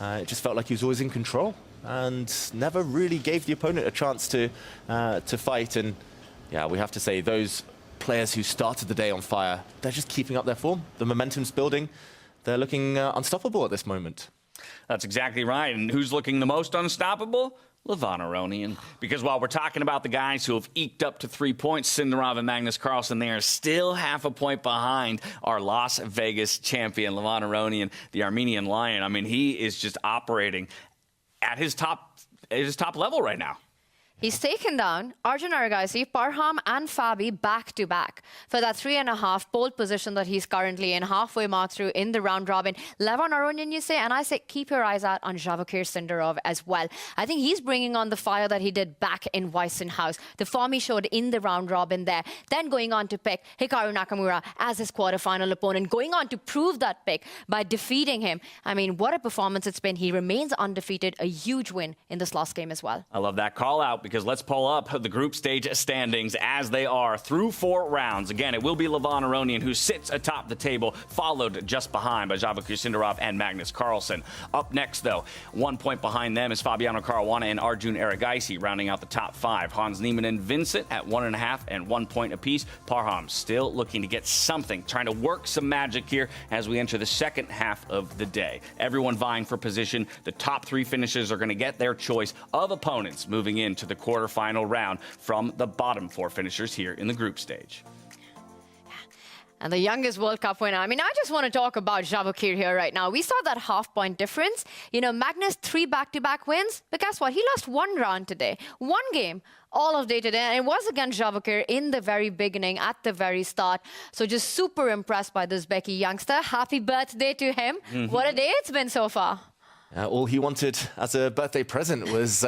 [SPEAKER 6] It just felt like he was always in control and never really gave the opponent a chance to fight. And yeah, we have to say, those players who started the day on fire, they're just keeping up their form. The momentum's building. they're looking unstoppable at this moment.
[SPEAKER 2] That's exactly right. And who's looking the most unstoppable? Levon Aronian. Because while we're talking about the guys who have eked up to 3 points, Sindarov and Magnus Carlsen, they are still half a point behind our Las Vegas champion, Levon Aronian, the Armenian Lion. I mean, he is just operating at his top level right now.
[SPEAKER 5] He's taken down Arjun, Erigaisi, Parham and Fabi back-to-back for that 3.5 pole position that he's currently in, halfway mark through in the round robin. Levon Aronian, you say, and I say keep your eyes out on Javokir Sindarov as well. I think he's bringing on the fire that he did back in Weissenhaus. The form he showed in the round robin there. Then going on to pick Hikaru Nakamura as his quarterfinal opponent, going on to prove that pick by defeating him. I mean, what a performance it's been. He remains undefeated, a huge win in this last game as well.
[SPEAKER 2] I love that call out, because let's pull up the group stage standings as they are through 4 rounds. Again, it will be Levon Aronian who sits atop the table, followed just behind by Javokir Sindarov and Magnus Carlsen. Up next, though, 1 point behind them is Fabiano Caruana and Arjun Erigaisi, rounding out the top 5. Hans Niemann and Vincent at 1.5 and 1 point apiece. Parham still looking to get something, trying to work some magic here as we enter the second half of the day. Everyone vying for position. The top 3 finishers are going to get their choice of opponents moving into the quarterfinal round from the bottom 4 finishers here in the group stage.
[SPEAKER 5] And the youngest World Cup winner. I mean, I just want to talk about Javokir here right now. We saw that half-point difference. You know, Magnus 3 back-to-back wins. But guess what? He lost 1 round today. 1 game all of day today. And it was against Javokir in the very beginning, at the very start. So just super impressed by this Becky youngster. Happy birthday to him. What a day it's been so far.
[SPEAKER 6] All he wanted as a birthday present was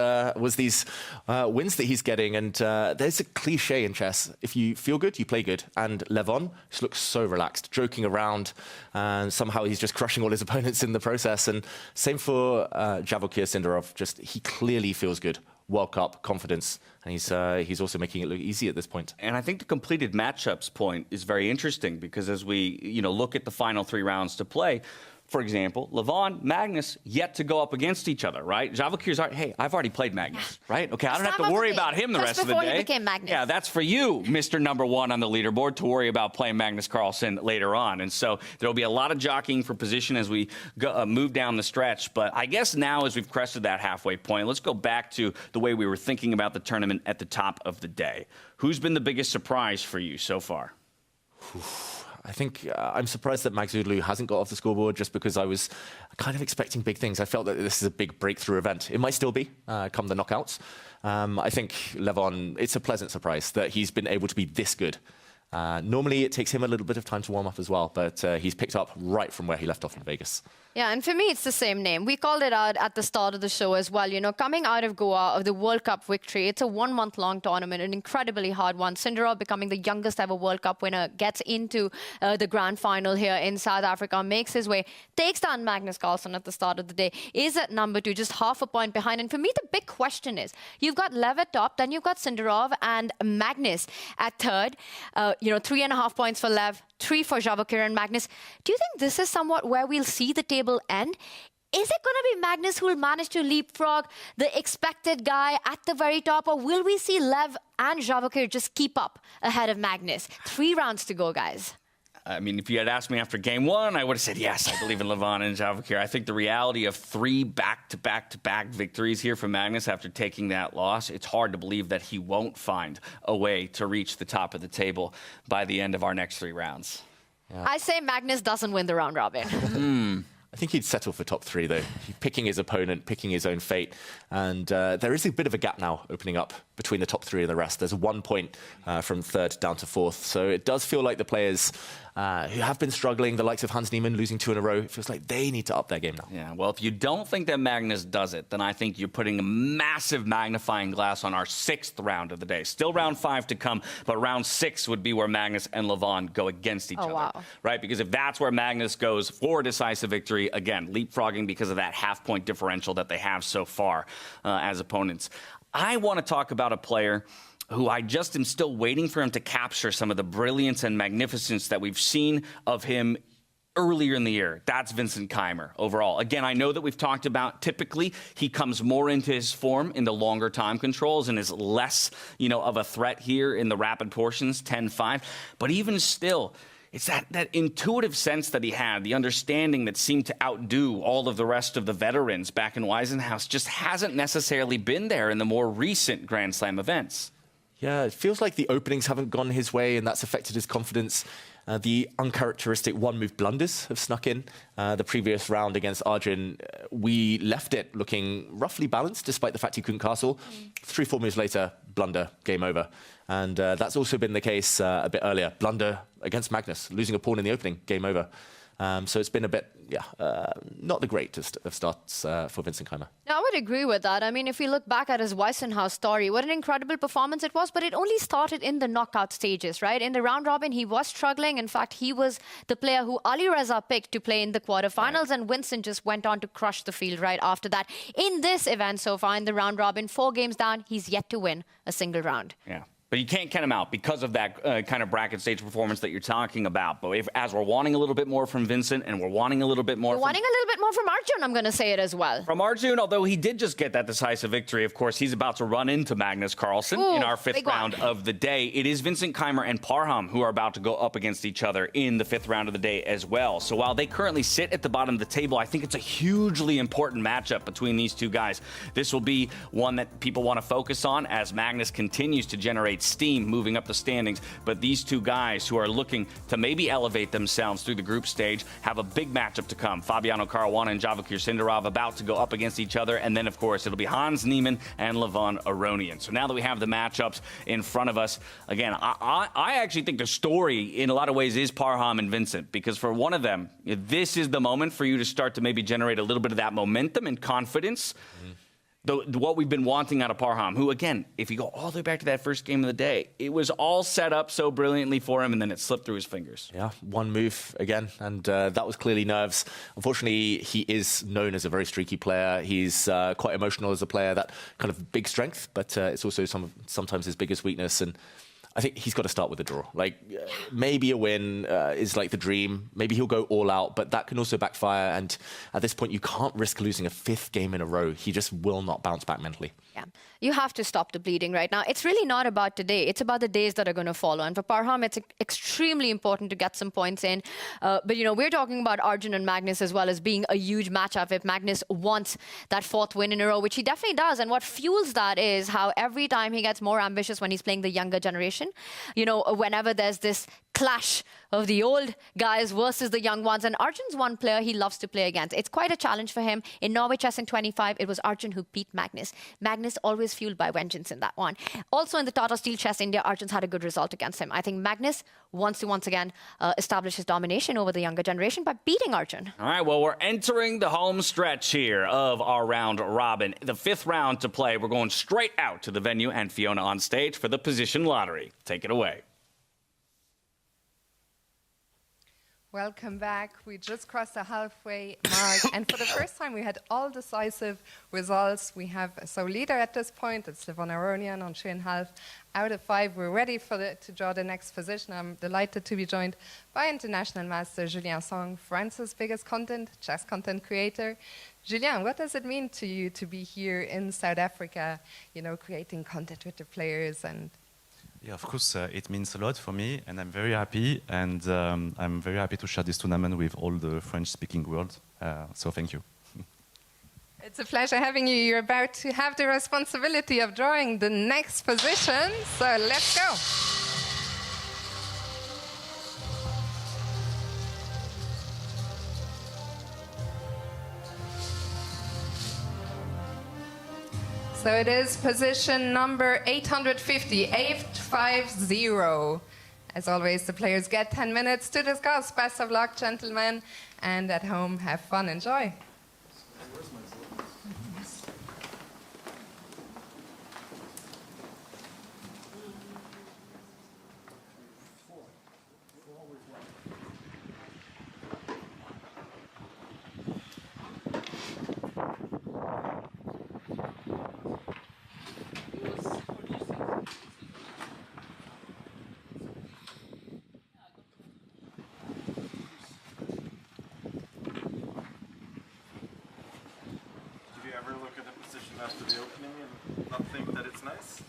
[SPEAKER 6] these wins that he's getting. And there's a cliche in chess. If you feel good, you play good. And Levon just looks so relaxed, joking around. And somehow he's just crushing all his opponents in the process. And same for Javokir Sindarov. Just he clearly feels good. World Cup confidence. And he's also making it look easy at this point.
[SPEAKER 2] And I think the completed matchups point is very interesting, because as we look at the final 3 rounds to play, for example, Levon, Magnus, yet to go up against each other, right? Javokir's, hey, I've already played Magnus, right? Okay, I don't have to worry about him the rest of the day.
[SPEAKER 5] Before he became Magnus.
[SPEAKER 2] Yeah, that's for you, Mr. Number 1 on the leaderboard, to worry about playing Magnus Carlsen later on. And so there'll be a lot of jockeying for position as we move down the stretch. But I guess now, as we've crested that halfway point, let's go back to the way we were thinking about the tournament at the top of the day. Who's been the biggest surprise for you so far?
[SPEAKER 6] I think I'm surprised that Maghsoodloo hasn't got off the scoreboard, just because I was kind of expecting big things. I felt that this is a big breakthrough event. It might still be come the knockouts. I think Levon, it's a pleasant surprise that he's been able to be this good. Normally, it takes him a little bit of time to warm up as well, but he's picked up right from where he left off in Vegas.
[SPEAKER 5] Yeah, and for me, it's the same name. We called it out at the start of the show as well. You know, coming out of Goa, of the World Cup victory, it's a 1-month-long tournament, an incredibly hard one. Sindarov, becoming the youngest ever World Cup winner, gets into the grand final here in South Africa, makes his way, takes down Magnus Carlsen at the start of the day, is at number 2, just half a point behind. And for me, the big question is, you've got Lev at top, then you've got Sindarov and Magnus at third. 3.5 points for Lev, 3 for Javokir and Magnus. Do you think this is somewhat where we'll see the table end? Is it going to be Magnus who will manage to leapfrog the expected guy at the very top, or will we see Lev and Javokir just keep up ahead of Magnus? 3 rounds to go, guys.
[SPEAKER 2] I mean, if you had asked me after game 1, I would have said, yes, I believe in Levon and Javokir. I think the reality of 3 back-to-back-to-back victories here from Magnus after taking that loss, it's hard to believe that he won't find a way to reach the top of the table by the end of our next 3 rounds.
[SPEAKER 5] Yeah. I say Magnus doesn't win the round robin.
[SPEAKER 6] I think he'd settle for top 3, though. Picking his opponent, picking his own fate. And there is a bit of a gap now opening up between the top 3 and the rest. There's 1 point from 3rd down to 4th. So it does feel like the players who have been struggling, the likes of Hans Niemann losing 2 in a row, it feels like they need to up their game now.
[SPEAKER 2] Yeah, well, if you don't think that Magnus does it, then I think you're putting a massive magnifying glass on our 6th round of the day. Still round 5 to come, but round 6 would be where Magnus and Levon go against each other.
[SPEAKER 5] Wow.
[SPEAKER 2] Right? Because if that's where Magnus goes for a decisive victory, again, leapfrogging because of that half-point differential that they have so far as opponents. I want to talk about a player who I just am still waiting for him to capture some of the brilliance and magnificence that we've seen of him earlier in the year. That's Vincent Keymer overall. Again, I know that we've talked about typically he comes more into his form in the longer time controls and is less, of a threat here in the rapid portions, 10-5. But even still, it's that intuitive sense that he had, the understanding that seemed to outdo all of the rest of the veterans back in Weisenhaus just hasn't necessarily been there in the more recent Grand Slam events.
[SPEAKER 6] Yeah, it feels like the openings haven't gone his way, and that's affected his confidence. The uncharacteristic one-move blunders have snuck in. The previous round against Arjun, we left it looking roughly balanced, despite the fact he couldn't castle. 3-4 moves later, blunder, game over. And that's also been the case a bit earlier. Blunder against Magnus, losing a pawn in the opening, game over. So it's been a bit, not the greatest of starts for Vincent Keymer.
[SPEAKER 5] No, I would agree with that. I mean, if we look back at his Weisenhaus story, what an incredible performance it was, but it only started in the knockout stages, right? In the round robin, he was struggling. In fact, he was the player who Ali Reza picked to play in the quarterfinals, and Vincent just went on to crush the field right after that. In this event so far, in the round robin, 4 games down, he's yet to win a single round.
[SPEAKER 2] Yeah. But you can't count him out because of that kind of bracket stage performance that you're talking about. But as we're wanting a little bit more from Vincent, and we're wanting a little bit more
[SPEAKER 5] wanting a little bit more from Arjun, I'm going to say it as well.
[SPEAKER 2] From Arjun, although he did just get that decisive victory, of course, he's about to run into Magnus Carlsen in our 5th round of the day. It is Vincent Keymer and Parham who are about to go up against each other in the 5th round of the day as well. So while they currently sit at the bottom of the table, I think it's a hugely important matchup between these two guys. This will be one that people want to focus on as Magnus continues to generate steam moving up the standings, but these two guys who are looking to maybe elevate themselves through the group stage have a big matchup to come. Fabiano Caruana and Javakir Sindarov about to go up against each other, and then of course it'll be Hans Niemann and Levon Aronian. So now that we have the matchups in front of us, again, I actually think the story in a lot of ways is Parham and Vincent, because for one of them, this is the moment for you to start to maybe generate a little bit of that momentum and confidence. What we've been wanting out of Parham, who, again, if you go all the way back to that first game of the day, it was all set up so brilliantly for him, and then it slipped through his fingers.
[SPEAKER 6] Yeah, one move again, and that was clearly nerves. Unfortunately, he is known as a very streaky player. He's quite emotional as a player, that kind of big strength, but it's also sometimes his biggest weakness. And I think he's got to start with a draw. Like, maybe a win is like the dream. Maybe he'll go all out, but that can also backfire. And at this point, you can't risk losing a 5th game in a row. He just will not bounce back mentally.
[SPEAKER 5] Yeah, you have to stop the bleeding right now. It's really not about today. It's about the days that are going to follow. And for Parham, it's extremely important to get some points in. But, you know, we're talking about Arjun and Magnus as well as being a huge matchup if Magnus wants that 4th win in a row, which he definitely does. And what fuels that is how every time he gets more ambitious when he's playing the younger generation. You know, whenever there's this clash of the old guys versus the young ones. And Arjun's one player he loves to play against. It's quite a challenge for him. In Norway Chess in 25, it was Arjun who beat Magnus. Magnus always fueled by vengeance in that one. Also in the Tata Steel Chess India, Arjun's had a good result against him. I think Magnus wants to once again establish his domination over the younger generation by beating Arjun.
[SPEAKER 2] All right, well, we're entering the home stretch here of our round robin. The 5th round to play. We're going straight out to the venue and Fiona on stage for the position lottery. Take it away.
[SPEAKER 8] Welcome back. We just crossed the halfway mark, and for the first time we had all decisive results. We have a leader at this point. It's Levon Aronian on 3.5 out of 5. We're ready to draw the next position. I'm delighted to be joined by international master Julien Song, France's biggest chess content creator. Julien, what does it mean to you to be here in South Africa, you know, creating content with the players? And
[SPEAKER 21] yeah, of course, it means a lot for me, and I'm very happy, and I'm very happy to share this tournament with all the French-speaking world, so thank you.
[SPEAKER 8] It's a pleasure having you. You're about to have the responsibility of drawing the next position, so let's go. So it is position number 850, 850. As always, the players get 10 minutes to discuss. Best of luck, gentlemen, and at home, have fun, enjoy.
[SPEAKER 19] After the opening and not think that it's nice?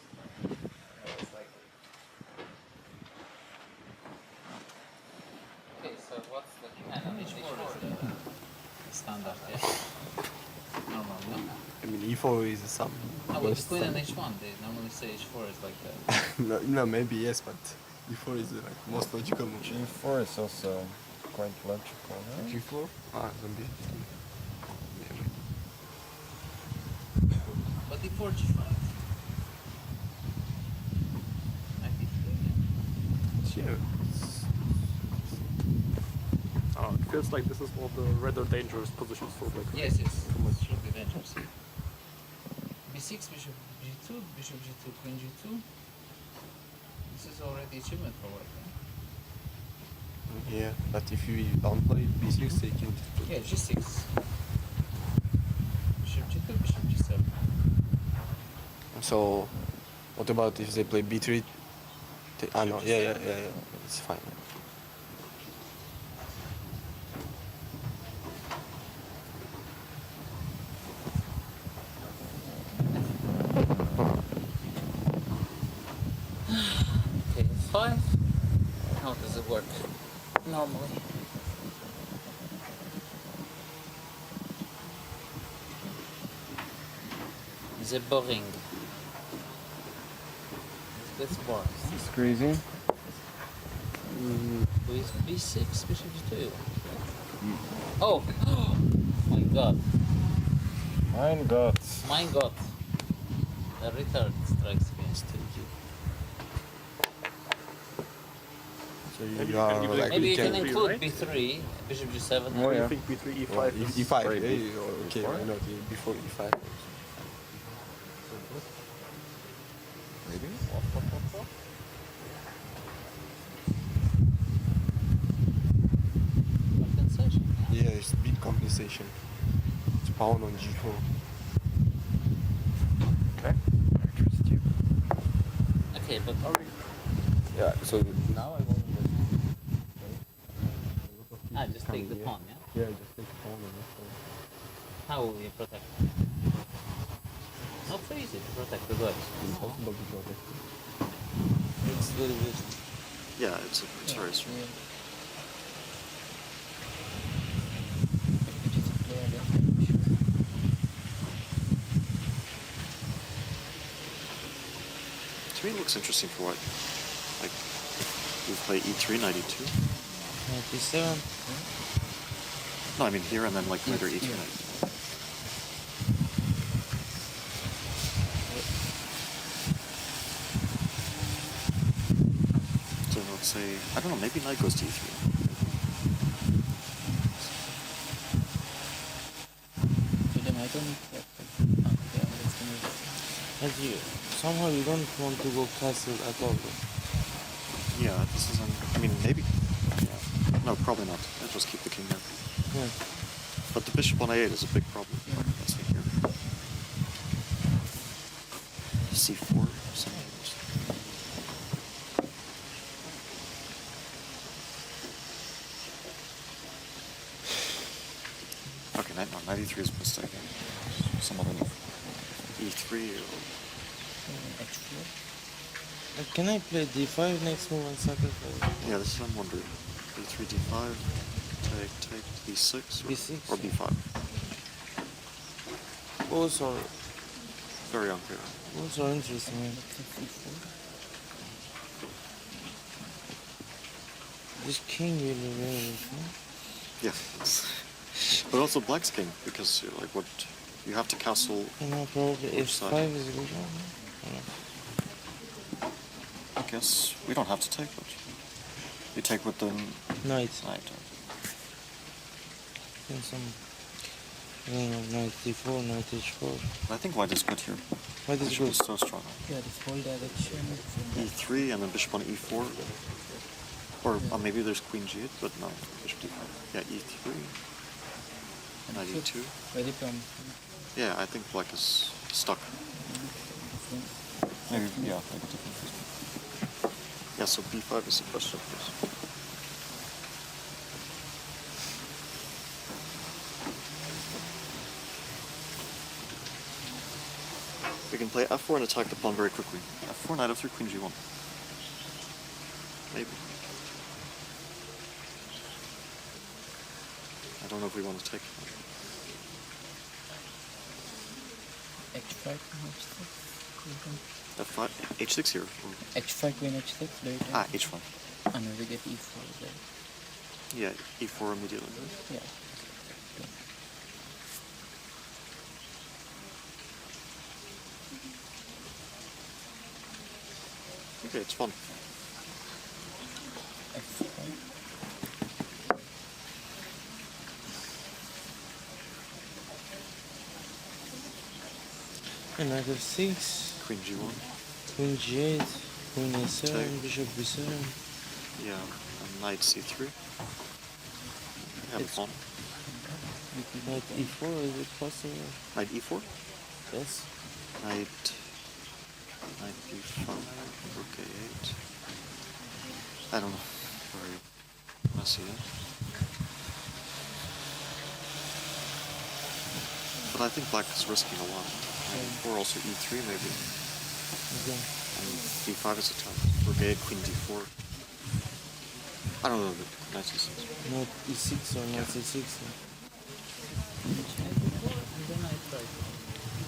[SPEAKER 12] Standard, yeah. Normal, no?
[SPEAKER 11] I mean, e4 is some.
[SPEAKER 12] No, but the queen and h1, they normally say h4 is like that.
[SPEAKER 11] No, maybe yes, but e4 is like most logical move.
[SPEAKER 19] G4 is also quite logical, right?
[SPEAKER 11] G4? Ah, zombie.
[SPEAKER 12] But d4, g5.
[SPEAKER 11] Yeah.
[SPEAKER 15] It feels like this is one of the rather dangerous positions for black.
[SPEAKER 12] Yes, yes. It should be dangerous. b6, bishop g2, bishop g2, queen g2. This is already achievement for white,
[SPEAKER 11] Yeah, but if you don't play b6, they can.
[SPEAKER 12] Yeah, g6. Bishop g2, bishop g7.
[SPEAKER 11] So, what about if they play b3? No, yeah, it's fine.
[SPEAKER 12] Okay, 5. How does it work normally? The boring. That's boring.
[SPEAKER 19] Squeezing.
[SPEAKER 12] With b6, bishop g2. Oh! My god.
[SPEAKER 19] Mein Gott.
[SPEAKER 12] My god. The retard strikes against you.
[SPEAKER 11] So you are like
[SPEAKER 12] Maybe you can include b3, bishop g7.
[SPEAKER 11] Oh, yeah.
[SPEAKER 15] I think b3, e5.
[SPEAKER 11] Well,
[SPEAKER 15] is
[SPEAKER 11] e5,
[SPEAKER 15] very
[SPEAKER 11] yeah,
[SPEAKER 15] good.
[SPEAKER 11] okay, why not before e5? Maybe?
[SPEAKER 12] Compensation.
[SPEAKER 11] Yeah, it's big compensation. It's pawn on g4.
[SPEAKER 19] Okay. Interesting.
[SPEAKER 12] Okay, but
[SPEAKER 11] Yeah, so
[SPEAKER 12] now I want to just take the pawn, yeah?
[SPEAKER 11] Yeah, just take the pawn on this
[SPEAKER 12] How will you protect? Not so easy to protect the goods.
[SPEAKER 11] Impossible to protect.
[SPEAKER 12] It's very good.
[SPEAKER 13] Yeah, it's very strong. To me, it looks interesting for white. Like, we play e3, knight e2.
[SPEAKER 14] Knight e7.
[SPEAKER 13] No, I mean here and then like later e3, knight. So let's say, I don't know, maybe knight goes to e3.
[SPEAKER 14] And you, somehow you don't want to go castle at all.
[SPEAKER 13] Yeah, this isn't. I mean, maybe. Yeah. No, probably not. I'll just keep the king there.
[SPEAKER 14] Yeah.
[SPEAKER 13] But the bishop on a8 is a big problem. Let's see here. c4. Okay, knight e3 is a mistake. Some other move. e3 or
[SPEAKER 14] Can I play d5 next move and sacrifice?
[SPEAKER 13] yeah, this is what I'm wondering. e3, d5, take, b6,
[SPEAKER 14] B6.
[SPEAKER 13] or b5.
[SPEAKER 14] Both are
[SPEAKER 13] Very unclear.
[SPEAKER 14] both are interesting. This king really really.
[SPEAKER 13] Yeah. But also black's king, because like what you have to castle.
[SPEAKER 14] You know, probably
[SPEAKER 13] which
[SPEAKER 14] f5
[SPEAKER 13] side.
[SPEAKER 14] is a good one.
[SPEAKER 13] I guess we don't have to take, but you take with the
[SPEAKER 14] Knight.
[SPEAKER 13] knight.
[SPEAKER 14] And some knight d4, knight h4.
[SPEAKER 13] I think white is good here.
[SPEAKER 14] White is
[SPEAKER 13] Bishop
[SPEAKER 14] good.
[SPEAKER 13] is so strong.
[SPEAKER 14] Yeah, this whole direction.
[SPEAKER 13] e3 and then bishop on e4. Or maybe there's queen g8, but no, bishop d5. Yeah, e3. Knight e2.
[SPEAKER 14] Very promising.
[SPEAKER 13] Yeah, I think black is stuck. Maybe, yeah, maybe different. Yeah, so b5 is the question, of course. We can play f4 and attack the pawn very quickly. f4, knight f3, queen g1. Maybe. I don't know if we want to take.
[SPEAKER 14] H5, H6.
[SPEAKER 13] F5, H6 here.
[SPEAKER 14] H5, queen H6, later.
[SPEAKER 13] H5.
[SPEAKER 14] And then we get E4 there.
[SPEAKER 13] Yeah, E4 immediately.
[SPEAKER 14] Yeah.
[SPEAKER 13] Okay, it's fun.
[SPEAKER 14] And knight F6.
[SPEAKER 13] Queen G1.
[SPEAKER 14] Queen G8. Queen A7.
[SPEAKER 13] Take.
[SPEAKER 14] Bishop B7.
[SPEAKER 13] Yeah, and knight C3. Have fun.
[SPEAKER 14] Knight E4, is it possible?
[SPEAKER 13] Knight E4?
[SPEAKER 14] Yes.
[SPEAKER 13] Knight B5, rook A8. I don't know. Very messy, yeah? But I think black is risking a lot. Or also E3 maybe.
[SPEAKER 14] Okay.
[SPEAKER 13] And D5 is a tough. Rook A8, Queen D4. I don't know, knight C6.
[SPEAKER 14] Knight E6 or knight C6.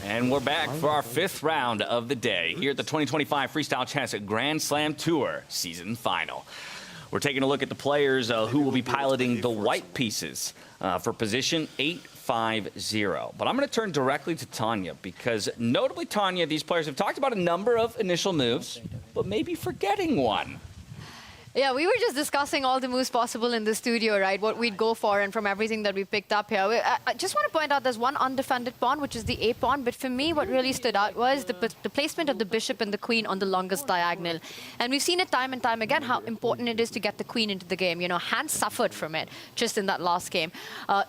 [SPEAKER 2] And we're back for our 5th round of the day here at the 2025 Freestyle Chess Grand Slam Tour Season Final. We're taking a look at the players who will be piloting the white pieces for position 850. But I'm going to turn directly to Tanya because notably, Tanya, these players have talked about a number of initial moves, but maybe forgetting one.
[SPEAKER 5] Yeah, we were just discussing all the moves possible in the studio, right? What we'd go for, and from everything that we picked up here. I just want to point out there's one undefended pawn, which is the A pawn. But for me, what really stood out was the placement of the bishop and the queen on the longest diagonal. And we've seen it time and time again how important it is to get the queen into the game. You know, Hans suffered from it just in that last game.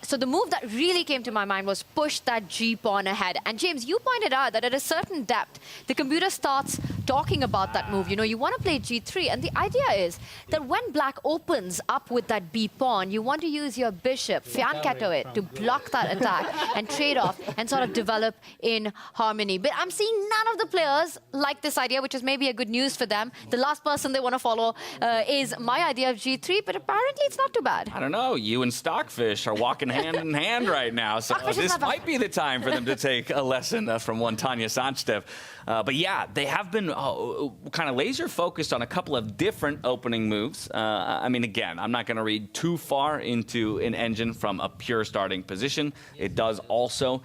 [SPEAKER 5] So the move that really came to my mind was push that G pawn ahead. And James, you pointed out that at a certain depth, the computer starts talking about that move. You know, you want to play G3, and the idea is that when black opens up with that B pawn, you want to use your bishop, fianchetto it, to block that attack and trade off and sort of develop in harmony. But I'm seeing none of the players like this idea, which is maybe a good news for them. The last person they want to follow is my idea of G3, but apparently it's not too bad.
[SPEAKER 2] I don't know. You and Stockfish are walking hand in hand right now, so this might be the time for them to take a lesson from one Tanya Sanstev. But yeah, they have been kind of laser focused on a couple of different opening moves. I mean, again, I'm not going to read too far into an engine from a pure starting position. It does also,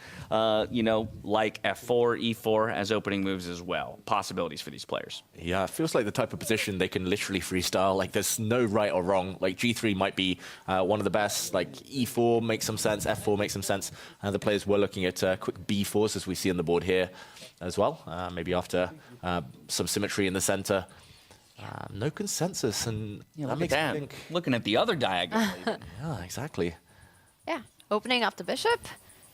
[SPEAKER 2] you know, like F4, E4 as opening moves as well. Possibilities for these players.
[SPEAKER 6] Yeah, it feels like the type of position they can literally freestyle. Like, there's no right or wrong. Like, G3 might be one of the best. Like, E4 makes some sense. F4 makes some sense. The players were looking at quick B4s, as we see on the board here as well. Maybe after some symmetry in the center. No consensus, and that makes me think.
[SPEAKER 2] Looking at the other diagonal.
[SPEAKER 6] Yeah, exactly.
[SPEAKER 5] Yeah, opening up the bishop.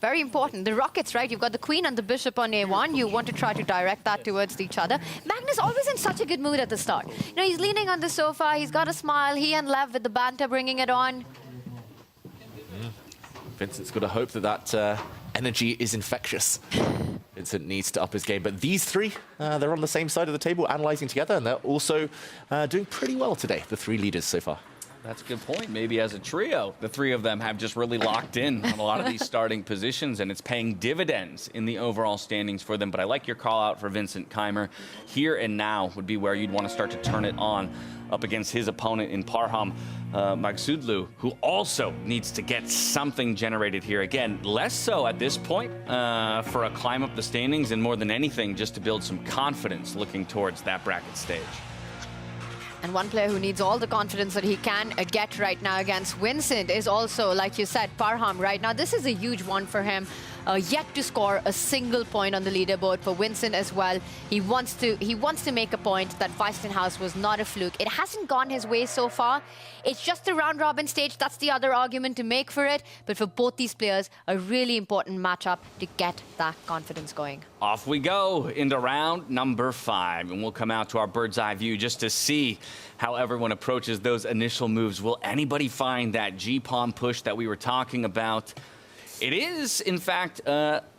[SPEAKER 5] Very important. The rockets, right? You've got the queen and the bishop on A1. You want to try to direct that towards each other. Magnus always in such a good mood at the start. You know, he's leaning on the sofa. He's got a smile. He and Lev with the banter bringing it on.
[SPEAKER 6] Vincent's got to hope that energy is infectious. Vincent needs to up his game. But these three, they're on the same side of the table, analyzing together, and they're also doing pretty well today, the three leaders so far.
[SPEAKER 2] That's a good point. Maybe as a trio, the three of them have just really locked in on a lot of these starting positions, and it's paying dividends in the overall standings for them. But I like your call out for Vincent Keymer. Here and now would be where you'd want to start to turn it on up against his opponent in Parham, Maghsoodloo, who also needs to get something generated here. Again, less so at this point for a climb up the standings, and more than anything, just to build some confidence looking towards that bracket stage.
[SPEAKER 5] And one player who needs all the confidence that he can get right now against Vincent is also, like you said, Parham. Right now, this is a huge one for him. Yet to score a single point on the leaderboard for Vincent as well. He wants to make a point that Weissenhaus was not a fluke. It hasn't gone his way so far. It's just a round-robin stage. That's the other argument to make for it. But for both these players, a really important matchup to get that confidence going.
[SPEAKER 2] Off we go into round number 5, and we'll come out to our bird's eye view just to see how everyone approaches those initial moves. Will anybody find that G-pawn push that we were talking about? It is, in fact,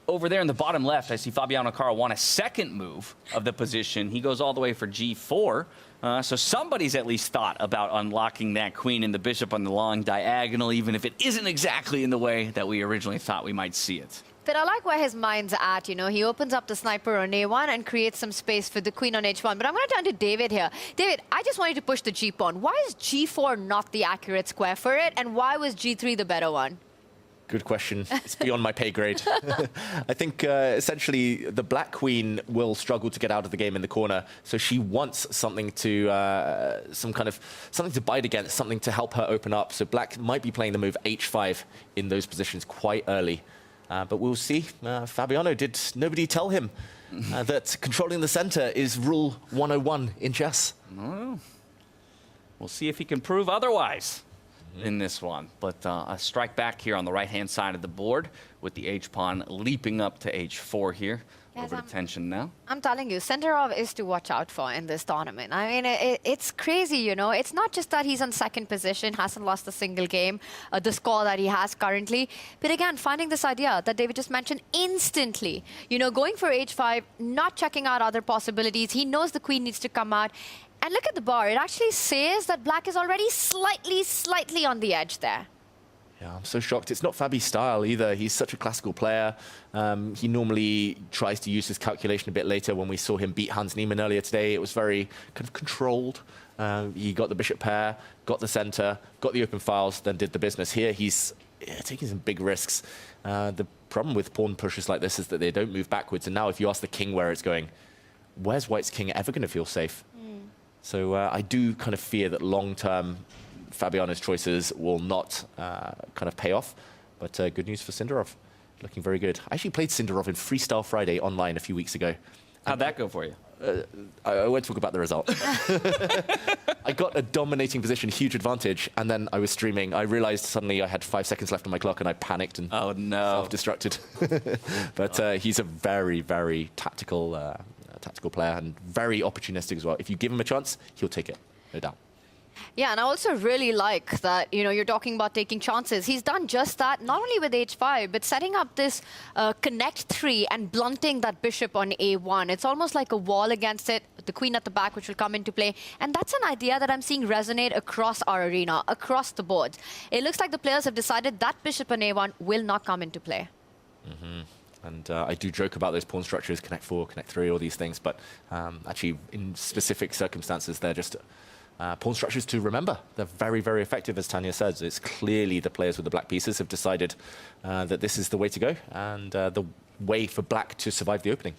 [SPEAKER 2] over there in the bottom left, I see Fabiano Caruana's second move of the position. He goes all the way for G4. So somebody's at least thought about unlocking that queen and the bishop on the long diagonal, even if it isn't exactly in the way that we originally thought we might see it.
[SPEAKER 5] But I like where his mind's at, you know. He opens up the sniper on A1 and creates some space for the queen on H1. But I'm going to turn to David here. David, I just wanted to push the G pawn. Why is G4 not the accurate square for it? And why was G3 the better one?
[SPEAKER 6] Good question. It's beyond my pay grade. I think essentially the black queen will struggle to get out of the game in the corner, so she wants something to something to bite against, something to help her open up. So black might be playing the move H5 in those positions quite early, but we'll see. Fabiano, did nobody tell him that controlling the center is rule 101 in chess?
[SPEAKER 2] No. We'll see if he can prove otherwise in this one. But a strike back here on the right-hand side of the board with the H-pawn leaping up to H4 here.
[SPEAKER 5] Yes,
[SPEAKER 2] Over to tension now.
[SPEAKER 5] I'm telling you, Sindarov is to watch out for in this tournament. I mean, it's crazy, you know. It's not just that he's on second position, hasn't lost a single game, the score that he has currently. But again, finding this idea that David just mentioned instantly. You know, going for H5, not checking out other possibilities. He knows the queen needs to come out. And look at the bar. It actually says that black is already slightly on the edge there.
[SPEAKER 6] Yeah, I'm so shocked. It's not Fabi's style either. He's such a classical player. He normally tries to use his calculation a bit later. When we saw him beat Hans Niemann earlier today, it was very kind of controlled. He got the bishop pair, got the center, got the open files, then did the business. Here, he's taking some big risks. The problem with pawn pushes like this is that they don't move backwards. And now if you ask the king where it's going, where's white's king ever going to feel safe? So I do kind of fear that long-term Fabiano's choices will not kind of pay off. But good news for Sindarov. Looking very good. I actually played Sindarov in Freestyle Friday online a few weeks ago.
[SPEAKER 2] How'd that go for you?
[SPEAKER 6] I won't talk about the result. I got a dominating position, huge advantage, and then I was streaming. I realized suddenly I had 5 seconds left on my clock, and I panicked and self-destructed. But he's a very, very tactical player and very opportunistic as well. If you give him a chance, he'll take it, no doubt.
[SPEAKER 5] Yeah, and I also really like that, you know, you're talking about taking chances. He's done just that, not only with H5, but setting up this connect 3 and blunting that bishop on A1. It's almost like a wall against it, the queen at the back, which will come into play. And that's an idea that I'm seeing resonate across our arena, across the board. It looks like the players have decided that bishop on A1 will not come into play.
[SPEAKER 6] And I do joke about those pawn structures, connect 4, connect 3, all these things, but actually in specific circumstances, they're just pawn structures to remember. They're very, very effective, as Tanya says. It's clearly the players with the black pieces have decided that this is the way to go and the way for black to survive the opening.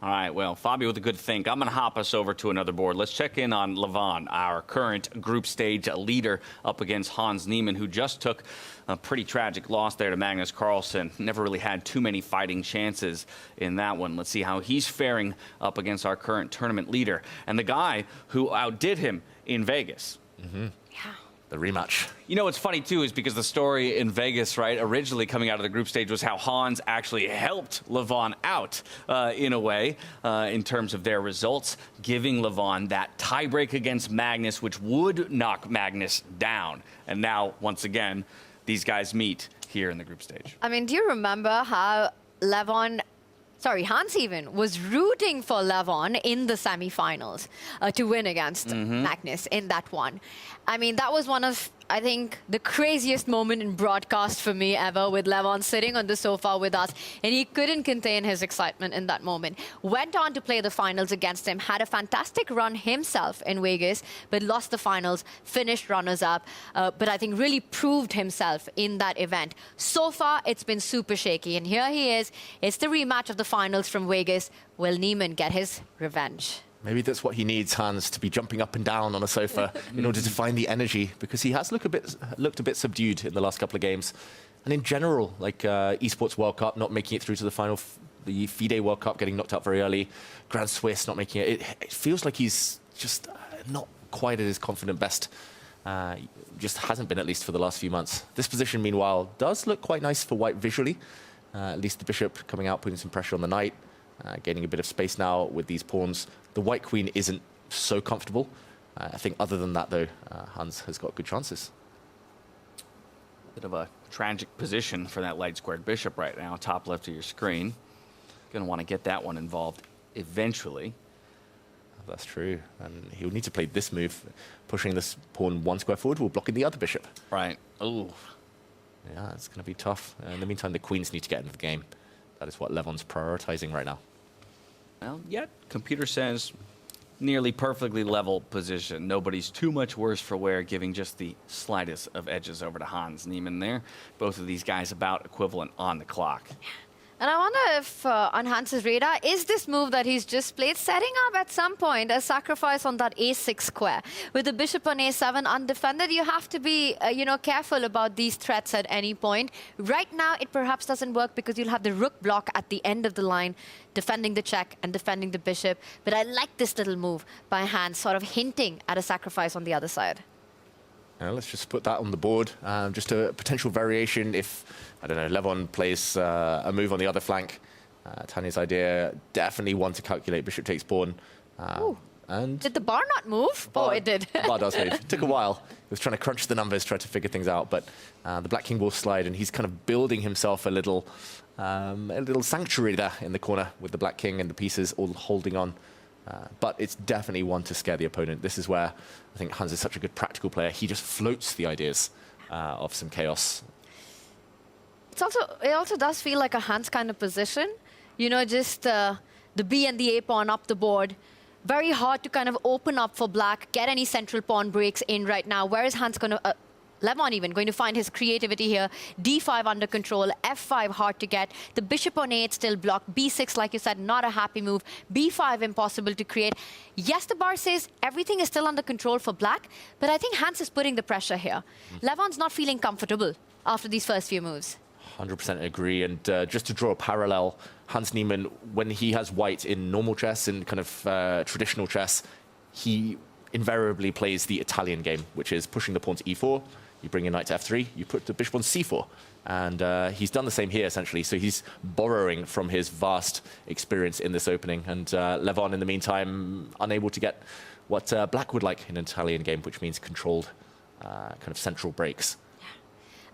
[SPEAKER 2] All right, well, Fabio with a good think. I'm going to hop us over to another board. Let's check in on Levon, our current group stage leader, up against Hans Niemann, who just took a pretty tragic loss there to Magnus Carlsen. Never really had too many fighting chances in that one. Let's see how he's faring up against our current tournament leader and the guy who outdid him in Vegas.
[SPEAKER 6] The rematch.
[SPEAKER 2] You know what's funny, too, is because the story in Vegas, right, originally coming out of the group stage was how Hans actually helped Levon out in a way in terms of their results, giving Levon that tiebreak against Magnus, which would knock Magnus down. And now, once again, these guys meet here in the group stage.
[SPEAKER 5] I mean, do you remember how Hans even was rooting for Levon in the semifinals to win against Magnus in that one. I mean, that was one of, I think, the craziest moment in broadcast for me ever, with Levon sitting on the sofa with us, and he couldn't contain his excitement in that moment. Went on to play the finals against him, had a fantastic run himself in Vegas, but lost the finals, finished runners-up, but I think really proved himself in that event. So far, it's been super shaky, and here he is. It's the rematch of the finals from Vegas. Will Niemann get his revenge?
[SPEAKER 6] Maybe that's what he needs, Hans, to be jumping up and down on a sofa in order to find the energy, because he has looked a bit subdued in the last couple of games. And in general, like Esports World Cup, not making it through to the final, the FIDE World Cup getting knocked out very early, Grand Swiss not making it. It feels like he's just not quite at his confident best. Just hasn't been, at least for the last few months. This position, meanwhile, does look quite nice for white visually. At least the bishop coming out, putting some pressure on the knight. Gaining a bit of space now with these pawns. The white queen isn't so comfortable. I think other than that, though, Hans has got good chances.
[SPEAKER 2] Bit of a tragic position for that light squared bishop right now, top left of your screen. Going to want to get that one involved eventually.
[SPEAKER 6] That's true. And he'll need to play this move, pushing this pawn 1 square forward while blocking the other bishop.
[SPEAKER 2] Right. Oh.
[SPEAKER 6] Yeah, it's going to be tough. In the meantime, the queens need to get into the game. That is what Levon's prioritizing right now.
[SPEAKER 2] Well, yet, computer says nearly perfectly level position. Nobody's too much worse for wear, giving just the slightest of edges over to Hans Niemann there. Both of these guys about equivalent on the clock.
[SPEAKER 5] And I wonder if on Hans's radar, is this move that he's just played setting up at some point a sacrifice on that a6 square? With the bishop on a7 undefended, you have to be careful about these threats at any point. Right now, it perhaps doesn't work because you'll have the rook block at the end of the line, defending the check and defending the bishop. But I like this little move by Hans, sort of hinting at a sacrifice on the other side.
[SPEAKER 6] Let's just put that on the board. Just a potential variation if, I don't know, Levon plays a move on the other flank. Tanya's idea, definitely one to calculate bishop takes pawn. And
[SPEAKER 5] did the bar not move? Oh, it did.
[SPEAKER 6] The bar does move. It took a while. He was trying to crunch the numbers, try to figure things out. But the black king will slide, and he's kind of building himself a little sanctuary there in the corner with the black king and the pieces all holding on. But it's definitely one to scare the opponent. This is where I think Hans is such a good practical player. He just floats the ideas of some chaos.
[SPEAKER 5] It also does feel like a Hans kind of position. Just the B and the A pawn up the board. Very hard to kind of open up for black, get any central pawn breaks in right now. Where is Hans going to... Levon even going to find his creativity here. D5 under control, F5 hard to get. The bishop on A8 still blocked. B6, like you said, not a happy move. B5 impossible to create. Yes, the bar says everything is still under control for black, but I think Hans is putting the pressure here. Levon's not feeling comfortable after these first few moves.
[SPEAKER 6] 100% agree. And just to draw a parallel, Hans Niemann, when he has white in normal chess and kind of traditional chess, he invariably plays the Italian game, which is pushing the pawn to E4. You bring your knight to F3, you put the bishop on C4. And he's done the same here, essentially. So he's borrowing from his vast experience in this opening. And Levon, in the meantime, unable to get what black would like in an Italian game, which means controlled kind of central breaks.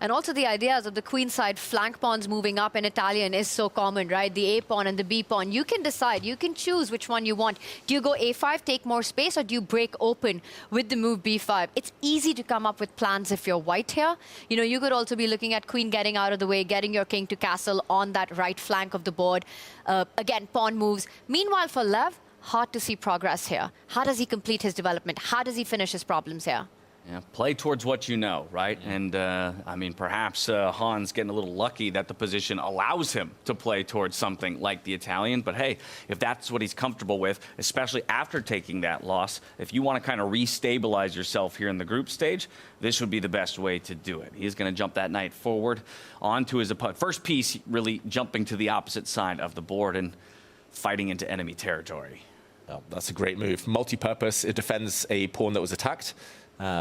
[SPEAKER 5] And also the ideas of the queenside flank pawns moving up in Italian is so common, right? The A pawn and the B pawn. You can decide, you can choose which one you want. Do you go A5, take more space, or do you break open with the move B5? It's easy to come up with plans if you're white here. You could also be looking at queen getting out of the way, getting your king to castle on that right flank of the board. Again, pawn moves. Meanwhile, for Lev, hard to see progress here. How does he complete his development? How does he finish his problems here?
[SPEAKER 2] Yeah, play towards what you know, right? And, I mean, perhaps Hans getting a little lucky that the position allows him to play towards something like the Italian. But, hey, if that's what he's comfortable with, especially after taking that loss, if you want to kind of restabilize yourself here in the group stage, this would be the best way to do it. He's going to jump that knight forward onto his opponent. First piece, really jumping to the opposite side of the board and fighting into enemy territory.
[SPEAKER 6] Oh, that's a great move. Multi-purpose. It defends a pawn that was attacked.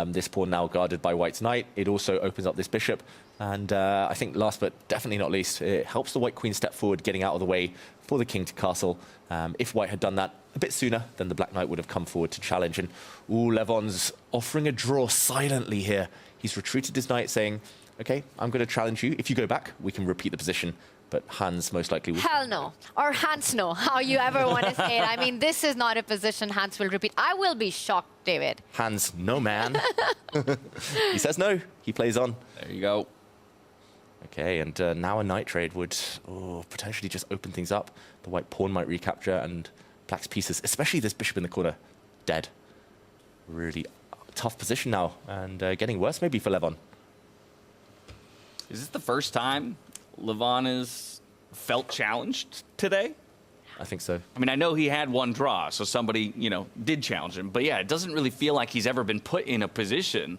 [SPEAKER 6] This pawn now guarded by white's knight. It also opens up this bishop. And I think last but definitely not least, it helps the white queen step forward, getting out of the way for the king to castle. If white had done that a bit sooner, then the black knight would have come forward to challenge. And Levon's offering a draw silently here. He's retreated his knight, saying, OK, I'm going to challenge you. If you go back, we can repeat the position. But Hans most likely will.
[SPEAKER 5] Hell no. Or Hans no, how you ever want to say it. I mean, this is not a position Hans will repeat. I will be shocked, David.
[SPEAKER 6] Hans, no man. He says no. He plays on.
[SPEAKER 2] There you go.
[SPEAKER 6] OK, and now a knight trade would potentially just open things up. The white pawn might recapture, and black's pieces, especially this bishop in the corner, dead. Really tough position now, and getting worse maybe for Levon.
[SPEAKER 2] Is this the first time Levon has felt challenged today?
[SPEAKER 6] I think so.
[SPEAKER 2] I mean, I know he had one draw, so somebody, did challenge him. But yeah, it doesn't really feel like he's ever been put in a position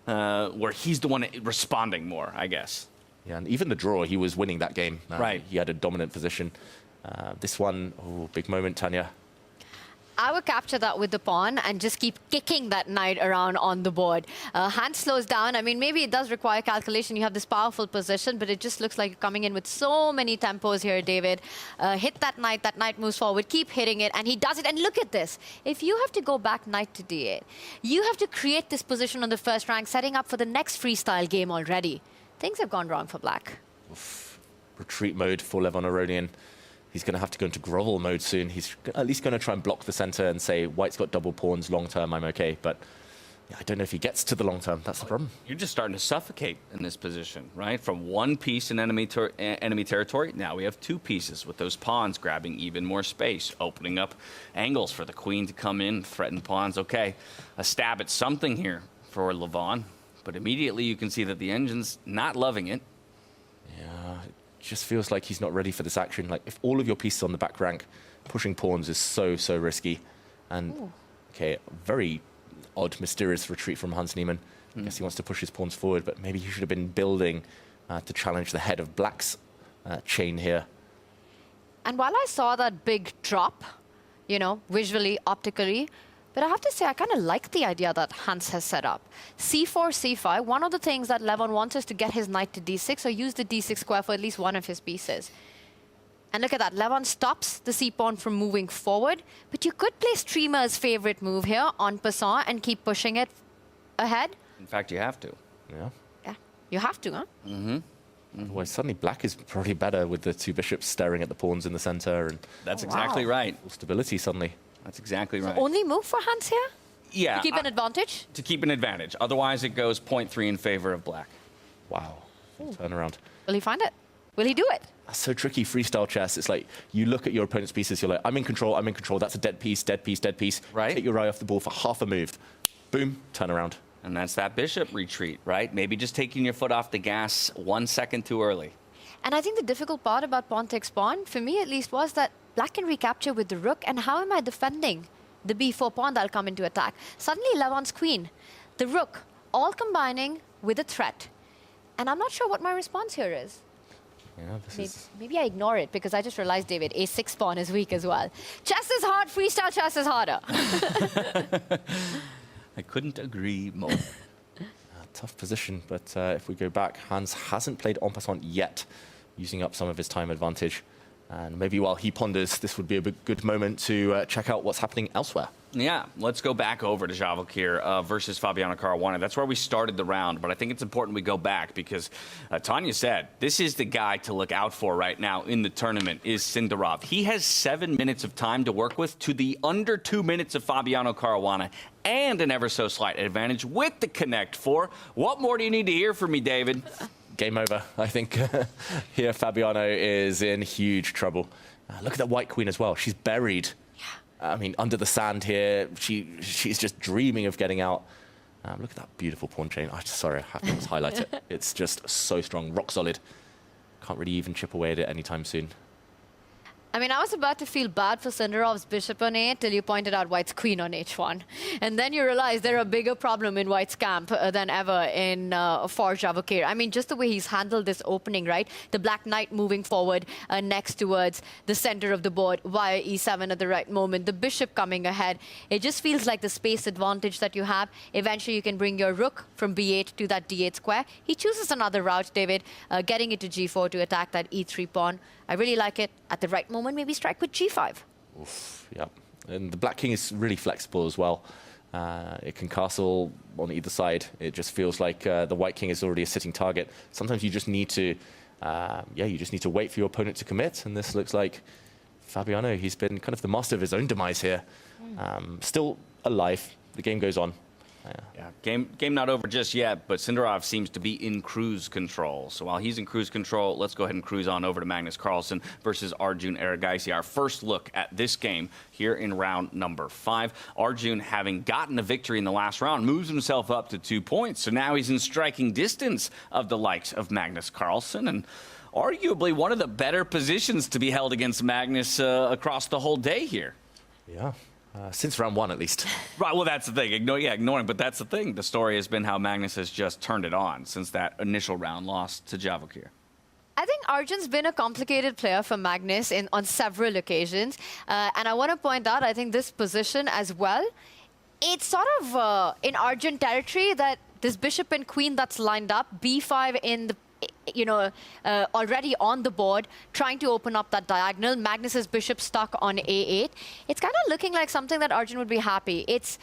[SPEAKER 2] where he's the one responding more, I guess.
[SPEAKER 6] Yeah, and even the draw, he was winning that game.
[SPEAKER 2] Right.
[SPEAKER 6] He had a dominant position. This one, big moment, Tanya.
[SPEAKER 5] I would capture that with the pawn and just keep kicking that knight around on the board. Hans slows down. I mean, maybe it does require calculation. You have this powerful position, but it just looks like you're coming in with so many tempos here, David. Hit that knight moves forward, keep hitting it, and he does it. And look at this. If you have to go back knight to d8, you have to create this position on the first rank, setting up for the next freestyle game already. Things have gone wrong for black.
[SPEAKER 6] Oof. Retreat mode for Levon Aronian. He's going to have to go into grovel mode soon. He's at least going to try and block the center and say, white's got double pawns, long term, I'm okay. But yeah, I don't know if he gets to the long term. That's the problem.
[SPEAKER 2] You're just starting to suffocate in this position, right? From one piece in enemy territory, now we have 2 pieces with those pawns grabbing even more space, opening up angles for the queen to come in, threaten pawns. Okay, a stab at something here for Levon, but immediately you can see that the engine's not loving it.
[SPEAKER 6] Yeah, it just feels like he's not ready for this action. Like, if all of your pieces on the back rank, pushing pawns is so risky. And, okay, very odd, mysterious retreat from Hans Niemann. I guess he wants to push his pawns forward, but maybe he should have been building to challenge the head of Black's chain here.
[SPEAKER 5] And while I saw that big drop, you know, visually, optically, but I have to say, I kind of like the idea that Hans has set up. C4, C5, one of the things that Levon wants is to get his knight to D6 or use the D6 square for at least one of his pieces. And look at that, Levon stops the c-pawn from moving forward, but you could play Streamer's favorite move here en passant and keep pushing it ahead.
[SPEAKER 2] In fact, you have to.
[SPEAKER 6] Yeah.
[SPEAKER 5] Yeah, you have to, huh?
[SPEAKER 6] Well, suddenly Black is probably better with the 2 bishops staring at the pawns in the center. And
[SPEAKER 2] that's exactly right.
[SPEAKER 6] Full stability suddenly.
[SPEAKER 2] That's exactly right.
[SPEAKER 5] Only move for Hans here?
[SPEAKER 2] Yeah.
[SPEAKER 5] To keep an advantage?
[SPEAKER 2] To keep an advantage. Otherwise, it goes 0.3 in favor of Black.
[SPEAKER 6] Wow. Turnaround.
[SPEAKER 5] Will he find it? Will he do it?
[SPEAKER 6] That's so tricky, freestyle chess. It's like, you look at your opponent's pieces, you're like, I'm in control, that's a dead piece, dead piece, dead piece.
[SPEAKER 2] Right.
[SPEAKER 6] Take your eye off the ball for half a move. Boom, turnaround.
[SPEAKER 2] And that's that bishop retreat, right? Maybe just taking your foot off the gas 1 second too early.
[SPEAKER 5] And I think the difficult part about pawn takes pawn, for me at least, was that Black can recapture with the rook, and how am I defending the b4 pawn that'll come into attack? Suddenly, Levon's queen, the rook, all combining with a threat. And I'm not sure what my response here is.
[SPEAKER 6] Yeah,
[SPEAKER 5] maybe I ignore it, because I just realized, David, a6 pawn is weak as well. Chess is hard, freestyle chess is harder.
[SPEAKER 2] I couldn't agree more.
[SPEAKER 6] Tough position, but if we go back, Hans hasn't played en passant yet, using up some of his time advantage. And maybe while he ponders, this would be a good moment to check out what's happening elsewhere.
[SPEAKER 2] Yeah, let's go back over to Javokir versus Fabiano Caruana. That's where we started the round, but I think it's important we go back because Tanya said this is the guy to look out for right now in the tournament is Sindarov. He has 7 minutes of time to work with to the under 2 minutes of Fabiano Caruana and an ever so slight advantage with the Connect 4. What more do you need to hear from me, David?
[SPEAKER 6] Game over. I think here Fabiano is in huge trouble. Look at that white queen as well. She's buried. I mean, under the sand here, she's just dreaming of getting out. Look at that beautiful pawn chain. Sorry, I have to highlight it. It's just so strong, rock solid. Can't really even chip away at it anytime soon.
[SPEAKER 5] I mean, I was about to feel bad for Sindarov's bishop on 8 till you pointed out White's queen on h1. And then you realize they're a bigger problem in White's camp than ever in for Javokir. I mean, just the way he's handled this opening, right? The black knight moving forward next towards the center of the board via e7 at the right moment. The bishop coming ahead. It just feels like the space advantage that you have. Eventually, you can bring your rook from b8 to that d8 square. He chooses another route, David, getting it to g4 to attack that e3 pawn. I really like it. At the right moment, maybe strike with g5.
[SPEAKER 6] Oof, yeah. And the black king is really flexible as well. It can castle on either side. It just feels like the white king is already a sitting target. Sometimes you just need to, wait for your opponent to commit. And this looks like Fabiano. He's been kind of the master of his own demise here. Still alive. The game goes on.
[SPEAKER 2] Yeah, game not over just yet, but Sindarov seems to be in cruise control. So while he's in cruise control, let's go ahead and cruise on over to Magnus Carlsen versus Arjun Erigaisi. Our first look at this game here in round number 5. Arjun, having gotten a victory in the last round, moves himself up to 2 points. So now he's in striking distance of the likes of Magnus Carlsen, and arguably one of the better positions to be held against Magnus across the whole day here.
[SPEAKER 6] Yeah. Since round 1, at least.
[SPEAKER 2] Right, well, that's the thing. Ignoring, but that's the thing. The story has been how Magnus has just turned it on since that initial round loss to Javokir.
[SPEAKER 5] I think Arjun's been a complicated player for Magnus on several occasions. And I want to point out, I think this position as well, it's sort of in Arjun territory that this bishop and queen that's lined up, b5 in the already on the board, trying to open up that diagonal. Magnus's bishop stuck on a8. It's kind of looking like something that Arjun would be happy. It's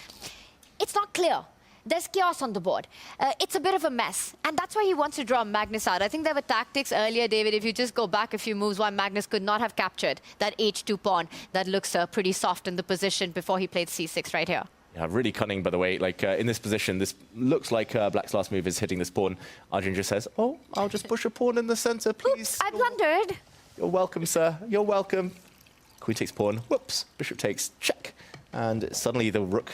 [SPEAKER 5] not clear. there's chaos on the board. It's a bit of a mess. And that's why he wants to draw Magnus out. I think there were tactics earlier, David, if you just go back a few moves, why Magnus could not have captured that h2 pawn that looks pretty soft in the position before he played c6 right here.
[SPEAKER 6] Yeah, really cunning, by the way. Like, in this position, this looks like Black's last move is hitting this pawn. Arjun just says, oh, I'll just push a pawn in the center, please.
[SPEAKER 5] Oops, I blundered.
[SPEAKER 6] You're welcome, sir. You're welcome. Queen takes pawn. Whoops. Bishop takes check. And suddenly the rook,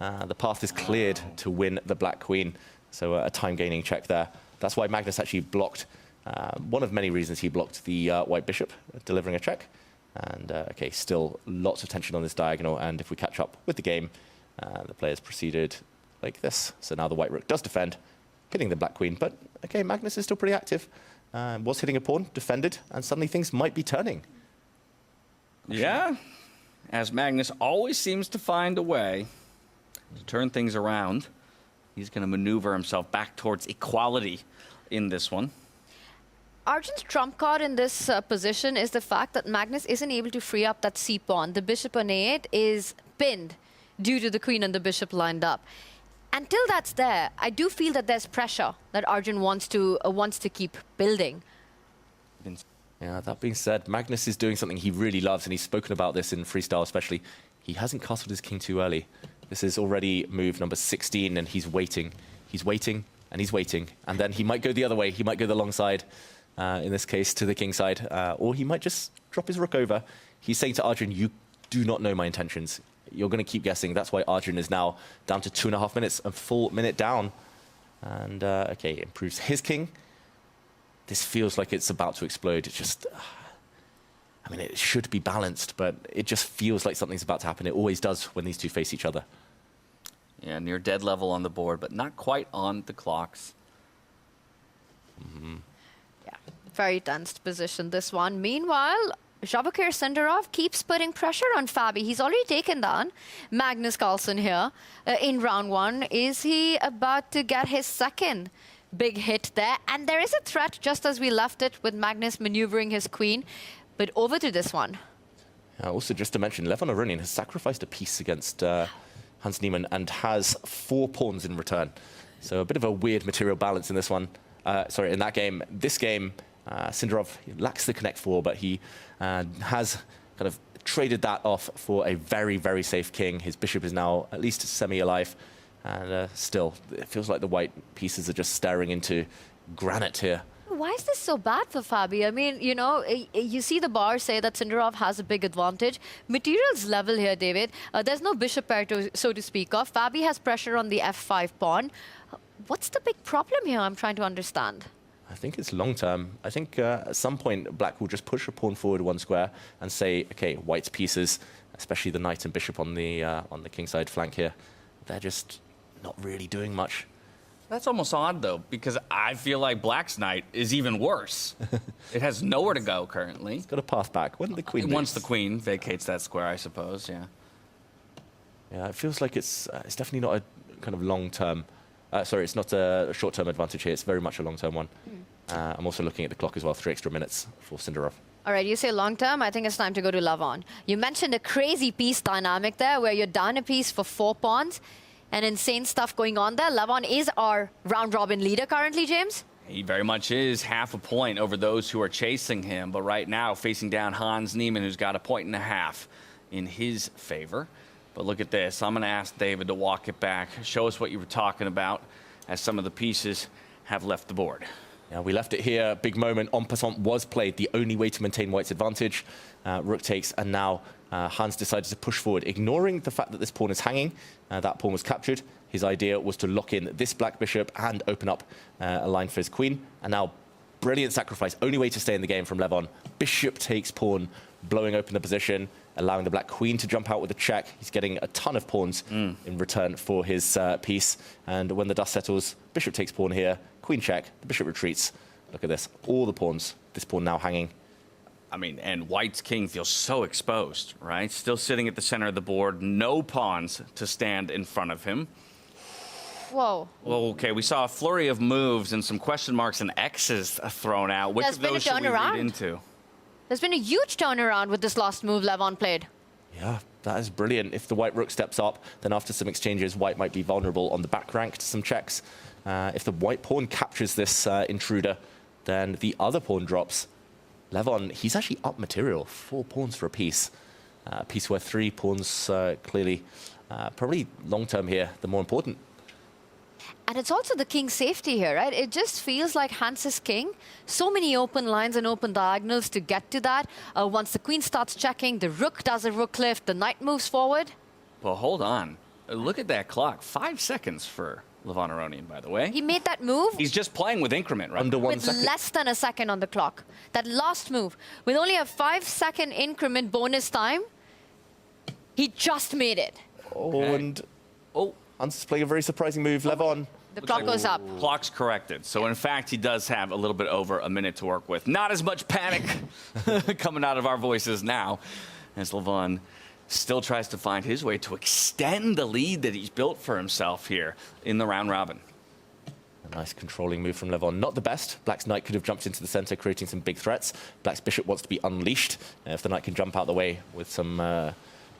[SPEAKER 6] the path is cleared to win the black queen. So a time-gaining check there. That's why Magnus actually blocked, one of many reasons he blocked the white bishop, delivering a check. And, OK, still lots of tension on this diagonal. And if we catch up with the game, the players proceeded like this. So now the white rook does defend, hitting the black queen. But, OK, Magnus is still pretty active. Was hitting a pawn, defended, and suddenly things might be turning.
[SPEAKER 2] Yeah, as Magnus always seems to find a way to turn things around. He's going to maneuver himself back towards equality in this one.
[SPEAKER 5] Arjun's trump card in this position is the fact that Magnus isn't able to free up that c-pawn. The bishop on a8 is pinned due to the queen and the bishop lined up. Until that's there, I do feel that there's pressure that Arjun wants to keep building.
[SPEAKER 6] Yeah, that being said, Magnus is doing something he really loves, and he's spoken about this in Freestyle especially. He hasn't castled his king too early. This is already move number 16, and he's waiting. He's waiting, and he's waiting. And then he might go the other way. He might go the long side, in this case, to the king side. Or he might just drop his rook over. He's saying to Arjun, you do not know my intentions. You're going to keep guessing. That's why Arjun is now down to 2.5 minutes, a full minute down. And, OK, improves his king. This feels like it's about to explode. It's just, I mean, it should be balanced, but it just feels like something's about to happen. It always does when these two face each other.
[SPEAKER 2] Yeah, near dead level on the board, but not quite on the clocks.
[SPEAKER 6] Mm-hmm.
[SPEAKER 5] Yeah, very tensed position, this one. Meanwhile, Jabakir Sindarov keeps putting pressure on Fabi. He's already taken down Magnus Carlsen here in round one. Is he about to get his second big hit there? And there is a threat, just as we left it, with Magnus maneuvering his queen. But over to this one.
[SPEAKER 6] Also, just to mention, Levon Aronian has sacrificed a piece against Hans Niemann and has 4 pawns in return. So a bit of a weird material balance in this one. Sorry, in that game. This game, Sindarov lacks the connect 4, but he has kind of traded that off for a very, very safe king. His bishop is now at least semi-alive. And still, it feels like the white pieces are just staring into granite here.
[SPEAKER 5] Why is this so bad for Fabi? I mean, you know, you see the bar say that Sindarov has a big advantage. Material's level here, David. There's no bishop pair, so to speak of. Fabi has pressure on the f5 pawn. What's the big problem here? I'm trying to understand.
[SPEAKER 6] I think it's long-term. I think at some point, Black will just push a pawn forward 1 square and say, OK, white's pieces, especially the knight and bishop on the kingside flank here, they're just not really doing much.
[SPEAKER 2] That's almost odd, though, because I feel like Black's knight is even worse. It has nowhere to go currently.
[SPEAKER 6] It's got a path back. When the queen
[SPEAKER 2] Once the queen vacates that square, I suppose, yeah.
[SPEAKER 6] Yeah, it feels like it's definitely not a kind of long-term... sorry, it's not a short-term advantage here. It's very much a long-term one. I'm also looking at the clock as well, 3 extra minutes for Sindarov.
[SPEAKER 5] All right, you say long-term. I think it's time to go to Levon. You mentioned a crazy piece dynamic there where you're down a piece for 4 pawns. And insane stuff going on there. Levon is our round-robin leader currently, James.
[SPEAKER 2] He very much is half a point over those who are chasing him. But right now, facing down Hans Niemann, who's got 1.5 points in his favor. But look at this. I'm going to ask David to walk it back. Show us what you were talking about as some of the pieces have left the board.
[SPEAKER 6] Yeah, we left it here. Big moment. En passant was played. The only way to maintain white's advantage. Rook takes, and now Hans decided to push forward, ignoring the fact that this pawn is hanging. That pawn was captured. His idea was to lock in this black bishop and open up a line for his queen. And now, brilliant sacrifice. Only way to stay in the game from Levon. Bishop takes pawn, blowing open the position, allowing the black queen to jump out with a check. He's getting a ton of pawns in return for his piece. And when the dust settles, bishop takes pawn here, queen check, the bishop retreats. Look at this, all the pawns. This pawn now hanging.
[SPEAKER 2] I mean, and white's king feels so exposed, right? Still sitting at the center of the board, no pawns to stand in front of him.
[SPEAKER 5] Whoa.
[SPEAKER 2] Well, okay, we saw a flurry of moves and some question marks and X's thrown out. Which of those should we read into?
[SPEAKER 5] There's been a huge turnaround with this last move Levon played.
[SPEAKER 6] Yeah, That is brilliant. If the white rook steps up, then after some exchanges, white might be vulnerable on the back rank to some checks. If the white pawn captures this intruder, then the other pawn drops. Levon, he's actually up material, 4 pawns for a piece. A piece where 3 pawns clearly, probably long-term here, the more important.
[SPEAKER 5] And it's also the king's safety here, right? It just feels like Hans' king. So many open lines and open diagonals to get to that. Once the queen starts checking, the rook does a rook lift, the knight moves forward.
[SPEAKER 2] Well, hold on. Look at that clock. 5 seconds for Levon Aronian, by the way.
[SPEAKER 5] He made that move.
[SPEAKER 2] He's just playing with increment, right?
[SPEAKER 6] Under 1
[SPEAKER 5] with
[SPEAKER 6] second.
[SPEAKER 5] less than a second on the clock. That last move, with only a 5-second increment bonus time, he just made it.
[SPEAKER 6] Oh, and Hans is playing a very surprising move. Levon.
[SPEAKER 5] The clock goes up.
[SPEAKER 2] Clock's corrected. So, in fact, he does have a little bit over a minute to work with. Not as much panic coming out of our voices now as Levon still tries to find his way to extend the lead that he's built for himself here in the round robin.
[SPEAKER 6] A nice controlling move from Levon. Not the best. Black's knight could have jumped into the center, creating some big threats. Black's bishop wants to be unleashed. If the knight can jump out the way with some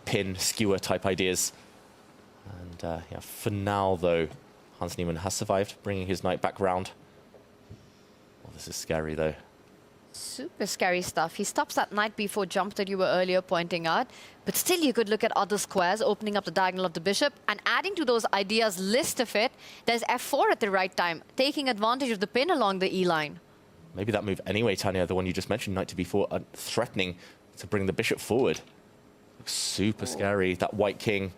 [SPEAKER 6] pin, skewer type ideas. And yeah, for now, though, Hans Niemann has survived, bringing his knight back round. Well, this is scary, though.
[SPEAKER 5] Super scary stuff. He stops that knight b4 jump that you were earlier pointing out. But still, you could look at other squares, opening up the diagonal of the bishop, and adding to those ideas list of it, there's f4 at the right time, taking advantage of the pin along the e-line.
[SPEAKER 6] Maybe that move anyway, Tanya, the one you just mentioned, knight to b4, threatening to bring the bishop forward. Looks super scary. That white king,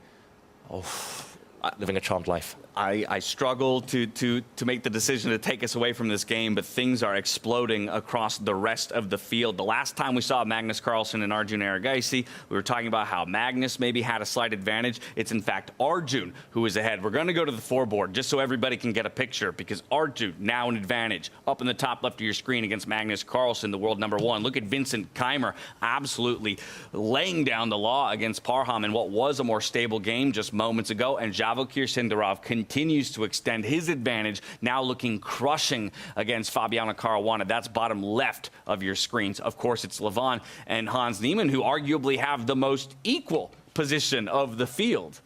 [SPEAKER 6] living a charmed life.
[SPEAKER 2] I struggle to make the decision to take us away from this game, but things are exploding across the rest of the field. The last time we saw Magnus Carlsen and Arjun Erigaisi, we were talking about how Magnus maybe had a slight advantage. It's in fact Arjun who is ahead. We're going to go to the foreboard just so everybody can get a picture, because Arjun now an advantage up in the top left of your screen against Magnus Carlsen, the world #1. Look at Vincent Keymer absolutely laying down the law against Parham in what was a more stable game just moments ago, and Javokir Sindarov continues to extend his advantage, now looking crushing against Fabiano Caruana. That's bottom left of your screens. Of course, it's Levon and Hans Niemann, who arguably have the most equal position of the field.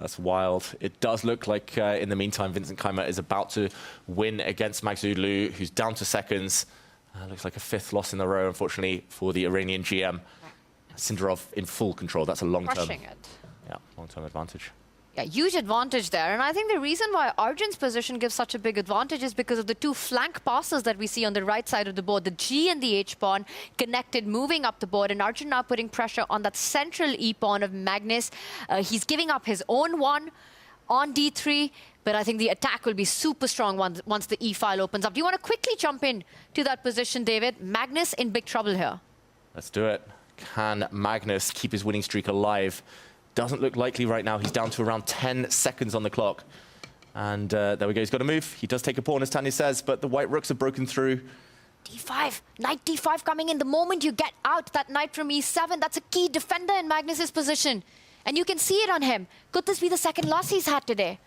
[SPEAKER 6] That's wild. It does look like, in the meantime, Vincent Keymer is about to win against Maghsoodloo, who's down to seconds. Looks like a 5th loss in a row, unfortunately, for the Iranian GM. Sindarov in full control. That's a long-term.
[SPEAKER 5] Crushing it.
[SPEAKER 6] Yeah, long-term advantage.
[SPEAKER 5] Yeah, huge advantage there. And I think the reason why Arjun's position gives such a big advantage is because of the 2 flank passes that we see on the right side of the board. The G and the H pawn connected, moving up the board, and Arjun now putting pressure on that central E pawn of Magnus. He's giving up his own one on D3, but I think the attack will be super strong once the E file opens up. Do you want to quickly jump in to that position, David? Magnus in big trouble here.
[SPEAKER 6] Let's do it. Can Magnus keep his winning streak alive? Doesn't look likely right now. He's down to around 10 seconds on the clock. And there we go. He's got to move. He does take a pawn, as Tanya says, but the white rooks have broken through.
[SPEAKER 5] D5. Knight D5 coming in. The moment you get out that knight from E7, that's a key defender in Magnus's position. And you can see it on him. Could this be the second loss he's had today?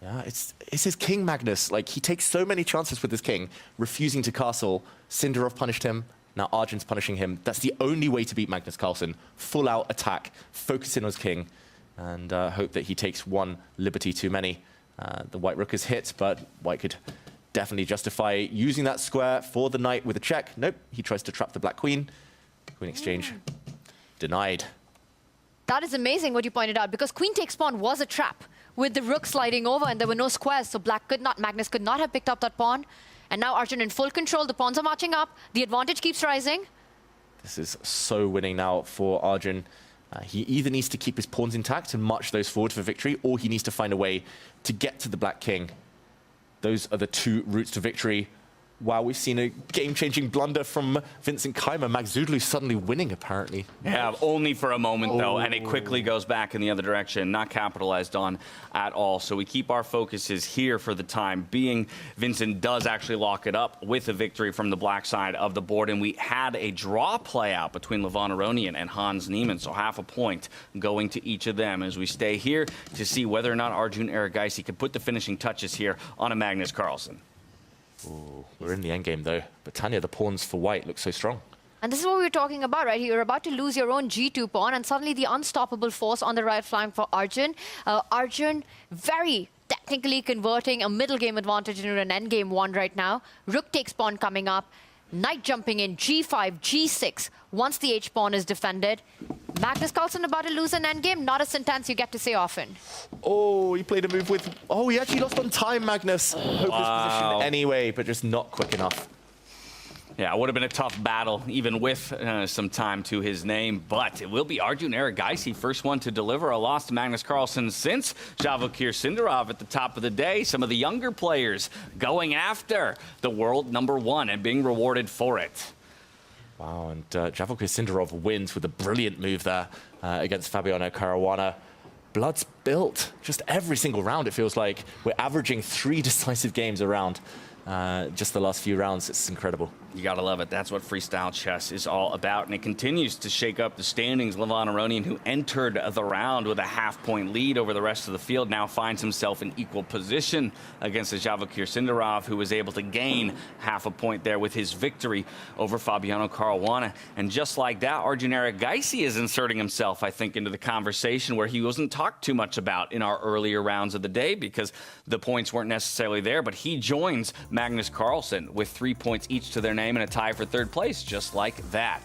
[SPEAKER 6] Yeah, it's his king, Magnus. Like, he takes so many chances with his king, refusing to castle. Sindarov punished him. Now Arjun's punishing him. That's the only way to beat Magnus Carlsen. Full out attack, focus in on his king, and hope that he takes one liberty too many. The white rook is hit, but white could definitely justify using that square for the knight with a check. Nope, he tries to trap the black queen. Queen exchange. Denied.
[SPEAKER 5] That is amazing what you pointed out, because queen takes pawn was a trap with the rook sliding over and there were no squares, so Magnus could not have picked up that pawn. And now Arjun in full control. The pawns are marching up. The advantage keeps rising.
[SPEAKER 6] This is so winning now for Arjun. He either needs to keep his pawns intact and march those forward for victory, or he needs to find a way to get to the black king. Those are the 2 routes to victory. Wow, we've seen a game-changing blunder from Vincent Keymer. Maghsoodloo suddenly winning, apparently.
[SPEAKER 2] Yeah, only for a moment, though, and it quickly goes back in the other direction. Not capitalized on at all. So we keep our focuses here for the time being. Vincent does actually lock it up with a victory from the black side of the board, and we had a draw play out between Levon Aronian and Hans Niemann, so half a point going to each of them as we stay here to see whether or not Arjun Erigaisi can put the finishing touches here on a Magnus Carlsen.
[SPEAKER 6] Ooh, we're in the endgame, though. But Tanya, the pawns for white look so strong.
[SPEAKER 7] And this is what we were talking about, right? You're about to lose your own G2 pawn, and suddenly the unstoppable force on the right flank for Arjun. Arjun, very technically converting a middle game advantage into an end game one right now. Rook takes pawn coming up. Knight jumping in, G5, G6, once the H-pawn is defended. Magnus Carlsen about to lose an endgame, not a sentence you get to say often.
[SPEAKER 6] Oh, he played a move with... Oh, he actually lost on time, Magnus. Hopeless position anyway, but just not quick enough.
[SPEAKER 2] Yeah, it would have been a tough battle, even with some time to his name, but it will be Arjun Erigaisi, first one to deliver a loss to Magnus Carlsen since Javokir Sindarov at the top of the day. Some of the younger players going after the world #1 and being rewarded for it.
[SPEAKER 6] Wow, and Javokir Sindarov wins with a brilliant move there against Fabiano Caruana. Blood's built just every single round, it feels like. We're averaging 3 decisive games around. Just the last few rounds, it's incredible.
[SPEAKER 2] You gotta love it. That's what freestyle chess is all about, and it continues to shake up the standings. Levon Aronian, who entered the round with a half-point lead over the rest of the field, now finds himself in equal position against the Javokir Sindarov, who was able to gain half a point there with his victory over Fabiano Caruana. And just like that, Arjun Erigaisi is inserting himself, I think, into the conversation where he wasn't talked too much about in our earlier rounds of the day because the points weren't necessarily there, but he joins Magnus Carlsen with 3 points each to their name and a tie for 3rd place, just like that.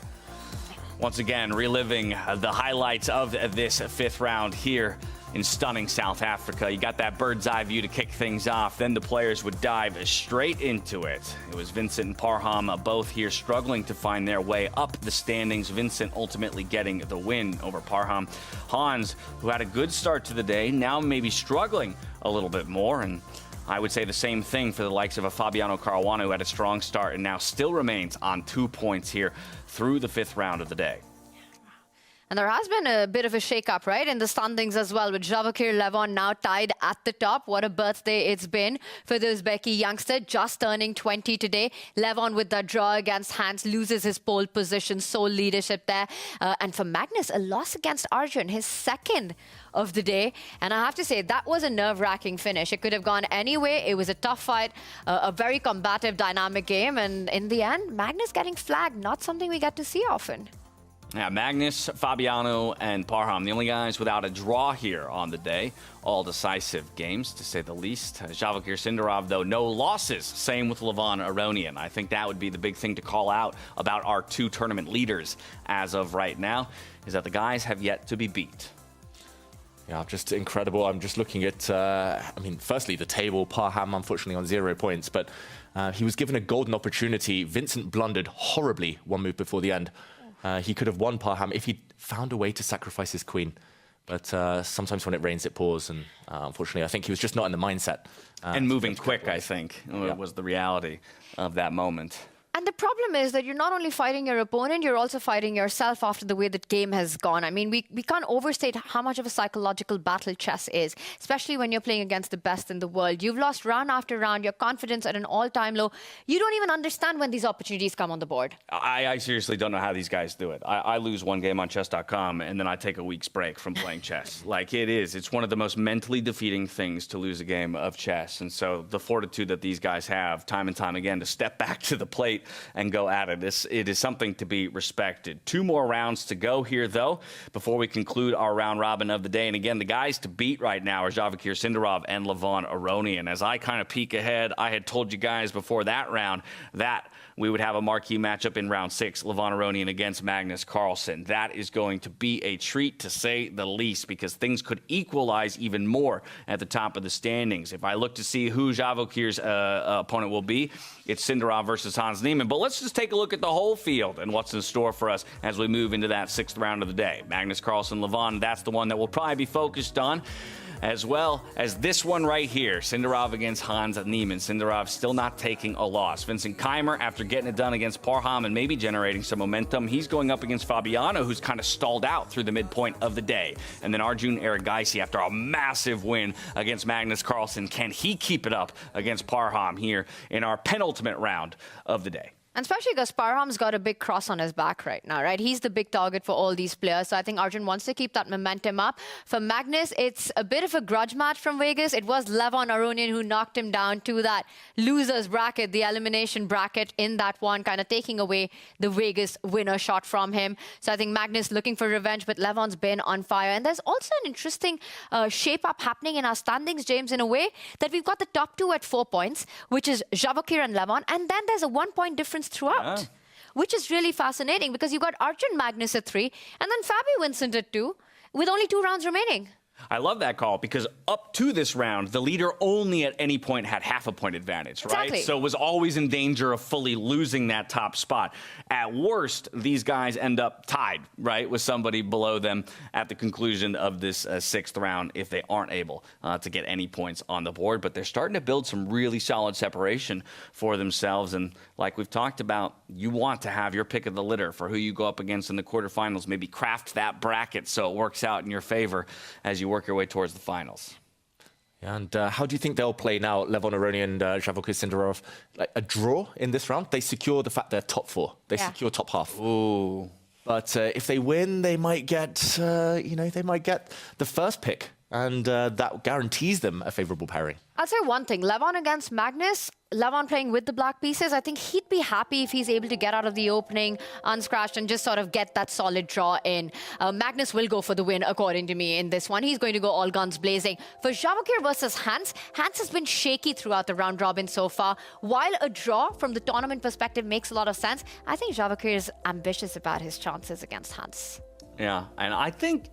[SPEAKER 2] Once again, reliving the highlights of this 5th round here in stunning South Africa. You got that bird's eye view to kick things off. Then the players would dive straight into it. It was Vincent and Parham both here struggling to find their way up the standings. Vincent ultimately getting the win over Parham. Hans, who had a good start to the day, now maybe struggling a little bit more. And I would say the same thing for the likes of a Fabiano Caruana, who had a strong start and now still remains on 2 points here through the 5th round of the day.
[SPEAKER 7] And there has been a bit of a shake-up, right, in the standings as well, with Javokir Levon now tied at the top. What a birthday it's been for the Uzbeki youngster, just turning 20 today. Levon, with that draw against Hans, loses his pole position, sole leadership there. And for Magnus, a loss against Arjun, his 2nd of the day. And I have to say, that was a nerve-wracking finish. It could have gone any way. It was a tough fight, a very combative, dynamic game. And in the end, Magnus getting flagged, not something we get to see often.
[SPEAKER 2] Yeah, Magnus, Fabiano, and Parham, the only guys without a draw here on the day. All decisive games, to say the least. Javokir Sindarov, though, no losses. Same with Levon Aronian. I think that would be the big thing to call out about our 2 tournament leaders as of right now, is that the guys have yet to be beat.
[SPEAKER 6] Yeah, just incredible. I'm just looking at, I mean, firstly, the table. Parham, unfortunately, on 0 points, but he was given a golden opportunity. Vincent blundered horribly 1 move before the end. He could have won Parham if he'd found a way to sacrifice his queen. But sometimes when it rains, it pours. And unfortunately, I think he was just not in the mindset.
[SPEAKER 2] And moving quick, I think, was the reality of that moment.
[SPEAKER 7] And the problem is that you're not only fighting your opponent, you're also fighting yourself after the way the game has gone. I mean, we can't overstate how much of a psychological battle chess is, especially when you're playing against the best in the world. You've lost round after round, your confidence at an all-time low. You don't even understand when these opportunities come on the board.
[SPEAKER 2] I seriously don't know how these guys do it. I lose 1 game on Chess.com, and then I take a week's break from playing chess. Like, it's one of the most mentally defeating things to lose a game of chess. And so the fortitude that these guys have time and time again to step back to the plate and go at it. It is something to be respected. 2 more rounds to go here, though, before we conclude our round robin of the day. And again, the guys to beat right now are Javokir Sindarov and Levon Aronian. As I kind of peek ahead, I had told you guys before that round that we would have a marquee matchup in round 6, Levon Aronian against Magnus Carlsen. That is going to be a treat, to say the least, because things could equalize even more at the top of the standings. If I look to see who Javokir's opponent will be, it's Sindarov versus Hans Niemann. But let's just take a look at the whole field and what's in store for us as we move into that 6th round of the day. Magnus Carlsen, Levon, that's the one that we'll probably be focused on, as well as this one right here, Sindarov against Hans Niemann. Sindarov still not taking a loss. Vincent Keymer, after getting it done against Parham and maybe generating some momentum, he's going up against Fabiano, who's kind of stalled out through the midpoint of the day. And then Arjun Erigaisi, after a massive win against Magnus Carlsen, can he keep it up against Parham here in our penultimate round of the day?
[SPEAKER 7] And especially because Parham's got a big cross on his back right now, right? He's the big target for all these players. So I think Arjun wants to keep that momentum up. For Magnus, it's a bit of a grudge match from Vegas. It was Levon Aronian who knocked him down to that loser's bracket, the elimination bracket in that one, kind of taking away the Vegas winner shot from him. So I think Magnus looking for revenge, but Levon's been on fire. And there's also an interesting shape-up happening in our standings, James, in a way that we've got the top two at 4 points, which is Javokir and Levon. And then there's a 1 point difference throughout, which is really fascinating because you've got Arjun Magnus at 3 and then Fabi Vincent at 2 with only 2 rounds remaining.
[SPEAKER 2] I love that call because up to this round, the leader only at any point had half a point advantage, right?
[SPEAKER 7] Exactly.
[SPEAKER 2] So was always in danger of fully losing that top spot. At worst, these guys end up tied, right, with somebody below them at the conclusion of this 6th round if they aren't able to get any points on the board. But they're starting to build some really solid separation for themselves. And like we've talked about, you want to have your pick of the litter for who you go up against in the quarterfinals. Maybe craft that bracket so it works out in your favor as you work your way towards the finals.
[SPEAKER 6] And how do you think they'll play now, Levon Aronian and Javokir Sindarov? Like a draw in this round, they secure the fact they're top 4. They secure top half.
[SPEAKER 2] Ooh.
[SPEAKER 6] But if they win, they might get, they might get the first pick. And that guarantees them a favourable pairing.
[SPEAKER 7] I'll say one thing. Levon against Magnus, Levon playing with the black pieces, I think he'd be happy if he's able to get out of the opening unscratched and just sort of get that solid draw in. Magnus will go for the win, according to me, in this one. He's going to go all guns blazing. For Javokir versus Hans, Hans has been shaky throughout the round robin so far. While a draw from the tournament perspective makes a lot of sense, I think Javokir is ambitious about his chances against Hans.
[SPEAKER 2] Yeah, and I think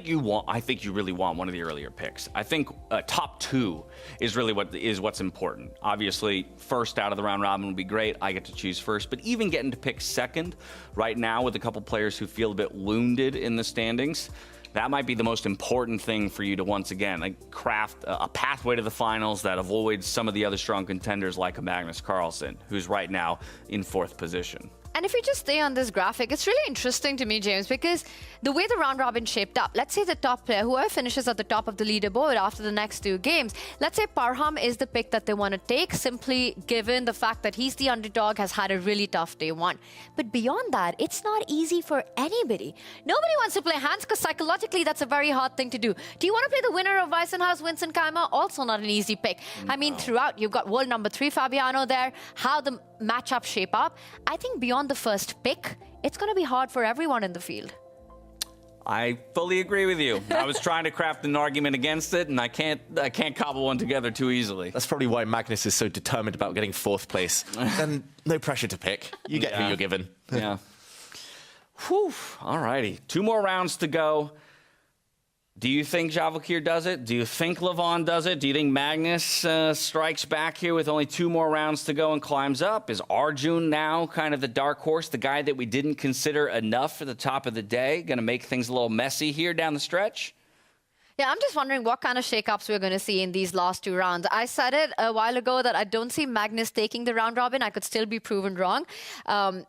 [SPEAKER 2] you really want one of the earlier picks. I think top 2 is really what's important. Obviously, first out of the round robin would be great. I get to choose first, but even getting to pick second right now with a couple players who feel a bit wounded in the standings, that might be the most important thing for you to once again craft a pathway to the finals that avoids some of the other strong contenders like a Magnus Carlsen, who's right now in 4th position.
[SPEAKER 7] And if we just stay on this graphic, it's really interesting to me, James, because the way the round robin shaped up, let's say the top player, whoever finishes at the top of the leaderboard after the next 2 games, let's say Parham is the pick that they want to take, simply given the fact that he's the underdog, has had a really tough day 1. But beyond that, it's not easy for anybody. Nobody wants to play Hans because psychologically that's a very hard thing to do. Do you want to play the winner of Weissenhaus, Vincent Keymer? Also not an easy pick. No. I mean, throughout, you've got world number 3 Fabiano there, how the matchup shape up. I think beyond the first pick, it's going to be hard for everyone in the field.
[SPEAKER 2] I fully agree with you. I was trying to craft an argument against it, and I can't cobble one together too easily.
[SPEAKER 6] That's probably why Magnus is so determined about getting 4th place. And no pressure to pick. You get who you're given.
[SPEAKER 2] Yeah. Whew. All righty. 2 more rounds to go. Do you think Javokir does it? Do you think Levon does it? Do you think Magnus strikes back here with only 2 more rounds to go and climbs up? Is Arjun now kind of the dark horse, the guy that we didn't consider enough for the top of the day? Going to make things a little messy here down the stretch?
[SPEAKER 7] Yeah, I'm just wondering what kind of shakeups we're going to see in these last 2 rounds. I said it a while ago that I don't see Magnus taking the round robin. I could still be proven wrong. I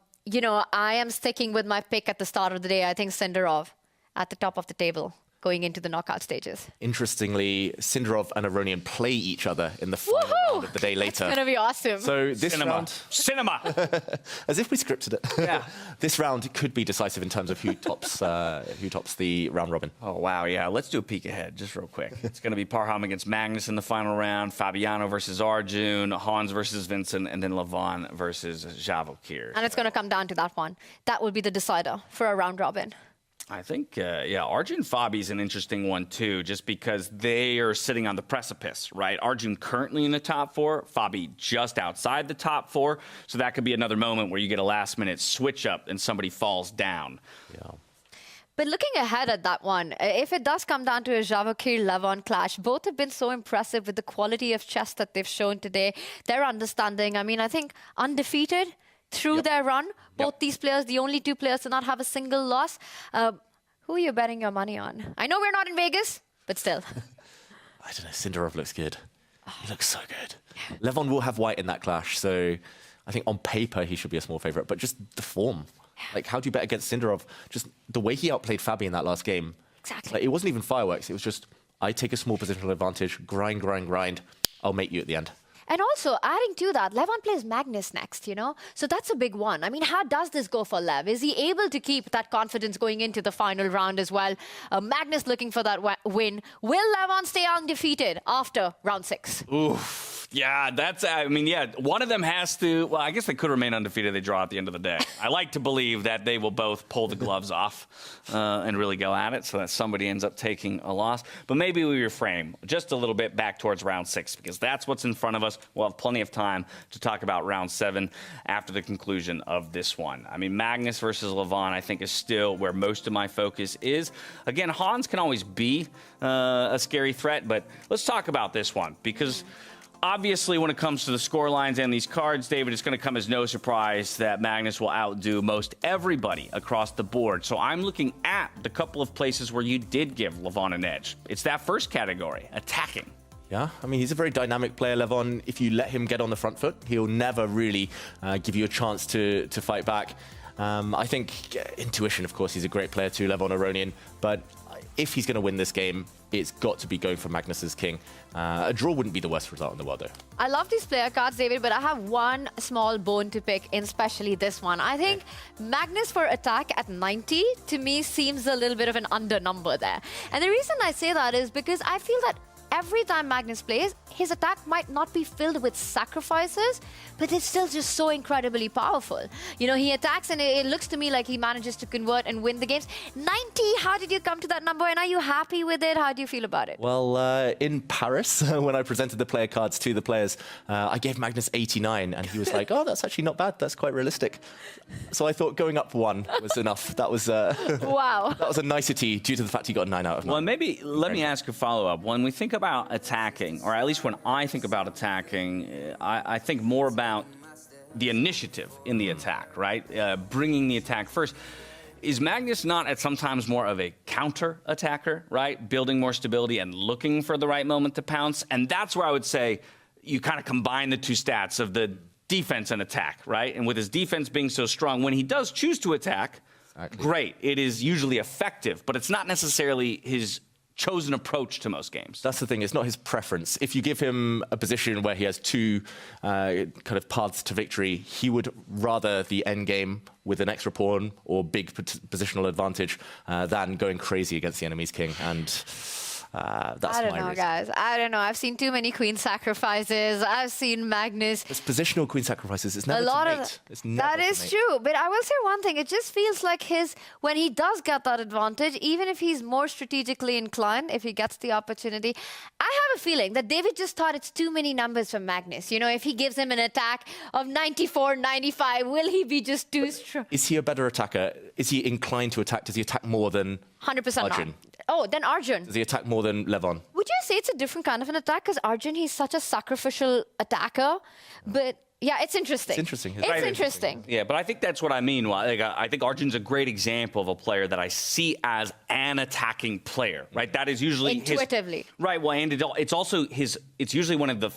[SPEAKER 7] am sticking with my pick at the start of the day. I think Sindarov at the top of the table, going into the knockout stages.
[SPEAKER 6] Interestingly, Sindarov and Aronian play each other in the final round of the day later.
[SPEAKER 7] It's going to be awesome.
[SPEAKER 6] So this round...
[SPEAKER 2] Cinema!
[SPEAKER 6] As if we scripted it.
[SPEAKER 2] Yeah.
[SPEAKER 6] This round could be decisive in terms of who tops the round robin.
[SPEAKER 2] Oh, wow, yeah. Let's do a peek ahead, just real quick. It's going to be Parham against Magnus in the final round, Fabiano versus Arjun, Hans versus Vincent, and then Levon versus Javokir.
[SPEAKER 7] And it's going to come down to that one. That will be the decider for a round robin.
[SPEAKER 2] I think, Arjun Fabi's an interesting one, too, just because they are sitting on the precipice, right? Arjun currently in the top 4, Fabi just outside the top 4. So that could be another moment where you get a last-minute switch up and somebody falls down.
[SPEAKER 6] Yeah.
[SPEAKER 7] But looking ahead at that one, if it does come down to a Javokir-Levon clash, both have been so impressive with the quality of chess that they've shown today, their understanding. I mean, I think undefeated through their run. Both these players, the only 2 players to not have a single loss. Who are you betting your money on? I know we're not in Vegas, but still.
[SPEAKER 6] I don't know. Sindarov looks good. He looks so good. Levon will have white in that clash, so I think on paper he should be a small favourite, but just the form. Like, how do you bet against Sindarov? Just the way he outplayed Fabi in that last game.
[SPEAKER 7] Exactly.
[SPEAKER 6] Like, it wasn't even fireworks. It was just, I take a small positional advantage, grind. I'll mate you at the end.
[SPEAKER 7] And also, adding to that, Levon plays Magnus next, you know? So that's a big one. I mean, how does this go for Lev? Is he able to keep that confidence going into the final round as well? Magnus looking for that win. Will Levon stay undefeated after round 6?
[SPEAKER 2] Oof. Yeah, one of them has to, well, I guess they could remain undefeated. They draw at the end of the day. I like to believe that they will both pull the gloves off and really go at it so that somebody ends up taking a loss. But maybe we reframe just a little bit back towards round 6 because that's what's in front of us. We'll have plenty of time to talk about round 7 after the conclusion of this one. I mean, Magnus versus Levon, I think, is still where most of my focus is. Again, Hans can always be a scary threat, but let's talk about this one because obviously, when it comes to the score lines and these cards, David, it's going to come as no surprise that Magnus will outdo most everybody across the board. So I'm looking at the couple of places where you did give Levon an edge. It's that first category, attacking.
[SPEAKER 6] Yeah, I mean, he's a very dynamic player, Levon. If you let him get on the front foot, he'll never really give you a chance to fight back. I think intuition, of course, he's a great player too, Levon Aronian. But if he's going to win this game, it's got to be going for Magnus's king. A draw wouldn't be the worst result in the world, though.
[SPEAKER 7] I love these player cards, David, but I have one small bone to pick, in especially this one. I think Magnus for attack at 90, to me, seems a little bit of an under number there. And the reason I say that is because I feel that every time Magnus plays, his attack might not be filled with sacrifices, but it's still just so incredibly powerful. You know, he attacks and it looks to me like he manages to convert and win the games. 90, how did you come to that number? And are you happy with it? How do you feel about it?
[SPEAKER 6] Well, in Paris, when I presented the player cards to the players, I gave Magnus 89, and he was like, oh, that's actually not bad. That's quite realistic. So I thought going up 1 was enough. That was
[SPEAKER 7] wow.
[SPEAKER 6] That was a nicety due to the fact he got a 9 out of 9.
[SPEAKER 2] Well, maybe let me ask a follow-up. When we think about attacking, or at least when I think about attacking, I think more about the initiative in the attack, right? Bringing the attack first. Is Magnus not at sometimes more of a counter-attacker, right? Building more stability and looking for the right moment to pounce? And that's where I would say you kind of combine the two stats of the defense and attack, right? And with his defense being so strong, when he does choose to attack, great. It is usually effective, but it's not necessarily his chosen approach to most games.
[SPEAKER 6] That's the thing, it's not his preference. If you give him a position where he has 2 kind of paths to victory, he would rather the end game with an extra pawn or big positional advantage than going crazy against the enemy's king. And that's
[SPEAKER 7] I don't
[SPEAKER 6] my
[SPEAKER 7] know,
[SPEAKER 6] reason.
[SPEAKER 7] guys. I don't know. I've seen too many queen sacrifices. I've seen Magnus.
[SPEAKER 6] It's positional queen sacrifices. It's never
[SPEAKER 7] a lot
[SPEAKER 6] to mate.
[SPEAKER 7] of
[SPEAKER 6] It's never
[SPEAKER 7] that
[SPEAKER 6] to
[SPEAKER 7] is
[SPEAKER 6] mate.
[SPEAKER 7] true. But I will say one thing. It just feels like when he does get that advantage, even if he's more strategically inclined, if he gets the opportunity, I have a feeling that David just thought it's too many numbers for Magnus. You know, if he gives him an attack of 94, 95, will he be just too strong?
[SPEAKER 6] Is he a better attacker? Is he inclined to attack? Does he attack more than
[SPEAKER 7] 100%
[SPEAKER 6] Arjun?
[SPEAKER 7] not. Oh, then Arjun.
[SPEAKER 6] Does he attack more than Levon?
[SPEAKER 7] Would you say it's a different kind of an attack? Because Arjun, he's such a sacrificial attacker. But yeah, it's interesting.
[SPEAKER 6] It's interesting.
[SPEAKER 7] It's interesting.
[SPEAKER 2] Yeah, but I think that's what I mean. Like, I think Arjun's a great example of a player that I see as an attacking player, right? That is usually
[SPEAKER 7] intuitively.
[SPEAKER 2] Right. Well, and it's also his. It's usually one of the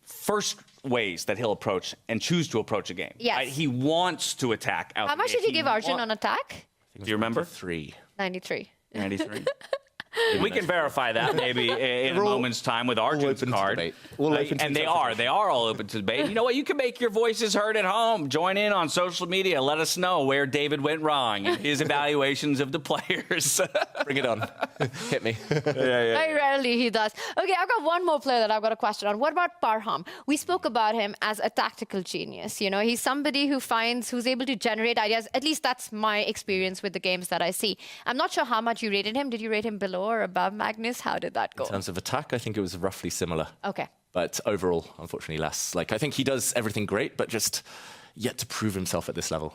[SPEAKER 2] first ways that he'll approach and choose to approach a game.
[SPEAKER 7] Yes.
[SPEAKER 2] Right? He wants to attack. Out
[SPEAKER 7] How much did you give Arjun on attack?
[SPEAKER 2] Do you remember?
[SPEAKER 6] 3.
[SPEAKER 7] 93.
[SPEAKER 2] 93. We can verify that maybe in a moment's time with Arjun's card. And they are all open to debate. You know what? You can make your voices heard at home. Join in on social media. Let us know where David went wrong in his evaluations of the players.
[SPEAKER 6] Bring it on. Hit me.
[SPEAKER 7] Very rarely he does. Okay, I've got one more player that I've got a question on. What about Parham? We spoke about him as a tactical genius. You know, he's somebody who's able to generate ideas. At least that's my experience with the games that I see. I'm not sure how much you rated him. Did you rate him below or above Magnus? How did that go?
[SPEAKER 6] In terms of attack, I think it was roughly similar.
[SPEAKER 7] Okay.
[SPEAKER 6] But overall, unfortunately, less. Like, I think he does everything great, but just yet to prove himself at this level.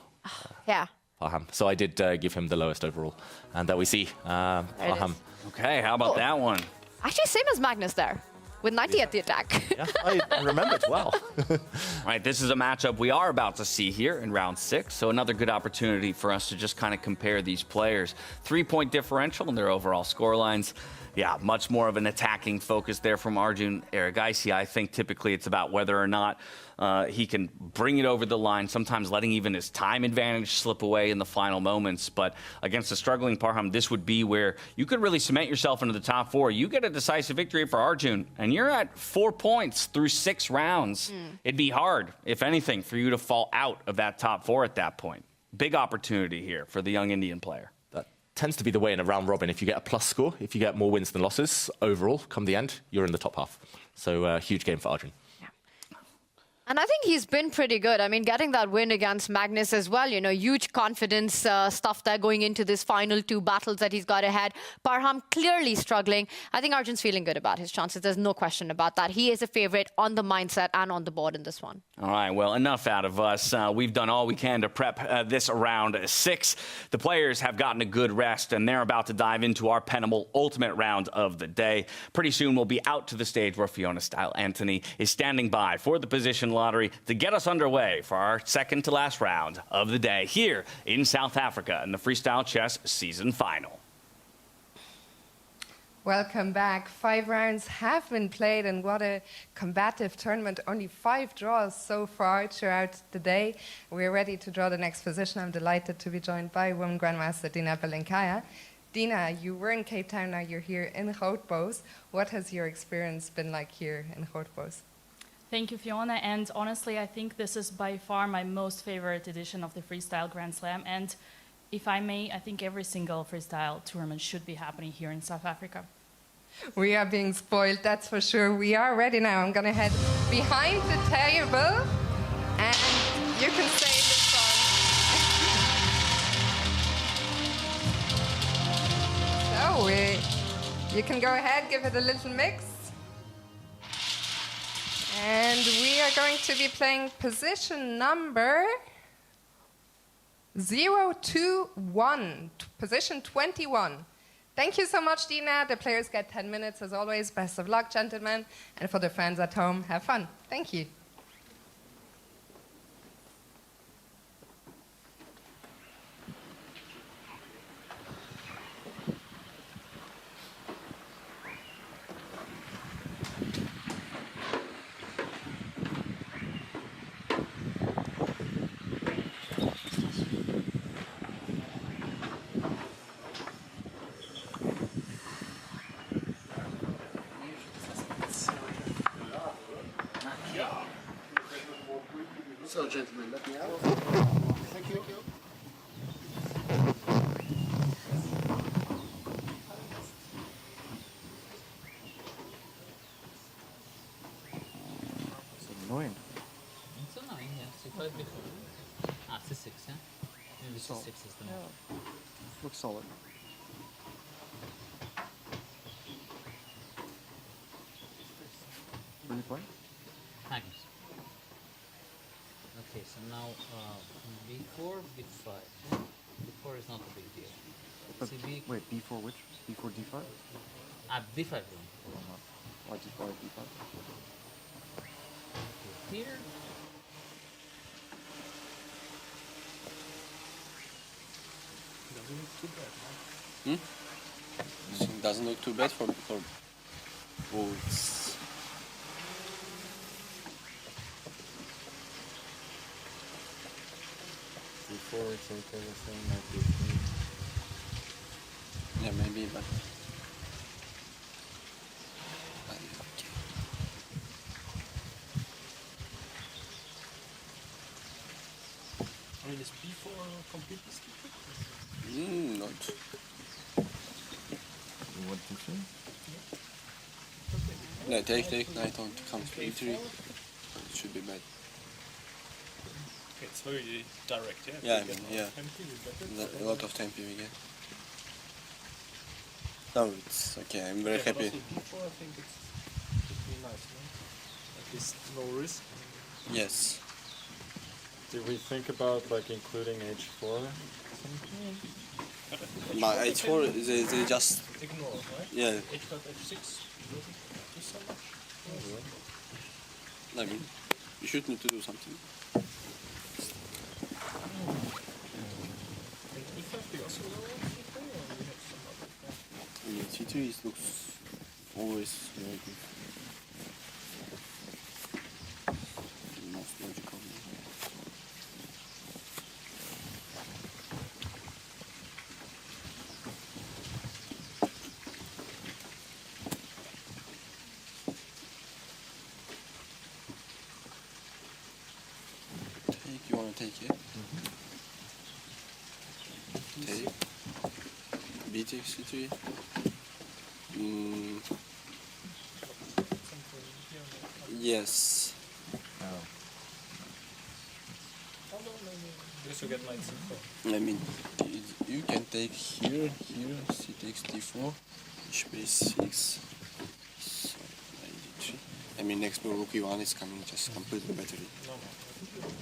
[SPEAKER 7] Yeah.
[SPEAKER 6] Parham. So I did give him the lowest overall. And there we see Parham.
[SPEAKER 2] Okay, how about that one?
[SPEAKER 7] Actually, same as Magnus there, with 90 at the attack.
[SPEAKER 6] Yeah, I remembered well.
[SPEAKER 2] All right, this is a matchup we are about to see here in round 6, so another good opportunity for us to just kind of compare these players. 3-point differential in their overall score lines. Yeah, much more of an attacking focus there from Arjun. Erigaisi, I think typically it's about whether or not he can bring it over the line, sometimes letting even his time advantage slip away in the final moments. But against a struggling Parham, this would be where you could really cement yourself into the top 4. You get a decisive victory for Arjun, and you're at 4 points through 6 rounds. It'd be hard, if anything, for you to fall out of that top 4 at that point. Big opportunity here for the young Indian player.
[SPEAKER 6] Tends to be the way in a round robin. If you get a plus score, if you get more wins than losses, overall, come the end, you're in the top half. So huge game for Arjun.
[SPEAKER 5] And I think he's been pretty good. I mean, getting that win against Magnus as well, you know, huge confidence stuff there going into this final 2 battles that he's got ahead. Parham clearly struggling. I think Arjun's feeling good about his chances. There's no question about that. He is a favorite on the mindset and on the board in this one.
[SPEAKER 2] All right, well, enough out of us. We've done all we can to prep this round 6. The players have gotten a good rest, and they're about to dive into our ultimate round of the day. Pretty soon, we'll be out to the stage where Fiona Style Anthony is standing by for the position lottery to get us underway for our second to last round of the day here in South Africa in the Freestyle Chess season final.
[SPEAKER 8] Welcome back. 5 rounds have been played, and what a combative tournament. Only 5 draws so far throughout the day. We're ready to draw the next position. I'm delighted to be joined by Women Grandmaster Dina Belenkaya. Dina, you were in Cape Town, now you're here in Grootboos. What has your experience been like here in Grootboos?
[SPEAKER 9] Thank you, Fiona. And honestly, I think this is by far my most favorite edition of the Freestyle Grand Slam. And if I may, I think every single freestyle tournament should be happening here in South Africa.
[SPEAKER 8] We are being spoiled, that's for sure. We are ready now. I'm going to head behind the table, and you can say this song. So you can go ahead, give it a little mix. And we are going to be playing position number 021, position 21. Thank you so much, Dina. The players get 10 minutes as always. Best of luck, gentlemen. And for the fans at home, have fun. Thank you.
[SPEAKER 22] So, gentlemen, let me out. Thank you.
[SPEAKER 12] It's annoying. It's annoying, yeah. C5 before. Ah, C6, yeah? Maybe C6 is the move.
[SPEAKER 22] Looks solid. What are you playing?
[SPEAKER 12] Magnus. Okay, so now B4, B5. Yeah? B4 is not a big deal.
[SPEAKER 22] But
[SPEAKER 12] CB.
[SPEAKER 22] wait, B4 which? B4 D5?
[SPEAKER 12] Ah, B5 then.
[SPEAKER 22] Why D5?
[SPEAKER 12] Here.
[SPEAKER 15] Doesn't look too bad, huh?
[SPEAKER 11] It doesn't look too bad for oh, it's
[SPEAKER 19] Before it's interesting, like
[SPEAKER 11] yeah, maybe, but
[SPEAKER 15] I mean, is B4 completely stupid?
[SPEAKER 11] not.
[SPEAKER 19] You want to see?
[SPEAKER 11] No, take knight on comes B3. It should be bad.
[SPEAKER 15] It's very direct, yeah?
[SPEAKER 11] Yeah, I mean, yeah. A lot of tempo we get. No, it's okay, I'm very happy.
[SPEAKER 15] Also B4, I think it should be nice, no? At least no risk.
[SPEAKER 11] Yes.
[SPEAKER 19] Did we think about like including H4?
[SPEAKER 11] My H4, they just
[SPEAKER 15] ignore, right?
[SPEAKER 11] Yeah.
[SPEAKER 15] H5, H6 doesn't do so much.
[SPEAKER 11] I mean, you should need to do something.
[SPEAKER 15] E5, they also lower E3, or we have some other plan?
[SPEAKER 11] We need C2. d3 looks always very good. Most logical. Take, you want to take it? Take. B takes c3. Yes.
[SPEAKER 15] This will get knight c4.
[SPEAKER 11] I mean, you can take here, c takes d4, h 6 so knight d3. I mean, next move rook e1 is coming just completely better.
[SPEAKER 15] No,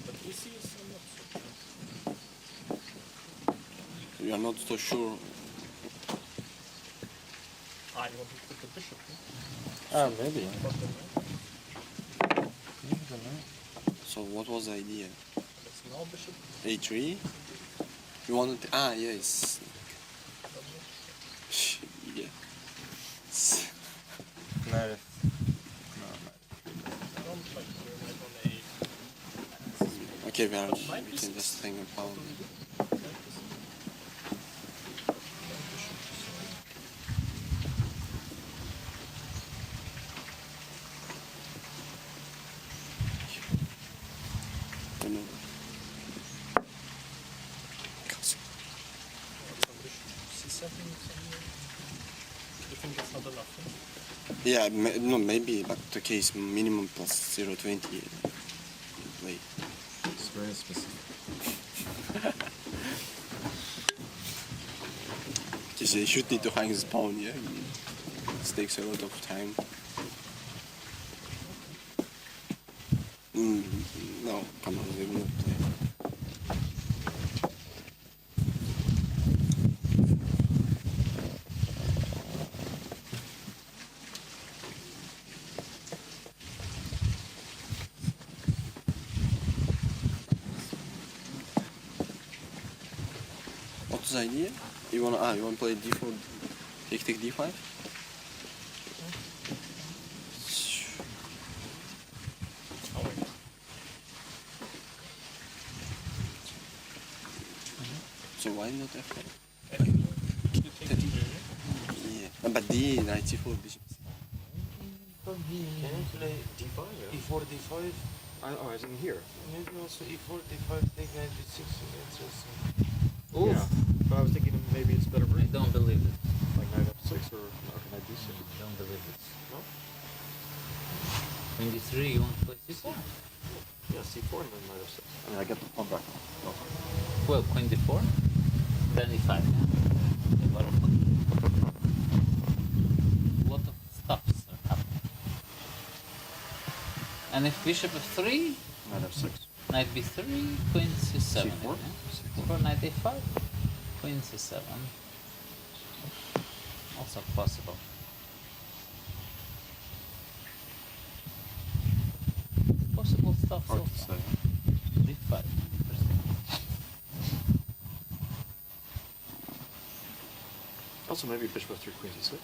[SPEAKER 15] but EC is not.
[SPEAKER 11] You are not so sure.
[SPEAKER 15] Ah, you want to put the bishop?
[SPEAKER 11] Maybe. So what was the idea?
[SPEAKER 15] It's now bishop.
[SPEAKER 11] a3? You wanted to, yes. Yeah.
[SPEAKER 14] Knight.
[SPEAKER 11] Okay, we can just hang a pawn.
[SPEAKER 15] You think it's not enough?
[SPEAKER 11] Yeah, no, maybe, but the case minimum plus 0.20 play.
[SPEAKER 13] It's very specific.
[SPEAKER 11] Just you should need to hang his pawn, yeah? It takes a lot of time. No, come on, we will not play. What's the idea? You wanna play d4, take d5? So why not f5? Yeah, but d, knight c4, bishop.
[SPEAKER 14] Can you play
[SPEAKER 13] d5? Yeah.
[SPEAKER 14] e4, d5?
[SPEAKER 13] I didn't hear.
[SPEAKER 14] Maybe also e4, d5, take knight d6.
[SPEAKER 13] Oh, yeah. But I was thinking maybe it's better.
[SPEAKER 12] I don't believe it.
[SPEAKER 13] Like knight f6 or knight d6.
[SPEAKER 12] I don't believe it.
[SPEAKER 13] No.
[SPEAKER 12] Queen d3, you want to play c4?
[SPEAKER 13] Yeah, c4 and then knight f6. I mean, I get the pawn back. No.
[SPEAKER 12] Well, queen d4, then e5. Yeah? Okay, a lot of stuffs are happening. And if bishop f3,
[SPEAKER 13] knight f6,
[SPEAKER 12] knight b3, queen c7.
[SPEAKER 13] c4,
[SPEAKER 12] Yeah? C4, knight a5, queen c7. Also possible. Possible stuff so far. d5.
[SPEAKER 13] Also, maybe bishop f3, queen c6.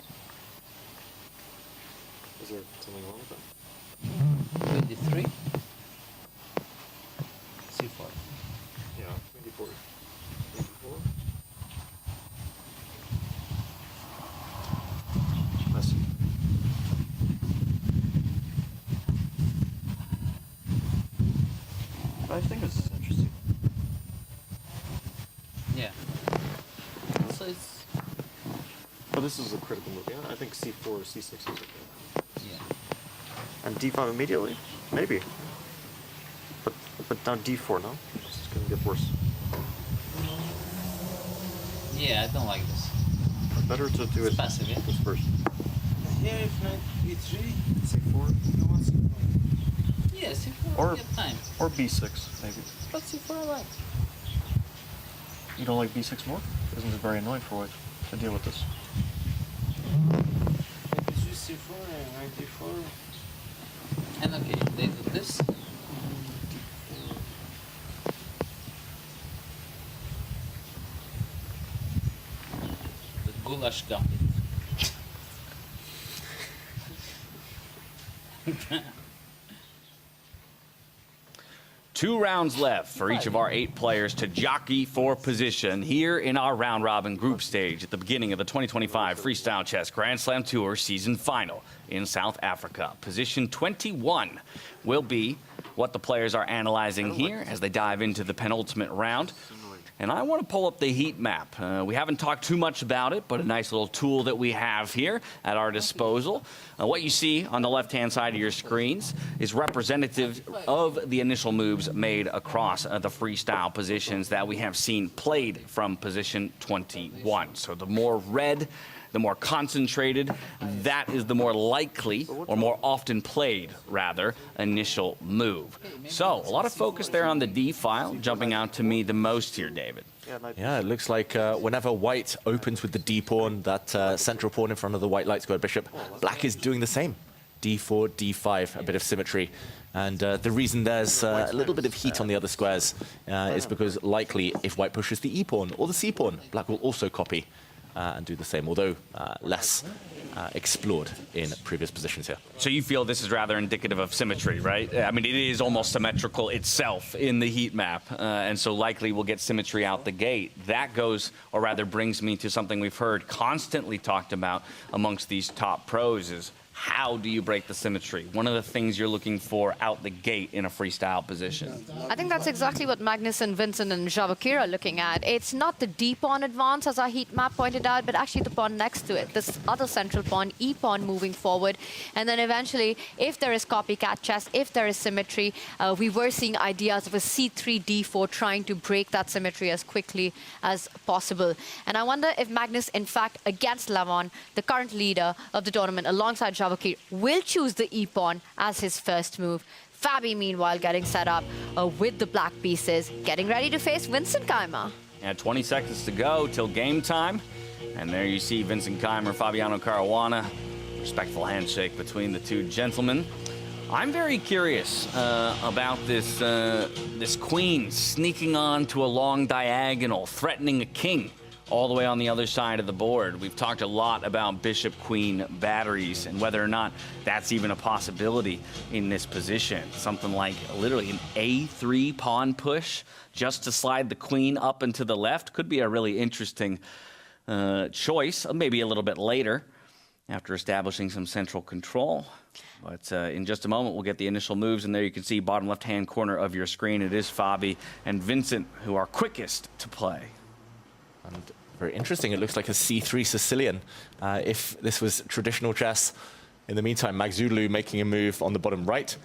[SPEAKER 13] Is there something wrong with that?
[SPEAKER 12] Queen d3, c4.
[SPEAKER 13] Yeah, queen d4. Queen d4. I see. I think this is interesting.
[SPEAKER 12] Yeah. So it's.
[SPEAKER 13] But this is a critical move, yeah? I think c4 or c6 is okay.
[SPEAKER 12] Yeah.
[SPEAKER 13] And d5 immediately? Maybe. But now d4, no? This is gonna get worse.
[SPEAKER 12] Yeah, I don't like this.
[SPEAKER 13] Better to do it
[SPEAKER 12] passive, yeah?
[SPEAKER 13] this first.
[SPEAKER 14] Here, if knight e3,
[SPEAKER 13] c4?
[SPEAKER 14] you want c4.
[SPEAKER 12] Yeah, c4
[SPEAKER 13] Or,
[SPEAKER 12] get time.
[SPEAKER 13] or b6, maybe.
[SPEAKER 12] But c4 I like.
[SPEAKER 13] You don't like b6 more? Isn't it very annoying for white to deal with this?
[SPEAKER 14] Knight e3, c4, and knight d4.
[SPEAKER 12] And okay, they do this. The goulash gambit.
[SPEAKER 2] 2 rounds left for each of our 8 players to jockey for position here in our round-robin group stage at the beginning of the 2025 Freestyle Chess Grand Slam Tour season final in South Africa. Position 21 will be what the players are analyzing here as they dive into the penultimate round. And I want to pull up the heat map. We haven't talked too much about it, but a nice little tool that we have here at our disposal. What you see on the left-hand side of your screens is representative of the initial moves made across the freestyle positions that we have seen played from position 21. So the more red, the more concentrated, that is the more likely, or more often played, rather, initial move. So, a lot of focus there on the D file, jumping out to me the most here, David.
[SPEAKER 6] Yeah, it looks like whenever white opens with the D pawn, that central pawn in front of the white light squared bishop, black is doing the same. D4, D5, a bit of symmetry. And the reason there's a little bit of heat on the other squares is because likely if white pushes the E pawn or the C pawn, black will also copy and do the same, although less explored in previous positions here.
[SPEAKER 2] So you feel this is rather indicative of symmetry, right? I mean, it is almost symmetrical itself in the heat map, and so likely we'll get symmetry out the gate. That goes, or rather brings me to something we've heard constantly talked about amongst these top pros is how do you break the symmetry? One of the things you're looking for out the gate in a freestyle position.
[SPEAKER 5] I think that's exactly what Magnus and Vincent and Javakir are looking at. It's not the D pawn advance, as our heat map pointed out, but actually the pawn next to it, this other central pawn, E pawn moving forward. And then eventually, if there is copycat chess, if there is symmetry, we were seeing ideas of a C3, D4 trying to break that symmetry as quickly as possible. And I wonder if Magnus, in fact, against Levon, the current leader of the tournament, alongside Javakir, will choose the E pawn as his first move. Fabi, meanwhile, getting set up with the black pieces, getting ready to face Vincent Keymer.
[SPEAKER 2] Yeah, 20 seconds to go till game time. And there you see Vincent Keymer, Fabiano Caruana. Respectful handshake between the two gentlemen. I'm very curious about this, this queen sneaking on to a long diagonal, threatening a king all the way on the other side of the board. We've talked a lot about bishop-queen batteries and whether or not that's even a possibility in this position. Something like literally an A3 pawn push just to slide the queen up and to the left could be a really interesting choice, maybe a little bit later after establishing some central control. But in just a moment, we'll get the initial moves, and there you can see bottom left-hand corner of your screen. It is Fabi and Vincent who are quickest to play.
[SPEAKER 6] And very interesting. It looks like a C3 Sicilian. If this was traditional chess, in the meantime, Maghsoodloo making a move on the bottom right.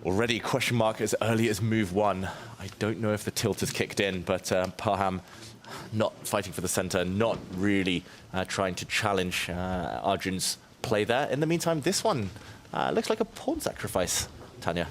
[SPEAKER 6] Already question mark as early as move 1. I don't know if the tilt has kicked in, but Parham not fighting for the center, not really trying to challenge Arjun's play there. In the meantime, this one looks like a pawn sacrifice, Tanya.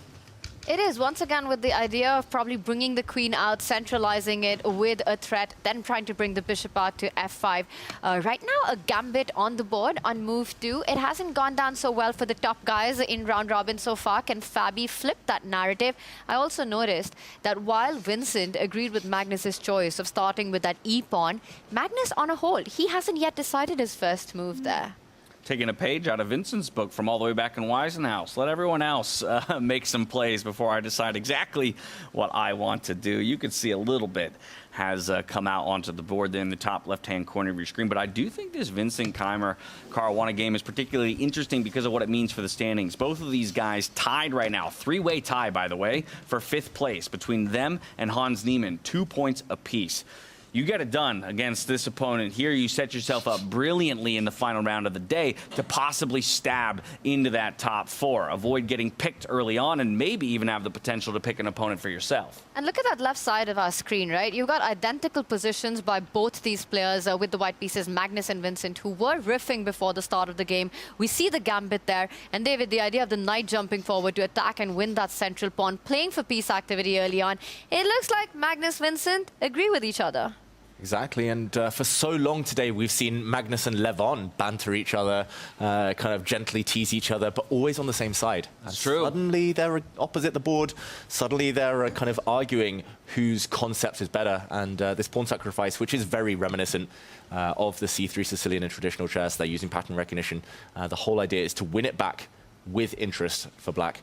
[SPEAKER 5] It is, once again, with the idea of probably bringing the queen out, centralizing it with a threat, then trying to bring the bishop out to f5. Right now, a gambit on the board on move 2. It hasn't gone down so well for the top guys in round robin so far. Can Fabi flip that narrative? I also noticed that while Vincent agreed with Magnus's choice of starting with that e-pawn, Magnus on a hold. He hasn't yet decided his first move there.
[SPEAKER 2] Taking a page out of Vincent's book from all the way back in Weisenhouse. Let everyone else make some plays before I decide exactly what I want to do. You can see a little bit has come out onto the board there in the top left-hand corner of your screen. But I do think this Vincent Keymer Caruana game is particularly interesting because of what it means for the standings. Both of these guys tied right now. 3-way tie, by the way, for 5th place between them and Hans Niemann. 2 points apiece. You get it done against this opponent here. You set yourself up brilliantly in the final round of the day to possibly stab into that top 4. Avoid getting picked early on and maybe even have the potential to pick an opponent for yourself.
[SPEAKER 5] And look at that left side of our screen, right? You've got identical positions by both these players with the white pieces, Magnus and Vincent, who were riffing before the start of the game. We see the gambit there. And David, the idea of the knight jumping forward to attack and win that central pawn, playing for piece activity early on. It looks like Magnus, Vincent agree with each other.
[SPEAKER 6] Exactly, and for so long today, we've seen Magnus and Levon banter each other, kind of gently tease each other, but always on the same side. And
[SPEAKER 2] true.
[SPEAKER 6] Suddenly they're opposite the board. Suddenly they're kind of arguing whose concept is better. And this pawn sacrifice, which is very reminiscent of the C3 Sicilian in traditional chess, they're using pattern recognition. The whole idea is to win it back with interest for black.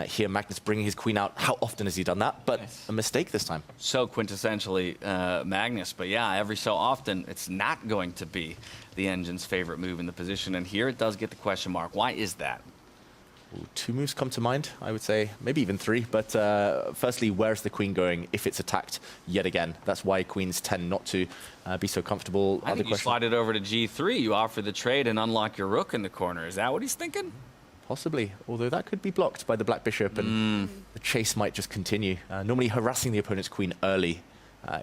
[SPEAKER 6] Here, Magnus bringing his queen out. How often has he done that? But a mistake this time.
[SPEAKER 2] So quintessentially Magnus. But yeah, every so often, it's not going to be the engine's favorite move in the position. And here it does get the question mark. Why is that?
[SPEAKER 6] Ooh, 2 moves come to mind, I would say. Maybe even 3. But firstly, where's the queen going if it's attacked yet again? That's why queens tend not to be so comfortable.
[SPEAKER 2] I think you slide it over to G3. You offer the trade and unlock your rook in the corner. Is that what he's thinking?
[SPEAKER 6] Possibly, although that could be blocked by the black bishop, and the chase might just continue. Normally harassing the opponent's queen early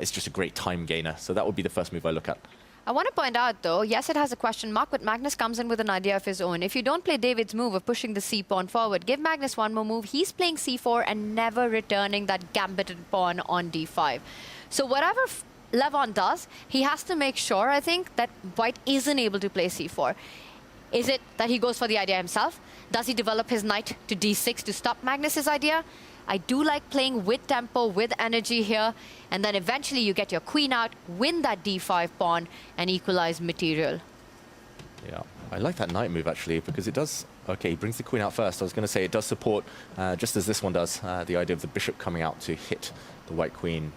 [SPEAKER 6] is just a great time gainer, so that would be the first move I look at.
[SPEAKER 7] I want to point out, though, yes, it has a question mark, but Magnus comes in with an idea of his own. If you don't play David's move of pushing the c-pawn forward, give Magnus one more move. He's playing c4 and never returning that gambited pawn on d5. So whatever Levon does, he has to make sure, I think, that white isn't able to play c4. Is it that he goes for the idea himself? Does he develop his knight to d6 to stop Magnus's idea? I do like playing with tempo, with energy here, and then eventually you get your queen out, win that d5 pawn, and equalize material.
[SPEAKER 6] Yeah, I like that knight move, actually, because it does... Okay, he brings the queen out first. I was going to say it does support, just as this one does, the idea of the bishop coming out to hit the white queen.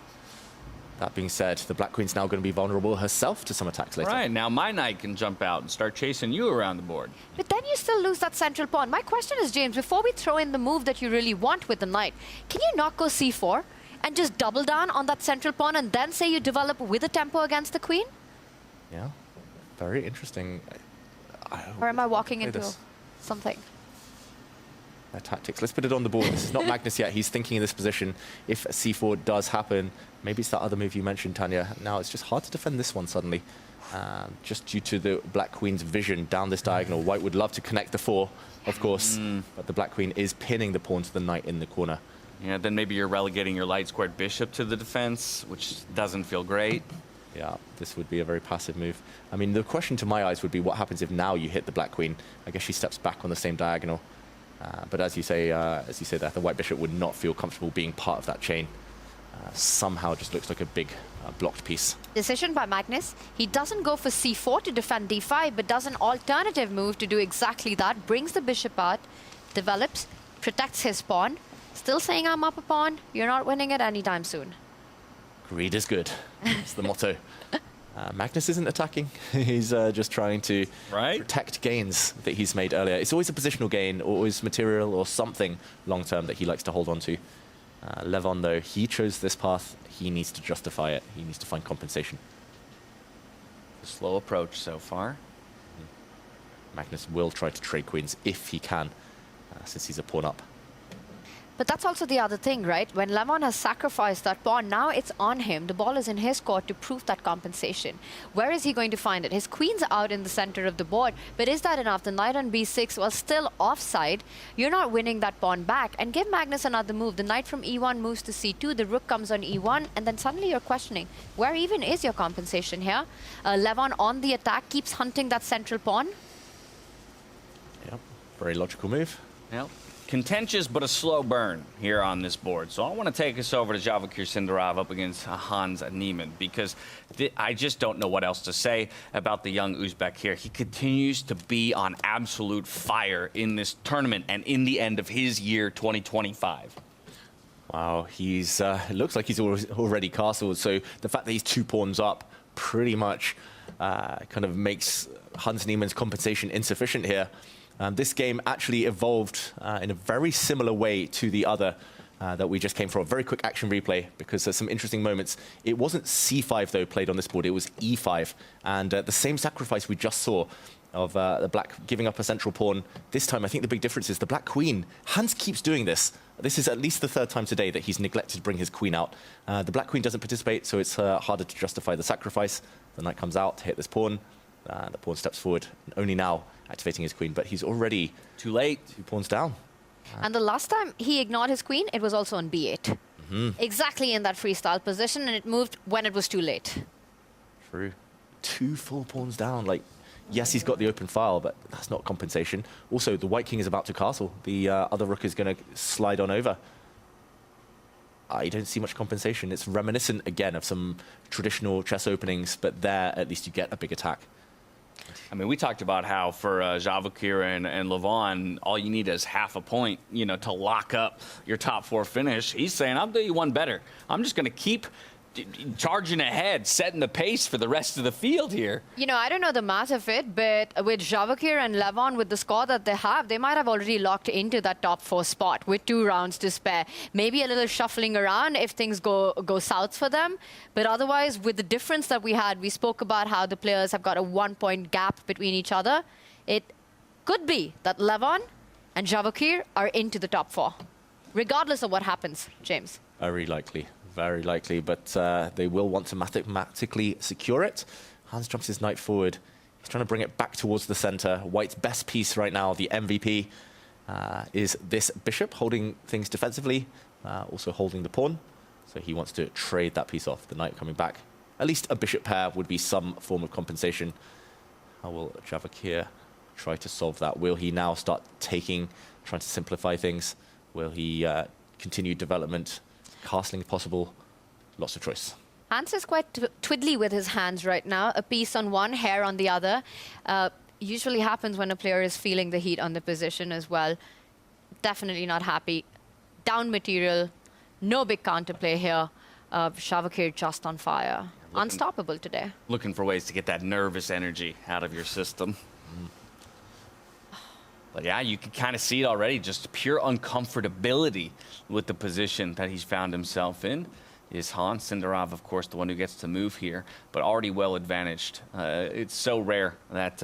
[SPEAKER 6] That being said, the black queen's now going to be vulnerable herself to some attacks later.
[SPEAKER 2] Right, now my knight can jump out and start chasing you around the board.
[SPEAKER 7] But then you still lose that central pawn. My question is, James, before we throw in the move that you really want with the knight, can you not go c4 and just double down on that central pawn and then say you develop with a tempo against the queen?
[SPEAKER 6] Yeah, very interesting.
[SPEAKER 7] Or am I walking into something?
[SPEAKER 6] Tactics. Let's put it on the board. This is not Magnus yet. He's thinking in this position. If c4 does happen, maybe it's that other move you mentioned, Tanya. Now it's just hard to defend this one suddenly, just due to the black queen's vision down this diagonal. White would love to connect the 4, of course, but the black queen is pinning the pawn to the knight in the corner.
[SPEAKER 2] Yeah, then maybe you're relegating your light squared bishop to the defense, which doesn't feel great.
[SPEAKER 6] Yeah, this would be a very passive move. I mean, the question to my eyes would be, what happens if now you hit the black queen? I guess she steps back on the same diagonal. But as you say that, the white bishop would not feel comfortable being part of that chain. Somehow just looks like a big blocked piece.
[SPEAKER 7] Decision by Magnus. He doesn't go for c4 to defend d5, but does an alternative move to do exactly that. Brings the bishop out, develops, protects his pawn. Still saying, I'm up a pawn. You're not winning it anytime soon.
[SPEAKER 6] Greed is good. That's the motto. Magnus isn't attacking. He's just trying to protect gains that he's made earlier. It's always a positional gain, or always material or something long-term that he likes to hold on to. Levon, though, he chose this path. He needs to justify it. He needs to find compensation.
[SPEAKER 2] A slow approach so far.
[SPEAKER 6] Magnus will try to trade queens if he can, since he's a pawn up.
[SPEAKER 7] But that's also the other thing, right? When Levon has sacrificed that pawn, now it's on him. The ball is in his court to prove that compensation. Where is he going to find it? His queen's out in the center of the board, but is that enough? The knight on b6 was still offside. You're not winning that pawn back. And give Magnus another move. The knight from e1 moves to c2, the rook comes on e1, and then suddenly you're questioning, where even is your compensation here? Levon on the attack keeps hunting that central pawn.
[SPEAKER 6] Yep, very logical move.
[SPEAKER 2] Yep. Contentious, but a slow burn here on this board. So I want to take us over to Javakir Sindarov up against Hans Niemann, because I just don't know what else to say about the young Uzbek here. He continues to be on absolute fire in this tournament and in the end of his year 2025.
[SPEAKER 6] Wow, he's it looks like he's already castled. So the fact that he's 2 pawns up pretty much kind of makes Hans Niemann's compensation insufficient here. This game actually evolved in a very similar way to the other that we just came from. A very quick action replay, because there's some interesting moments. It wasn't c5, though, played on this board. It was e5. And the same sacrifice we just saw of the black giving up a central pawn. This time, I think the big difference is the black queen. Hans keeps doing this. This is at least the 3rd time today that he's neglected to bring his queen out. The black queen doesn't participate, so it's harder to justify the sacrifice. The knight comes out to hit this pawn. The pawn steps forward, only now activating his queen, but he's already
[SPEAKER 2] too late.
[SPEAKER 6] 2 pawns down.
[SPEAKER 7] And the last time he ignored his queen, it was also on b8. Exactly in that freestyle position, and it moved when it was too late.
[SPEAKER 6] True. 2 full pawns down. Like, yes, he's got the open file, but that's not compensation. Also, the white king is about to castle. The other rook is going to slide on over. I don't see much compensation. It's reminiscent, again, of some traditional chess openings, but there, at least you get a big attack.
[SPEAKER 2] I mean, we talked about how for Javakir and Levon, all you need is half a point, you know, to lock up your top 4 finish. He's saying, I'll do you one better. I'm just going to keep charging ahead, setting the pace for the rest of the field here.
[SPEAKER 7] You know, I don't know the math of it, but with Javakir and Levon, with the score that they have, they might have already locked into that top 4 spot with 2 rounds to spare. Maybe a little shuffling around if things go south for them. But otherwise, with the difference that we had, we spoke about how the players have got a 1-point gap between each other. It could be that Levon and Javakir are into the top 4, regardless of what happens, James.
[SPEAKER 6] Very likely. Very likely, but they will want to mathematically secure it. Hans jumps his knight forward. He's trying to bring it back towards the center. White's best piece right now, the MVP, is this bishop, holding things defensively, also holding the pawn. So he wants to trade that piece off. The knight coming back. At least a bishop pair would be some form of compensation. How will Javakir try to solve that? Will he now start trying to simplify things? Will he continue development? Castling if possible, lots of choice.
[SPEAKER 7] Hans is quite twiddly with his hands right now. A piece on one, hair on the other. Usually happens when a player is feeling the heat on the position as well. Definitely not happy. Down material. No big counterplay here. Javakir just on fire. Unstoppable today.
[SPEAKER 2] Looking for ways to get that nervous energy out of your system. But yeah, you can kind of see it already, just pure uncomfortability with the position that he's found himself in. Is Hans Sindarov, of course, the one who gets to move here, but already well advantaged. It's so rare that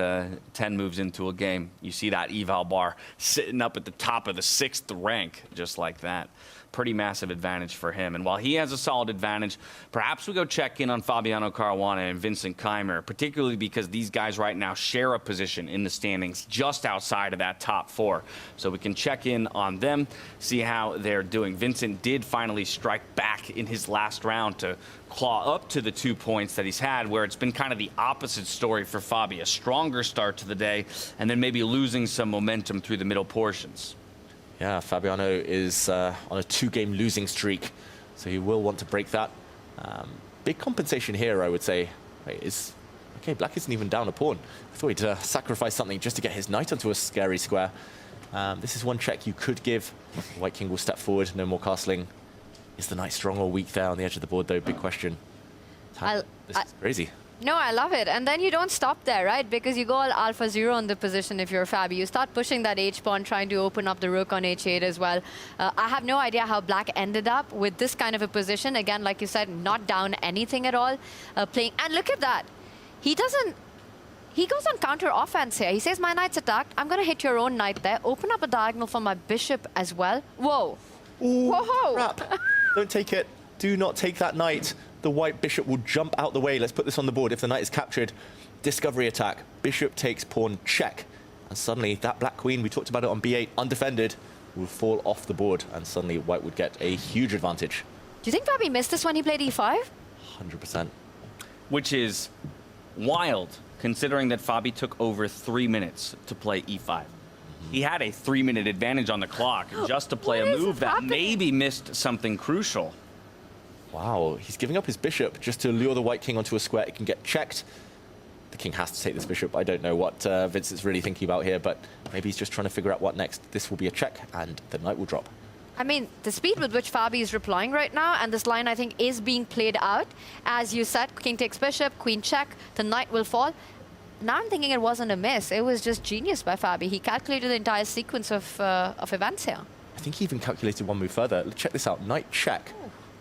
[SPEAKER 2] 10 moves into a game, you see that eval bar sitting up at the top of the 6th rank, just like that. Pretty massive advantage for him. And while he has a solid advantage, perhaps we go check in on Fabiano Caruana and Vincent Keymer, particularly because these guys right now share a position in the standings just outside of that top 4. So we can check in on them, see how they're doing. Vincent did finally strike back in his last round to claw up to the 2 points that he's had, where it's been kind of the opposite story for Fabi. A stronger start to the day, and then maybe losing some momentum through the middle portions.
[SPEAKER 6] Yeah, Fabiano is on a 2-game losing streak, so he will want to break that. Big compensation here, I would say. Okay, black isn't even down a pawn. I thought he'd sacrifice something just to get his knight onto a scary square. This is one check you could give. The white king will step forward, no more castling. Is the knight strong or weak there on the edge of the board, though? Big question. This is crazy.
[SPEAKER 7] No, I love it. And then you don't stop there, right? Because you go all alpha 0 on the position if you're Fabi. You start pushing that h-pawn, trying to open up the rook on h8 as well. I have no idea how black ended up with this kind of a position. Again, like you said, not down anything at all. Playing. And look at that. He goes on counter offense here. He says, my knight's attacked. I'm going to hit your own knight there. Open up a diagonal for my bishop as well. Whoa.
[SPEAKER 6] Ooh,
[SPEAKER 7] whoa.
[SPEAKER 6] Crap. Don't take it. Do not take that knight. The white bishop will jump out the way. Let's put this on the board. If the knight is captured, discovery attack. Bishop takes pawn check. And suddenly that black queen, we talked about it on b8, undefended, will fall off the board. And suddenly white would get a huge advantage.
[SPEAKER 7] Do you think Fabi missed this when he played e5?
[SPEAKER 6] 100%.
[SPEAKER 2] Which is wild, considering that Fabi took over 3 minutes to play e5. He had a 3-minute advantage on the clock just to play a move that maybe missed something crucial.
[SPEAKER 6] Wow, he's giving up his bishop just to lure the white king onto a square. It can get checked. The king has to take this bishop. I don't know what Vincent's really thinking about here, but maybe he's just trying to figure out what next. This will be a check, and the knight will drop.
[SPEAKER 7] I mean, the speed with which Fabi is replying right now, and this line, I think, is being played out. As you said, king takes bishop, queen check, the knight will fall. Now I'm thinking it wasn't a miss. It was just genius by Fabi. He calculated the entire sequence of events here.
[SPEAKER 6] I think he even calculated one move further. Check this out, knight check.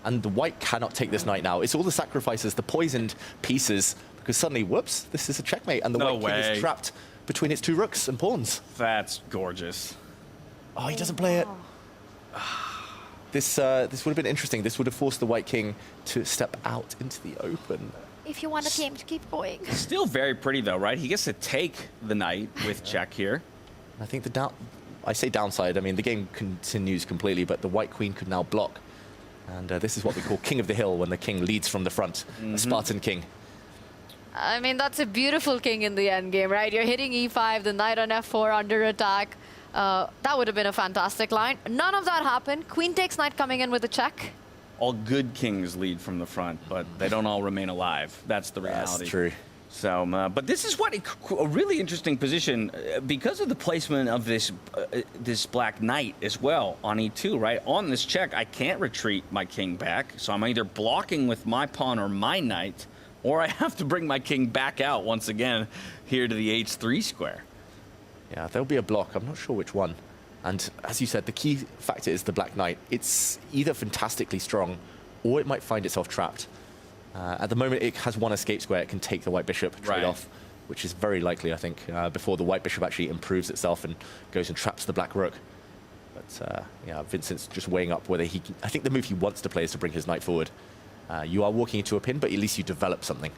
[SPEAKER 6] And the white cannot take this knight now. It's all the sacrifices, the poisoned pieces, because suddenly, whoops, this is a checkmate, and the white king is trapped between its 2 rooks and pawns.
[SPEAKER 2] That's gorgeous.
[SPEAKER 6] Oh, he doesn't play it. This would have been interesting. This would have forced the white king to step out into the open.
[SPEAKER 7] If you want a game to keep going.
[SPEAKER 2] Still very pretty, though, right? He gets to take the knight with check here.
[SPEAKER 6] I think I say downside, I mean, the game continues completely, but the white queen could now block. And this is what we call king of the hill, when the king leads from the front, a Spartan king.
[SPEAKER 7] I mean, that's a beautiful king in the end game, right? You're hitting e5, the knight on f4 under attack. That would have been a fantastic line. None of that happened. Queen takes knight coming in with a check.
[SPEAKER 2] All good kings lead from the front, but they don't all remain alive. That's the reality.
[SPEAKER 6] That's true.
[SPEAKER 2] So, but this is what a really interesting position because of the placement of this this black knight as well on e2, right? On this check, I can't retreat my king back, so I'm either blocking with my pawn or my knight, or I have to bring my king back out once again here to the h3 square.
[SPEAKER 6] Yeah, there'll be a block. I'm not sure which one. And as you said, the key factor is the black knight. It's either fantastically strong, or it might find itself trapped. At the moment, it has one escape square. It can take the white bishop trade off, which is very likely, I think, before the white bishop actually improves itself and goes and traps the black rook. But yeah, Vincent's just weighing up whether he can. I think the move he wants to play is to bring his knight forward. You are walking into a pin, but at least you develop something.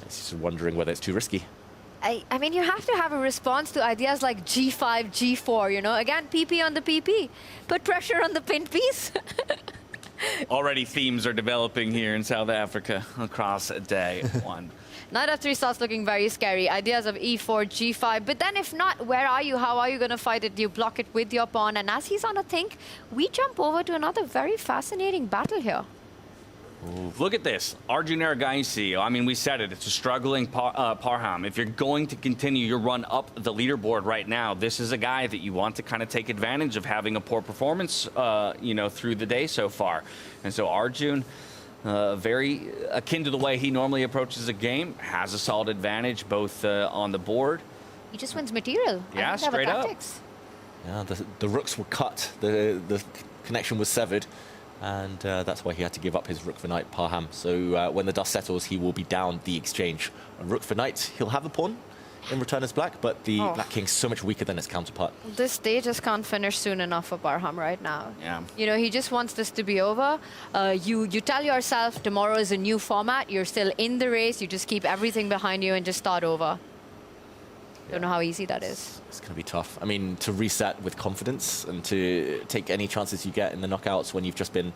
[SPEAKER 6] He's just wondering whether it's too risky.
[SPEAKER 7] I mean, you have to have a response to ideas like G5, G4, you know? Again, PP on the PP. Put pressure on the pinned piece.
[SPEAKER 2] Already themes are developing here in South Africa across day one.
[SPEAKER 7] Knight f3 starts looking very scary. Ideas of e4, g5. But then if not, where are you? How are you going to fight it? Do you block it with your pawn? And as he's on a think, we jump over to another very fascinating battle here.
[SPEAKER 2] Ooh, look at this. Arjun Erigaisi. I mean, we said it. It's a struggling Parham. If you're going to continue your run up the leaderboard right now, this is a guy that you want to kind of take advantage of having a poor performance, you know, through the day so far. And so Arjun, very akin to the way he normally approaches a game, has a solid advantage both on the board.
[SPEAKER 7] He just wins material.
[SPEAKER 2] Yeah, straight up.
[SPEAKER 6] Yeah, the rooks were cut. The connection was severed. And that's why he had to give up his rook for knight Parham. So when the dust settles, he will be down the exchange. A rook for knight, he'll have a pawn in return as black, but the black king's so much weaker than its counterpart.
[SPEAKER 7] This day just can't finish soon enough for Parham right now.
[SPEAKER 2] Yeah.
[SPEAKER 7] You know, he just wants this to be over. You tell yourself tomorrow is a new format. You're still in the race. You just keep everything behind you and just start over. Don't know how easy that is.
[SPEAKER 6] It's going to be tough. I mean, to reset with confidence and to take any chances you get in the knockouts when you've just been,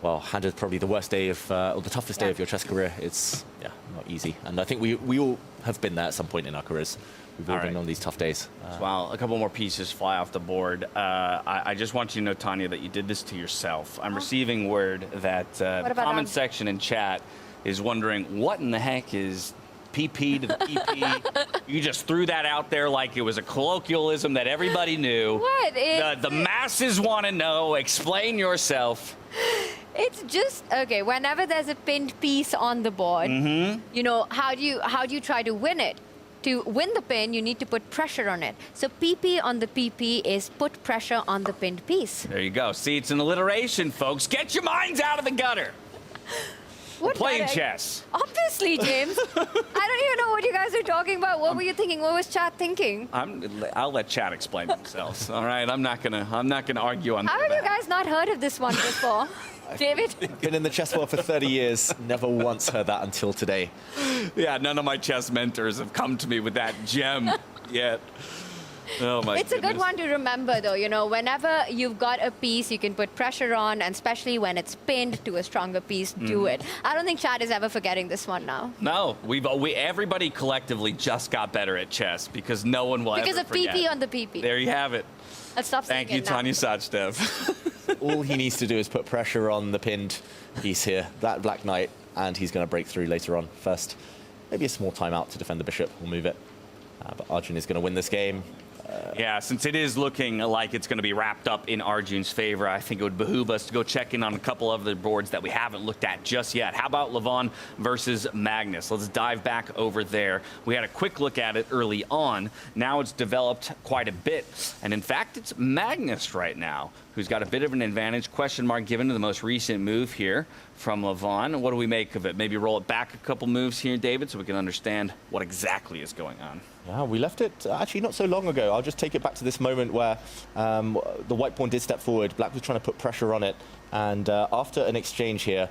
[SPEAKER 6] well, handed probably the worst day of, or the toughest day of your chess career, it's, yeah, not easy. And I think we all have been there at some point in our careers. We've all been on these tough days.
[SPEAKER 2] Well, a couple more pieces fly off the board. I just want you to know, Tanya, that you did this to yourself. I'm receiving word that the comment section in chat is wondering, what in the heck is PP to the PP? You just threw that out there like it was a colloquialism that everybody knew.
[SPEAKER 7] What?
[SPEAKER 2] The masses want to know. Explain yourself.
[SPEAKER 7] It's just, okay, whenever there's a pinned piece on the board, you know, how do you try to win it? To win the pin, you need to put pressure on it. So PP on the PP is put pressure on the pinned piece.
[SPEAKER 2] There you go. See, it's an alliteration, folks. Get your minds out of the gutter. We're playing chess.
[SPEAKER 7] Obviously, James. I don't even know what you guys are talking about. What were you thinking? What was chat thinking?
[SPEAKER 2] I'll let chat explain themselves. All right, I'm not gonna argue on that.
[SPEAKER 7] How have you guys not heard of this one before? David?
[SPEAKER 6] Been in the chess world for 30 years, never once heard that until today.
[SPEAKER 2] Yeah, none of my chess mentors have come to me with that gem yet. Oh my
[SPEAKER 7] It's a good one to remember, though. You know, whenever you've got a piece you can put pressure on, and especially when it's pinned to a stronger piece, do it. I don't think Chad is ever forgetting this one now.
[SPEAKER 2] No, everybody collectively just got better at chess because no one will
[SPEAKER 7] because
[SPEAKER 2] ever
[SPEAKER 7] of
[SPEAKER 2] forget.
[SPEAKER 7] PP on the PP.
[SPEAKER 2] There you have it.
[SPEAKER 7] Let's stop saying
[SPEAKER 2] Thank you,
[SPEAKER 7] it now.
[SPEAKER 2] Tanya Sachdev.
[SPEAKER 6] All he needs to do is put pressure on the pinned piece here, that black knight, and he's going to break through later on. First, maybe a small timeout to defend the bishop. We'll move it. But Arjun is going to win this game.
[SPEAKER 2] Yeah, since it is looking like it's going to be wrapped up in Arjun's favor, I think it would behoove us to go check in on a couple of the boards that we haven't looked at just yet. How about Levon versus Magnus? Let's dive back over there. We had a quick look at it early on. Now it's developed quite a bit. And in fact, it's Magnus right now who's got a bit of an advantage. Question mark given to the most recent move here from Levon. What do we make of it? Maybe roll it back a couple moves here, David, so we can understand what exactly is going on.
[SPEAKER 6] Yeah, we left it actually not so long ago. I'll just take it back to this moment where the white pawn did step forward. Black was trying to put pressure on it. And after an exchange here,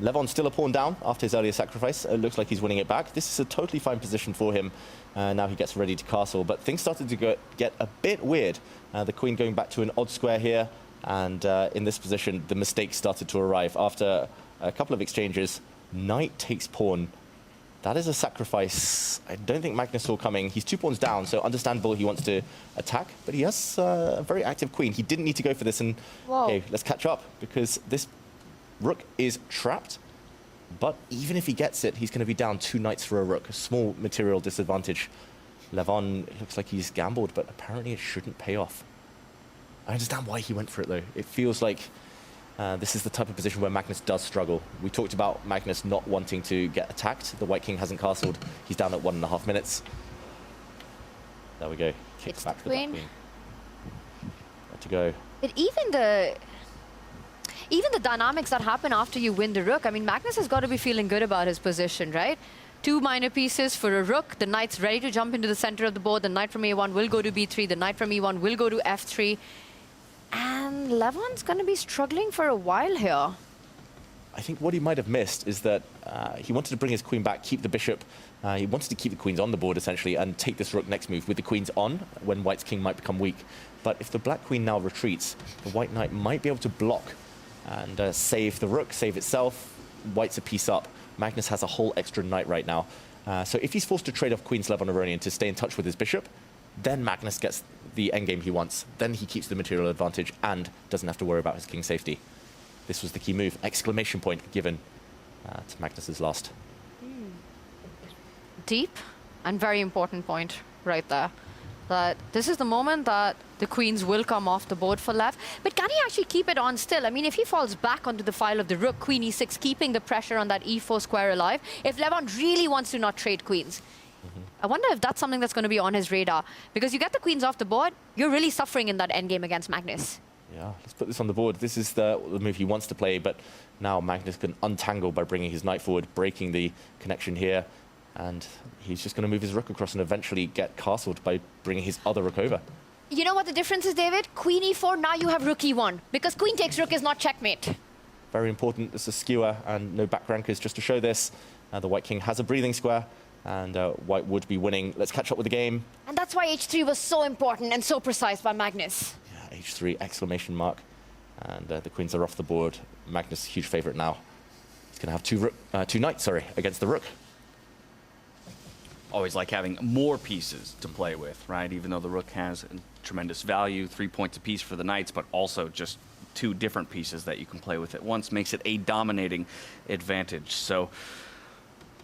[SPEAKER 6] Levon's still a pawn down after his earlier sacrifice. It looks like he's winning it back. This is a totally fine position for him. Now he gets ready to castle. But things started to get a bit weird. The queen going back to an odd square here. And in this position, the mistakes started to arrive. After a couple of exchanges, knight takes pawn. That is a sacrifice. I don't think Magnus saw coming. He's 2 pawns down, so understandable he wants to attack. But he has a very active queen. He didn't need to go for this. And okay, let's catch up, because this rook is trapped. But even if he gets it, he's going to be down 2 knights for a rook, a small material disadvantage. Levon, it looks like he's gambled, but apparently it shouldn't pay off. I understand why he went for it, though. It feels like this is the type of position where Magnus does struggle. We talked about Magnus not wanting to get attacked. The White King hasn't castled. He's down at 1.5 minutes. There we go. Kicks back to the Black Queen. Got to go.
[SPEAKER 7] But even the dynamics that happen after you win the rook, I mean, Magnus has got to be feeling good about his position, right? 2 minor pieces for a rook. The knight's ready to jump into the center of the board. The knight from A1 will go to B3. The knight from E1 will go to F3. And Levon's going to be struggling for a while here.
[SPEAKER 6] I think what he might have missed is that he wanted to bring his queen back, keep the bishop. He wanted to keep the queens on the board, essentially, and take this rook next move with the queens on when White's king might become weak. But if the Black Queen now retreats, the White Knight might be able to block and save the rook, save itself. White's a piece up. Magnus has a whole extra knight right now. So if he's forced to trade off Queen's Levon Aronian to stay in touch with his bishop, then Magnus gets the endgame he wants. Then he keeps the material advantage and doesn't have to worry about his king's safety. This was the key move. Exclamation point given to Magnus's last.
[SPEAKER 7] Deep and very important point right there. That this is the moment that the queens will come off the board for Lev. But can he actually keep it on still? I mean, if he falls back onto the file of the rook, queen e6, keeping the pressure on that e4 square alive, if Levon really wants to not trade queens, I wonder if that's something that's going to be on his radar. Because you get the queens off the board, you're really suffering in that endgame against Magnus.
[SPEAKER 6] Yeah, let's put this on the board. This is the move he wants to play, but now Magnus can untangle by bringing his knight forward, breaking the connection here. And he's just going to move his rook across and eventually get castled by bringing his other rook over.
[SPEAKER 7] You know what the difference is, David? Queen e4, now you have rook e1. Because queen takes rook is not checkmate.
[SPEAKER 6] Very important. It's a skewer and no back rankers just to show this. The White King has a breathing square, and White would be winning. Let's catch up with the game.
[SPEAKER 7] And that's why h3 was so important and so precise by Magnus.
[SPEAKER 6] Yeah, h3, exclamation mark. And the queens are off the board. Magnus, huge favorite now. He's going to have two knights, against the rook.
[SPEAKER 2] Always like having more pieces to play with, right? Even though the rook has tremendous value, 3 points apiece for the knights, but also just 2 different pieces that you can play with at once makes it a dominating advantage. So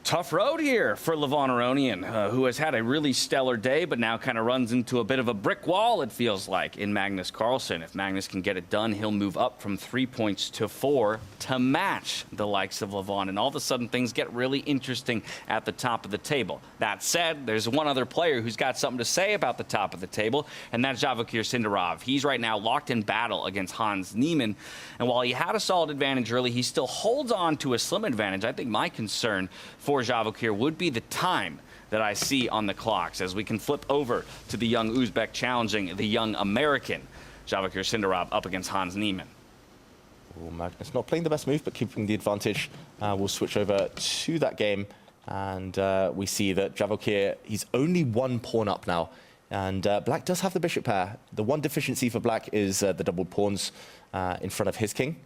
[SPEAKER 2] tough road here for Levon Aronian, who has had a really stellar day, but now kind of runs into a bit of a brick wall, it feels like, in Magnus Carlsen. If Magnus can get it done, he'll move up from 3 points to 4 to match the likes of Levon. And all of a sudden, things get really interesting at the top of the table. That said, there's one other player who's got something to say about the top of the table, and that's Javokir Sindarov. He's right now locked in battle against Hans Niemann. And while he had a solid advantage early, he still holds on to a slim advantage. I think my concern for Javokir would be the time that I see on the clocks, as we can flip over to the young Uzbek challenging the young American Javokir Sindarov up against Hans Niemann.
[SPEAKER 6] Oh, Magnus not playing the best move, but keeping the advantage. We'll switch over to that game, and we see that Javokir, he's only 1 pawn up now, and Black does have the bishop pair. The one deficiency for Black is the doubled pawns in front of his king.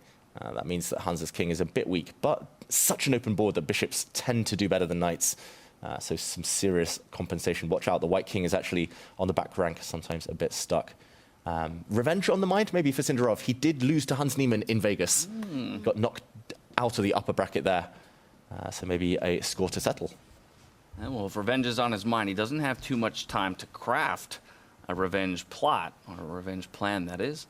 [SPEAKER 6] That means that Hans's king is a bit weak, but such an open board that bishops tend to do better than knights. So some serious compensation. Watch out, the White King is actually on the back rank, sometimes a bit stuck. Revenge on the mind, maybe, for Sindarov. He did lose to Hans Niemann in Vegas. Got knocked out of the upper bracket there. So maybe a score to settle.
[SPEAKER 2] Well, if revenge is on his mind, he doesn't have too much time to craft a revenge plot, or a revenge plan, that is.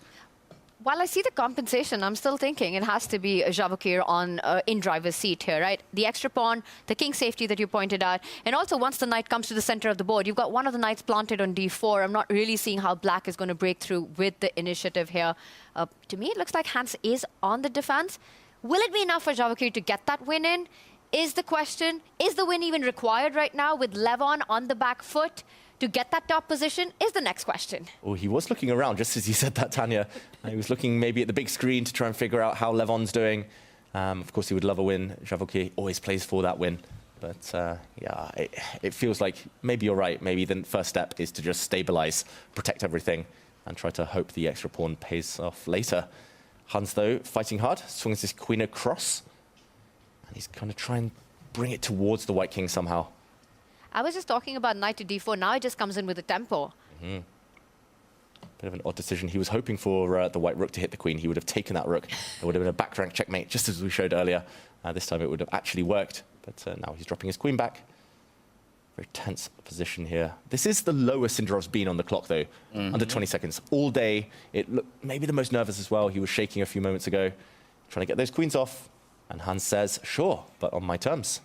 [SPEAKER 7] While I see the compensation, I'm still thinking it has to be Javokir on in driver's seat here, right? The extra pawn, the king safety that you pointed out, and also once the knight comes to the center of the board, you've got one of the knights planted on d4. I'm not really seeing how Black is going to break through with the initiative here. To me, it looks like Hans is on the defense. Will it be enough for Javokir to get that win in? Is the question. Is the win even required right now with Levon on the back foot? To get that top position is the next question.
[SPEAKER 6] Oh, he was looking around just as you said that, Tanya. He was looking maybe at the big screen to try and figure out how Levon's doing. Of course, he would love a win. Javokir always plays for that win. But yeah, it feels like maybe you're right. Maybe the first step is to just stabilize, protect everything, and try to hope the extra pawn pays off later. Hans, though, fighting hard, swings his queen across. And he's going to try and bring it towards the White King somehow.
[SPEAKER 7] I was just talking about knight to d4. Now it just comes in with a tempo.
[SPEAKER 6] Bit of an odd decision. He was hoping for the white rook to hit the queen. He would have taken that rook. It would have been a back rank checkmate, just as we showed earlier. This time it would have actually worked, but now he's dropping his queen back. Very tense position here. This is the lowest Sindarov's been on the clock, though. Under 20 seconds. All day. It looked maybe the most nervous as well. He was shaking a few moments ago, trying to get those queens off. And Hans says, sure, but on my terms.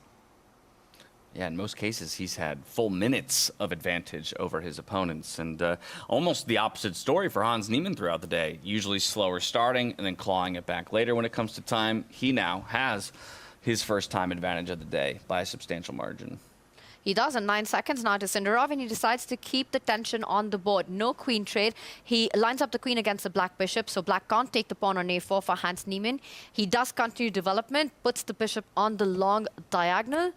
[SPEAKER 2] Yeah, in most cases, he's had full minutes of advantage over his opponents. And almost the opposite story for Hans Niemann throughout the day. Usually slower starting and then clawing it back later when it comes to time. He now has his first time advantage of the day by a substantial margin.
[SPEAKER 7] He does in 9 seconds now to Sindarov, and he decides to keep the tension on the board. No queen trade. He lines up the queen against the black bishop, so black can't take the pawn on a4 for Hans Niemann. He does continue development, puts the bishop on the long diagonal.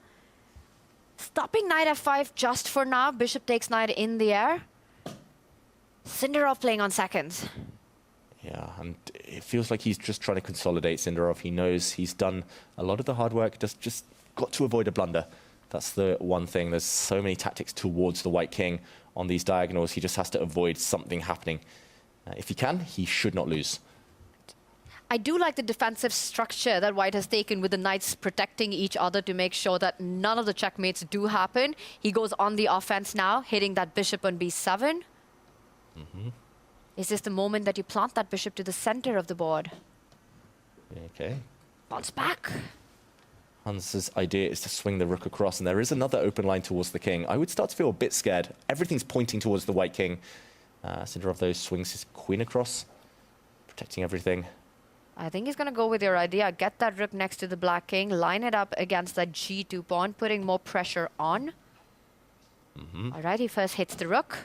[SPEAKER 7] Stopping knight f5 just for now. Bishop takes knight in the air. Sindarov playing on seconds.
[SPEAKER 6] Yeah, and it feels like he's just trying to consolidate Sindarov. He knows he's done a lot of the hard work, just got to avoid a blunder. That's the one thing. There's so many tactics towards the white king on these diagonals. He just has to avoid something happening. If he can, he should not lose.
[SPEAKER 7] I do like the defensive structure that white has taken with the knights protecting each other to make sure that none of the checkmates do happen. He goes on the offense now, hitting that bishop on b7. Is this the moment that you plant that bishop to the center of the board?
[SPEAKER 6] Okay.
[SPEAKER 7] Bounce back.
[SPEAKER 6] Hans's idea is to swing the rook across, and there is another open line towards the king. I would start to feel a bit scared. Everything's pointing towards the white king. Sindarov, though, swings his queen across, protecting everything.
[SPEAKER 7] I think he's going to go with your idea. Get that rook next to the black king, line it up against that g2 pawn, putting more pressure on. All right, he first hits the rook.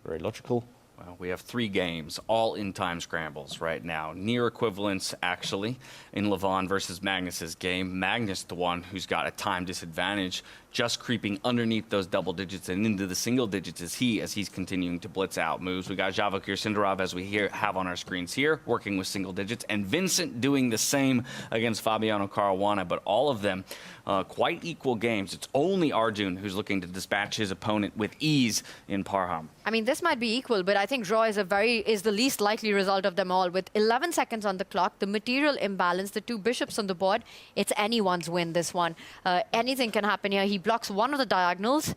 [SPEAKER 6] Very logical.
[SPEAKER 2] Well, we have 3 games, all in time scrambles right now. Near equivalence, actually, in Levon versus Magnus's game. Magnus, the one who's got a time disadvantage, just creeping underneath those double digits and into the single digits as he's continuing to blitz out moves. We got Javakir Sindarov, as we have on our screens here, working with single digits, and Vincent doing the same against Fabiano Caruana, but all of them quite equal games. It's only Arjun who's looking to dispatch his opponent with ease in Parham.
[SPEAKER 7] I mean, this might be equal, but I think draw is the least likely result of them all. With 11 seconds on the clock, the material imbalance, the 2 bishops on the board, it's anyone's win, this one. Anything can happen here. He blocks one of the diagonals.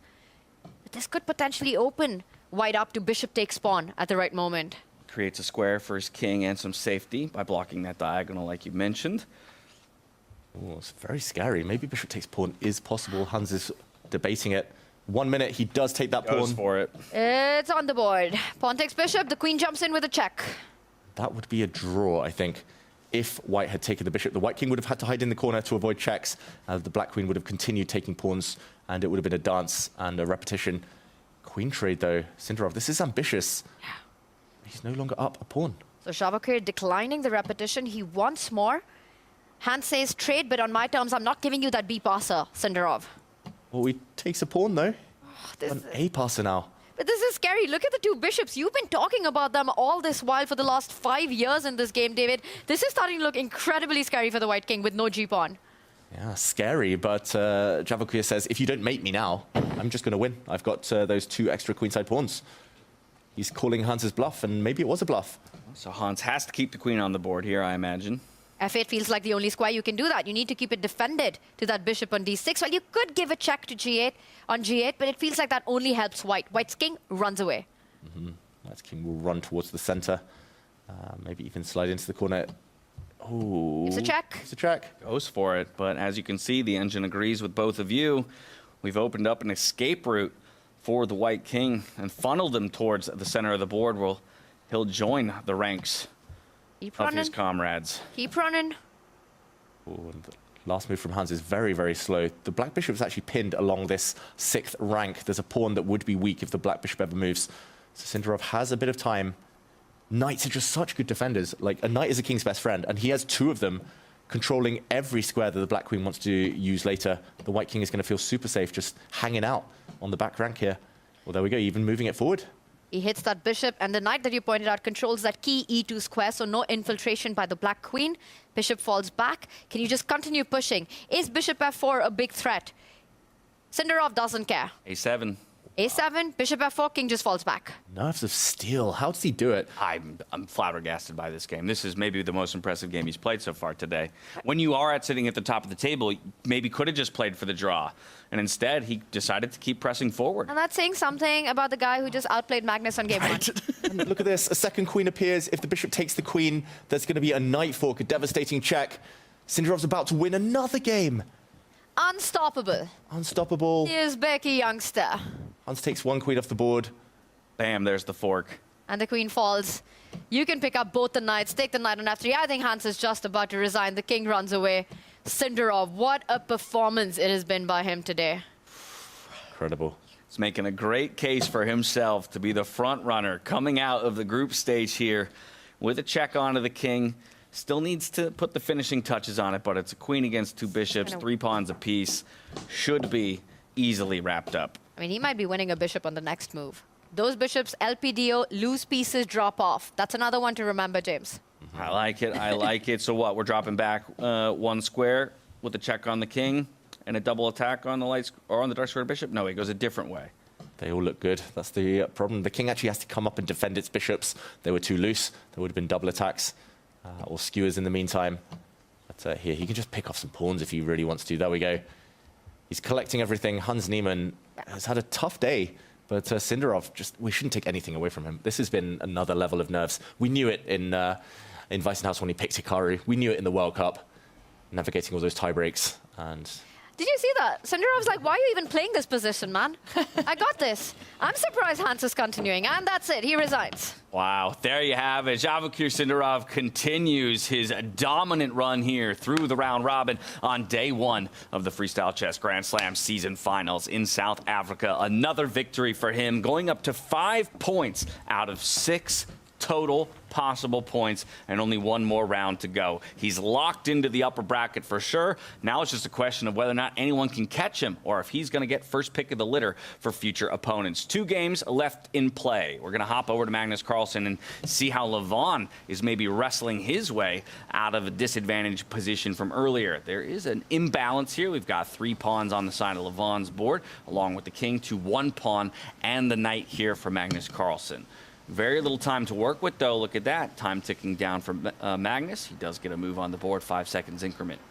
[SPEAKER 7] This could potentially open white up to bishop takes pawn at the right moment.
[SPEAKER 2] Creates a square for his king and some safety by blocking that diagonal like you mentioned.
[SPEAKER 6] Oh, it's very scary. Maybe bishop takes pawn is possible. Hans is debating it. 1 minute, he does take that pawn.
[SPEAKER 2] Goes for it.
[SPEAKER 7] It's on the board. Pawn takes bishop, the queen jumps in with a check.
[SPEAKER 6] That would be a draw, I think. If white had taken the bishop, the white king would have had to hide in the corner to avoid checks. The black queen would have continued taking pawns, and it would have been a dance and a repetition. Queen trade, though. Sindarov, this is ambitious.
[SPEAKER 7] Yeah.
[SPEAKER 6] He's no longer up a pawn.
[SPEAKER 7] So Javakir declining the repetition. He wants more. Hans says trade, but on my terms, I'm not giving you that B passer, Sindarov.
[SPEAKER 6] Well, he takes a pawn, though. An A passer now.
[SPEAKER 7] But this is scary. Look at the 2 bishops. You've been talking about them all this while for the last 5 years in this game, David. This is starting to look incredibly scary for the white king with no g-pawn.
[SPEAKER 6] Yeah, scary, but Javakir says, if you don't mate me now, I'm just going to win. I've got those 2 extra queenside pawns. He's calling Hans's bluff, and maybe it was a bluff.
[SPEAKER 2] So Hans has to keep the queen on the board here, I imagine.
[SPEAKER 7] F8 feels like the only square you can do that. You need to keep it defended to that bishop on d6. Well, you could give a check to g8 on g8, but it feels like that only helps white. White's king runs away.
[SPEAKER 6] White's king will run towards the center. Maybe even slide into the corner. Oh,
[SPEAKER 7] it's a check.
[SPEAKER 6] It's a check.
[SPEAKER 2] Goes for it, but as you can see, the engine agrees with both of you. We've opened up an escape route for the white king and funneled him towards the center of the board where he'll join the ranks of his comrades.
[SPEAKER 7] Keep running.
[SPEAKER 6] Oh, and the last move from Hans is very, very slow. The black bishop is actually pinned along this 6th rank. There's a pawn that would be weak if the black bishop ever moves. So Sindarov has a bit of time. Knights are just such good defenders. Like, a knight is a king's best friend, and he has 2 of them controlling every square that the black queen wants to use later. The white king is going to feel super safe just hanging out on the back rank here. Well, there we go, even moving it forward.
[SPEAKER 7] He hits that bishop, and the knight that you pointed out controls that key e2 square, so no infiltration by the black queen. Bishop falls back. Can you just continue pushing? Is bishop f4 a big threat? Sindarov doesn't care.
[SPEAKER 2] A7.
[SPEAKER 7] A7, bishop f4, king just falls back.
[SPEAKER 6] Nerves of steel. How does he do it?
[SPEAKER 2] I'm flabbergasted by this game. This is maybe the most impressive game he's played so far today. When you are sitting at the top of the table, maybe could have just played for the draw. And instead, he decided to keep pressing forward.
[SPEAKER 7] And that's saying something about the guy who just outplayed Magnus on game one.
[SPEAKER 6] And look at this. A second queen appears. If the bishop takes the queen, there's going to be a knight fork, a devastating check. Sindarov's about to win another game.
[SPEAKER 7] Unstoppable.
[SPEAKER 6] Unstoppable.
[SPEAKER 7] Here's Becky youngster.
[SPEAKER 6] Hans takes one queen off the board.
[SPEAKER 2] Bam, there's the fork.
[SPEAKER 7] And the queen falls. You can pick up both the knights, take the knight on f3. I think Hans is just about to resign. The king runs away. Sindarov, what a performance it has been by him today.
[SPEAKER 6] Incredible.
[SPEAKER 2] He's making a great case for himself to be the front runner coming out of the group stage here with a check onto the king. Still needs to put the finishing touches on it, but it's a queen against two bishops, 3 pawns apiece. Should be easily wrapped up.
[SPEAKER 7] I mean, he might be winning a bishop on the next move. Those bishops, LPDO, loose pieces, drop off. That's another one to remember, James.
[SPEAKER 2] I like it. I like it. So what? We're dropping back 1 square with a check on the king and a double attack on the light or on the dark square bishop? No, it goes a different way.
[SPEAKER 6] They all look good. That's the problem. The king actually has to come up and defend its bishops. They were too loose. There would have been double attacks or skewers in the meantime. But here, he can just pick off some pawns if he really wants to. There we go. He's collecting everything. Hans Niemann has had a tough day. But Sindarov, we shouldn't take anything away from him. This has been another level of nerves. We knew it in Weissenhaus when he picked Hikaru. We knew it in the World Cup, navigating all those tie breaks. And
[SPEAKER 7] did you see that? Sindarov's like, why are you even playing this position, man? I got this. I'm surprised Hans is continuing. And that's it. He resigns.
[SPEAKER 2] Wow, there you have it. Javokir Sindarov continues his dominant run here through the round robin on day 1 of the Freestyle Chess Grand Slam season finals in South Africa. Another victory for him, going up to 5 points out of 6 total possible points and only 1 more round to go. He's locked into the upper bracket for sure. Now it's just a question of whether or not anyone can catch him or if he's going to get first pick of the litter for future opponents. 2 games left in play. We're going to hop over to Magnus Carlsen and see how Levon is maybe wrestling his way out of a disadvantaged position from earlier. There is an imbalance here. We've got 3 pawns on the side of Levon's board, along with the king to 1 pawn and the knight here for Magnus Carlsen. Very little time to work with, though. Look at that. Time ticking down for Magnus. He does get a move on the board, 5 seconds increment.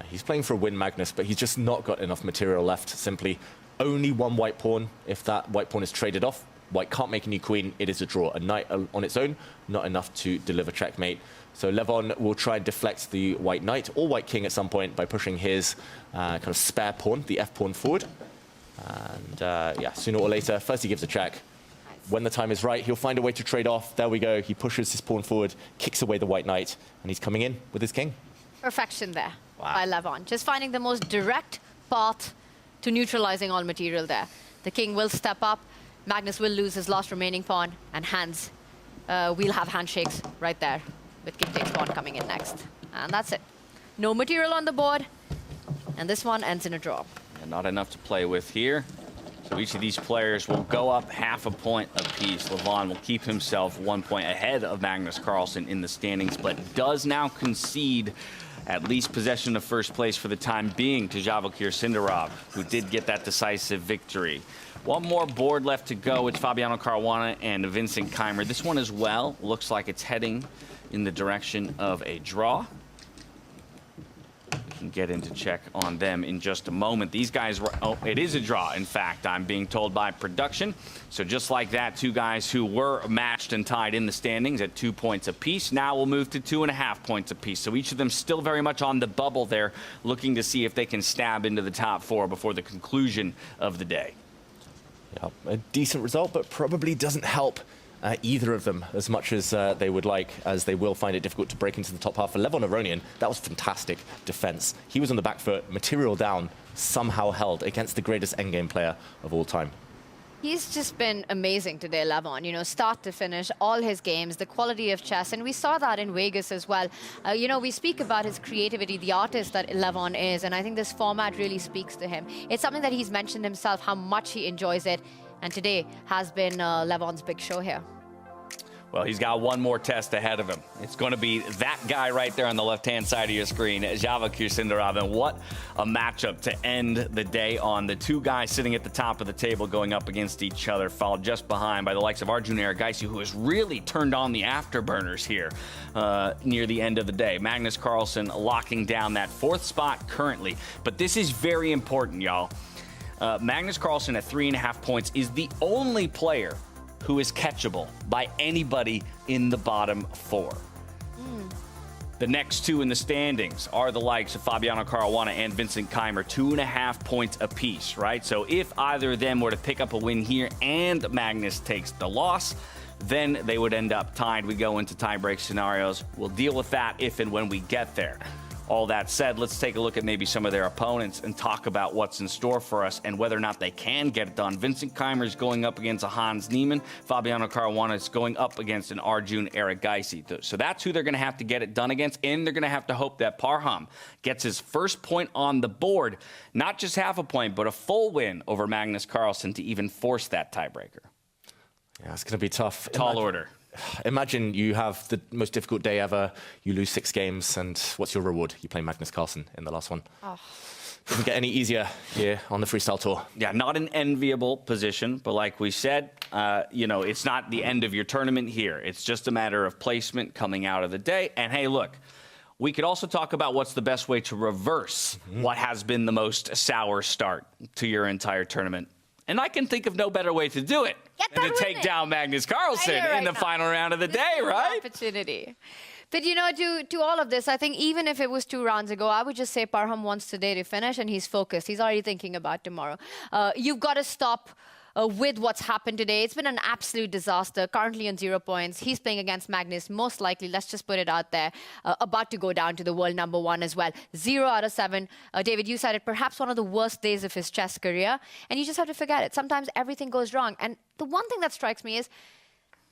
[SPEAKER 6] He's playing for a win, Magnus, but he's just not got enough material left. Simply only 1 white pawn. If that white pawn is traded off, white can't make a new queen. It is a draw. A knight on its own, not enough to deliver checkmate. So Levon will try and deflect the white knight or white king at some point by pushing his kind of spare pawn, the f-pawn forward. And yeah, sooner or later, first he gives a check. When the time is right, he'll find a way to trade off. There we go. He pushes his pawn forward, kicks away the white knight, and he's coming in with his king.
[SPEAKER 7] Perfection there by Levon. Just finding the most direct path to neutralizing all material there. The king will step up. Magnus will lose his last remaining pawn, and Hans we'll have handshakes right there with king takes pawn coming in next. And that's it. No material on the board, and this one ends in a draw.
[SPEAKER 2] And not enough to play with here. So each of these players will go up half a point apiece. Levon will keep himself 1 point ahead of Magnus Carlsen in the standings, but does now concede at least possession of first place for the time being to Javokir Sindarov, who did get that decisive victory. 1 more board left to go. It's Fabiano Caruana and Vincent Keymer. This one as well looks like it's heading in the direction of a draw. We can get into check on them in just a moment. These guys were, oh, it is a draw, in fact, I'm being told by production. So just like that, 2 guys who were matched and tied in the standings at 2 points apiece now will move to 2.5 points apiece. So each of them still very much on the bubble there, looking to see if they can stab into the top 4 before the conclusion of the day.
[SPEAKER 6] Yeah, a decent result, but probably doesn't help either of them as much as they would like, as they will find it difficult to break into the top half. For Levon Aronian, that was fantastic defense. He was on the back foot, material down, somehow held against the greatest endgame player of all time.
[SPEAKER 7] He's just been amazing today, Levon. You know, start to finish, all his games, the quality of chess, and we saw that in Vegas as well. You know, we speak about his creativity, the artist that Levon is, and I think this format really speaks to him. It's something that he's mentioned himself, how much he enjoys it, and today has been Levon's big show here.
[SPEAKER 2] Well, he's got one more test ahead of him. It's going to be that guy right there on the left-hand side of your screen, Javakir Sindarov. And what a matchup to end the day on. The two guys sitting at the top of the table going up against each other, followed just behind by the likes of Arjun Erigaisi, who has really turned on the afterburners here near the end of the day. Magnus Carlsen locking down that fourth spot currently. But this is very important, y'all. Magnus Carlsen at 3.5 points is the only player who is catchable by anybody in the bottom four. The next two in the standings are the likes of Fabiano Caruana and Vincent Keymer, 2.5 points apiece, right? So if either of them were to pick up a win here and Magnus takes the loss, then they would end up tied. We go into tiebreak scenarios. We'll deal with that if and when we get there. All that said, let's take a look at maybe some of their opponents and talk about what's in store for us and whether or not they can get it done. Vincent Keymer is going up against a Hans Niemann. Fabiano Caruana is going up against an Arjun Erigaisi. So that's who they're going to have to get it done against, and they're going to have to hope that Parham gets his first point on the board, not just half a point, but a full win over Magnus Carlsen to even force that tiebreaker.
[SPEAKER 6] Yeah, it's going to be tough.
[SPEAKER 2] Tall order.
[SPEAKER 6] Imagine you have the most difficult day ever, you lose 6 games, and what's your reward? You play Magnus Carlsen in the last one.
[SPEAKER 5] Oh.
[SPEAKER 6] Doesn't get any easier here on the Freestyle Tour.
[SPEAKER 2] Yeah, not an enviable position, but like we said, it's not the end of your tournament here. It's just a matter of placement coming out of the day. And hey, look, we could also talk about what's the best way to reverse what has been the most sour start to your entire tournament. And I can think of no better way to do it than to take down Magnus Carlsen in the final round of the day, right?
[SPEAKER 5] Opportunity. But to all of this, I think even if it was 2 rounds ago, I would just say Parham wants today to finish and he's focused. He's already thinking about tomorrow. You've got to stop with what's happened today. It's been an absolute disaster. Currently on 0 points. He's playing against Magnus, most likely, let's just put it out there, about to go down to the world #1 as well. 0 out of 7. David, you said it, perhaps one of the worst days of his chess career. And you just have to forget it. Sometimes everything goes wrong. And the one thing that strikes me is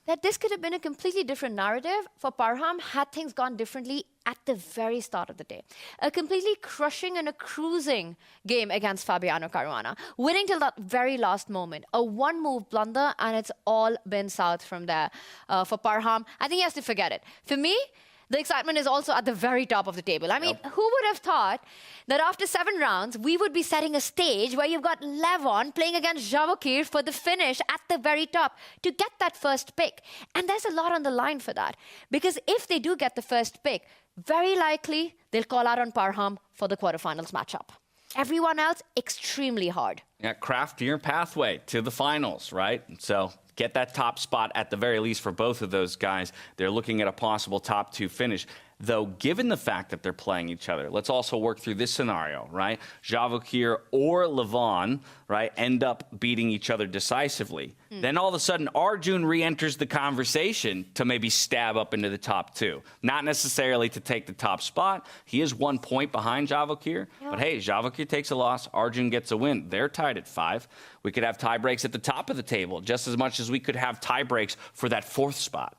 [SPEAKER 5] that this could have been a completely different narrative for Parham had things gone differently at the very start of the day. A completely crushing and a cruising game against Fabiano Caruana, winning till that very last moment. A one-move blunder, and it's all been south from there for Parham. I think he has to forget it. For me, the excitement is also at the very top of the table. I mean, who would have thought that after 7 rounds, we would be setting a stage where you've got Levon playing against Javakir for the finish at the very top to get that first pick. And there's a lot on the line for that. Because if they do get the first pick, very likely they'll call out on Parham for the quarterfinals matchup. Everyone else, extremely hard.
[SPEAKER 2] Yeah, craft your pathway to the finals, right? So get that top spot at the very least for both of those guys. They're looking at a possible top 2 finish. Though, given the fact that they're playing each other, let's also work through this scenario, right? Javakir or Levon, right, end up beating each other decisively. Then all of a sudden, Arjun re-enters the conversation to maybe stab up into the top 2. Not necessarily to take the top spot. He is 1 point behind Javakir. But hey, Javakir takes a loss. Arjun gets a win. They're tied at 5. We could have tie breaks at the top of the table, just as much as we could have tie breaks for that 4th spot.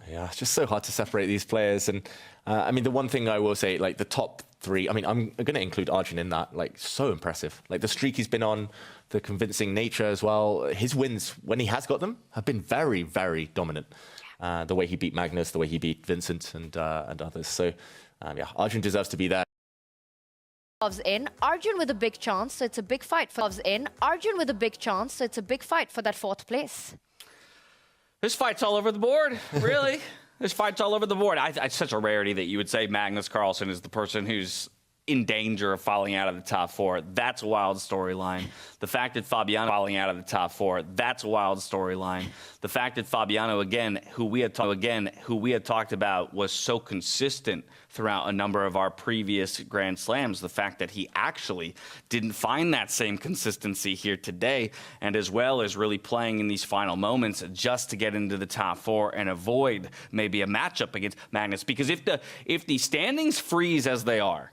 [SPEAKER 6] Yeah, it's just so hard to separate these players. And I mean, the one thing I will say, like the top 3, I mean, I'm going to include Arjun in that. Like, so impressive. Like the streak he's been on, the convincing nature as well. His wins, when he has got them, have been very, very dominant. The way he beat Magnus, the way he beat Vincent and others. So, yeah, Arjun deserves to be there.
[SPEAKER 5] In Arjun with a big chance, so it's a big fight for Arjun with a big chance, so it's a big fight for that 4th place.
[SPEAKER 2] This fight's all over the board, really. This fight's all over the board. It's such a rarity that you would say Magnus Carlsen is the person who's in danger of falling out of the top 4. That's a wild storyline. The fact that Fabiano falling out of the top 4, that's a wild storyline. The fact that Fabiano, again, who we had talked about, was so consistent throughout a number of our previous Grand Slams. The fact that he actually didn't find that same consistency here today, and as well as really playing in these final moments just to get into the top 4 and avoid maybe a matchup against Magnus. Because if the standings freeze as they are,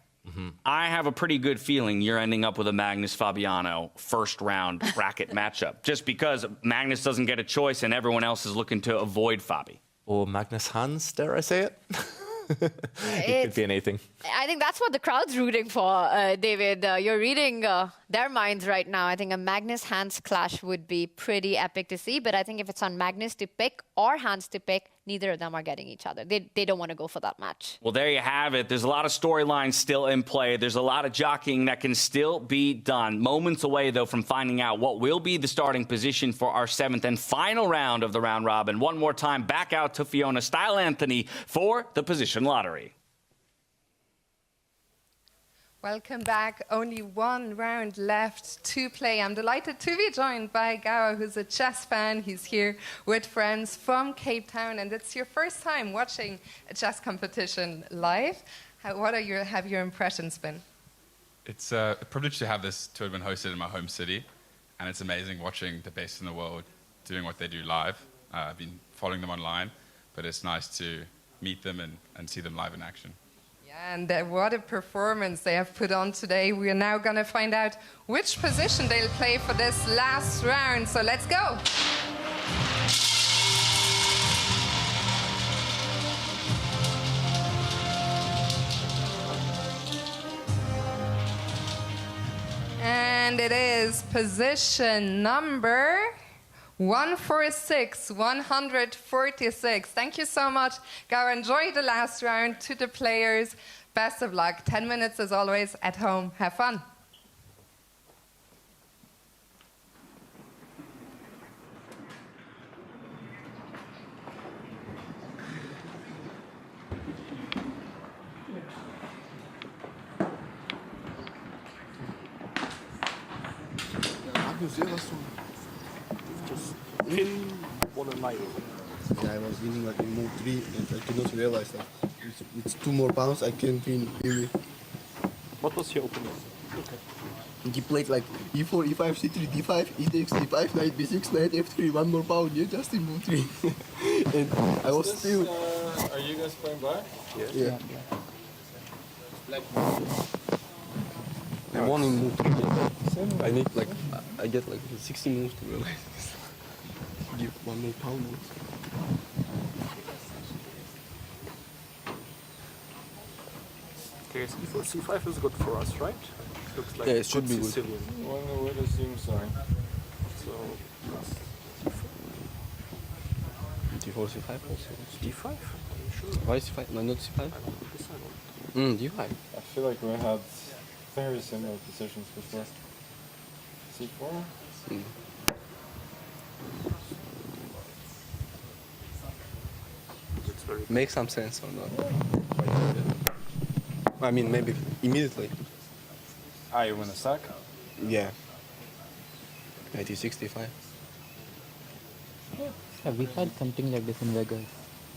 [SPEAKER 2] I have a pretty good feeling you're ending up with a Magnus Fabiano 1st round bracket matchup, just because Magnus doesn't get a choice and everyone else is looking to avoid Fabi.
[SPEAKER 6] Or Magnus Hans, dare I say it? It could be anything.
[SPEAKER 5] I think that's what the crowd's rooting for, David. You're reading their minds right now. I think a Magnus Hans clash would be pretty epic to see. But I think if it's on Magnus to pick or Hans to pick,
[SPEAKER 7] neither of them are getting each other. They don't want to go for that match.
[SPEAKER 2] Well, there you have it. There's a lot of storylines still in play. There's a lot of jockeying that can still be done. Moments away, though, from finding out what will be the starting position for our 7th and final round of the round robin. One more time, back out to Fiona Style Anthony for the position lottery.
[SPEAKER 8] Welcome back. Only one round left to play. I'm delighted to be joined by Gawa, who's a chess fan. He's here with friends from Cape Town, and it's your first time watching a chess competition live. What have your impressions been?
[SPEAKER 10] It's a privilege to have this tournament hosted in my home city, and it's amazing watching the best in the world doing what they do live. I've been following them online, but it's nice to meet them and see them live in action.
[SPEAKER 8] And what a performance they have put on today. We are now going to find out which position they'll play for this last round. So let's go. And it is position number 146, 146. Thank you so much. Go enjoy the last round. To the players, best of luck. 10 minutes as always at home. Have fun.
[SPEAKER 22] Magnus, just won a night. Yeah, I was winning like in move 3 and I did not realize that it's 2 more pounds I can't win really.
[SPEAKER 15] What was your opponent? Okay.
[SPEAKER 22] He played like e4, e5, c3, d5, e takes d5, knight b6, knight f3, 1 more pound, yeah, just in move 3. And I was still...
[SPEAKER 19] Are you guys playing black?
[SPEAKER 22] Yeah. Black. I won in move 3. I need like, I get like 60 moves to realize this. Give 1 more pound.
[SPEAKER 15] Okay, c4, c5 is good for us, right? Looks like
[SPEAKER 22] Yeah, it should be good.
[SPEAKER 15] Sicilian.
[SPEAKER 19] Well, no, where the seam sign.
[SPEAKER 15] So,
[SPEAKER 22] d4, c5 also.
[SPEAKER 15] d5? Are you sure?
[SPEAKER 22] Why c5? No, not c5? d5.
[SPEAKER 19] I feel like we had very similar positions before. c4?
[SPEAKER 22] Make some sense or not? I mean, maybe immediately.
[SPEAKER 19] Ah, you win a sack?
[SPEAKER 22] Yeah. 65.
[SPEAKER 17] Yeah, we had something like this in Vegas.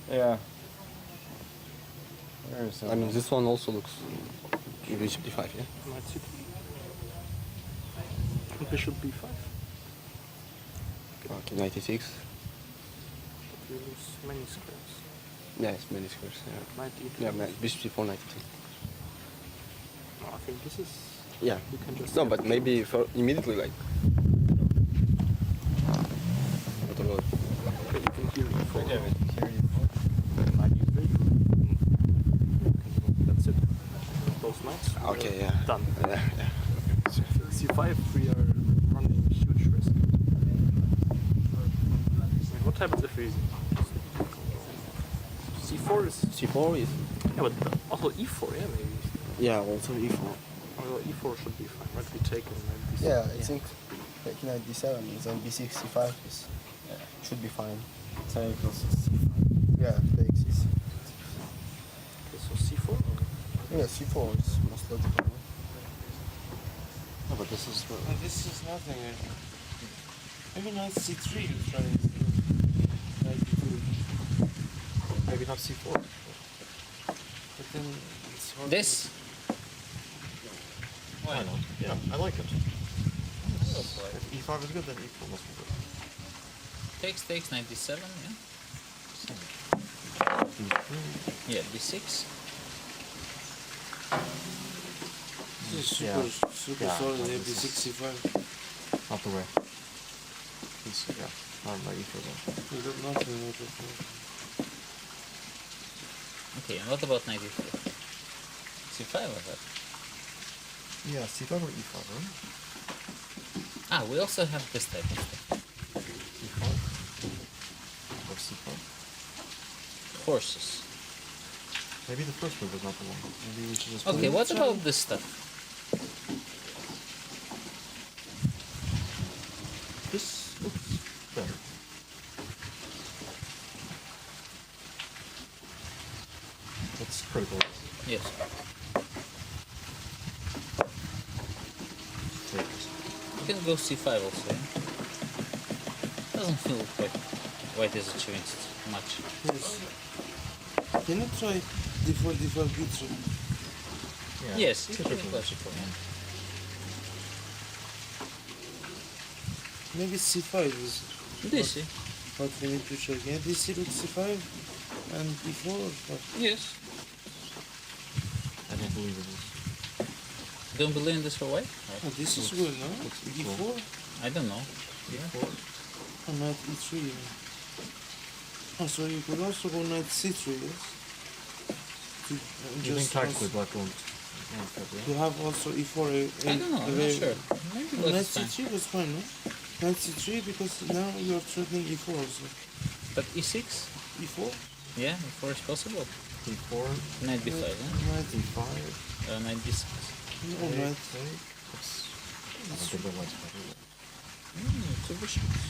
[SPEAKER 19] Yeah. Very
[SPEAKER 22] I
[SPEAKER 19] similar.
[SPEAKER 22] mean, this one also looks bishop d5, yeah?
[SPEAKER 15] Knight c3. Bishop b5.
[SPEAKER 22] Okay, 96.
[SPEAKER 15] But we lose many squares.
[SPEAKER 22] Yeah, it's many squares. Yeah.
[SPEAKER 15] Knight e3.
[SPEAKER 22] Yeah, bishop c4, 92.
[SPEAKER 15] No, I think this is...
[SPEAKER 22] Yeah.
[SPEAKER 15] You can just...
[SPEAKER 22] No, but maybe for immediately, like... I don't know.
[SPEAKER 15] Okay, you can hear e4.
[SPEAKER 19] Okay, we can hear
[SPEAKER 15] Knight e3. That's it. Those knights.
[SPEAKER 22] Okay, yeah.
[SPEAKER 15] Done.
[SPEAKER 22] Yeah.
[SPEAKER 15] c5, we are running huge risk. I mean, what happens if we... c4 is...
[SPEAKER 22] c4 is...
[SPEAKER 15] Yeah, but also e4, yeah, maybe.
[SPEAKER 22] Yeah, also e4.
[SPEAKER 15] Well, e4 should be fine, right? We take knight d7.
[SPEAKER 22] Yeah, I think like knight d7 is on b6, c5 is... should be fine.
[SPEAKER 19] Take also c5.
[SPEAKER 22] Yeah, takes is...
[SPEAKER 15] Okay, so c4?
[SPEAKER 22] Yeah, c4 is most logical.
[SPEAKER 19] No, but this is...
[SPEAKER 14] No, this is nothing. Maybe not c3 you try. Knight d2.
[SPEAKER 22] Maybe not c4.
[SPEAKER 14] But then it's hard.
[SPEAKER 12] This?
[SPEAKER 13] Why not? Yeah, I like it. If e5 is good, then e4 must be good.
[SPEAKER 12] Takes 97, yeah? Yeah, b6.
[SPEAKER 14] This is super
[SPEAKER 13] Yeah,
[SPEAKER 14] solid.
[SPEAKER 13] no,
[SPEAKER 14] Maybe
[SPEAKER 13] this is
[SPEAKER 14] 65.
[SPEAKER 13] Not the way. It's, yeah, not my e4 then.
[SPEAKER 14] You got nothing.
[SPEAKER 12] Okay, and what about knight e4? c5 or what?
[SPEAKER 13] Yeah, c5 or e5, right?
[SPEAKER 12] Ah, we also have this type of stuff.
[SPEAKER 13] e5 or c5.
[SPEAKER 12] horses.
[SPEAKER 13] Maybe the first move was not the one. Maybe we should just.
[SPEAKER 12] Okay, what about this stuff?
[SPEAKER 13] This looks better. That's critical.
[SPEAKER 12] Yes. You can go c5 also. Yeah? Doesn't feel quite white is achieving much.
[SPEAKER 14] Yes. Can you try d4, d5, b3?
[SPEAKER 12] Yes, it's pretty logical.
[SPEAKER 14] Maybe c5 is.
[SPEAKER 12] DC.
[SPEAKER 14] What we need to check. Yeah, dc rook c5 and b4 or what?
[SPEAKER 12] Yes.
[SPEAKER 13] I don't believe it is.
[SPEAKER 12] Don't believe in this for white?
[SPEAKER 14] Oh, this is good, no? d4?
[SPEAKER 12] I don't know.
[SPEAKER 14] d4? Oh, knight e3. Oh, so you could also go knight c3, yes?
[SPEAKER 13] You think tactically black won't?
[SPEAKER 14] You have also e4.
[SPEAKER 12] I don't know, I'm not sure. Maybe black
[SPEAKER 14] Knight
[SPEAKER 12] is fine.
[SPEAKER 14] c3 was fine, no? Knight c3 because now you're threatening e4 also.
[SPEAKER 12] But e6?
[SPEAKER 14] e4?
[SPEAKER 12] Yeah, e4 is possible.
[SPEAKER 13] d4.
[SPEAKER 12] Knight b5, huh?
[SPEAKER 14] Knight
[SPEAKER 13] d5.
[SPEAKER 12] Knight b6.
[SPEAKER 14] No, knight.
[SPEAKER 13] That's a good one.
[SPEAKER 12] Two bishops.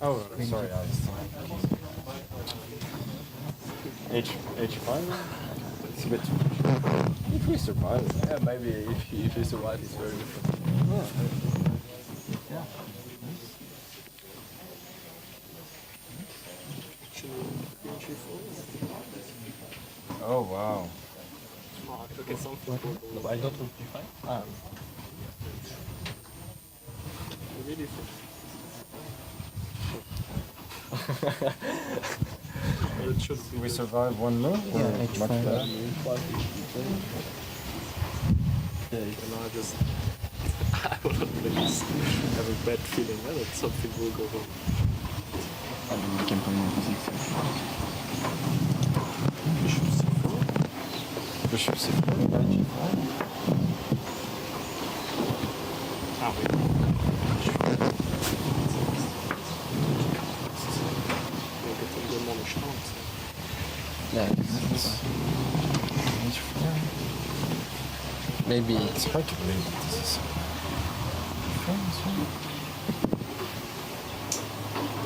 [SPEAKER 19] Oh, sorry, I was H5? It's a bit too much. If we survive, yeah, maybe if we survive, it's very different. Yeah. Oh, wow.
[SPEAKER 15] Okay, something.
[SPEAKER 19] No, I don't rook d5. Ah.
[SPEAKER 15] Really?
[SPEAKER 19] We survive one move? Or
[SPEAKER 17] Yeah,
[SPEAKER 19] much
[SPEAKER 17] H5.
[SPEAKER 19] better?
[SPEAKER 15] Yeah, and I just I will always have a bad feeling that something will go wrong.
[SPEAKER 17] I mean, we can play d6.
[SPEAKER 15] Bishop c4.
[SPEAKER 19] Bishop c4, knight g5.
[SPEAKER 15] Ah, wait.
[SPEAKER 17] Yeah, maybe
[SPEAKER 19] It's hard to believe that this is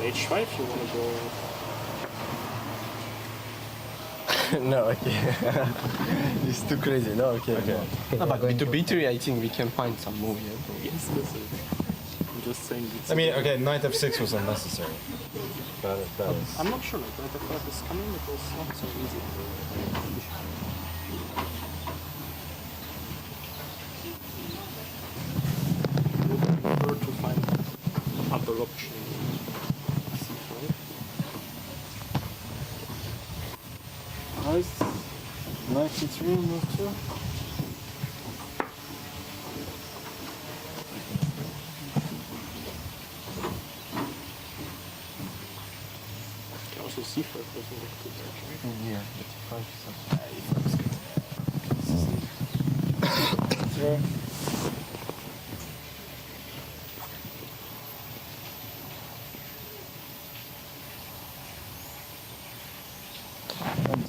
[SPEAKER 15] H5 you want to go.
[SPEAKER 17] no, okay. It's too crazy. No, okay. No, but to b3, I think we can find some move here.
[SPEAKER 15] Yes, listen. I'm just saying it's
[SPEAKER 19] I mean, okay, knight f6 was unnecessary. That is.
[SPEAKER 15] I'm not sure like knight f5 is coming, it was not so easy. I prefer to find other option. C5.
[SPEAKER 19] Nice. Knight c3, move 2.
[SPEAKER 15] Also C5 doesn't look too bad.
[SPEAKER 17] Yeah, but
[SPEAKER 19] E5 is good.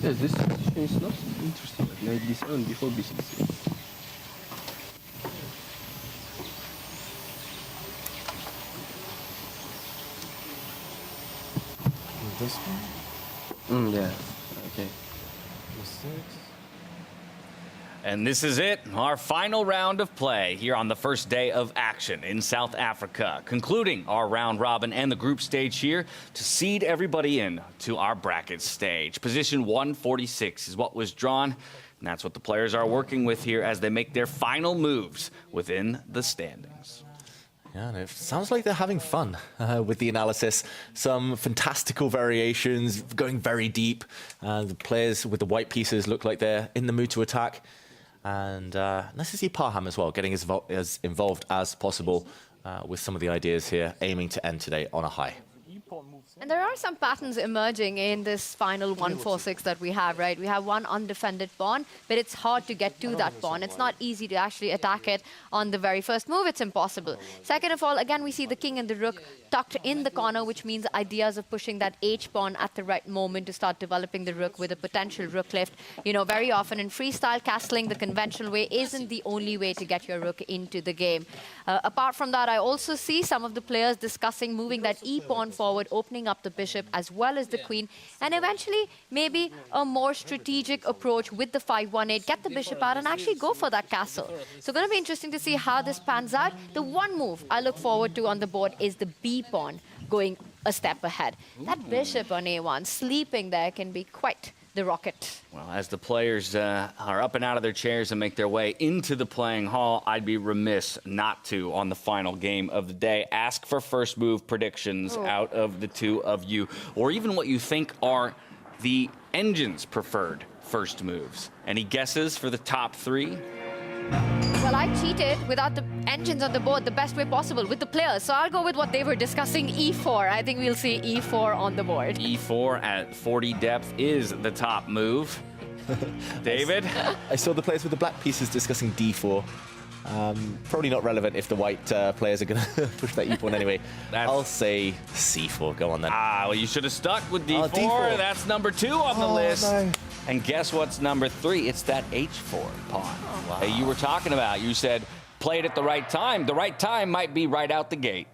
[SPEAKER 17] yeah, this position is not interesting. Like knight d7 before b6.
[SPEAKER 19] This one?
[SPEAKER 17] Yeah. Okay.
[SPEAKER 19] E6.
[SPEAKER 2] And this is it, our final round of play here on the first day of action in South Africa, concluding our round robin and the group stage here to seed everybody in to our bracket stage. Position 146 is what was drawn, and that's what the players are working with here as they make their final moves within the standings.
[SPEAKER 6] Yeah, and it sounds like they're having fun with the analysis. Some fantastical variations, going very deep. The players with the white pieces look like they're in the mood to attack. And nice to see Parham as well, getting as involved as possible with some of the ideas here, aiming to end today on a high.
[SPEAKER 7] And there are some patterns emerging in this final 1-4-6 that we have, right? We have one undefended pawn, but it's hard to get to that pawn. It's not easy to actually attack it on the very first move. It's impossible. Second of all, again, we see the king and the rook tucked in the corner, which means ideas of pushing that h-pawn at the right moment to start developing the rook with a potential rook lift. You know, very often in freestyle, castling the conventional way isn't the only way to get your rook into the game. Apart from that, I also see some of the players discussing moving that e-pawn forward, opening up the bishop as well as the queen, and eventually maybe a more strategic approach with the 5-1-8, get the bishop out and actually go for that castle. So going to be interesting to see how this pans out. The one move I look forward to on the board is the b-pawn going a step ahead. That bishop on a1 sleeping there can be quite the rocket.
[SPEAKER 2] Well, as the players are up and out of their chairs and make their way into the playing hall, I'd be remiss not to, on the final game of the day, ask for first move predictions out of the two of you, or even what you think are the engine's preferred first moves. Any guesses for the top three?
[SPEAKER 7] Well, I cheated without the engines on the board the best way possible with the players. So I'll go with what they were discussing, e4. I think we'll see e4 on the board.
[SPEAKER 2] E4 at 40 depth is the top move. David?
[SPEAKER 6] I saw the players with the black pieces discussing d4. Probably not relevant if the white players are going to push that e-pawn anyway. I'll say c4. Go on then.
[SPEAKER 2] Well, you should have stuck with d4.
[SPEAKER 6] D4.
[SPEAKER 2] That's number 2 on the list.
[SPEAKER 6] No.
[SPEAKER 2] And guess what's number 3? It's that h4 pawn. Wow. You were talking about. You said play it at the right time. The right time might be right out the gate.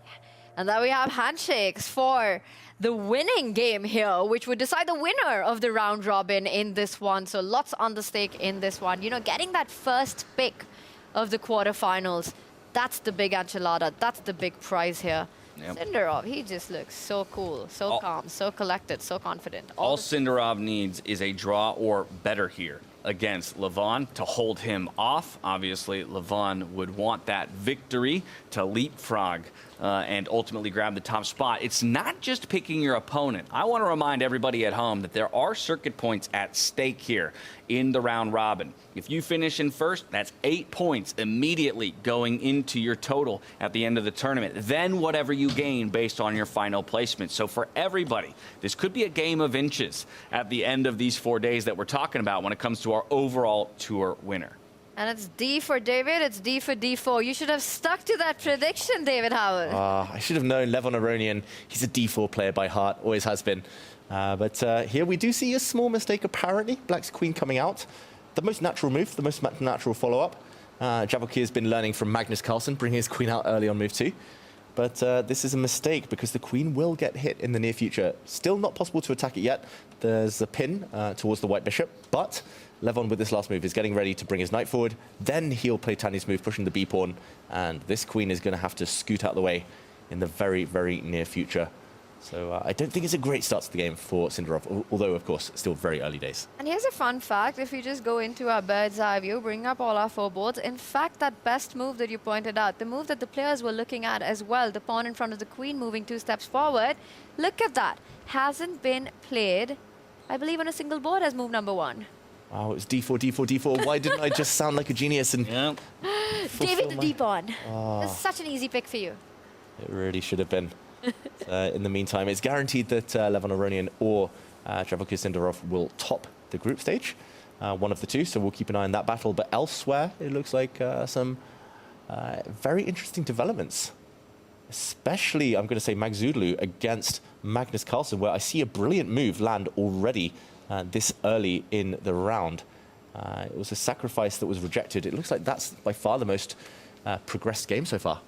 [SPEAKER 7] And then we have handshakes for the winning game here, which would decide the winner of the round robin in this one. So lots on the stake in this one. You know, getting that first pick of the quarterfinals, that's the big enchilada. That's the big prize here. Yep. Sindarov, he just looks so cool, so calm, so collected, so confident.
[SPEAKER 2] All Sindarov needs is a draw or better here against Levon to hold him off. Obviously, Levon would want that victory to leapfrog and ultimately grab the top spot. It's not just picking your opponent. I want to remind everybody at home that there are circuit points at stake here in the round robin. If you finish in first, that's 8 points immediately going into your total at the end of the tournament. Then whatever you gain based on your final placement. So for everybody, this could be a game of inches at the end of these 4 days that we're talking about when it comes to our overall tour winner.
[SPEAKER 7] And it's D for David, it's D for D4. You should have stuck to that prediction, David Howard.
[SPEAKER 6] I should have known Levon Aronian. He's a d4 player by heart, always has been. But here we do see a small mistake, apparently. Black's queen coming out. The most natural move, the most natural follow-up. Javokir has been learning from Magnus Carlsen, bringing his queen out early on move 2. But this is a mistake because the queen will get hit in the near future. Still not possible to attack it yet. There's a pin towards the white bishop, but Levon with this last move is getting ready to bring his knight forward. Then he'll play Tanya's move, pushing the b-pawn, and this queen is going to have to scoot out of the way in the very, very near future. So I don't think it's a great start to the game for Sindarov, although, of course, still very early days.
[SPEAKER 7] And here's a fun fact. If you just go into our bird's eye view, bring up all our 4 boards, in fact, that best move that you pointed out, the move that the players were looking at as well, the pawn in front of the queen moving 2 steps forward, look at that. Hasn't been played, I believe, on a single board as move number 1.
[SPEAKER 6] Wow, it was d4, d4, d4. Why didn't I just sound like a genius and
[SPEAKER 7] David the d-pawn. It's such an easy pick for you.
[SPEAKER 6] It really should have been. In the meantime, it's guaranteed that Levon Aronian or Javokir Sindarov will top the group stage. One of the two, so we'll keep an eye on that battle. But elsewhere, it looks like some very interesting developments. Especially, I'm going to say, Maghsoodloo against Magnus Carlsen, where I see a brilliant move land already this early in the round. It was a sacrifice that was rejected. It looks like that's by far the most progressed game so far.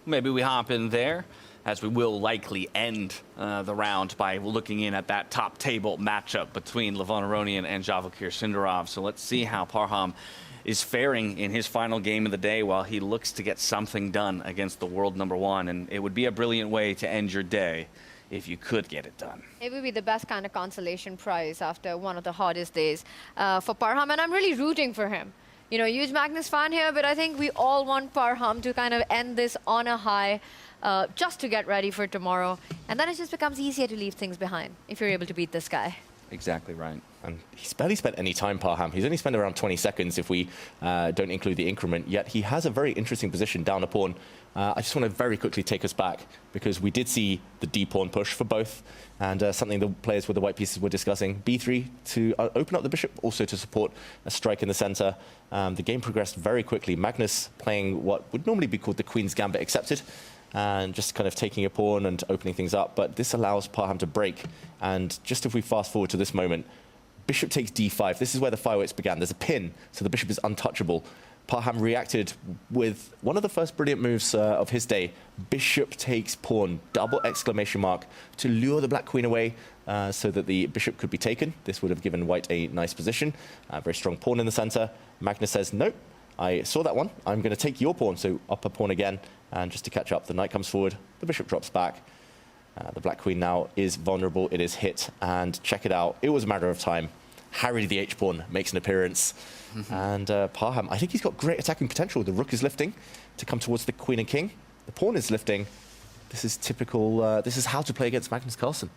[SPEAKER 2] Maybe we hop in there, as we will likely end the round by looking in at that top table matchup between Levon Aronian and Javokir Sindarov. So let's see how Parham is faring in his final game of the day while he looks to get something done against the world #1. And it would be a brilliant way to end your day if you could get it done.
[SPEAKER 7] It would be the best kind of consolation prize after one of the hardest days for Parham, and I'm really rooting for him. You know, huge Magnus fan here, but I think we all want Parham to kind of end this on a high just to get ready for tomorrow. And then it just becomes easier to leave things behind if you're able to beat this guy.
[SPEAKER 2] Exactly right.
[SPEAKER 6] And he's barely spent any time, Parham. He's only spent around 20 seconds if we don't include the increment, yet he has a very interesting position down a pawn. I just want to very quickly take us back, because we did see the d-pawn push for both, and something the players with the white pieces were discussing. b3 to open up the bishop, also to support a strike in the center. The game progressed very quickly. Magnus playing what would normally be called the Queen's Gambit accepted, and just kind of taking a pawn and opening things up. But this allows Parham to break. And just if we fast forward to this moment, bishop takes d5. This is where the fireworks began. There's a pin, so the bishop is untouchable. Parham reacted with one of the first brilliant moves of his day. Bishop takes pawn, double exclamation mark, to lure the black queen away so that the bishop could be taken. This would have given white a nice position. Very strong pawn in the center. Magnus says, nope, I saw that one. I'm going to take your pawn. So up a pawn again. And just to catch up, the knight comes forward. The bishop drops back. The black queen now is vulnerable. It is hit. And check it out. It was a matter of time. Harry the h-pawn makes an appearance. And Parham, I think he's got great attacking potential. The rook is lifting to come towards the queen and king. The pawn is lifting. This is typical. This is how to play against Magnus Carlsen.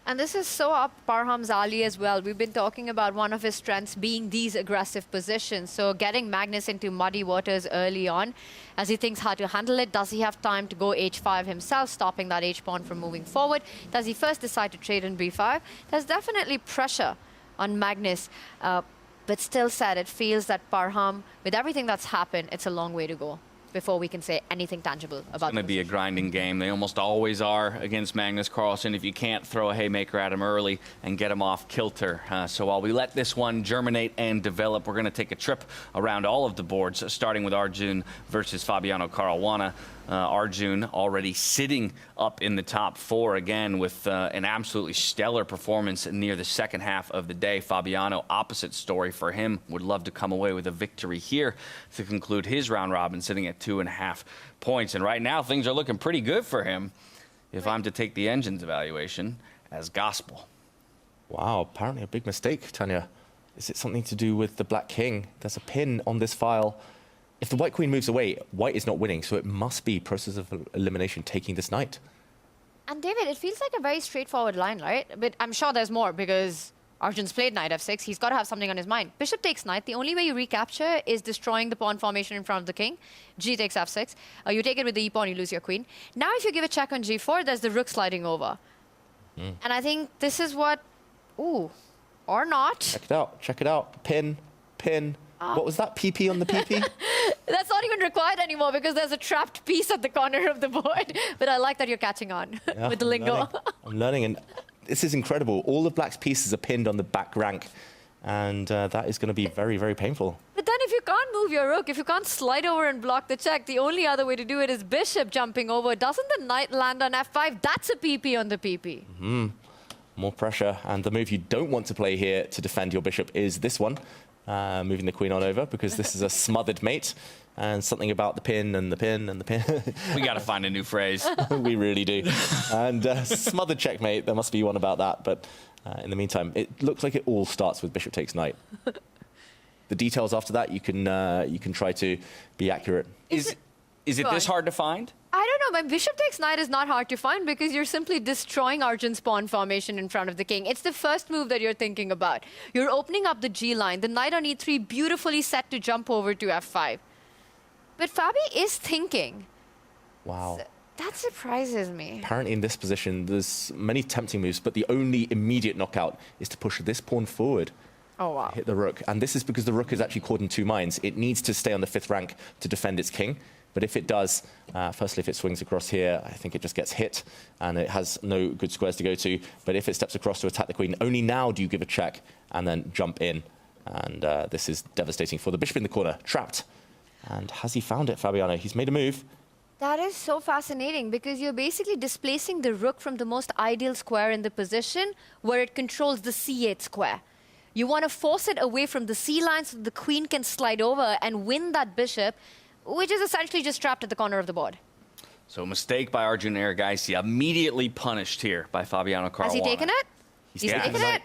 [SPEAKER 7] And this is so up Parham's alley as well. We've been talking about one of his strengths being these aggressive positions. So getting Magnus into muddy waters early on as he thinks how to handle it. Does he have time to go h5 himself, stopping that h-pawn from moving forward? Does he first decide to trade in b5? There's definitely pressure on Magnus. But still said, it feels that Parham, with everything that's happened, it's a long way to go before we can say anything tangible about it. It's
[SPEAKER 2] going to be a grinding game. They almost always are against Magnus Carlsen if you can't throw a haymaker at him early and get him off kilter. So while we let this one germinate and develop, we're going to take a trip around all of the boards, starting with Arjun versus Fabiano Caruana. Arjun already sitting up in the top 4 again with an absolutely stellar performance near the second half of the day. Fabiano, opposite story for him. Would love to come away with a victory here to conclude his round robin, sitting at 2.5 points. And right now, things are looking pretty good for him, if I'm to take the engine's evaluation as gospel.
[SPEAKER 6] Wow, apparently a big mistake, Tanya. Is it something to do with the black king? There's a pin on this file. If the white queen moves away, white is not winning, so it must be process of elimination taking this knight.
[SPEAKER 7] And David, it feels like a very straightforward line, right? But I'm sure there's more, because Arjun's played knight f6. He's got to have something on his mind. Bishop takes knight. The only way you recapture is destroying the pawn formation in front of the king. G takes f6. You take it with the e-pawn, you lose your queen. Now if you give a check on g4, there's the rook sliding over. And I think this is what... Ooh. Or not.
[SPEAKER 6] Check it out. Check it out. Pin. Pin. What was that? PP on the PP?
[SPEAKER 7] That's not even required anymore because there's a trapped piece at the corner of the board. But I like that you're catching on with the lingo.
[SPEAKER 6] I'm learning, and this is incredible. All of black's pieces are pinned on the back rank, and that is going to be very, very painful.
[SPEAKER 7] But then if you can't move your rook, if you can't slide over and block the check, the only other way to do it is bishop jumping over. Doesn't the knight land on f5? That's a PP on the PP.
[SPEAKER 6] More pressure, and the move you don't want to play here to defend your bishop is this one. Moving the queen on over, because this is a smothered mate, and something about the pin and the pin and the pin.
[SPEAKER 2] We got to find a new phrase.
[SPEAKER 6] We really do. And smothered checkmate, there must be one about that. But in the meantime, it looks like it all starts with bishop takes knight. The details after that, you can try to be accurate.
[SPEAKER 2] Is it this hard to find?
[SPEAKER 7] I don't know, but bishop takes knight is not hard to find because you're simply destroying Arjun's pawn formation in front of the king. It's the first move that you're thinking about. You're opening up the G line. The knight on e3 beautifully set to jump over to f5. But Fabi is thinking.
[SPEAKER 6] Wow.
[SPEAKER 7] So that surprises me.
[SPEAKER 6] Apparently in this position, there's many tempting moves, but the only immediate knockout is to push this pawn forward.
[SPEAKER 7] Oh, wow.
[SPEAKER 6] Hit the rook. And this is because the rook is actually caught in 2 minds. It needs to stay on the 5th rank to defend its king. But if it does, firstly, if it swings across here, I think it just gets hit and it has no good squares to go to. But if it steps across to attack the queen, only now do you give a check and then jump in. And this is devastating for the bishop in the corner, trapped. And has he found it, Fabiano? He's made a move.
[SPEAKER 7] That is so fascinating because you're basically displacing the rook from the most ideal square in the position where it controls the c8 square. You want to force it away from the c line so the queen can slide over and win that bishop, which is essentially just trapped at the corner of the board.
[SPEAKER 2] So mistake by Arjun Erigaisi, immediately punished here by Fabiano Caruana.
[SPEAKER 7] Has he taken it?
[SPEAKER 6] He's
[SPEAKER 7] taken it?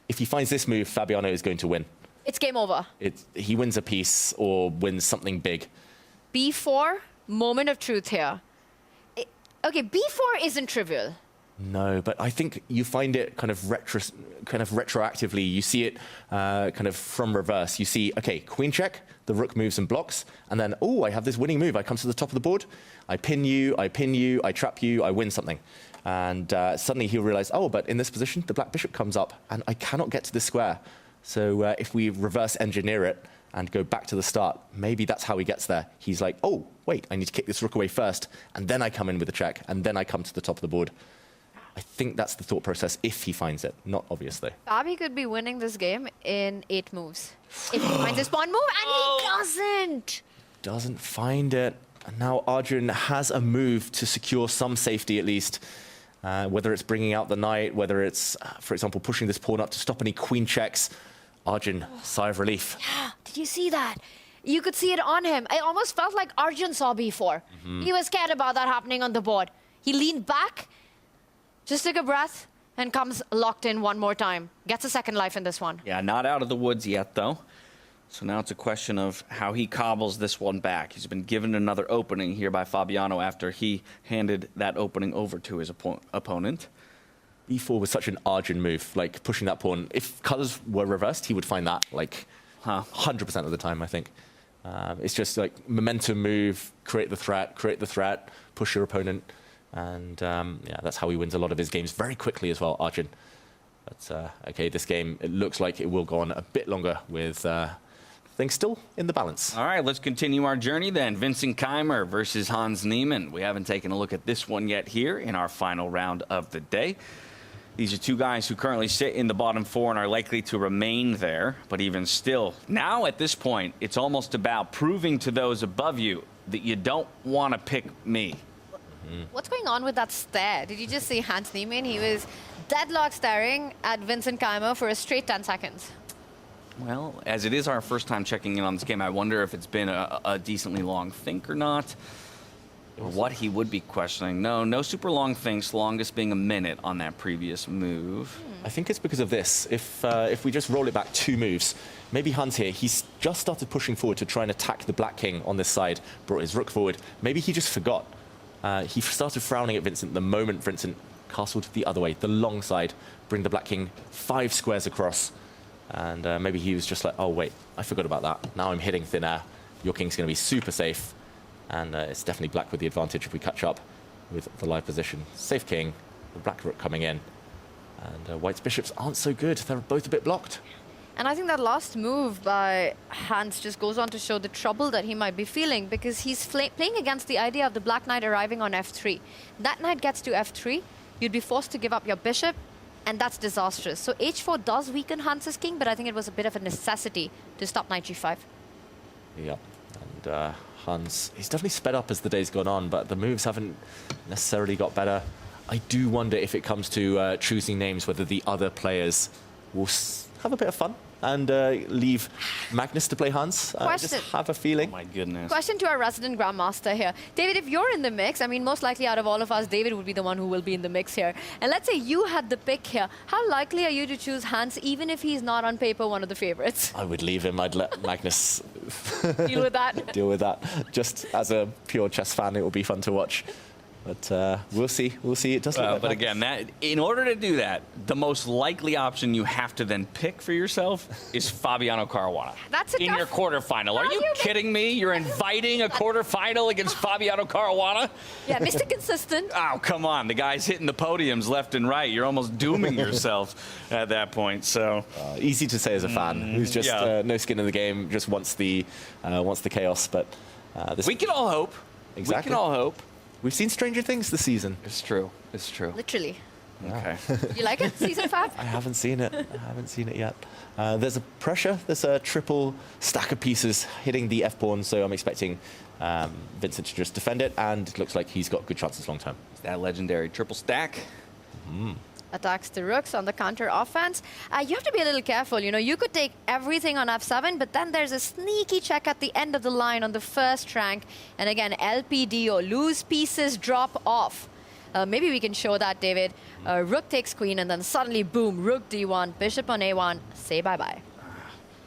[SPEAKER 6] If he finds this move, Fabiano is going to win.
[SPEAKER 7] It's game over.
[SPEAKER 6] He wins a piece or wins something big.
[SPEAKER 7] B4, moment of truth here. Okay, B4 isn't trivial.
[SPEAKER 6] No, but I think you find it kind of retroactively. You see it kind of from reverse. You see, okay, queen check, the rook moves and blocks, and then, oh, I have this winning move. I come to the top of the board, I pin you, I trap you, I win something. And suddenly he'll realize, oh, but in this position, the black bishop comes up, and I cannot get to this square. So if we reverse engineer it and go back to the start, maybe that's how he gets there. He's like, oh, wait, I need to kick this rook away first, and then I come in with a check, and then I come to the top of the board. I think that's the thought process if he finds it, not obviously.
[SPEAKER 7] Fabi could be winning this game in 8 moves. If he finds this pawn move, and he doesn't!
[SPEAKER 6] Doesn't find it. And now Arjun has a move to secure some safety at least. Whether it's bringing out the knight, whether it's, for example, pushing this pawn up to stop any queen checks. Arjun, sigh of relief.
[SPEAKER 7] Yeah, did you see that? You could see it on him. I almost felt like Arjun saw before. He was scared about that happening on the board. He leaned back, just took a breath, and comes locked in one more time. Gets a second life in this one.
[SPEAKER 2] Yeah, not out of the woods yet, though. So now it's a question of how he cobbles this one back. He's been given another opening here by Fabiano after he handed that opening over to his opponent.
[SPEAKER 6] E4 was such an Arjun move, like pushing that pawn. If colors were reversed, he would find that like 100% of the time, I think. It's just like momentum move, create the threat, push your opponent. And yeah, that's how he wins a lot of his games very quickly as well, Arjun. But okay, this game, it looks like it will go on a bit longer with things still in the balance.
[SPEAKER 2] All right, let's continue our journey then. Vincent Keymer versus Hans Niemann. We haven't taken a look at this one yet here in our final round of the day. These are two guys who currently sit in the bottom 4 and are likely to remain there. But even still, now at this point, it's almost about proving to those above you that you don't want to pick me.
[SPEAKER 7] What's going on with that stare? Did you just see Hans Niemann? He was deadlock staring at Vincent Keymer for a straight 10 seconds.
[SPEAKER 2] Well, as it is our first time checking in on this game, I wonder if it's been a decently long think or not, or what he would be questioning. No super long thinks, longest being a minute on that previous move.
[SPEAKER 6] I think it's because of this. If we just roll it back 2 moves, maybe Hans here, he's just started pushing forward to try and attack the black king on this side, brought his rook forward. Maybe he just forgot. He started frowning at Vincent the moment Vincent castled the other way, the long side, bring the black king 5 squares across. And maybe he was just like, oh, wait, I forgot about that. Now I'm hitting thin air. Your king's going to be super safe. And it's definitely black with the advantage if we catch up with the live position. Safe king, the black rook coming in. And white's bishops aren't so good. They're both a bit blocked.
[SPEAKER 7] And I think that last move by Hans just goes on to show the trouble that he might be feeling, because he's playing against the idea of the black knight arriving on f3. That knight gets to f3, you'd be forced to give up your bishop, and that's disastrous. So h4 does weaken Hans's king, but I think it was a bit of a necessity to stop knight g5.
[SPEAKER 6] Yeah, and Hans, he's definitely sped up as the day's gone on, but the moves haven't necessarily got better. I do wonder if it comes to choosing names, whether the other players will have a bit of fun and leave Magnus to play Hans. Just have a feeling.
[SPEAKER 2] Oh my goodness.
[SPEAKER 7] Question to our resident grandmaster here. David, if you're in the mix, I mean, most likely out of all of us, David would be the one who will be in the mix here. And let's say you had the pick here. How likely are you to choose Hans, even if he's not on paper one of the favorites?
[SPEAKER 6] I would leave him. I'd let Magnus
[SPEAKER 7] deal with that.
[SPEAKER 6] Deal with that. Just as a pure chess fan, it will be fun to watch. But we'll see. We'll see. It does look like
[SPEAKER 2] but again, in order to do that, the most likely option you have to then pick for yourself is Fabiano Caruana.
[SPEAKER 7] That's in
[SPEAKER 2] your quarterfinal. Are you kidding me? You're inviting a quarterfinal against Fabiano Caruana?
[SPEAKER 7] Yeah, Mr. Consistent.
[SPEAKER 2] Oh, come on. The guy's hitting the podiums left and right. You're almost dooming yourself at that point. So
[SPEAKER 6] easy to say as a fan who's just no skin in the game, just wants the chaos. But
[SPEAKER 2] we can all hope.
[SPEAKER 6] Exactly.
[SPEAKER 2] We can all hope.
[SPEAKER 6] We've seen stranger things this season.
[SPEAKER 2] It's true. It's true.
[SPEAKER 7] Literally.
[SPEAKER 2] Okay.
[SPEAKER 7] You like it, season 5?
[SPEAKER 6] I haven't seen it. I haven't seen it yet. There's a pressure. There's a triple stack of pieces hitting the f-pawn, so I'm expecting Vincent to just defend it, and it looks like he's got good chances long term.
[SPEAKER 2] It's that legendary triple stack.
[SPEAKER 7] Attacks the rooks on the counter offense. You have to be a little careful. You know, you could take everything on f7, but then there's a sneaky check at the end of the line on the first rank. And again, LPD or lose pieces drop off. Maybe we can show that, David. Rook takes queen, and then suddenly, boom, rook d1, bishop on a1, say bye-bye.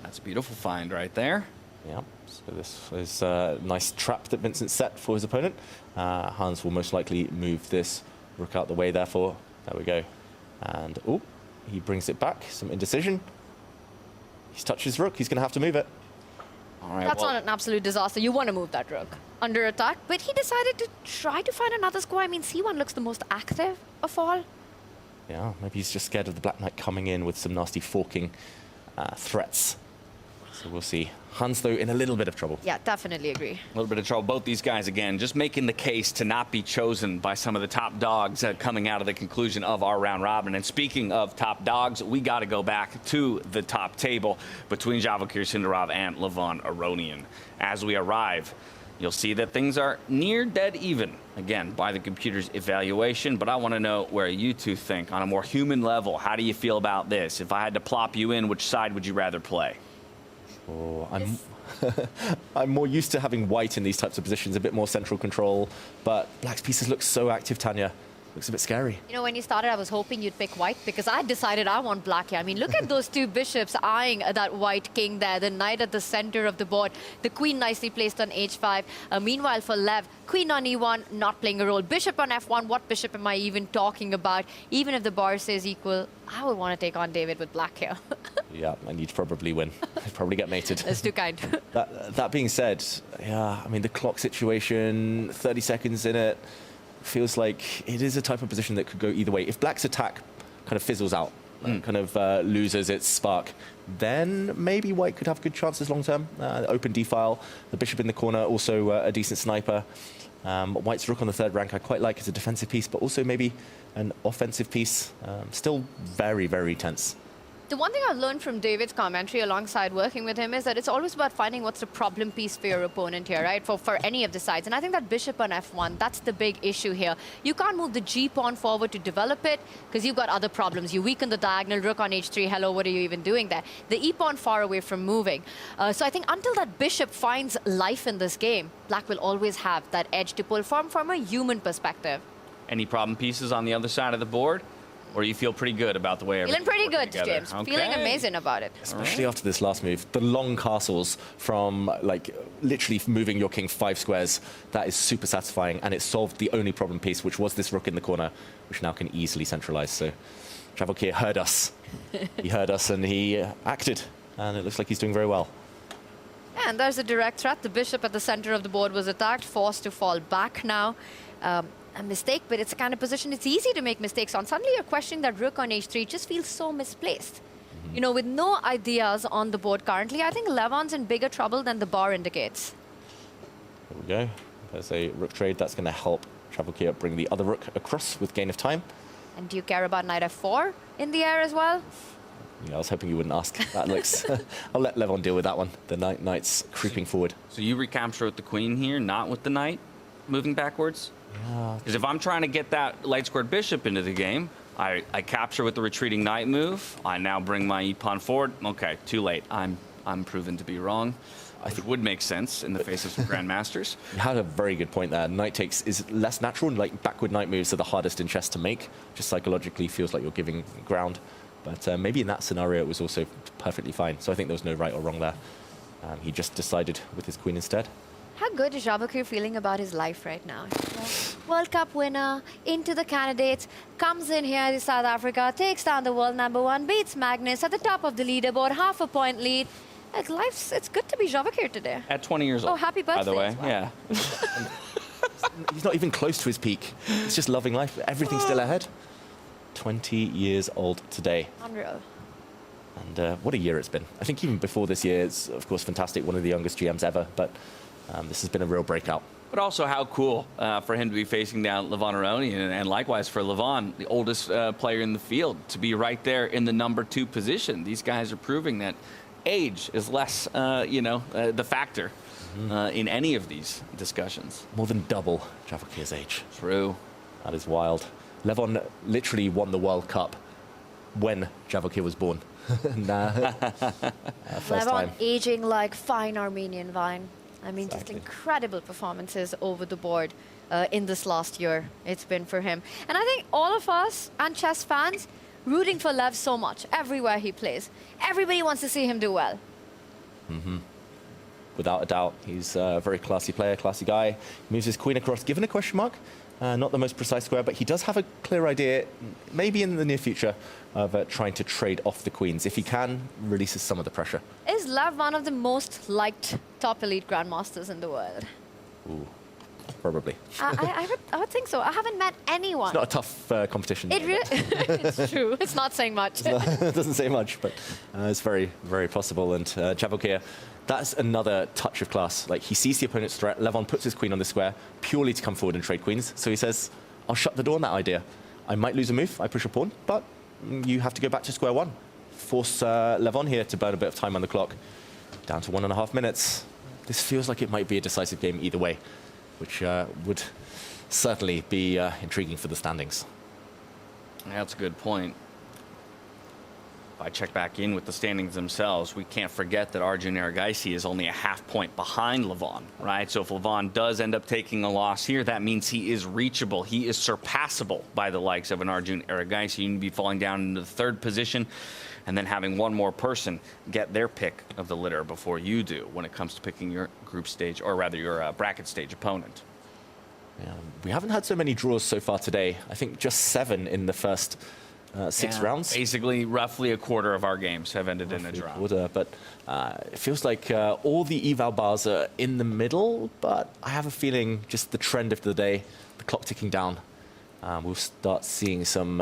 [SPEAKER 2] That's a beautiful find right there.
[SPEAKER 6] Yeah, so this is a nice trap that Vincent set for his opponent. Hans will most likely move this rook out the way, therefore. There we go. And, oh, he brings it back. Some indecision. He's touched his rook. He's going to have to move it.
[SPEAKER 2] All right,
[SPEAKER 7] That's not an absolute disaster. You want to move that rook under attack, but he decided to try to find another square. I mean, C1 looks the most active of all.
[SPEAKER 6] Yeah, maybe he's just scared of the Black Knight coming in with some nasty forking threats. So we'll see. Hans, though, in a little bit of trouble.
[SPEAKER 7] Yeah, definitely agree.
[SPEAKER 2] A little bit of trouble. Both these guys, again, just making the case to not be chosen by some of the top dogs coming out of the conclusion of our round robin. And speaking of top dogs, we got to go back to the top table between Javokir Sindarov and Levon Aronian. As we arrive, you'll see that things are near dead even, again, by the computer's evaluation. But I want to know where you two think on a more human level. How do you feel about this? If I had to plop you in, which side would you rather play?
[SPEAKER 6] Oh, I'm more used to having white in these types of positions, a bit more central control. But black's pieces look so active, Tanya. Looks a bit scary.
[SPEAKER 7] You know, when you started, I was hoping you'd pick white because I decided I want black here. I mean, look at those two bishops eyeing that white king there, the knight at the center of the board, the queen nicely placed on h5. Meanwhile, for Lev, queen on e1, not playing a role. Bishop on f1, what bishop am I even talking about? Even if the bar says equal, I would want to take on David with black here.
[SPEAKER 6] Yeah, and you'd probably win. You'd probably get mated.
[SPEAKER 7] That's too kind.
[SPEAKER 6] That being said, yeah, I mean, the clock situation, 30 seconds in it, feels like it is a type of position that could go either way. If black's attack kind of fizzles out, kind of loses its spark, then maybe white could have good chances long term. Open d-file, the bishop in the corner, also a decent sniper. White's rook on the third rank I quite like as a defensive piece, but also maybe an offensive piece. Still very, very tense.
[SPEAKER 7] The one thing I've learned from David's commentary alongside working with him is that it's always about finding what's the problem piece for your opponent here, right? For any of the sides. And I think that bishop on f1, that's the big issue here. You can't move the g pawn forward to develop it because you've got other problems. You weaken the diagonal, rook on h3, hello, what are you even doing there? The e pawn far away from moving. So I think until that bishop finds life in this game, black will always have that edge to pull from a human perspective.
[SPEAKER 2] Any problem pieces on the other side of the board? Or you feel pretty good about the way
[SPEAKER 7] Feeling pretty good,
[SPEAKER 2] together?
[SPEAKER 7] James.
[SPEAKER 2] Okay.
[SPEAKER 7] Feeling amazing about it.
[SPEAKER 6] Especially after this last move. The long castles from, like, literally moving your king 5 squares. That is super satisfying, and it solved the only problem piece, which was this rook in the corner, which now can easily centralize. So Javokir heard us. He heard us, and he acted. And it looks like he's doing very well.
[SPEAKER 7] And there's a direct threat. The bishop at the center of the board was attacked, forced to fall back now. A mistake, but it's a kind of position it's easy to make mistakes on. Suddenly you're questioning that rook on h3 just feels so misplaced. You know, with no ideas on the board currently, I think Levon's in bigger trouble than the bar indicates.
[SPEAKER 6] There we go. There's a rook trade that's going to help Javokir bring the other rook across with gain of time.
[SPEAKER 7] And do you care about knight f4 in the air as well?
[SPEAKER 6] Yeah, I was hoping you wouldn't ask. That looks... I'll let Levon deal with that one. The knight's creeping forward.
[SPEAKER 2] So you recapture with the queen here, not with the knight moving backwards?
[SPEAKER 6] Yeah.
[SPEAKER 2] Because if I'm trying to get that light squared bishop into the game, I capture with the retreating knight move. I now bring my e-pawn forward. Okay, too late. I'm proven to be wrong. I think it would make sense in the face of some grandmasters.
[SPEAKER 6] You had a very good point there. Knight takes is less natural, and like backward knight moves are the hardest in chess to make. Just psychologically feels like you're giving ground. But maybe in that scenario it was also perfectly fine. So I think there was no right or wrong there. He just decided with his queen instead.
[SPEAKER 7] How good is Javokir feeling about his life right now? World Cup winner, into the candidates, comes in here to South Africa, takes down the world #1, beats Magnus at the top of the leaderboard, half a point lead. Like, it's good to be Javokir today.
[SPEAKER 2] At 20 years old.
[SPEAKER 7] Oh, happy birthday.
[SPEAKER 2] By the way,
[SPEAKER 7] as well.
[SPEAKER 2] yeah.
[SPEAKER 6] He's not even close to his peak. He's just loving life. Everything's still ahead. 20 years old today.
[SPEAKER 7] Unreal.
[SPEAKER 6] And what a year it's been. I think even before this year, it's, of course, fantastic. One of the youngest GMs ever. But this has been a real breakout.
[SPEAKER 2] But also how cool for him to be facing down Levon Aronian, and likewise for Levon, the oldest player in the field, to be right there in the #2 position. These guys are proving that age is less, the factor in any of these discussions.
[SPEAKER 6] More than double Javokir's age.
[SPEAKER 2] True.
[SPEAKER 6] That is wild. Levon literally won the World Cup when Javokir was born. First
[SPEAKER 7] Levon
[SPEAKER 6] time.
[SPEAKER 7] aging like fine Armenian wine. I mean,
[SPEAKER 6] Exactly.
[SPEAKER 7] just incredible performances over the board in this last year it's been for him. And I think all of us and chess fans rooting for Lev so much everywhere he plays. Everybody wants to see him do well.
[SPEAKER 6] Without a doubt, he's a very classy player, classy guy. Moves his queen across, given a question mark. Not the most precise square, but he does have a clear idea, maybe in the near future, of trying to trade off the queens. If he can, releases some of the pressure.
[SPEAKER 7] Is Lev one of the most liked top elite grandmasters in the world?
[SPEAKER 6] Ooh, probably.
[SPEAKER 7] I would think so. I haven't met anyone.
[SPEAKER 6] It's not a tough competition.
[SPEAKER 7] It really, it's true. It's not saying much.
[SPEAKER 6] It doesn't say much, but it's very, very possible. And Javokir, that's another touch of class. Like, he sees the opponent's threat. Levon puts his queen on the square purely to come forward and trade queens. So he says, I'll shut the door on that idea. I might lose a move. I push a pawn, but you have to go back to square one. Force Levon here to burn a bit of time on the clock. Down to 1.5 minutes. This feels like it might be a decisive game either way, which would certainly be intriguing for the standings.
[SPEAKER 2] That's a good point. If I check back in with the standings themselves, we can't forget that Arjun Erigaisi is only a half point behind Levon, right? So if Levon does end up taking a loss here, that means he is reachable. He is surpassable by the likes of an Arjun Erigaisi. You need to be falling down into the third position and then having one more person get their pick of the litter before you do when it comes to picking your group stage, or rather your bracket stage opponent.
[SPEAKER 6] Yeah, we haven't had so many draws so far today. I think just 7 in the first 6 rounds.
[SPEAKER 2] Basically, roughly a quarter of our games have ended in a draw.
[SPEAKER 6] But it feels like all the eval bars are in the middle, but I have a feeling just the trend of the day, the clock ticking down, we'll start seeing some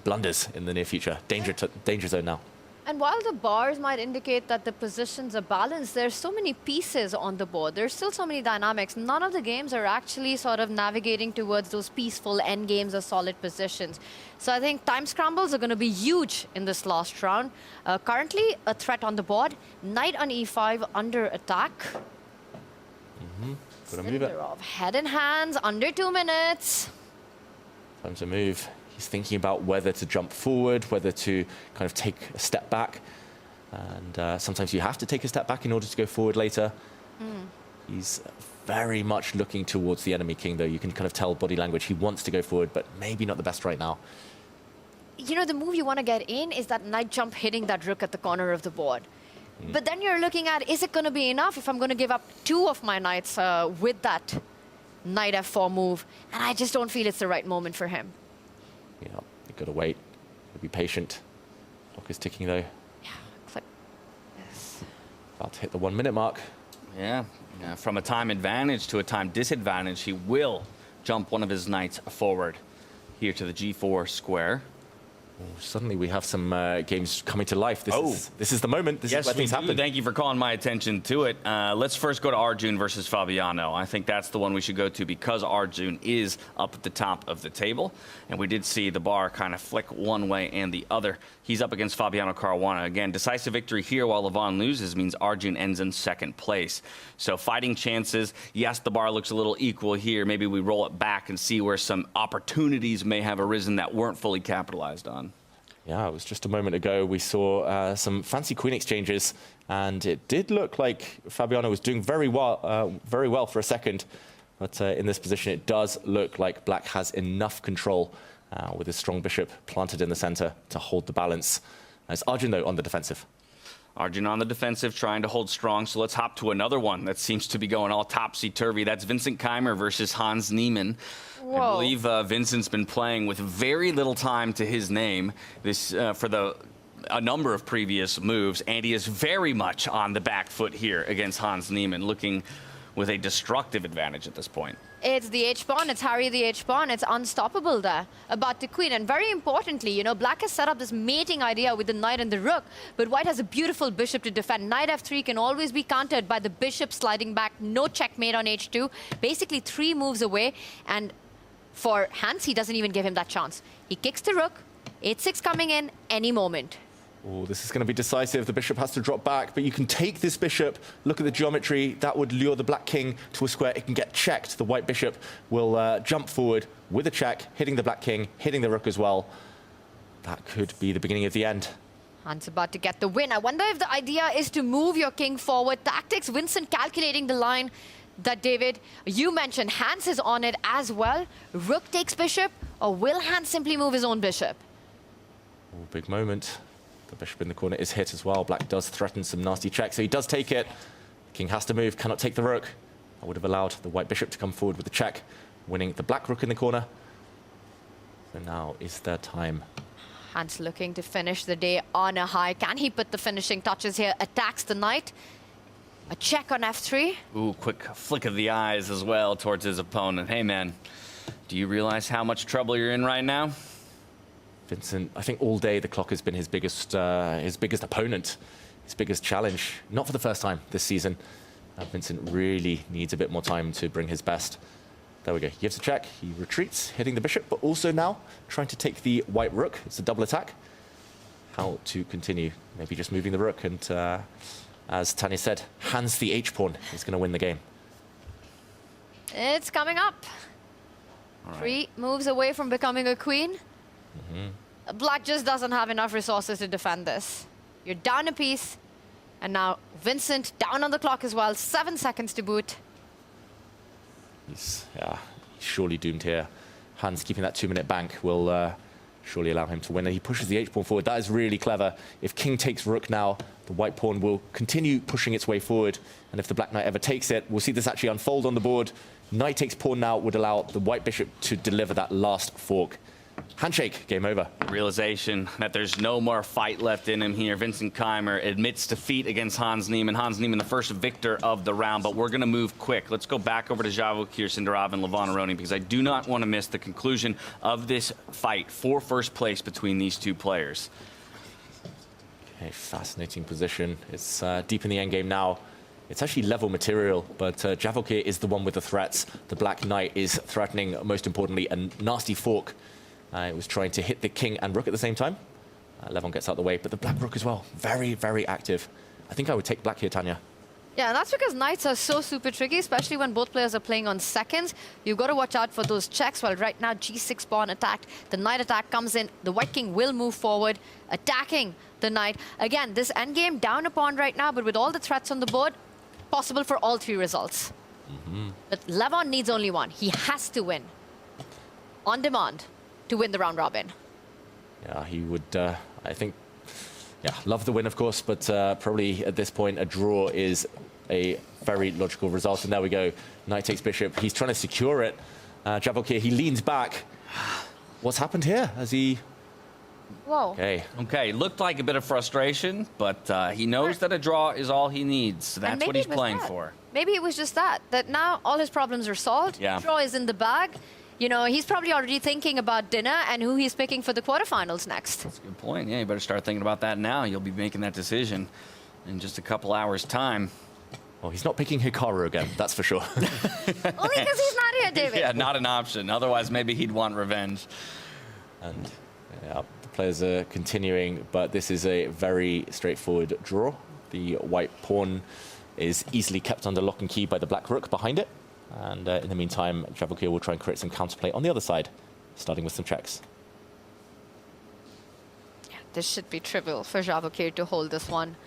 [SPEAKER 6] blunders in the near future. Danger zone now.
[SPEAKER 7] And while the bars might indicate that the positions are balanced, there's so many pieces on the board. There's still so many dynamics. None of the games are actually sort of navigating towards those peaceful end games or solid positions. So I think time scrambles are going to be huge in this last round. Currently, a threat on the board. Knight on e5 under attack.
[SPEAKER 6] Gotta move it.
[SPEAKER 7] Sindarov, head in hands, under 2 minutes.
[SPEAKER 6] Time to move. He's thinking about whether to jump forward, whether to kind of take a step back. And sometimes you have to take a step back in order to go forward later. He's very much looking towards the enemy king, though. You can kind of tell body language. He wants to go forward, but maybe not the best right now.
[SPEAKER 7] You know, the move you want to get in is that knight jump hitting that rook at the corner of the board. But then you're looking at, is it going to be enough if I'm going to give up 2 of my knights with that knight f4 move? And I just don't feel it's the right moment for him.
[SPEAKER 6] Yeah, you've got to wait. Be patient. Clock is ticking, though.
[SPEAKER 7] Yeah, click. Yes.
[SPEAKER 6] About to hit the 1 minute mark.
[SPEAKER 2] Yeah, from a time advantage to a time disadvantage, he will jump one of his knights forward here to the g4 square.
[SPEAKER 6] Suddenly we have some games coming to life. This is the moment. This is where things happen.
[SPEAKER 2] Thank you for calling my attention to it. Let's first go to Arjun versus Fabiano. I think that's the one we should go to because Arjun is up at the top of the table. And we did see the bar kind of flick one way and the other. He's up against Fabiano Caruana. Again, decisive victory here while Levon loses means Arjun ends in second place. So fighting chances. Yes, the bar looks a little equal here. Maybe we roll it back and see where some opportunities may have arisen that weren't fully capitalized on.
[SPEAKER 6] Yeah, it was just a moment ago we saw some fancy queen exchanges, and it did look like Fabiano was doing very well for a second. But in this position, it does look like Black has enough control with his strong bishop planted in the center to hold the balance. It's Arjun, though, on the defensive.
[SPEAKER 2] Arjun on the defensive, trying to hold strong. So let's hop to another one that seems to be going all topsy-turvy. That's Vincent Keymer versus Hans Niemann.
[SPEAKER 7] Whoa.
[SPEAKER 2] I believe Vincent's been playing with very little time to his name for a number of previous moves, and he is very much on the back foot here against Hans Niemann, looking with a destructive advantage at this point.
[SPEAKER 7] It's the H-pawn, it's Harry the H-pawn, it's unstoppable there about the queen. And very importantly, you know, Black has set up this mating idea with the knight and the rook, but White has a beautiful bishop to defend. Knight f3 can always be countered by the bishop sliding back, no checkmate on h2, basically 3 moves away. And for Hans, he doesn't even give him that chance. He kicks the rook, h6 coming in any moment.
[SPEAKER 6] Oh, this is going to be decisive. The bishop has to drop back, but you can take this bishop. Look at the geometry. That would lure the black king to a square. It can get checked. The white bishop will jump forward with a check, hitting the black king, hitting the rook as well. That could be the beginning of the end.
[SPEAKER 7] Hans about to get the win. I wonder if the idea is to move your king forward. Tactics, Vincent calculating the line that, David, you mentioned. Hans is on it as well. Rook takes bishop, or will Hans simply move his own bishop?
[SPEAKER 6] Oh, big moment. The bishop in the corner is hit as well. Black does threaten some nasty checks, so he does take it. King has to move, cannot take the rook. I would have allowed the white bishop to come forward with the check, winning the black rook in the corner. So now is their time.
[SPEAKER 7] Hans looking to finish the day on a high. Can he put the finishing touches here? Attacks the knight. A check on f3.
[SPEAKER 2] Ooh, quick flick of the eyes as well towards his opponent. Hey, man, do you realize how much trouble you're in right now?
[SPEAKER 6] Vincent, I think all day the clock has been his biggest opponent, his biggest challenge. Not for the first time this season. Vincent really needs a bit more time to bring his best. There we go. He gives a check. He retreats, hitting the bishop, but also now trying to take the white rook. It's a double attack. How to continue? Maybe just moving the rook, and as Tanya said, Hans the h-pawn is going to win the game.
[SPEAKER 7] It's coming up.
[SPEAKER 2] All right.
[SPEAKER 7] 3 moves away from becoming a queen. Black just doesn't have enough resources to defend this. You're down a piece. And now Vincent down on the clock as well. 7 seconds to boot.
[SPEAKER 6] He's surely doomed here. Hans keeping that 2-minute bank will surely allow him to win. And he pushes the h-pawn forward. That is really clever. If king takes rook now, the white pawn will continue pushing its way forward. And if the black knight ever takes it, we'll see this actually unfold on the board. Knight takes pawn now would allow the white bishop to deliver that last fork. Handshake, game over.
[SPEAKER 2] Realization that there's no more fight left in him here. Vincent Keymer admits defeat against Hans Niemann. Hans Niemann, the first victor of the round, but we're going to move quick. Let's go back over to Javokir, Sindarov, and Levon Aronian, because I do not want to miss the conclusion of this fight for first place between these two players.
[SPEAKER 6] Okay, fascinating position. It's deep in the endgame now. It's actually level material, but Javokir is the one with the threats. The black knight is threatening, most importantly, a nasty fork. It was trying to hit the king and rook at the same time. Levon gets out of the way, but the black rook as well. Very, very active. I think I would take black here, Tanya.
[SPEAKER 7] Yeah, and that's because knights are so super tricky, especially when both players are playing on seconds. You've got to watch out for those checks. Well, right now, g6 pawn attacked. The knight attack comes in. The white king will move forward, attacking the knight. Again, this endgame down a pawn right now, but with all the threats on the board, possible for all 3 results. But Levon needs only one. He has to win on demand to win the round robin.
[SPEAKER 6] Yeah, he would, I think, love the win, of course, but probably at this point, a draw is a very logical result. And there we go. Knight takes bishop. He's trying to secure it. Javokir, he leans back. What's happened here? Has he...
[SPEAKER 7] Whoa.
[SPEAKER 2] Okay, looked like a bit of frustration, but he knows that a draw is all he needs. So that's what he's playing for.
[SPEAKER 7] Maybe it was just that now all his problems are solved.
[SPEAKER 2] Yeah.
[SPEAKER 7] Draw is in the bag. You know, he's probably already thinking about dinner and who he's picking for the quarterfinals next.
[SPEAKER 2] That's a good point. Yeah, you better start thinking about that now. You'll be making that decision in just a couple hours' time.
[SPEAKER 6] Well, he's not picking Hikaru again, that's for sure.
[SPEAKER 7] Only because he's not here, David.
[SPEAKER 2] Yeah, not an option. Otherwise, maybe he'd want revenge.
[SPEAKER 6] And yeah, the players are continuing, but this is a very straightforward draw. The white pawn is easily kept under lock and key by the black rook behind it. And in the meantime, Javokir will try and create some counterplay on the other side, starting with some checks.
[SPEAKER 7] Yeah, this should be trivial for Javokir to hold this one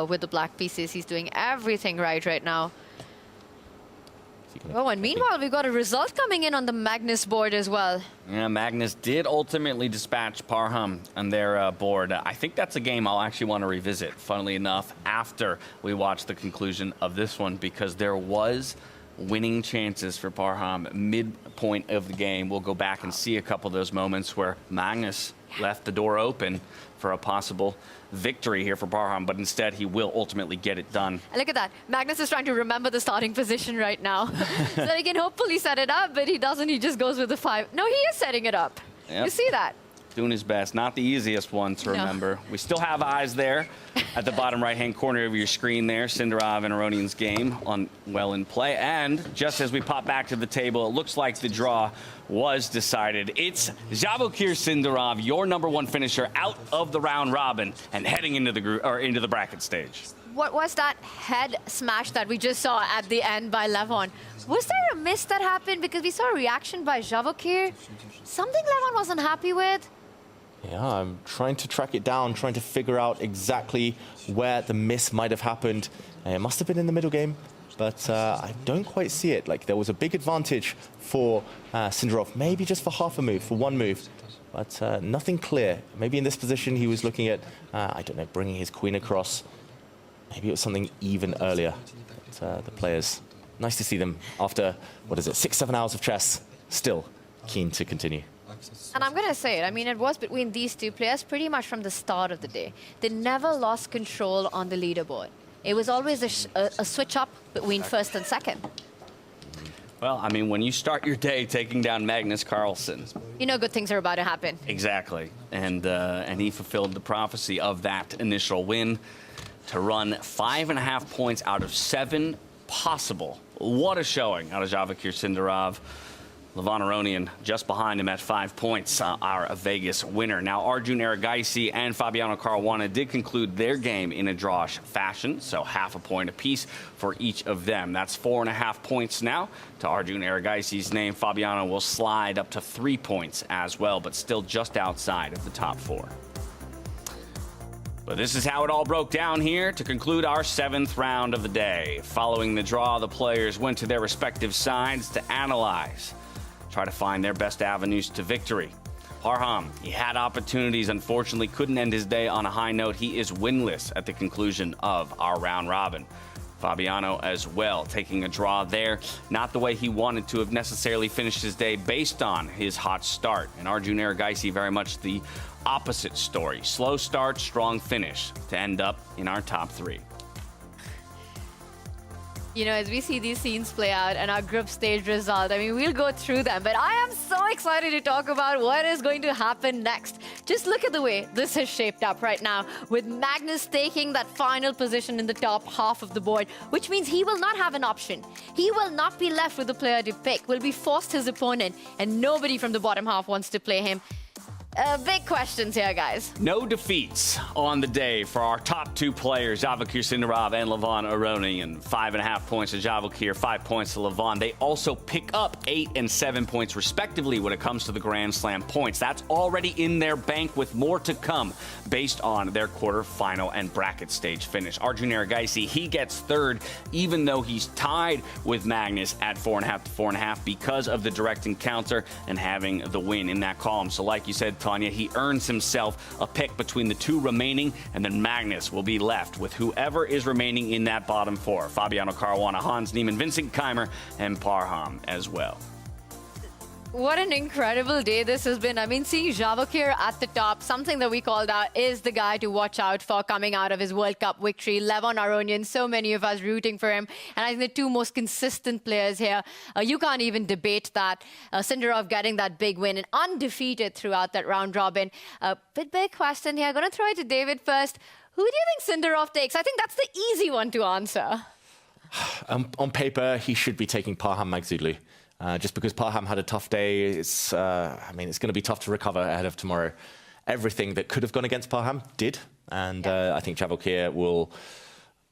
[SPEAKER 7] with the black pieces. He's doing everything right now. Oh, and meanwhile, we've got a result coming in on the Magnus board as well.
[SPEAKER 2] Yeah, Magnus did ultimately dispatch Parham on their board. I think that's a game I'll actually want to revisit, funnily enough, after we watch the conclusion of this one, because there was winning chances for Parham midpoint of the game. We'll go back and see a couple of those moments where Magnus left the door open for a possible victory here for Parham, but instead he will ultimately get it done.
[SPEAKER 7] And look at that. Magnus is trying to remember the starting position right now. So that he can hopefully set it up, but he doesn't. He just goes with the 5. No, he is setting it up.
[SPEAKER 2] Yep.
[SPEAKER 7] You see that?
[SPEAKER 2] Doing his best. Not the easiest one to remember. We still have eyes there at the bottom right-hand corner of your screen there. Sindarov and Aronian's game on well in play. And just as we pop back to the table, it looks like the draw was decided. It's Javokir Sindarov, your #1 finisher, out of the round robin and heading into the group or into the bracket stage.
[SPEAKER 7] What was that head smash that we just saw at the end by Levon? Was there a miss that happened? Because we saw a reaction by Javokir. Something Levon wasn't happy with.
[SPEAKER 6] Yeah, I'm trying to track it down, trying to figure out exactly where the miss might have happened. It must have been in the middle game, but I don't quite see it. Like, there was a big advantage for Sindarov, maybe just for half a move, for one move, but nothing clear. Maybe in this position he was looking at, I don't know, bringing his queen across. Maybe it was something even earlier. But, the players, nice to see them after, 6-7 hours of chess. still keen to continue.
[SPEAKER 7] And I'm going to say it. I mean, it was between these two players pretty much from the start of the day. They never lost control on the leaderboard. It was always a switch up between first and second.
[SPEAKER 2] Well, I mean, when you start your day taking down Magnus Carlsen,
[SPEAKER 7] You know good things are about to happen.
[SPEAKER 2] exactly, and he fulfilled the prophecy of that initial win to run 5.5 points out of 7 possible. What a showing out of Javakir Sindarov. Levon Aronian just behind him at 5 points, our Vegas winner. Now, Arjun Erigaisi and Fabiano Caruana did conclude their game in a drawish fashion, so half a point apiece for each of them. That's 4.5 points now to Arjun Erigaisi's name. Fabiano will slide up to 3 points as well, but still just outside of the top 4. But this is how it all broke down here to conclude our 7th round of the day. Following the draw, the players went to their respective sides to analyze, try to find their best avenues to victory. Parham, he had opportunities, unfortunately couldn't end his day on a high note. He is winless at the conclusion of our round robin. Fabiano as well, taking a draw there. Not the way he wanted to have necessarily finished his day based on his hot start. And Arjun Erigaisi, very much the opposite story. Slow start, strong finish to end up in our top 3.
[SPEAKER 7] You know, as we see these scenes play out and our group stage result, I mean, we'll go through them, but I am so excited to talk about what is going to happen next. Just look at the way this has shaped up right now, with Magnus taking that final position in the top half of the board, which means he will not have an option. He will not be left with a player to pick, will be forced his opponent, and nobody from the bottom half wants to play him. Big questions here, guys.
[SPEAKER 2] No defeats on the day for our top 2 players, Javakir Sindarov and Levon Aronian. 5.5 points to Javakir, 5 points to Levon. They also pick up 8 and 7 points, respectively, when it comes to the Grand Slam points. That's already in their bank, with more to come based on their quarterfinal and bracket stage finish. Arjun Erigaisi, he gets 3rd, even though he's tied with Magnus at 4.5 to 4.5 because of the direct encounter and having the win in that column. So like you said, Tanya, he earns himself a pick between the 2 remaining, and then Magnus will be left with whoever is remaining in that bottom 4. Fabiano Caruana, Hans Niemann, Vincent Keymer, and Parham as well.
[SPEAKER 7] What an incredible day this has been. I mean, seeing Javakir at the top, something that we called out, is the guy to watch out for coming out of his World Cup victory. Levon Aronian, so many of us rooting for him. And I think the 2 most consistent players here, you can't even debate that. Sindarov getting that big win and undefeated throughout that round robin. But big question here. I'm going to throw it to David first. Who do you think Sindarov takes? I think that's the easy one to answer.
[SPEAKER 6] On paper, he should be taking Parham Maghsoodloo. Just because Parham had a tough day, it's going to be tough to recover ahead of tomorrow. Everything that could have gone against Parham did, and I think Javakir will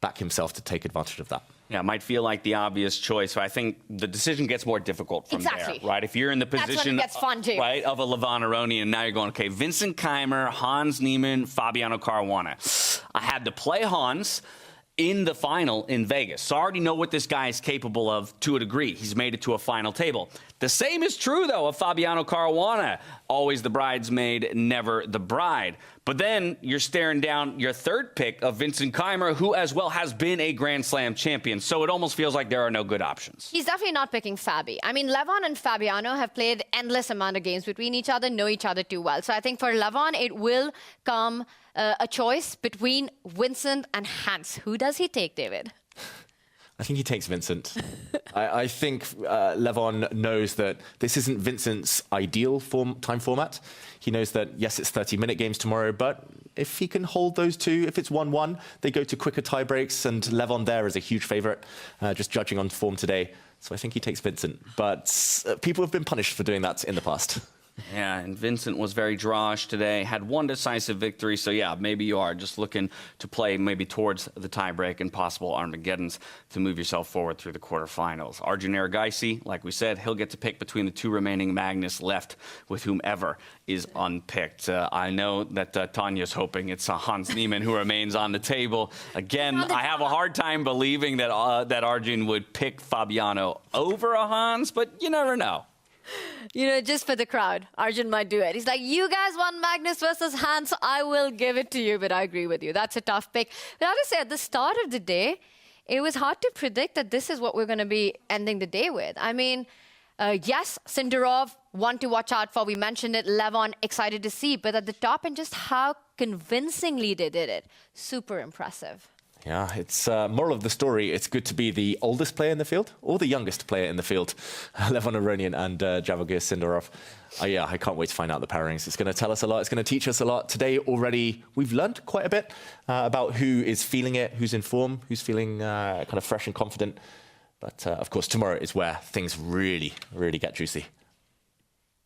[SPEAKER 6] back himself to take advantage of that.
[SPEAKER 2] Yeah, it might feel like the obvious choice, but I think the decision gets more difficult from there, right? If you're in the position right, of a Levon Aronian, now you're going, okay, Vincent Keymer, Hans Niemann, Fabiano Caruana. I had to play Hans in the final in Vegas. So I already know what this guy is capable of to a degree. He's made it to a final table. The same is true, though, of Fabiano Caruana. Always the bridesmaid, never the bride. But then you're staring down your 3rd pick of Vincent Keymer, who as well has been a Grand Slam champion. So it almost feels like there are no good options.
[SPEAKER 7] He's definitely not picking Fabi. I mean, Levon and Fabiano have played endless amount of games between each other, know each other too well. So I think for Levon, it will come a choice between Vincent and Hans. Who does he take, David?
[SPEAKER 6] I think he takes Vincent. I think Levon knows that this isn't Vincent's ideal time format. He knows that, yes, it's 30-minute games tomorrow, but if he can hold those 2, if it's 1-1, they go to quicker tie breaks, and Levon there is a huge favourite, just judging on form today. So I think he takes Vincent. But people have been punished for doing that in the past.
[SPEAKER 2] Yeah, and Vincent was very drawish today, had 1 decisive victory. So, yeah, maybe you are just looking to play maybe towards the tiebreak and possible Armageddons to move yourself forward through the quarterfinals. Arjun Erigaisi, like we said, he'll get to pick between the 2 remaining Magnus left with whomever is unpicked. I know that Tanya's hoping it's Hans Niemann who remains on the table. Again, I have a hard time believing that, that Arjun would pick Fabiano over a Hans, but you never know.
[SPEAKER 7] You know, just for the crowd, Arjun might do it. He's like, you guys want Magnus versus Hans, so I will give it to you. But I agree with you. That's a tough pick. But I have to say, at the start of the day, it was hard to predict that this is what we're going to be ending the day with. I mean, Yes, Sindarov, one to watch out for. We mentioned it. Levon, excited to see. But at the top, and just how convincingly they did it. Super impressive.
[SPEAKER 6] Yeah, it's moral of the story. It's good to be the oldest player in the field or the youngest player in the field. Levon Aronian and Javagir Sindarov. Yeah, I can't wait to find out the pairings. It's going to tell us a lot. It's going to teach us a lot. Today already, we've learned quite a bit about who is feeling it, who's in form, who's feeling kind of fresh and confident. But of course, tomorrow is where things really, really get juicy.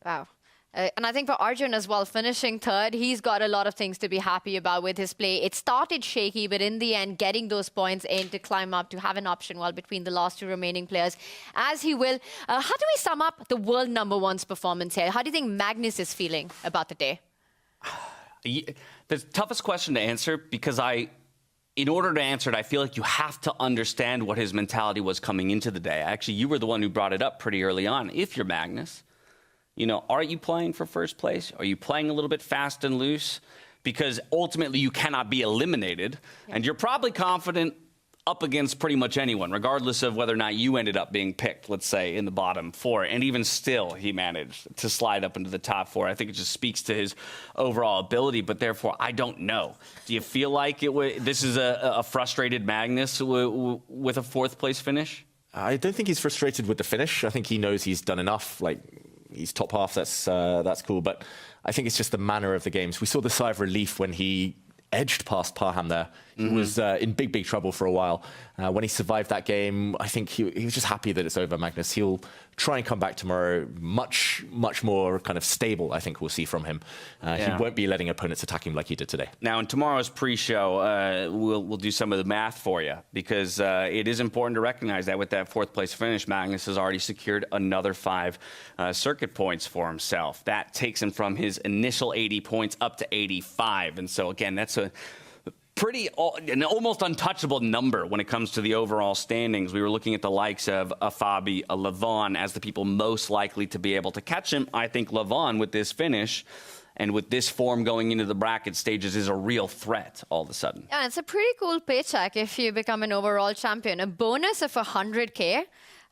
[SPEAKER 7] Wow. And I think for Arjun as well, finishing third, he's got a lot of things to be happy about with his play. It started shaky, but in the end, getting those points in to climb up, to have an option well between the last two remaining players, as he will. How do we sum up the world #1's performance here? How do you think Magnus is feeling about the day?
[SPEAKER 2] The toughest question to answer, because in order to answer it, I feel like you have to understand what his mentality was coming into the day. Actually, you were the one who brought it up pretty early on. If you're Magnus, are you playing for first place? Are you playing a little bit fast and loose? Because ultimately you cannot be eliminated. Yeah. And you're probably confident up against pretty much anyone, regardless of whether or not you ended up being picked, let's say, in the bottom 4. And even still, he managed to slide up into the top 4. I think it just speaks to his overall ability, but therefore, I don't know. Do you feel like this is a frustrated Magnus with a 4th place finish?
[SPEAKER 6] I don't think he's frustrated with the finish. I think he knows he's done enough. He's top half, that's cool. But I think it's just the manner of the games. We saw the sigh of relief when he edged past Parham there. He was in big trouble for a while. When he survived that game, I think he was just happy that it's over, Magnus. He'll try and come back tomorrow much more kind of stable, I think we'll see from him. He won't be letting opponents attack him like he did today.
[SPEAKER 2] Now, in tomorrow's pre-show, we'll do some of the math for you, because it is important to recognize that with that 4th place finish, Magnus has already secured another 5 circuit points for himself. That takes him from his initial 80 points up to 85. And so, again, that's an almost untouchable number when it comes to the overall standings. We were looking at the likes of a Fabi, a Levon as the people most likely to be able to catch him. I think Levon, with this finish and with this form going into the bracket stages, is a real threat all of a sudden.
[SPEAKER 7] Yeah, it's a pretty cool paycheck if you become an overall champion. A bonus of 100K.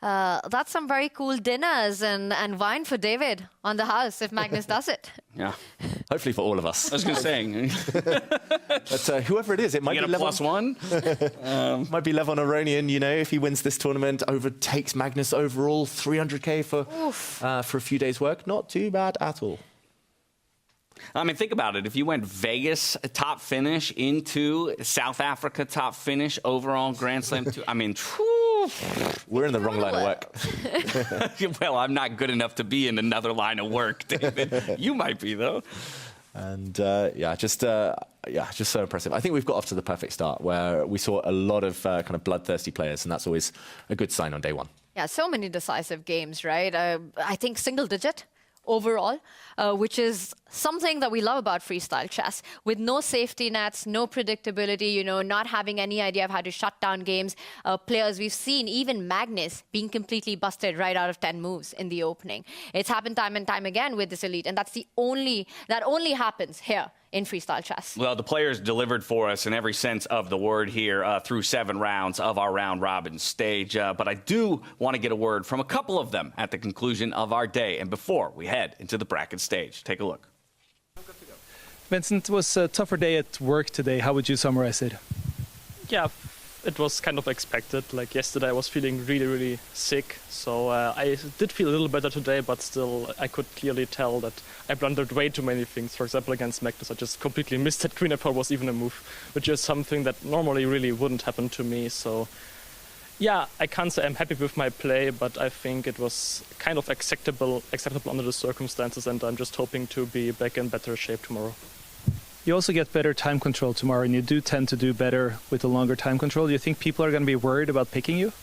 [SPEAKER 7] That's some very cool dinners and wine for David on the house if Magnus does it.
[SPEAKER 2] Yeah.
[SPEAKER 6] Hopefully for all of us.
[SPEAKER 2] I was going to say.
[SPEAKER 6] But whoever it is, it might be
[SPEAKER 2] Levon.
[SPEAKER 6] +1. Might be Levon Aronian, if he wins this tournament, overtakes Magnus overall, 300K for a few days' work. Not too bad at all.
[SPEAKER 2] I mean, think about it. If you went Vegas top finish into South Africa top finish, overall Grand Slam,
[SPEAKER 6] we're in the wrong line of work.
[SPEAKER 2] Well, I'm not good enough to be in another line of work, David. You might be, though.
[SPEAKER 6] And just so impressive. I think we've got off to the perfect start, where we saw a lot of kind of bloodthirsty players, and that's always a good sign on day one.
[SPEAKER 7] Yeah, so many decisive games, right? I think single digit overall, which is something that we love about freestyle chess. With no safety nets, no predictability, not having any idea of how to shut down games. Players we've seen, even Magnus, being completely busted right out of 10 moves in the opening. It's happened time and time again with this elite, and that only happens here in freestyle chess.
[SPEAKER 2] Well, the players delivered for us in every sense of the word here through 7 rounds of our round robin stage. But I do want to get a word from a couple of them at the conclusion of our day and before we head into the bracket stage. Take a look.
[SPEAKER 18] Vincent, it was a tougher day at work today. How would you summarize it?
[SPEAKER 20] Yeah, it was kind of expected. Like yesterday I was feeling really sick, so I did feel a little better today, but still I could clearly tell that I blundered way too many things. For example, against Magnus, I just completely missed that queen f4 was even a move, which is something that normally really wouldn't happen to me. So yeah, I can't say I'm happy with my play, but I think it was kind of acceptable under the circumstances, and I'm just hoping to be back in better shape tomorrow.
[SPEAKER 18] You also get better time control tomorrow, and you do tend to do better with a longer time control. Do you think people are going to be worried about picking you?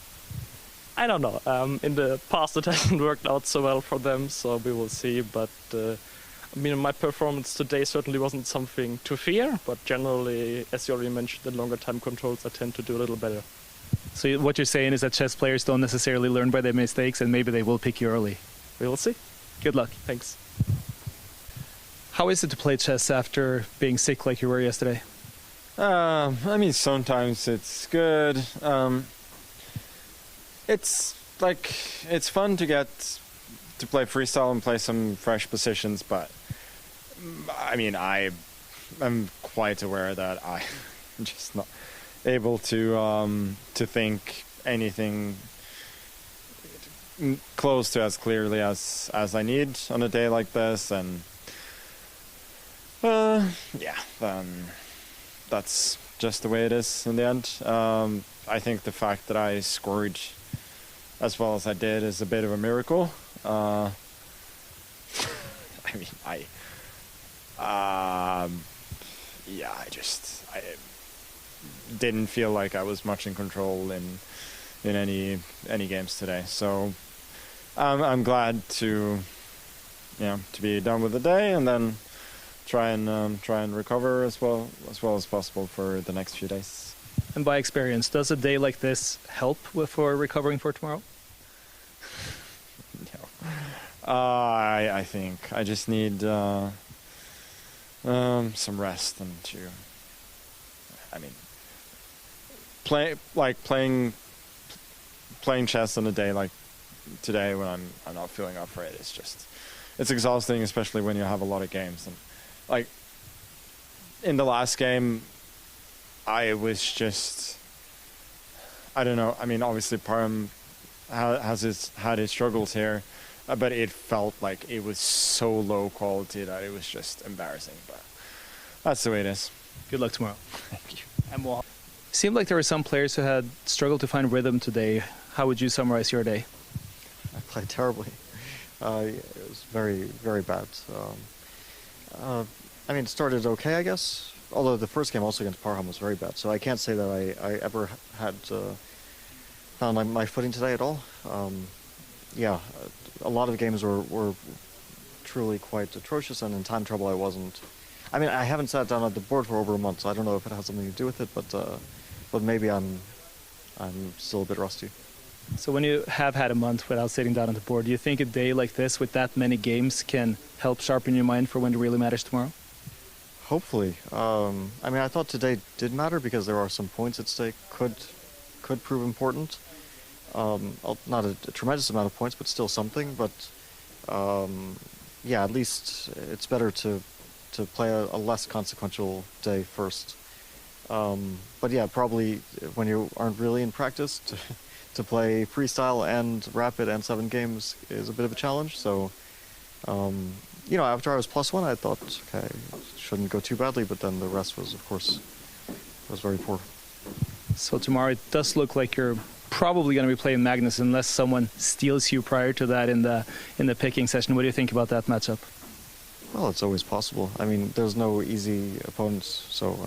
[SPEAKER 20] I don't know. In the past, it hasn't worked out so well for them, so we will see. But my performance today certainly wasn't something to fear, but generally, as you already mentioned, in longer time controls, I tend to do a little better.
[SPEAKER 18] So what you're saying is that chess players don't necessarily learn by their mistakes, and maybe they will pick you early.
[SPEAKER 20] We will see.
[SPEAKER 18] Good luck.
[SPEAKER 20] Thanks.
[SPEAKER 18] How is it to play chess after being sick like you were yesterday?
[SPEAKER 23] Sometimes it's good. It's fun to get
[SPEAKER 3] to play freestyle and play some fresh positions, but I mean, I'm quite aware that I'm just not able to think anything close to as clearly as I need on a day like this, and yeah, then that's just the way it is in the end. I think the fact that I scored as well as I did is a bit of a miracle. I mean, yeah, I didn't feel like I was much in control in any games today. So I'm glad to be done with the day and then try and recover as well as possible for the next few days.
[SPEAKER 18] And by experience, does a day like this help for recovering for tomorrow?
[SPEAKER 3] No. I think I just need some rest and playing chess on a day like today when I'm not feeling up for it. It's exhausting, especially when you have a lot of games. And like in the last game, I was just, I don't know. I mean, obviously Parham had his struggles here, but it felt like it was so low quality that it was just embarrassing. But that's the way it is.
[SPEAKER 18] Good luck tomorrow.
[SPEAKER 3] Thank you.
[SPEAKER 18] And it seemed like there were some players who had struggled to find rhythm today. How would you summarize your day?
[SPEAKER 13] I played terribly. It was very, very bad. I mean, it started okay, I guess. Although the first game also against Parham was very bad, so I can't say that I ever had found my footing today at all. Yeah, a lot of games were truly quite atrocious, and in time trouble I wasn't. I mean, I haven't sat down at the board for over a month, so I don't know if it has something to do with it, but maybe I'm still a bit rusty.
[SPEAKER 18] So when you have had a month without sitting down on the board, do you think a day like this with that many games can help sharpen your mind for when it really matters tomorrow?
[SPEAKER 13] Hopefully. I mean, I thought today did matter because there are some points at stake could prove important. Not a tremendous amount of points, but still something. But yeah, at least it's better to play a less consequential day first. But yeah, probably when you aren't really in practice, to play freestyle and rapid and 7 games is a bit of a challenge. So, you know, after I was +1, I thought, okay, shouldn't go too badly, but then the rest was, of course, very poor.
[SPEAKER 18] So tomorrow it does look like you're probably going to be playing Magnus unless someone steals you prior to that in the picking session. What do you think about that matchup?
[SPEAKER 13] Well, it's always possible. I mean, there's no easy opponents, so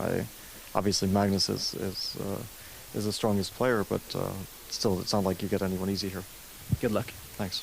[SPEAKER 13] obviously Magnus is the strongest player, but still, it's not like you get anyone easy here.
[SPEAKER 18] Good luck.
[SPEAKER 13] Thanks.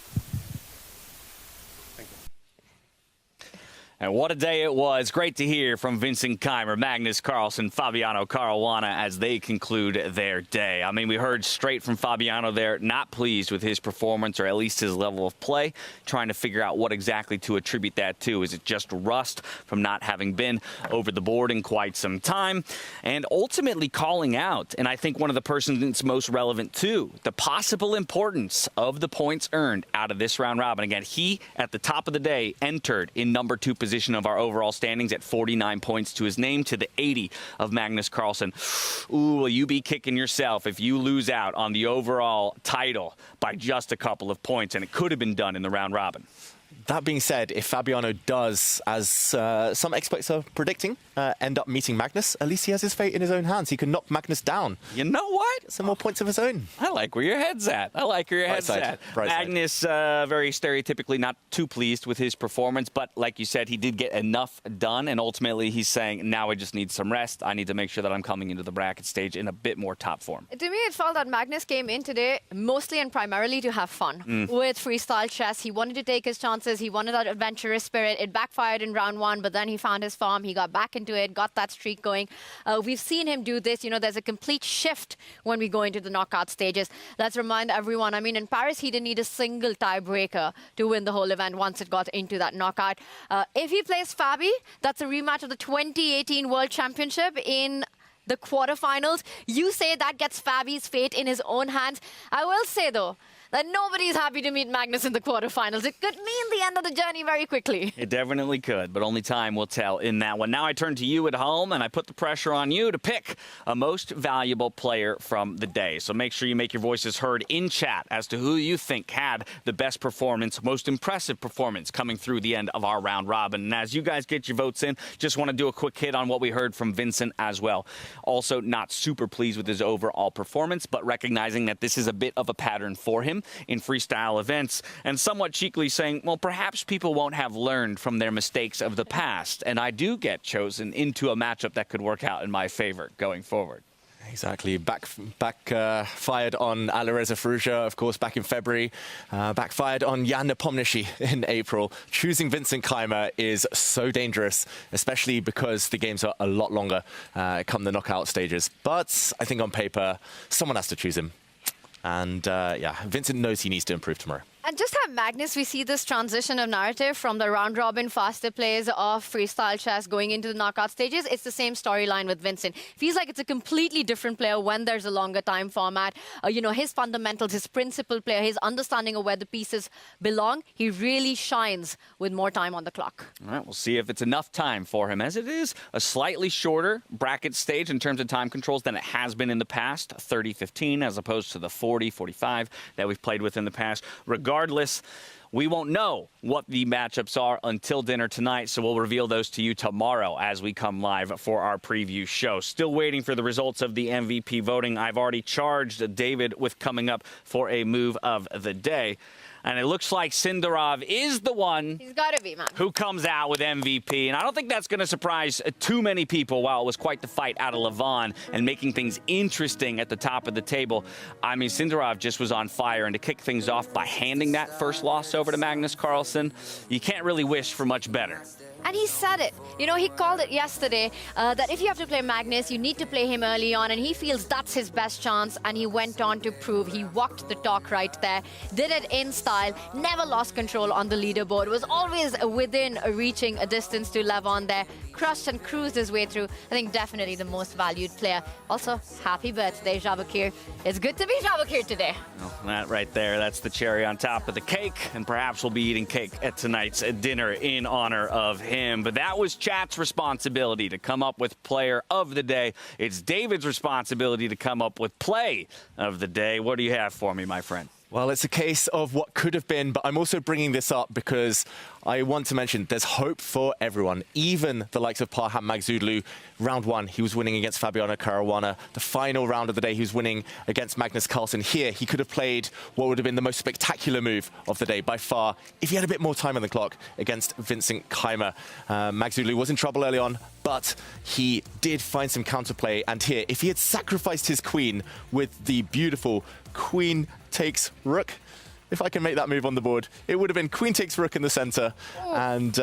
[SPEAKER 2] And what a day it was. Great to hear from Vincent Keymer, Magnus Carlsen, Fabiano Caruana as they conclude their day. I mean, we heard straight from Fabiano there, not pleased with his performance or at least his level of play, trying to figure out what exactly to attribute that to. Is it just rust from not having been over the board in quite some time? And ultimately calling out, and I think one of the persons that's most relevant too, the possible importance of the points earned out of this round robin. Again, he, at the top of the day, entered in number 2 position of our overall standings at 49 points to his name, to the 80 of Magnus Carlsen. Ooh, will you be kicking yourself if you lose out on the overall title by just a couple of points, and it could have been done in the round robin.
[SPEAKER 6] That being said, if Fabiano does, as some experts are predicting, end up meeting Magnus, at least he has his fate in his own hands. He can knock Magnus down.
[SPEAKER 2] You know what?
[SPEAKER 6] Get some more points of his own.
[SPEAKER 2] I like where your head's at. Magnus, very stereotypically not too pleased with his performance, but like you said, he did get enough done, and ultimately he's saying, now I just need some rest. I need to make sure that I'm coming into the bracket stage in a bit more top form.
[SPEAKER 5] To me, it felt that Magnus came in today mostly and primarily to have fun with freestyle chess. He wanted to take his chances. He wanted that adventurous spirit. It backfired in round 1, but then he found his form. He got back into it, got that streak going. We've seen him do this. You know, there's a complete shift when we go into the knockout stages. Let's remind everyone, I mean, in Paris, he didn't need a single tiebreaker to win the whole event once it got into that knockout. If he plays Fabi, that's a rematch of the 2018 World Championship in the quarterfinals. You say that gets Fabi's fate in his own hands. I will say, though,
[SPEAKER 7] that nobody's happy to meet Magnus in the quarterfinals. It could mean the end of the journey very quickly.
[SPEAKER 2] It definitely could, but only time will tell in that one. Now I turn to you at home, and I put the pressure on you to pick a most valuable player from the day. So make sure you make your voices heard in chat as to who you think had the best performance, most impressive performance coming through the end of our round robin. And as you guys get your votes in, just want to do a quick hit on what we heard from Vincent as well. Also not super pleased with his overall performance, but recognizing that this is a bit of a pattern for him in freestyle events, and somewhat cheekily saying, well, perhaps people won't have learned from their mistakes of the past, and I do get chosen into a matchup that could work out in my favor going forward.
[SPEAKER 6] Exactly. Backfired on Alireza Firouzja, of course, back in February. Backfired on Jan Nepomniachtchi in April. Choosing Vincent Keymer is so dangerous, especially because the games are a lot longer come the knockout stages. But I think on paper, someone has to choose him. And yeah, Vincent knows he needs to improve tomorrow.
[SPEAKER 7] And just have Magnus, we see this transition of narrative from the round-robin faster plays of freestyle chess going into the knockout stages. It's the same storyline with Vincent. Feels like it's a completely different player when there's a longer time format. You know, his fundamentals, his principal player, his understanding of where the pieces belong, he really shines with more time on the clock.
[SPEAKER 2] All right, we'll see if it's enough time for him, as it is a slightly shorter bracket stage in terms of time controls than it has been in the past, 30-15, as opposed to the 40-45 that we've played with in the past. Regardless, we won't know what the matchups are until dinner tonight, so we'll reveal those to you tomorrow as we come live for our preview show. Still waiting for the results of the MVP voting. I've already charged David with coming up for a move of the day. And it looks like Sindarov is the one
[SPEAKER 7] He's got to be, man.
[SPEAKER 2] who comes out with MVP. And I don't think that's going to surprise too many people. While it was quite the fight out of Levon and making things interesting at the top of the table, I mean, Sindarov just was on fire. And to kick things off by handing that first loss over to Magnus Carlsen, you can't really wish for much better.
[SPEAKER 7] And he said it. You know, he called it yesterday that if you have to play Magnus, you need to play him early on, and he feels that's his best chance, and he went on to prove he walked the talk right there, did it in style, never lost control on the leaderboard, was always within reaching a distance to Levon there, crushed and cruised his way through. I think definitely the most valued player. Also, happy birthday, Javakir. It's good to be Javakir today.
[SPEAKER 2] Well, that right there, that's the cherry on top of the cake, and perhaps we'll be eating cake at tonight's dinner in honor of him. But that was chat's responsibility to come up with player of the day. It's David's responsibility to come up with play of the day. What do you have for me, my friend?
[SPEAKER 6] Well, it's a case of what could have been, but I'm also bringing this up because I want to mention there's hope for everyone, even the likes of Parham Maghsoodloo. Round one, he was winning against Fabiano Caruana. The final round of the day, he was winning against Magnus Carlsen. Here, he could have played what would have been the most spectacular move of the day by far if he had a bit more time on the clock against Vincent Keymer. Maghsoodloo was in trouble early on, but he did find some counterplay. And here, if he had sacrificed his queen with the beautiful queen takes rook, if I can make that move on the board, it would have been queen takes rook in the center. And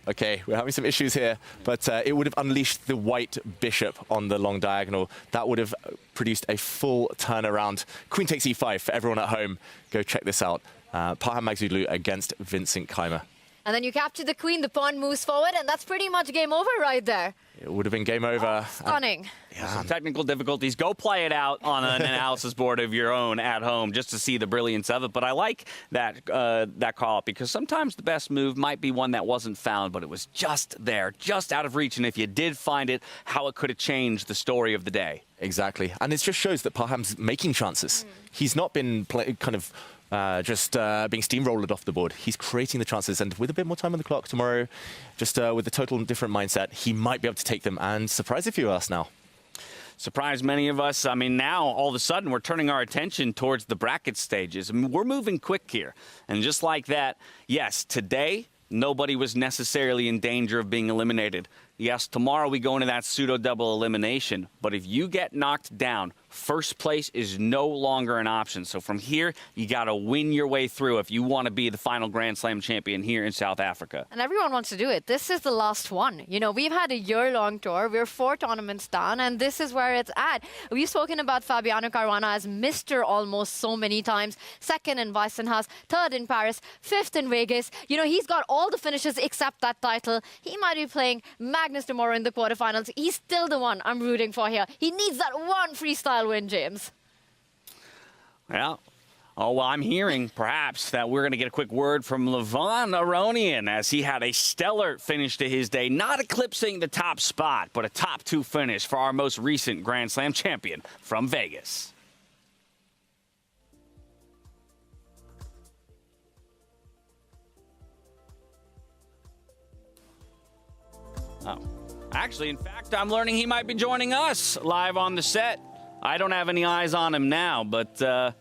[SPEAKER 6] okay, we're having some issues here, but it would have unleashed the white bishop on the long diagonal. That would have produced a full turnaround. Queen takes e5 for everyone at home. Go check this out. Parham Maghsoodloo against Vincent Keymer.
[SPEAKER 7] And then you capture the queen, the pawn moves forward, and that's pretty much game over right there.
[SPEAKER 6] It would have been game over.
[SPEAKER 7] Stunning.
[SPEAKER 2] Some technical difficulties. Go play it out on an analysis board of your own at home just to see the brilliance of it. But I like that call-up because sometimes the best move might be one that wasn't found, but it was just there, just out of reach. And if you did find it, how it could have changed the story of the day.
[SPEAKER 6] Exactly. And it just shows that Parham's making chances. He's not been being steamrolled off the board. He's creating the chances, and with a bit more time on the clock tomorrow, just with a total different mindset, he might be able to take them and surprise a few of us now.
[SPEAKER 2] Surprise many of us. I mean, now all of a sudden we're turning our attention towards the bracket stages. I mean, we're moving quick here. And just like that, yes, today nobody was necessarily in danger of being eliminated. Yes, tomorrow we go into that pseudo-double elimination. But if you get knocked down, first place is no longer an option. So from here, you got to win your way through if you want to be the final Grand Slam champion here in South Africa.
[SPEAKER 7] And everyone wants to do it. This is the last one. You know, we've had a year-long tour. We're 4 tournaments done, and this is where it's at. We've spoken about Fabiano Caruana as Mr. Almost so many times. 2nd in Weissenhaus, 3rd in Paris, 5th in Vegas. You know, he's got all the finishes except that title. He might be playing Magnus tomorrow in the quarterfinals. He's still the one I'm rooting for here. He needs that one freestyle win, James.
[SPEAKER 2] Well, Oh, well, I'm hearing perhaps that we're going to get a quick word from Levon Aronian as he had a stellar finish to his day, not eclipsing the top spot, but a top 2 finish for our most recent Grand Slam champion from Vegas. Oh. Actually, in fact, I'm learning he might be joining us live on the set. I don't have any eyes on him now, but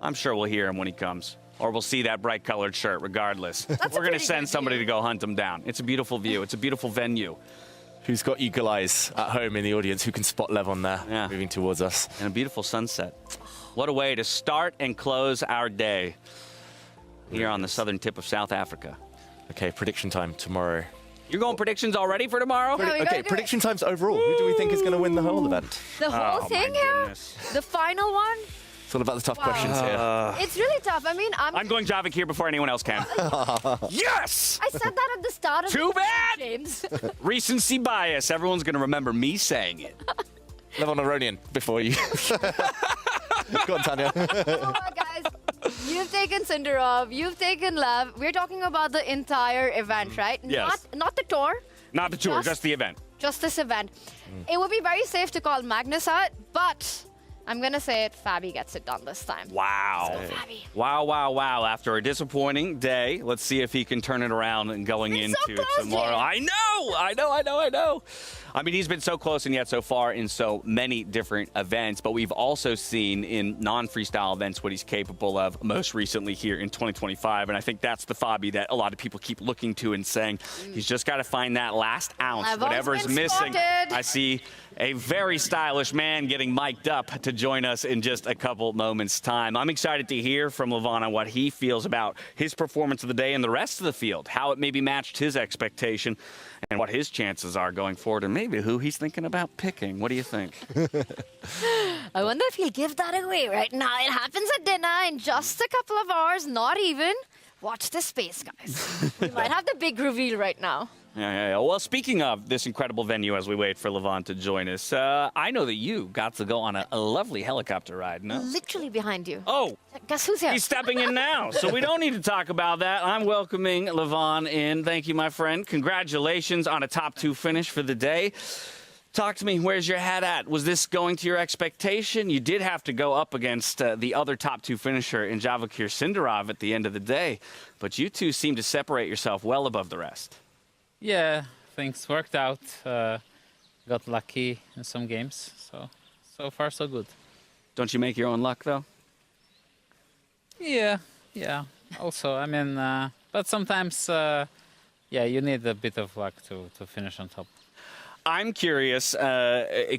[SPEAKER 2] I'm sure we'll hear him when he comes. Or we'll see that bright-colored shirt, regardless. We're going to send somebody to go hunt him down. It's a beautiful view. It's a beautiful venue.
[SPEAKER 6] Who's got eagle eyes at home in the audience? Who can spot Levon there, moving towards us?
[SPEAKER 2] And a beautiful sunset. What a way to start and close our day here on the southern tip of South Africa.
[SPEAKER 6] Okay, prediction time tomorrow.
[SPEAKER 2] You're going predictions already for tomorrow?
[SPEAKER 6] Okay, prediction times overall. Who do we think is going to win the whole event?
[SPEAKER 5] The whole thing here? The final one?
[SPEAKER 6] It's all about the tough questions here.
[SPEAKER 5] It's really tough. I mean,
[SPEAKER 2] I'm going Javik here before anyone else can. Yes!
[SPEAKER 5] I said that at the start of
[SPEAKER 2] Too bad!
[SPEAKER 5] James.
[SPEAKER 2] Recency bias. Everyone's going to remember me saying it.
[SPEAKER 6] Levon Aronian, before you. Go on, Tanya.
[SPEAKER 5] Guys, you've taken Sindarov, you've taken Lev. We're talking about the entire event, right?
[SPEAKER 2] Yes.
[SPEAKER 5] Not the tour.
[SPEAKER 2] Not the tour, just the event.
[SPEAKER 5] Just this event. It would be very safe to call Magnus out, but I'm going to say it, Fabi gets it done this time.
[SPEAKER 2] Wow.
[SPEAKER 5] Let's go, Fabi.
[SPEAKER 2] Wow, wow, wow. After a disappointing day, let's see if he can turn it around and going into tomorrow. I know. I mean, he's been so close and yet so far in so many different events, but we've also seen in non-freestyle events what he's capable of, most recently here in 2025. And I think that's the Fabi that a lot of people keep looking to and saying he's just got to find that last ounce, whatever's missing. I see a very stylish man getting mic'd up to join us in just a couple moments' time. I'm excited to hear from Levon on what he feels about his performance of the day and the rest of the field, how it maybe matched his expectation, and what his chances are going forward, and maybe who he's thinking about picking. What do you think?
[SPEAKER 5] I wonder if he'll give that away right now. It happens at dinner in just a couple of hours, not even. Watch this space, guys. We might have the big reveal right now.
[SPEAKER 2] Yeah. Well, speaking of this incredible venue as we wait for Levon to join us, I know that you got to go on a lovely helicopter ride, no?
[SPEAKER 5] Literally behind you.
[SPEAKER 2] Oh.
[SPEAKER 5] Guess who's here?
[SPEAKER 2] He's stepping in now, so we don't need to talk about that. I'm welcoming Levon in. Thank you, my friend. Congratulations on a top 2 finish for the day. Talk to me. Where's your head at? Was this going to your expectation? You did have to go up against the other top 2 finisher in Javik Sindarov at the end of the day, but you two seem to separate yourself well above the rest.
[SPEAKER 12] Yeah, things worked out. Got lucky in some games, so far so good.
[SPEAKER 2] Don't you make your own luck, though?
[SPEAKER 12] Yeah. Also, I mean, but sometimes, you need a bit of luck to finish on top.
[SPEAKER 2] I'm curious,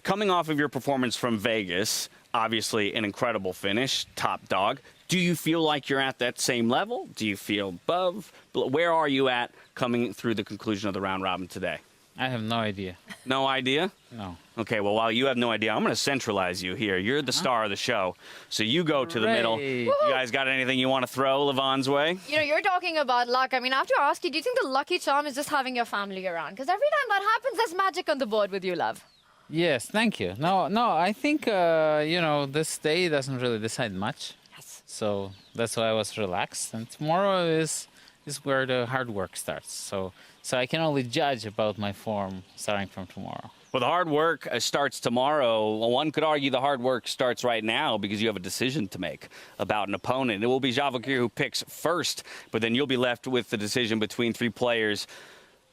[SPEAKER 2] coming off of your performance from Vegas, obviously an incredible finish, top dog. Do you feel like you're at that same level? Do you feel above? Where are you at coming through the conclusion of the round robin today?
[SPEAKER 12] I have no idea.
[SPEAKER 2] No idea?
[SPEAKER 12] No.
[SPEAKER 2] Okay, well, while you have no idea, I'm going to centralize you here. You're the star of the show, so you go to the middle. You guys got anything you want to throw Levon's way?
[SPEAKER 5] You know, you're talking about luck. I mean, I have to ask you, do you think the lucky charm is just having your family around? Because every time that happens, there's magic on the board with you, Lev.
[SPEAKER 12] Yes, thank you. No, I think, this day doesn't really decide much.
[SPEAKER 5] Yes.
[SPEAKER 12] So that's why I was relaxed. And tomorrow is where the hard work starts. So I can only judge about my form starting from tomorrow.
[SPEAKER 2] Well, the hard work starts tomorrow. One could argue the hard work starts right now because you have a decision to make about an opponent. It will be Javik who picks first, but then you'll be left with the decision between 3 players.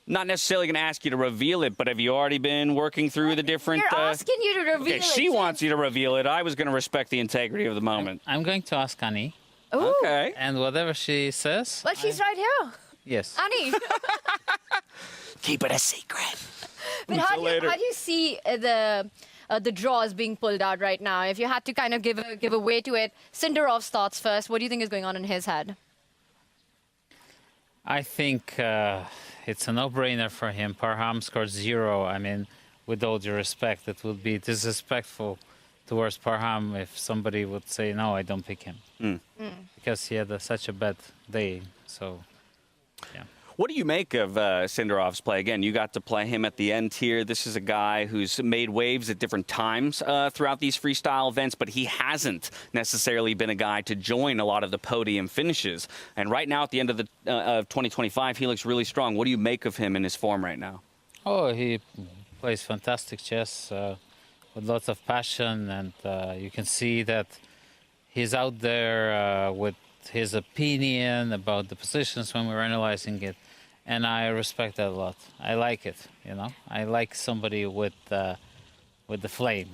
[SPEAKER 2] Not necessarily going to ask you to reveal it, but have you already been working through the different...
[SPEAKER 5] You're asking you to reveal it.
[SPEAKER 2] She wants you to reveal it. I was going to respect the integrity of the moment.
[SPEAKER 12] I'm going to ask Annie.
[SPEAKER 5] Ooh.
[SPEAKER 2] Okay.
[SPEAKER 12] And whatever she says...
[SPEAKER 5] Well, she's right here.
[SPEAKER 12] Yes.
[SPEAKER 5] Annie.
[SPEAKER 2] Keep it a secret.
[SPEAKER 5] But how do you see the draws being pulled out right now? If you had to kind of give a way to it, Sindarov starts first. What do you think is going on in his head?
[SPEAKER 12] I think it's a no-brainer for him. Parham scored 0. I mean, with all due respect, it would be disrespectful towards Parham if somebody would say, no, I don't pick him. Because he had such a bad day. So, yeah.
[SPEAKER 2] What do you make of Sindarov's play? Again, you got to play him at the end here. This is a guy who's made waves at different times throughout these freestyle events, but he hasn't necessarily been a guy to join a lot of the podium finishes. And right now, at the end of 2025, he looks really strong. What do you make of him in his form right now?
[SPEAKER 12] Oh, he plays fantastic chess with lots of passion, and you can see that he's out there with his opinion about the positions when we're analyzing it, and I respect that a lot. I like it, you know. I like somebody with the flame.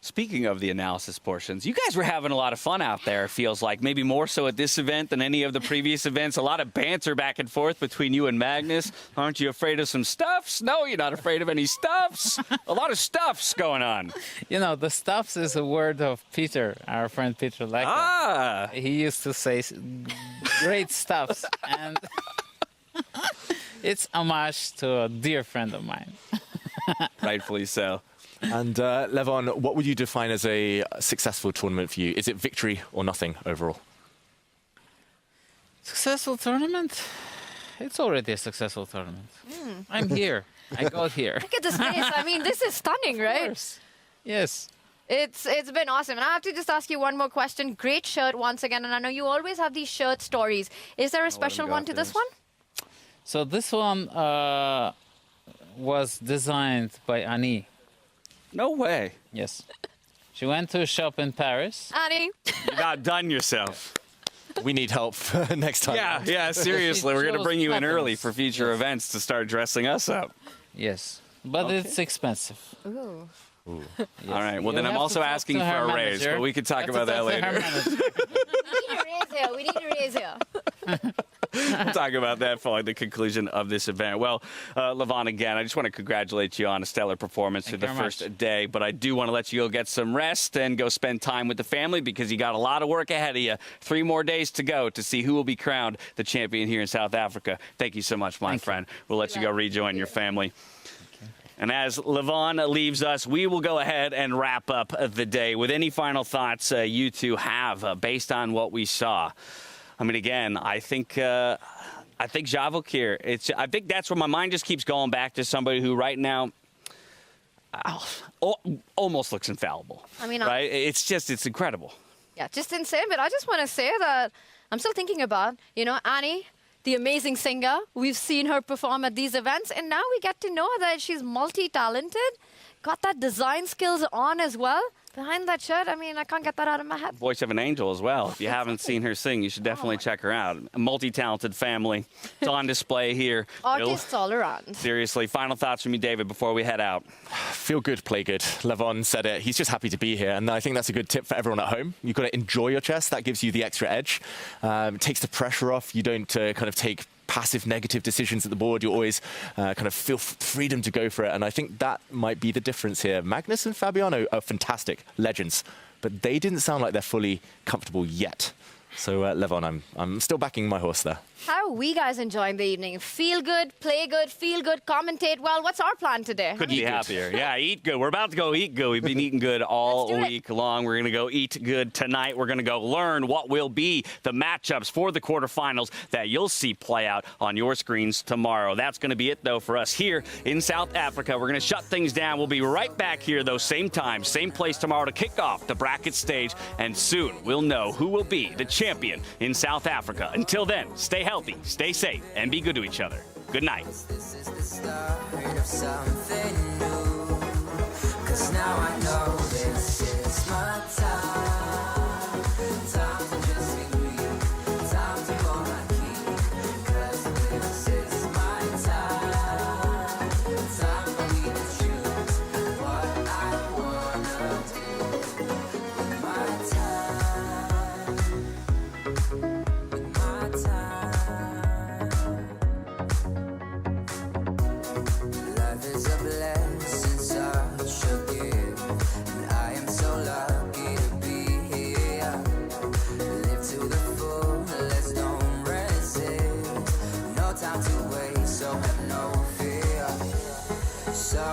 [SPEAKER 2] Speaking of the analysis portions, you guys were having a lot of fun out there, it feels like. Maybe more so at this event than any of the previous events. A lot of banter back and forth between you and Magnus. Aren't you afraid of some stuffs? No, you're not afraid of any stuffs. A lot of stuffs going on.
[SPEAKER 12] You know, the stuffs is a word of Peter, our friend Peter Leka.
[SPEAKER 2] Ah!
[SPEAKER 12] He used to say great stuffs, and it's homage to a dear friend of mine.
[SPEAKER 2] Rightfully so.
[SPEAKER 6] And Levon, what would you define as a successful tournament for you? Is it victory or nothing overall?
[SPEAKER 12] Successful tournament? It's already a successful tournament. I'm here. I got here.
[SPEAKER 5] Look at this face. I mean, this is stunning, right?
[SPEAKER 12] Yes.
[SPEAKER 5] It's been awesome. And I have to just ask you one more question. Great shirt once again. And I know you always have these shirt stories. Is there a special one to this one?
[SPEAKER 12] So this one was designed by Annie.
[SPEAKER 2] No way.
[SPEAKER 12] Yes. She went to a shop in Paris.
[SPEAKER 5] Annie.
[SPEAKER 2] You've outdone yourself.
[SPEAKER 6] We need help next time.
[SPEAKER 2] Yeah, seriously. We're going to bring you in early for future events to start dressing us up.
[SPEAKER 12] Yes, but it's expensive.
[SPEAKER 5] Ooh.
[SPEAKER 2] All right. Well, then I'm also asking for a raise, but we can talk about that later.
[SPEAKER 5] We need a raise here.
[SPEAKER 2] We'll talk about that following the conclusion of this event. Well, Levon, again, I just want to congratulate you on a stellar performance through the first day, but I do want to let you go get some rest and go spend time with the family because you got a lot of work ahead of you. 3 more days to go to see who will be crowned the champion here in South Africa. Thank you so much, my friend. We'll let you go rejoin your family. And as Levon leaves us, we will go ahead and wrap up the day with any final thoughts you two have based on what we saw. I mean, again, I think Javokir, I think that's where my mind just keeps going back to somebody who right now almost looks infallible.
[SPEAKER 5] I mean,
[SPEAKER 2] right? It's incredible.
[SPEAKER 5] Yeah, just insane. But I just want to say that I'm still thinking about, Annie, the amazing singer. We've seen her perform at these events, and now we get to know that she's multi-talented, got that design skills on as well. Behind that shirt, I mean, I can't get that out of my head.
[SPEAKER 2] Voice of an angel as well. If you haven't seen her sing, you should definitely check her out. A multi-talented family. It's on display here.
[SPEAKER 5] Artists all around.
[SPEAKER 2] Seriously. Final thoughts from you, David, before we head out.
[SPEAKER 6] Feel good, play good. Levon said it. He's just happy to be here. And I think that's a good tip for everyone at home. You've got to enjoy your chess. That gives you the extra edge. It takes the pressure off. You don't kind of take passive negative decisions at the board. You always kind of feel freedom to go for it. And I think that might be the difference here. Magnus and Fabiano are fantastic legends, but they didn't sound like they're fully comfortable yet. So, Levon, I'm still backing my horse there.
[SPEAKER 5] How are we guys enjoying the evening? Feel good, play good, feel good, commentate well. What's our plan today?
[SPEAKER 2] Couldn't be happier. Yeah, eat good. We're about to go eat good. We've been eating good all week long. We're going to go eat good tonight. We're going to go learn what will be the matchups for the quarterfinals that you'll see play out on your screens tomorrow. That's going to be it, though, for us here in South Africa. We're going to shut things down. We'll be right back here, though, same time, same place tomorrow to kick off the bracket stage. And soon we'll know who will be the champion in South Africa. Until then, stay healthy, stay safe, and be good to each other. Good night.
[SPEAKER 1] This is the start of something new. 'Cause now I know this is my time. Time to just be real. Time to go my key. 'Cause this is my time. Time for me to choose what I wanna do with my time. With my time. Life is a blessing, such a gift, and I am so lucky to be here. Live to the fullest, don't resist. No time to waste, so have no fear. So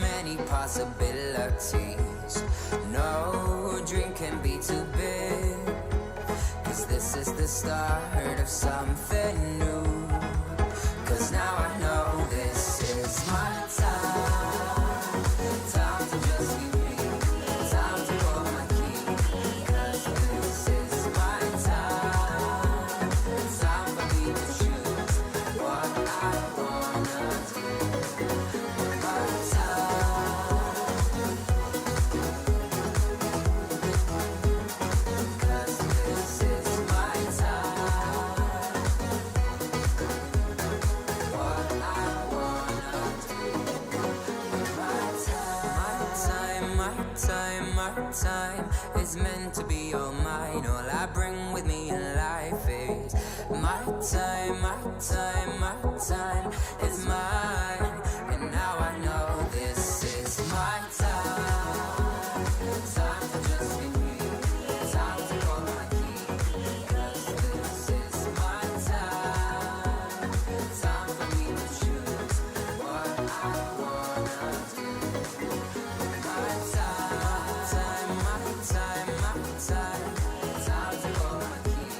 [SPEAKER 1] many possibilities. No dream can be too big. 'Cause this is the start of something new. 'cause now I know this is my time. Time to just be me. Time to hold my key. 'Cause this is my time. Time for me to choose what I wanna do. My time. 'Cause this is my time. What I wanna do. My time, my time, my time is meant to be all mine. All I bring with me in life is my time, my time, my time is mine. And now I know this is my time. Time to just be me. Time to hold my key. 'Cause this is my time. Time for me to choose what I wanna do. My time, my time, my time. Time to hold my key.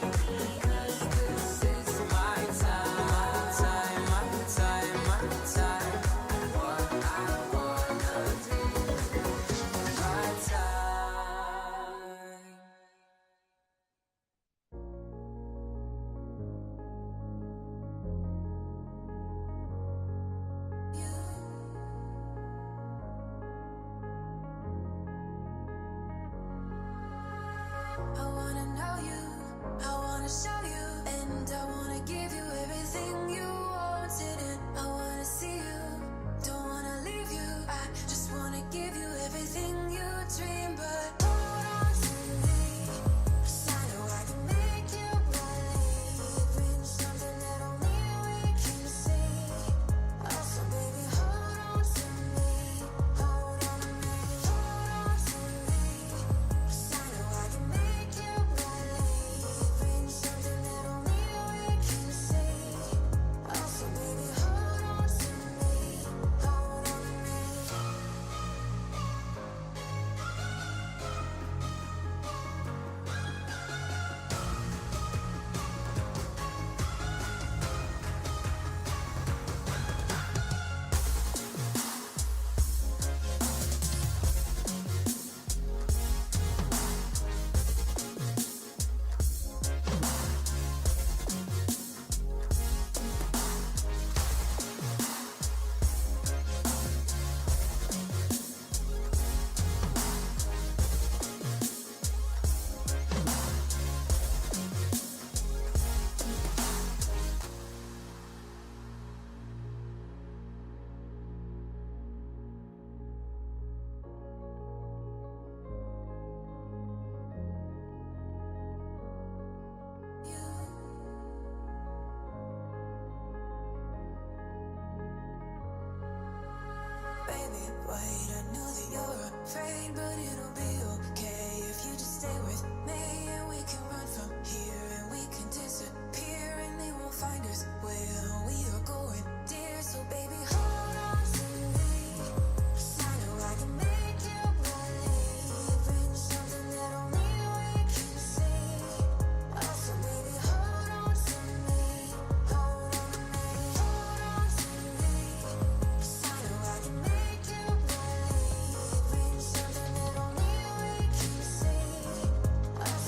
[SPEAKER 1] 'Cause this is my time. My time, my time, my time. What I wanna do. My time. I wanna know you, I wanna show you, and I wanna give you everything you wanted, and I wanna see you, don't wanna leave you. I just wanna give you everything you dream, but hold on to me, 'cause I know I can make you believe in something that only we can see. Also, baby, hold on to me, hold on to me, hold on to me. 'Cause I know I can make you believe in something that only we can see. Also, baby, hold on to me, hold on to me. Baby, wait, I know that you're afraid, but it'll be okay if you just stay with me. And we can run from here, and we can disappear, and they won't find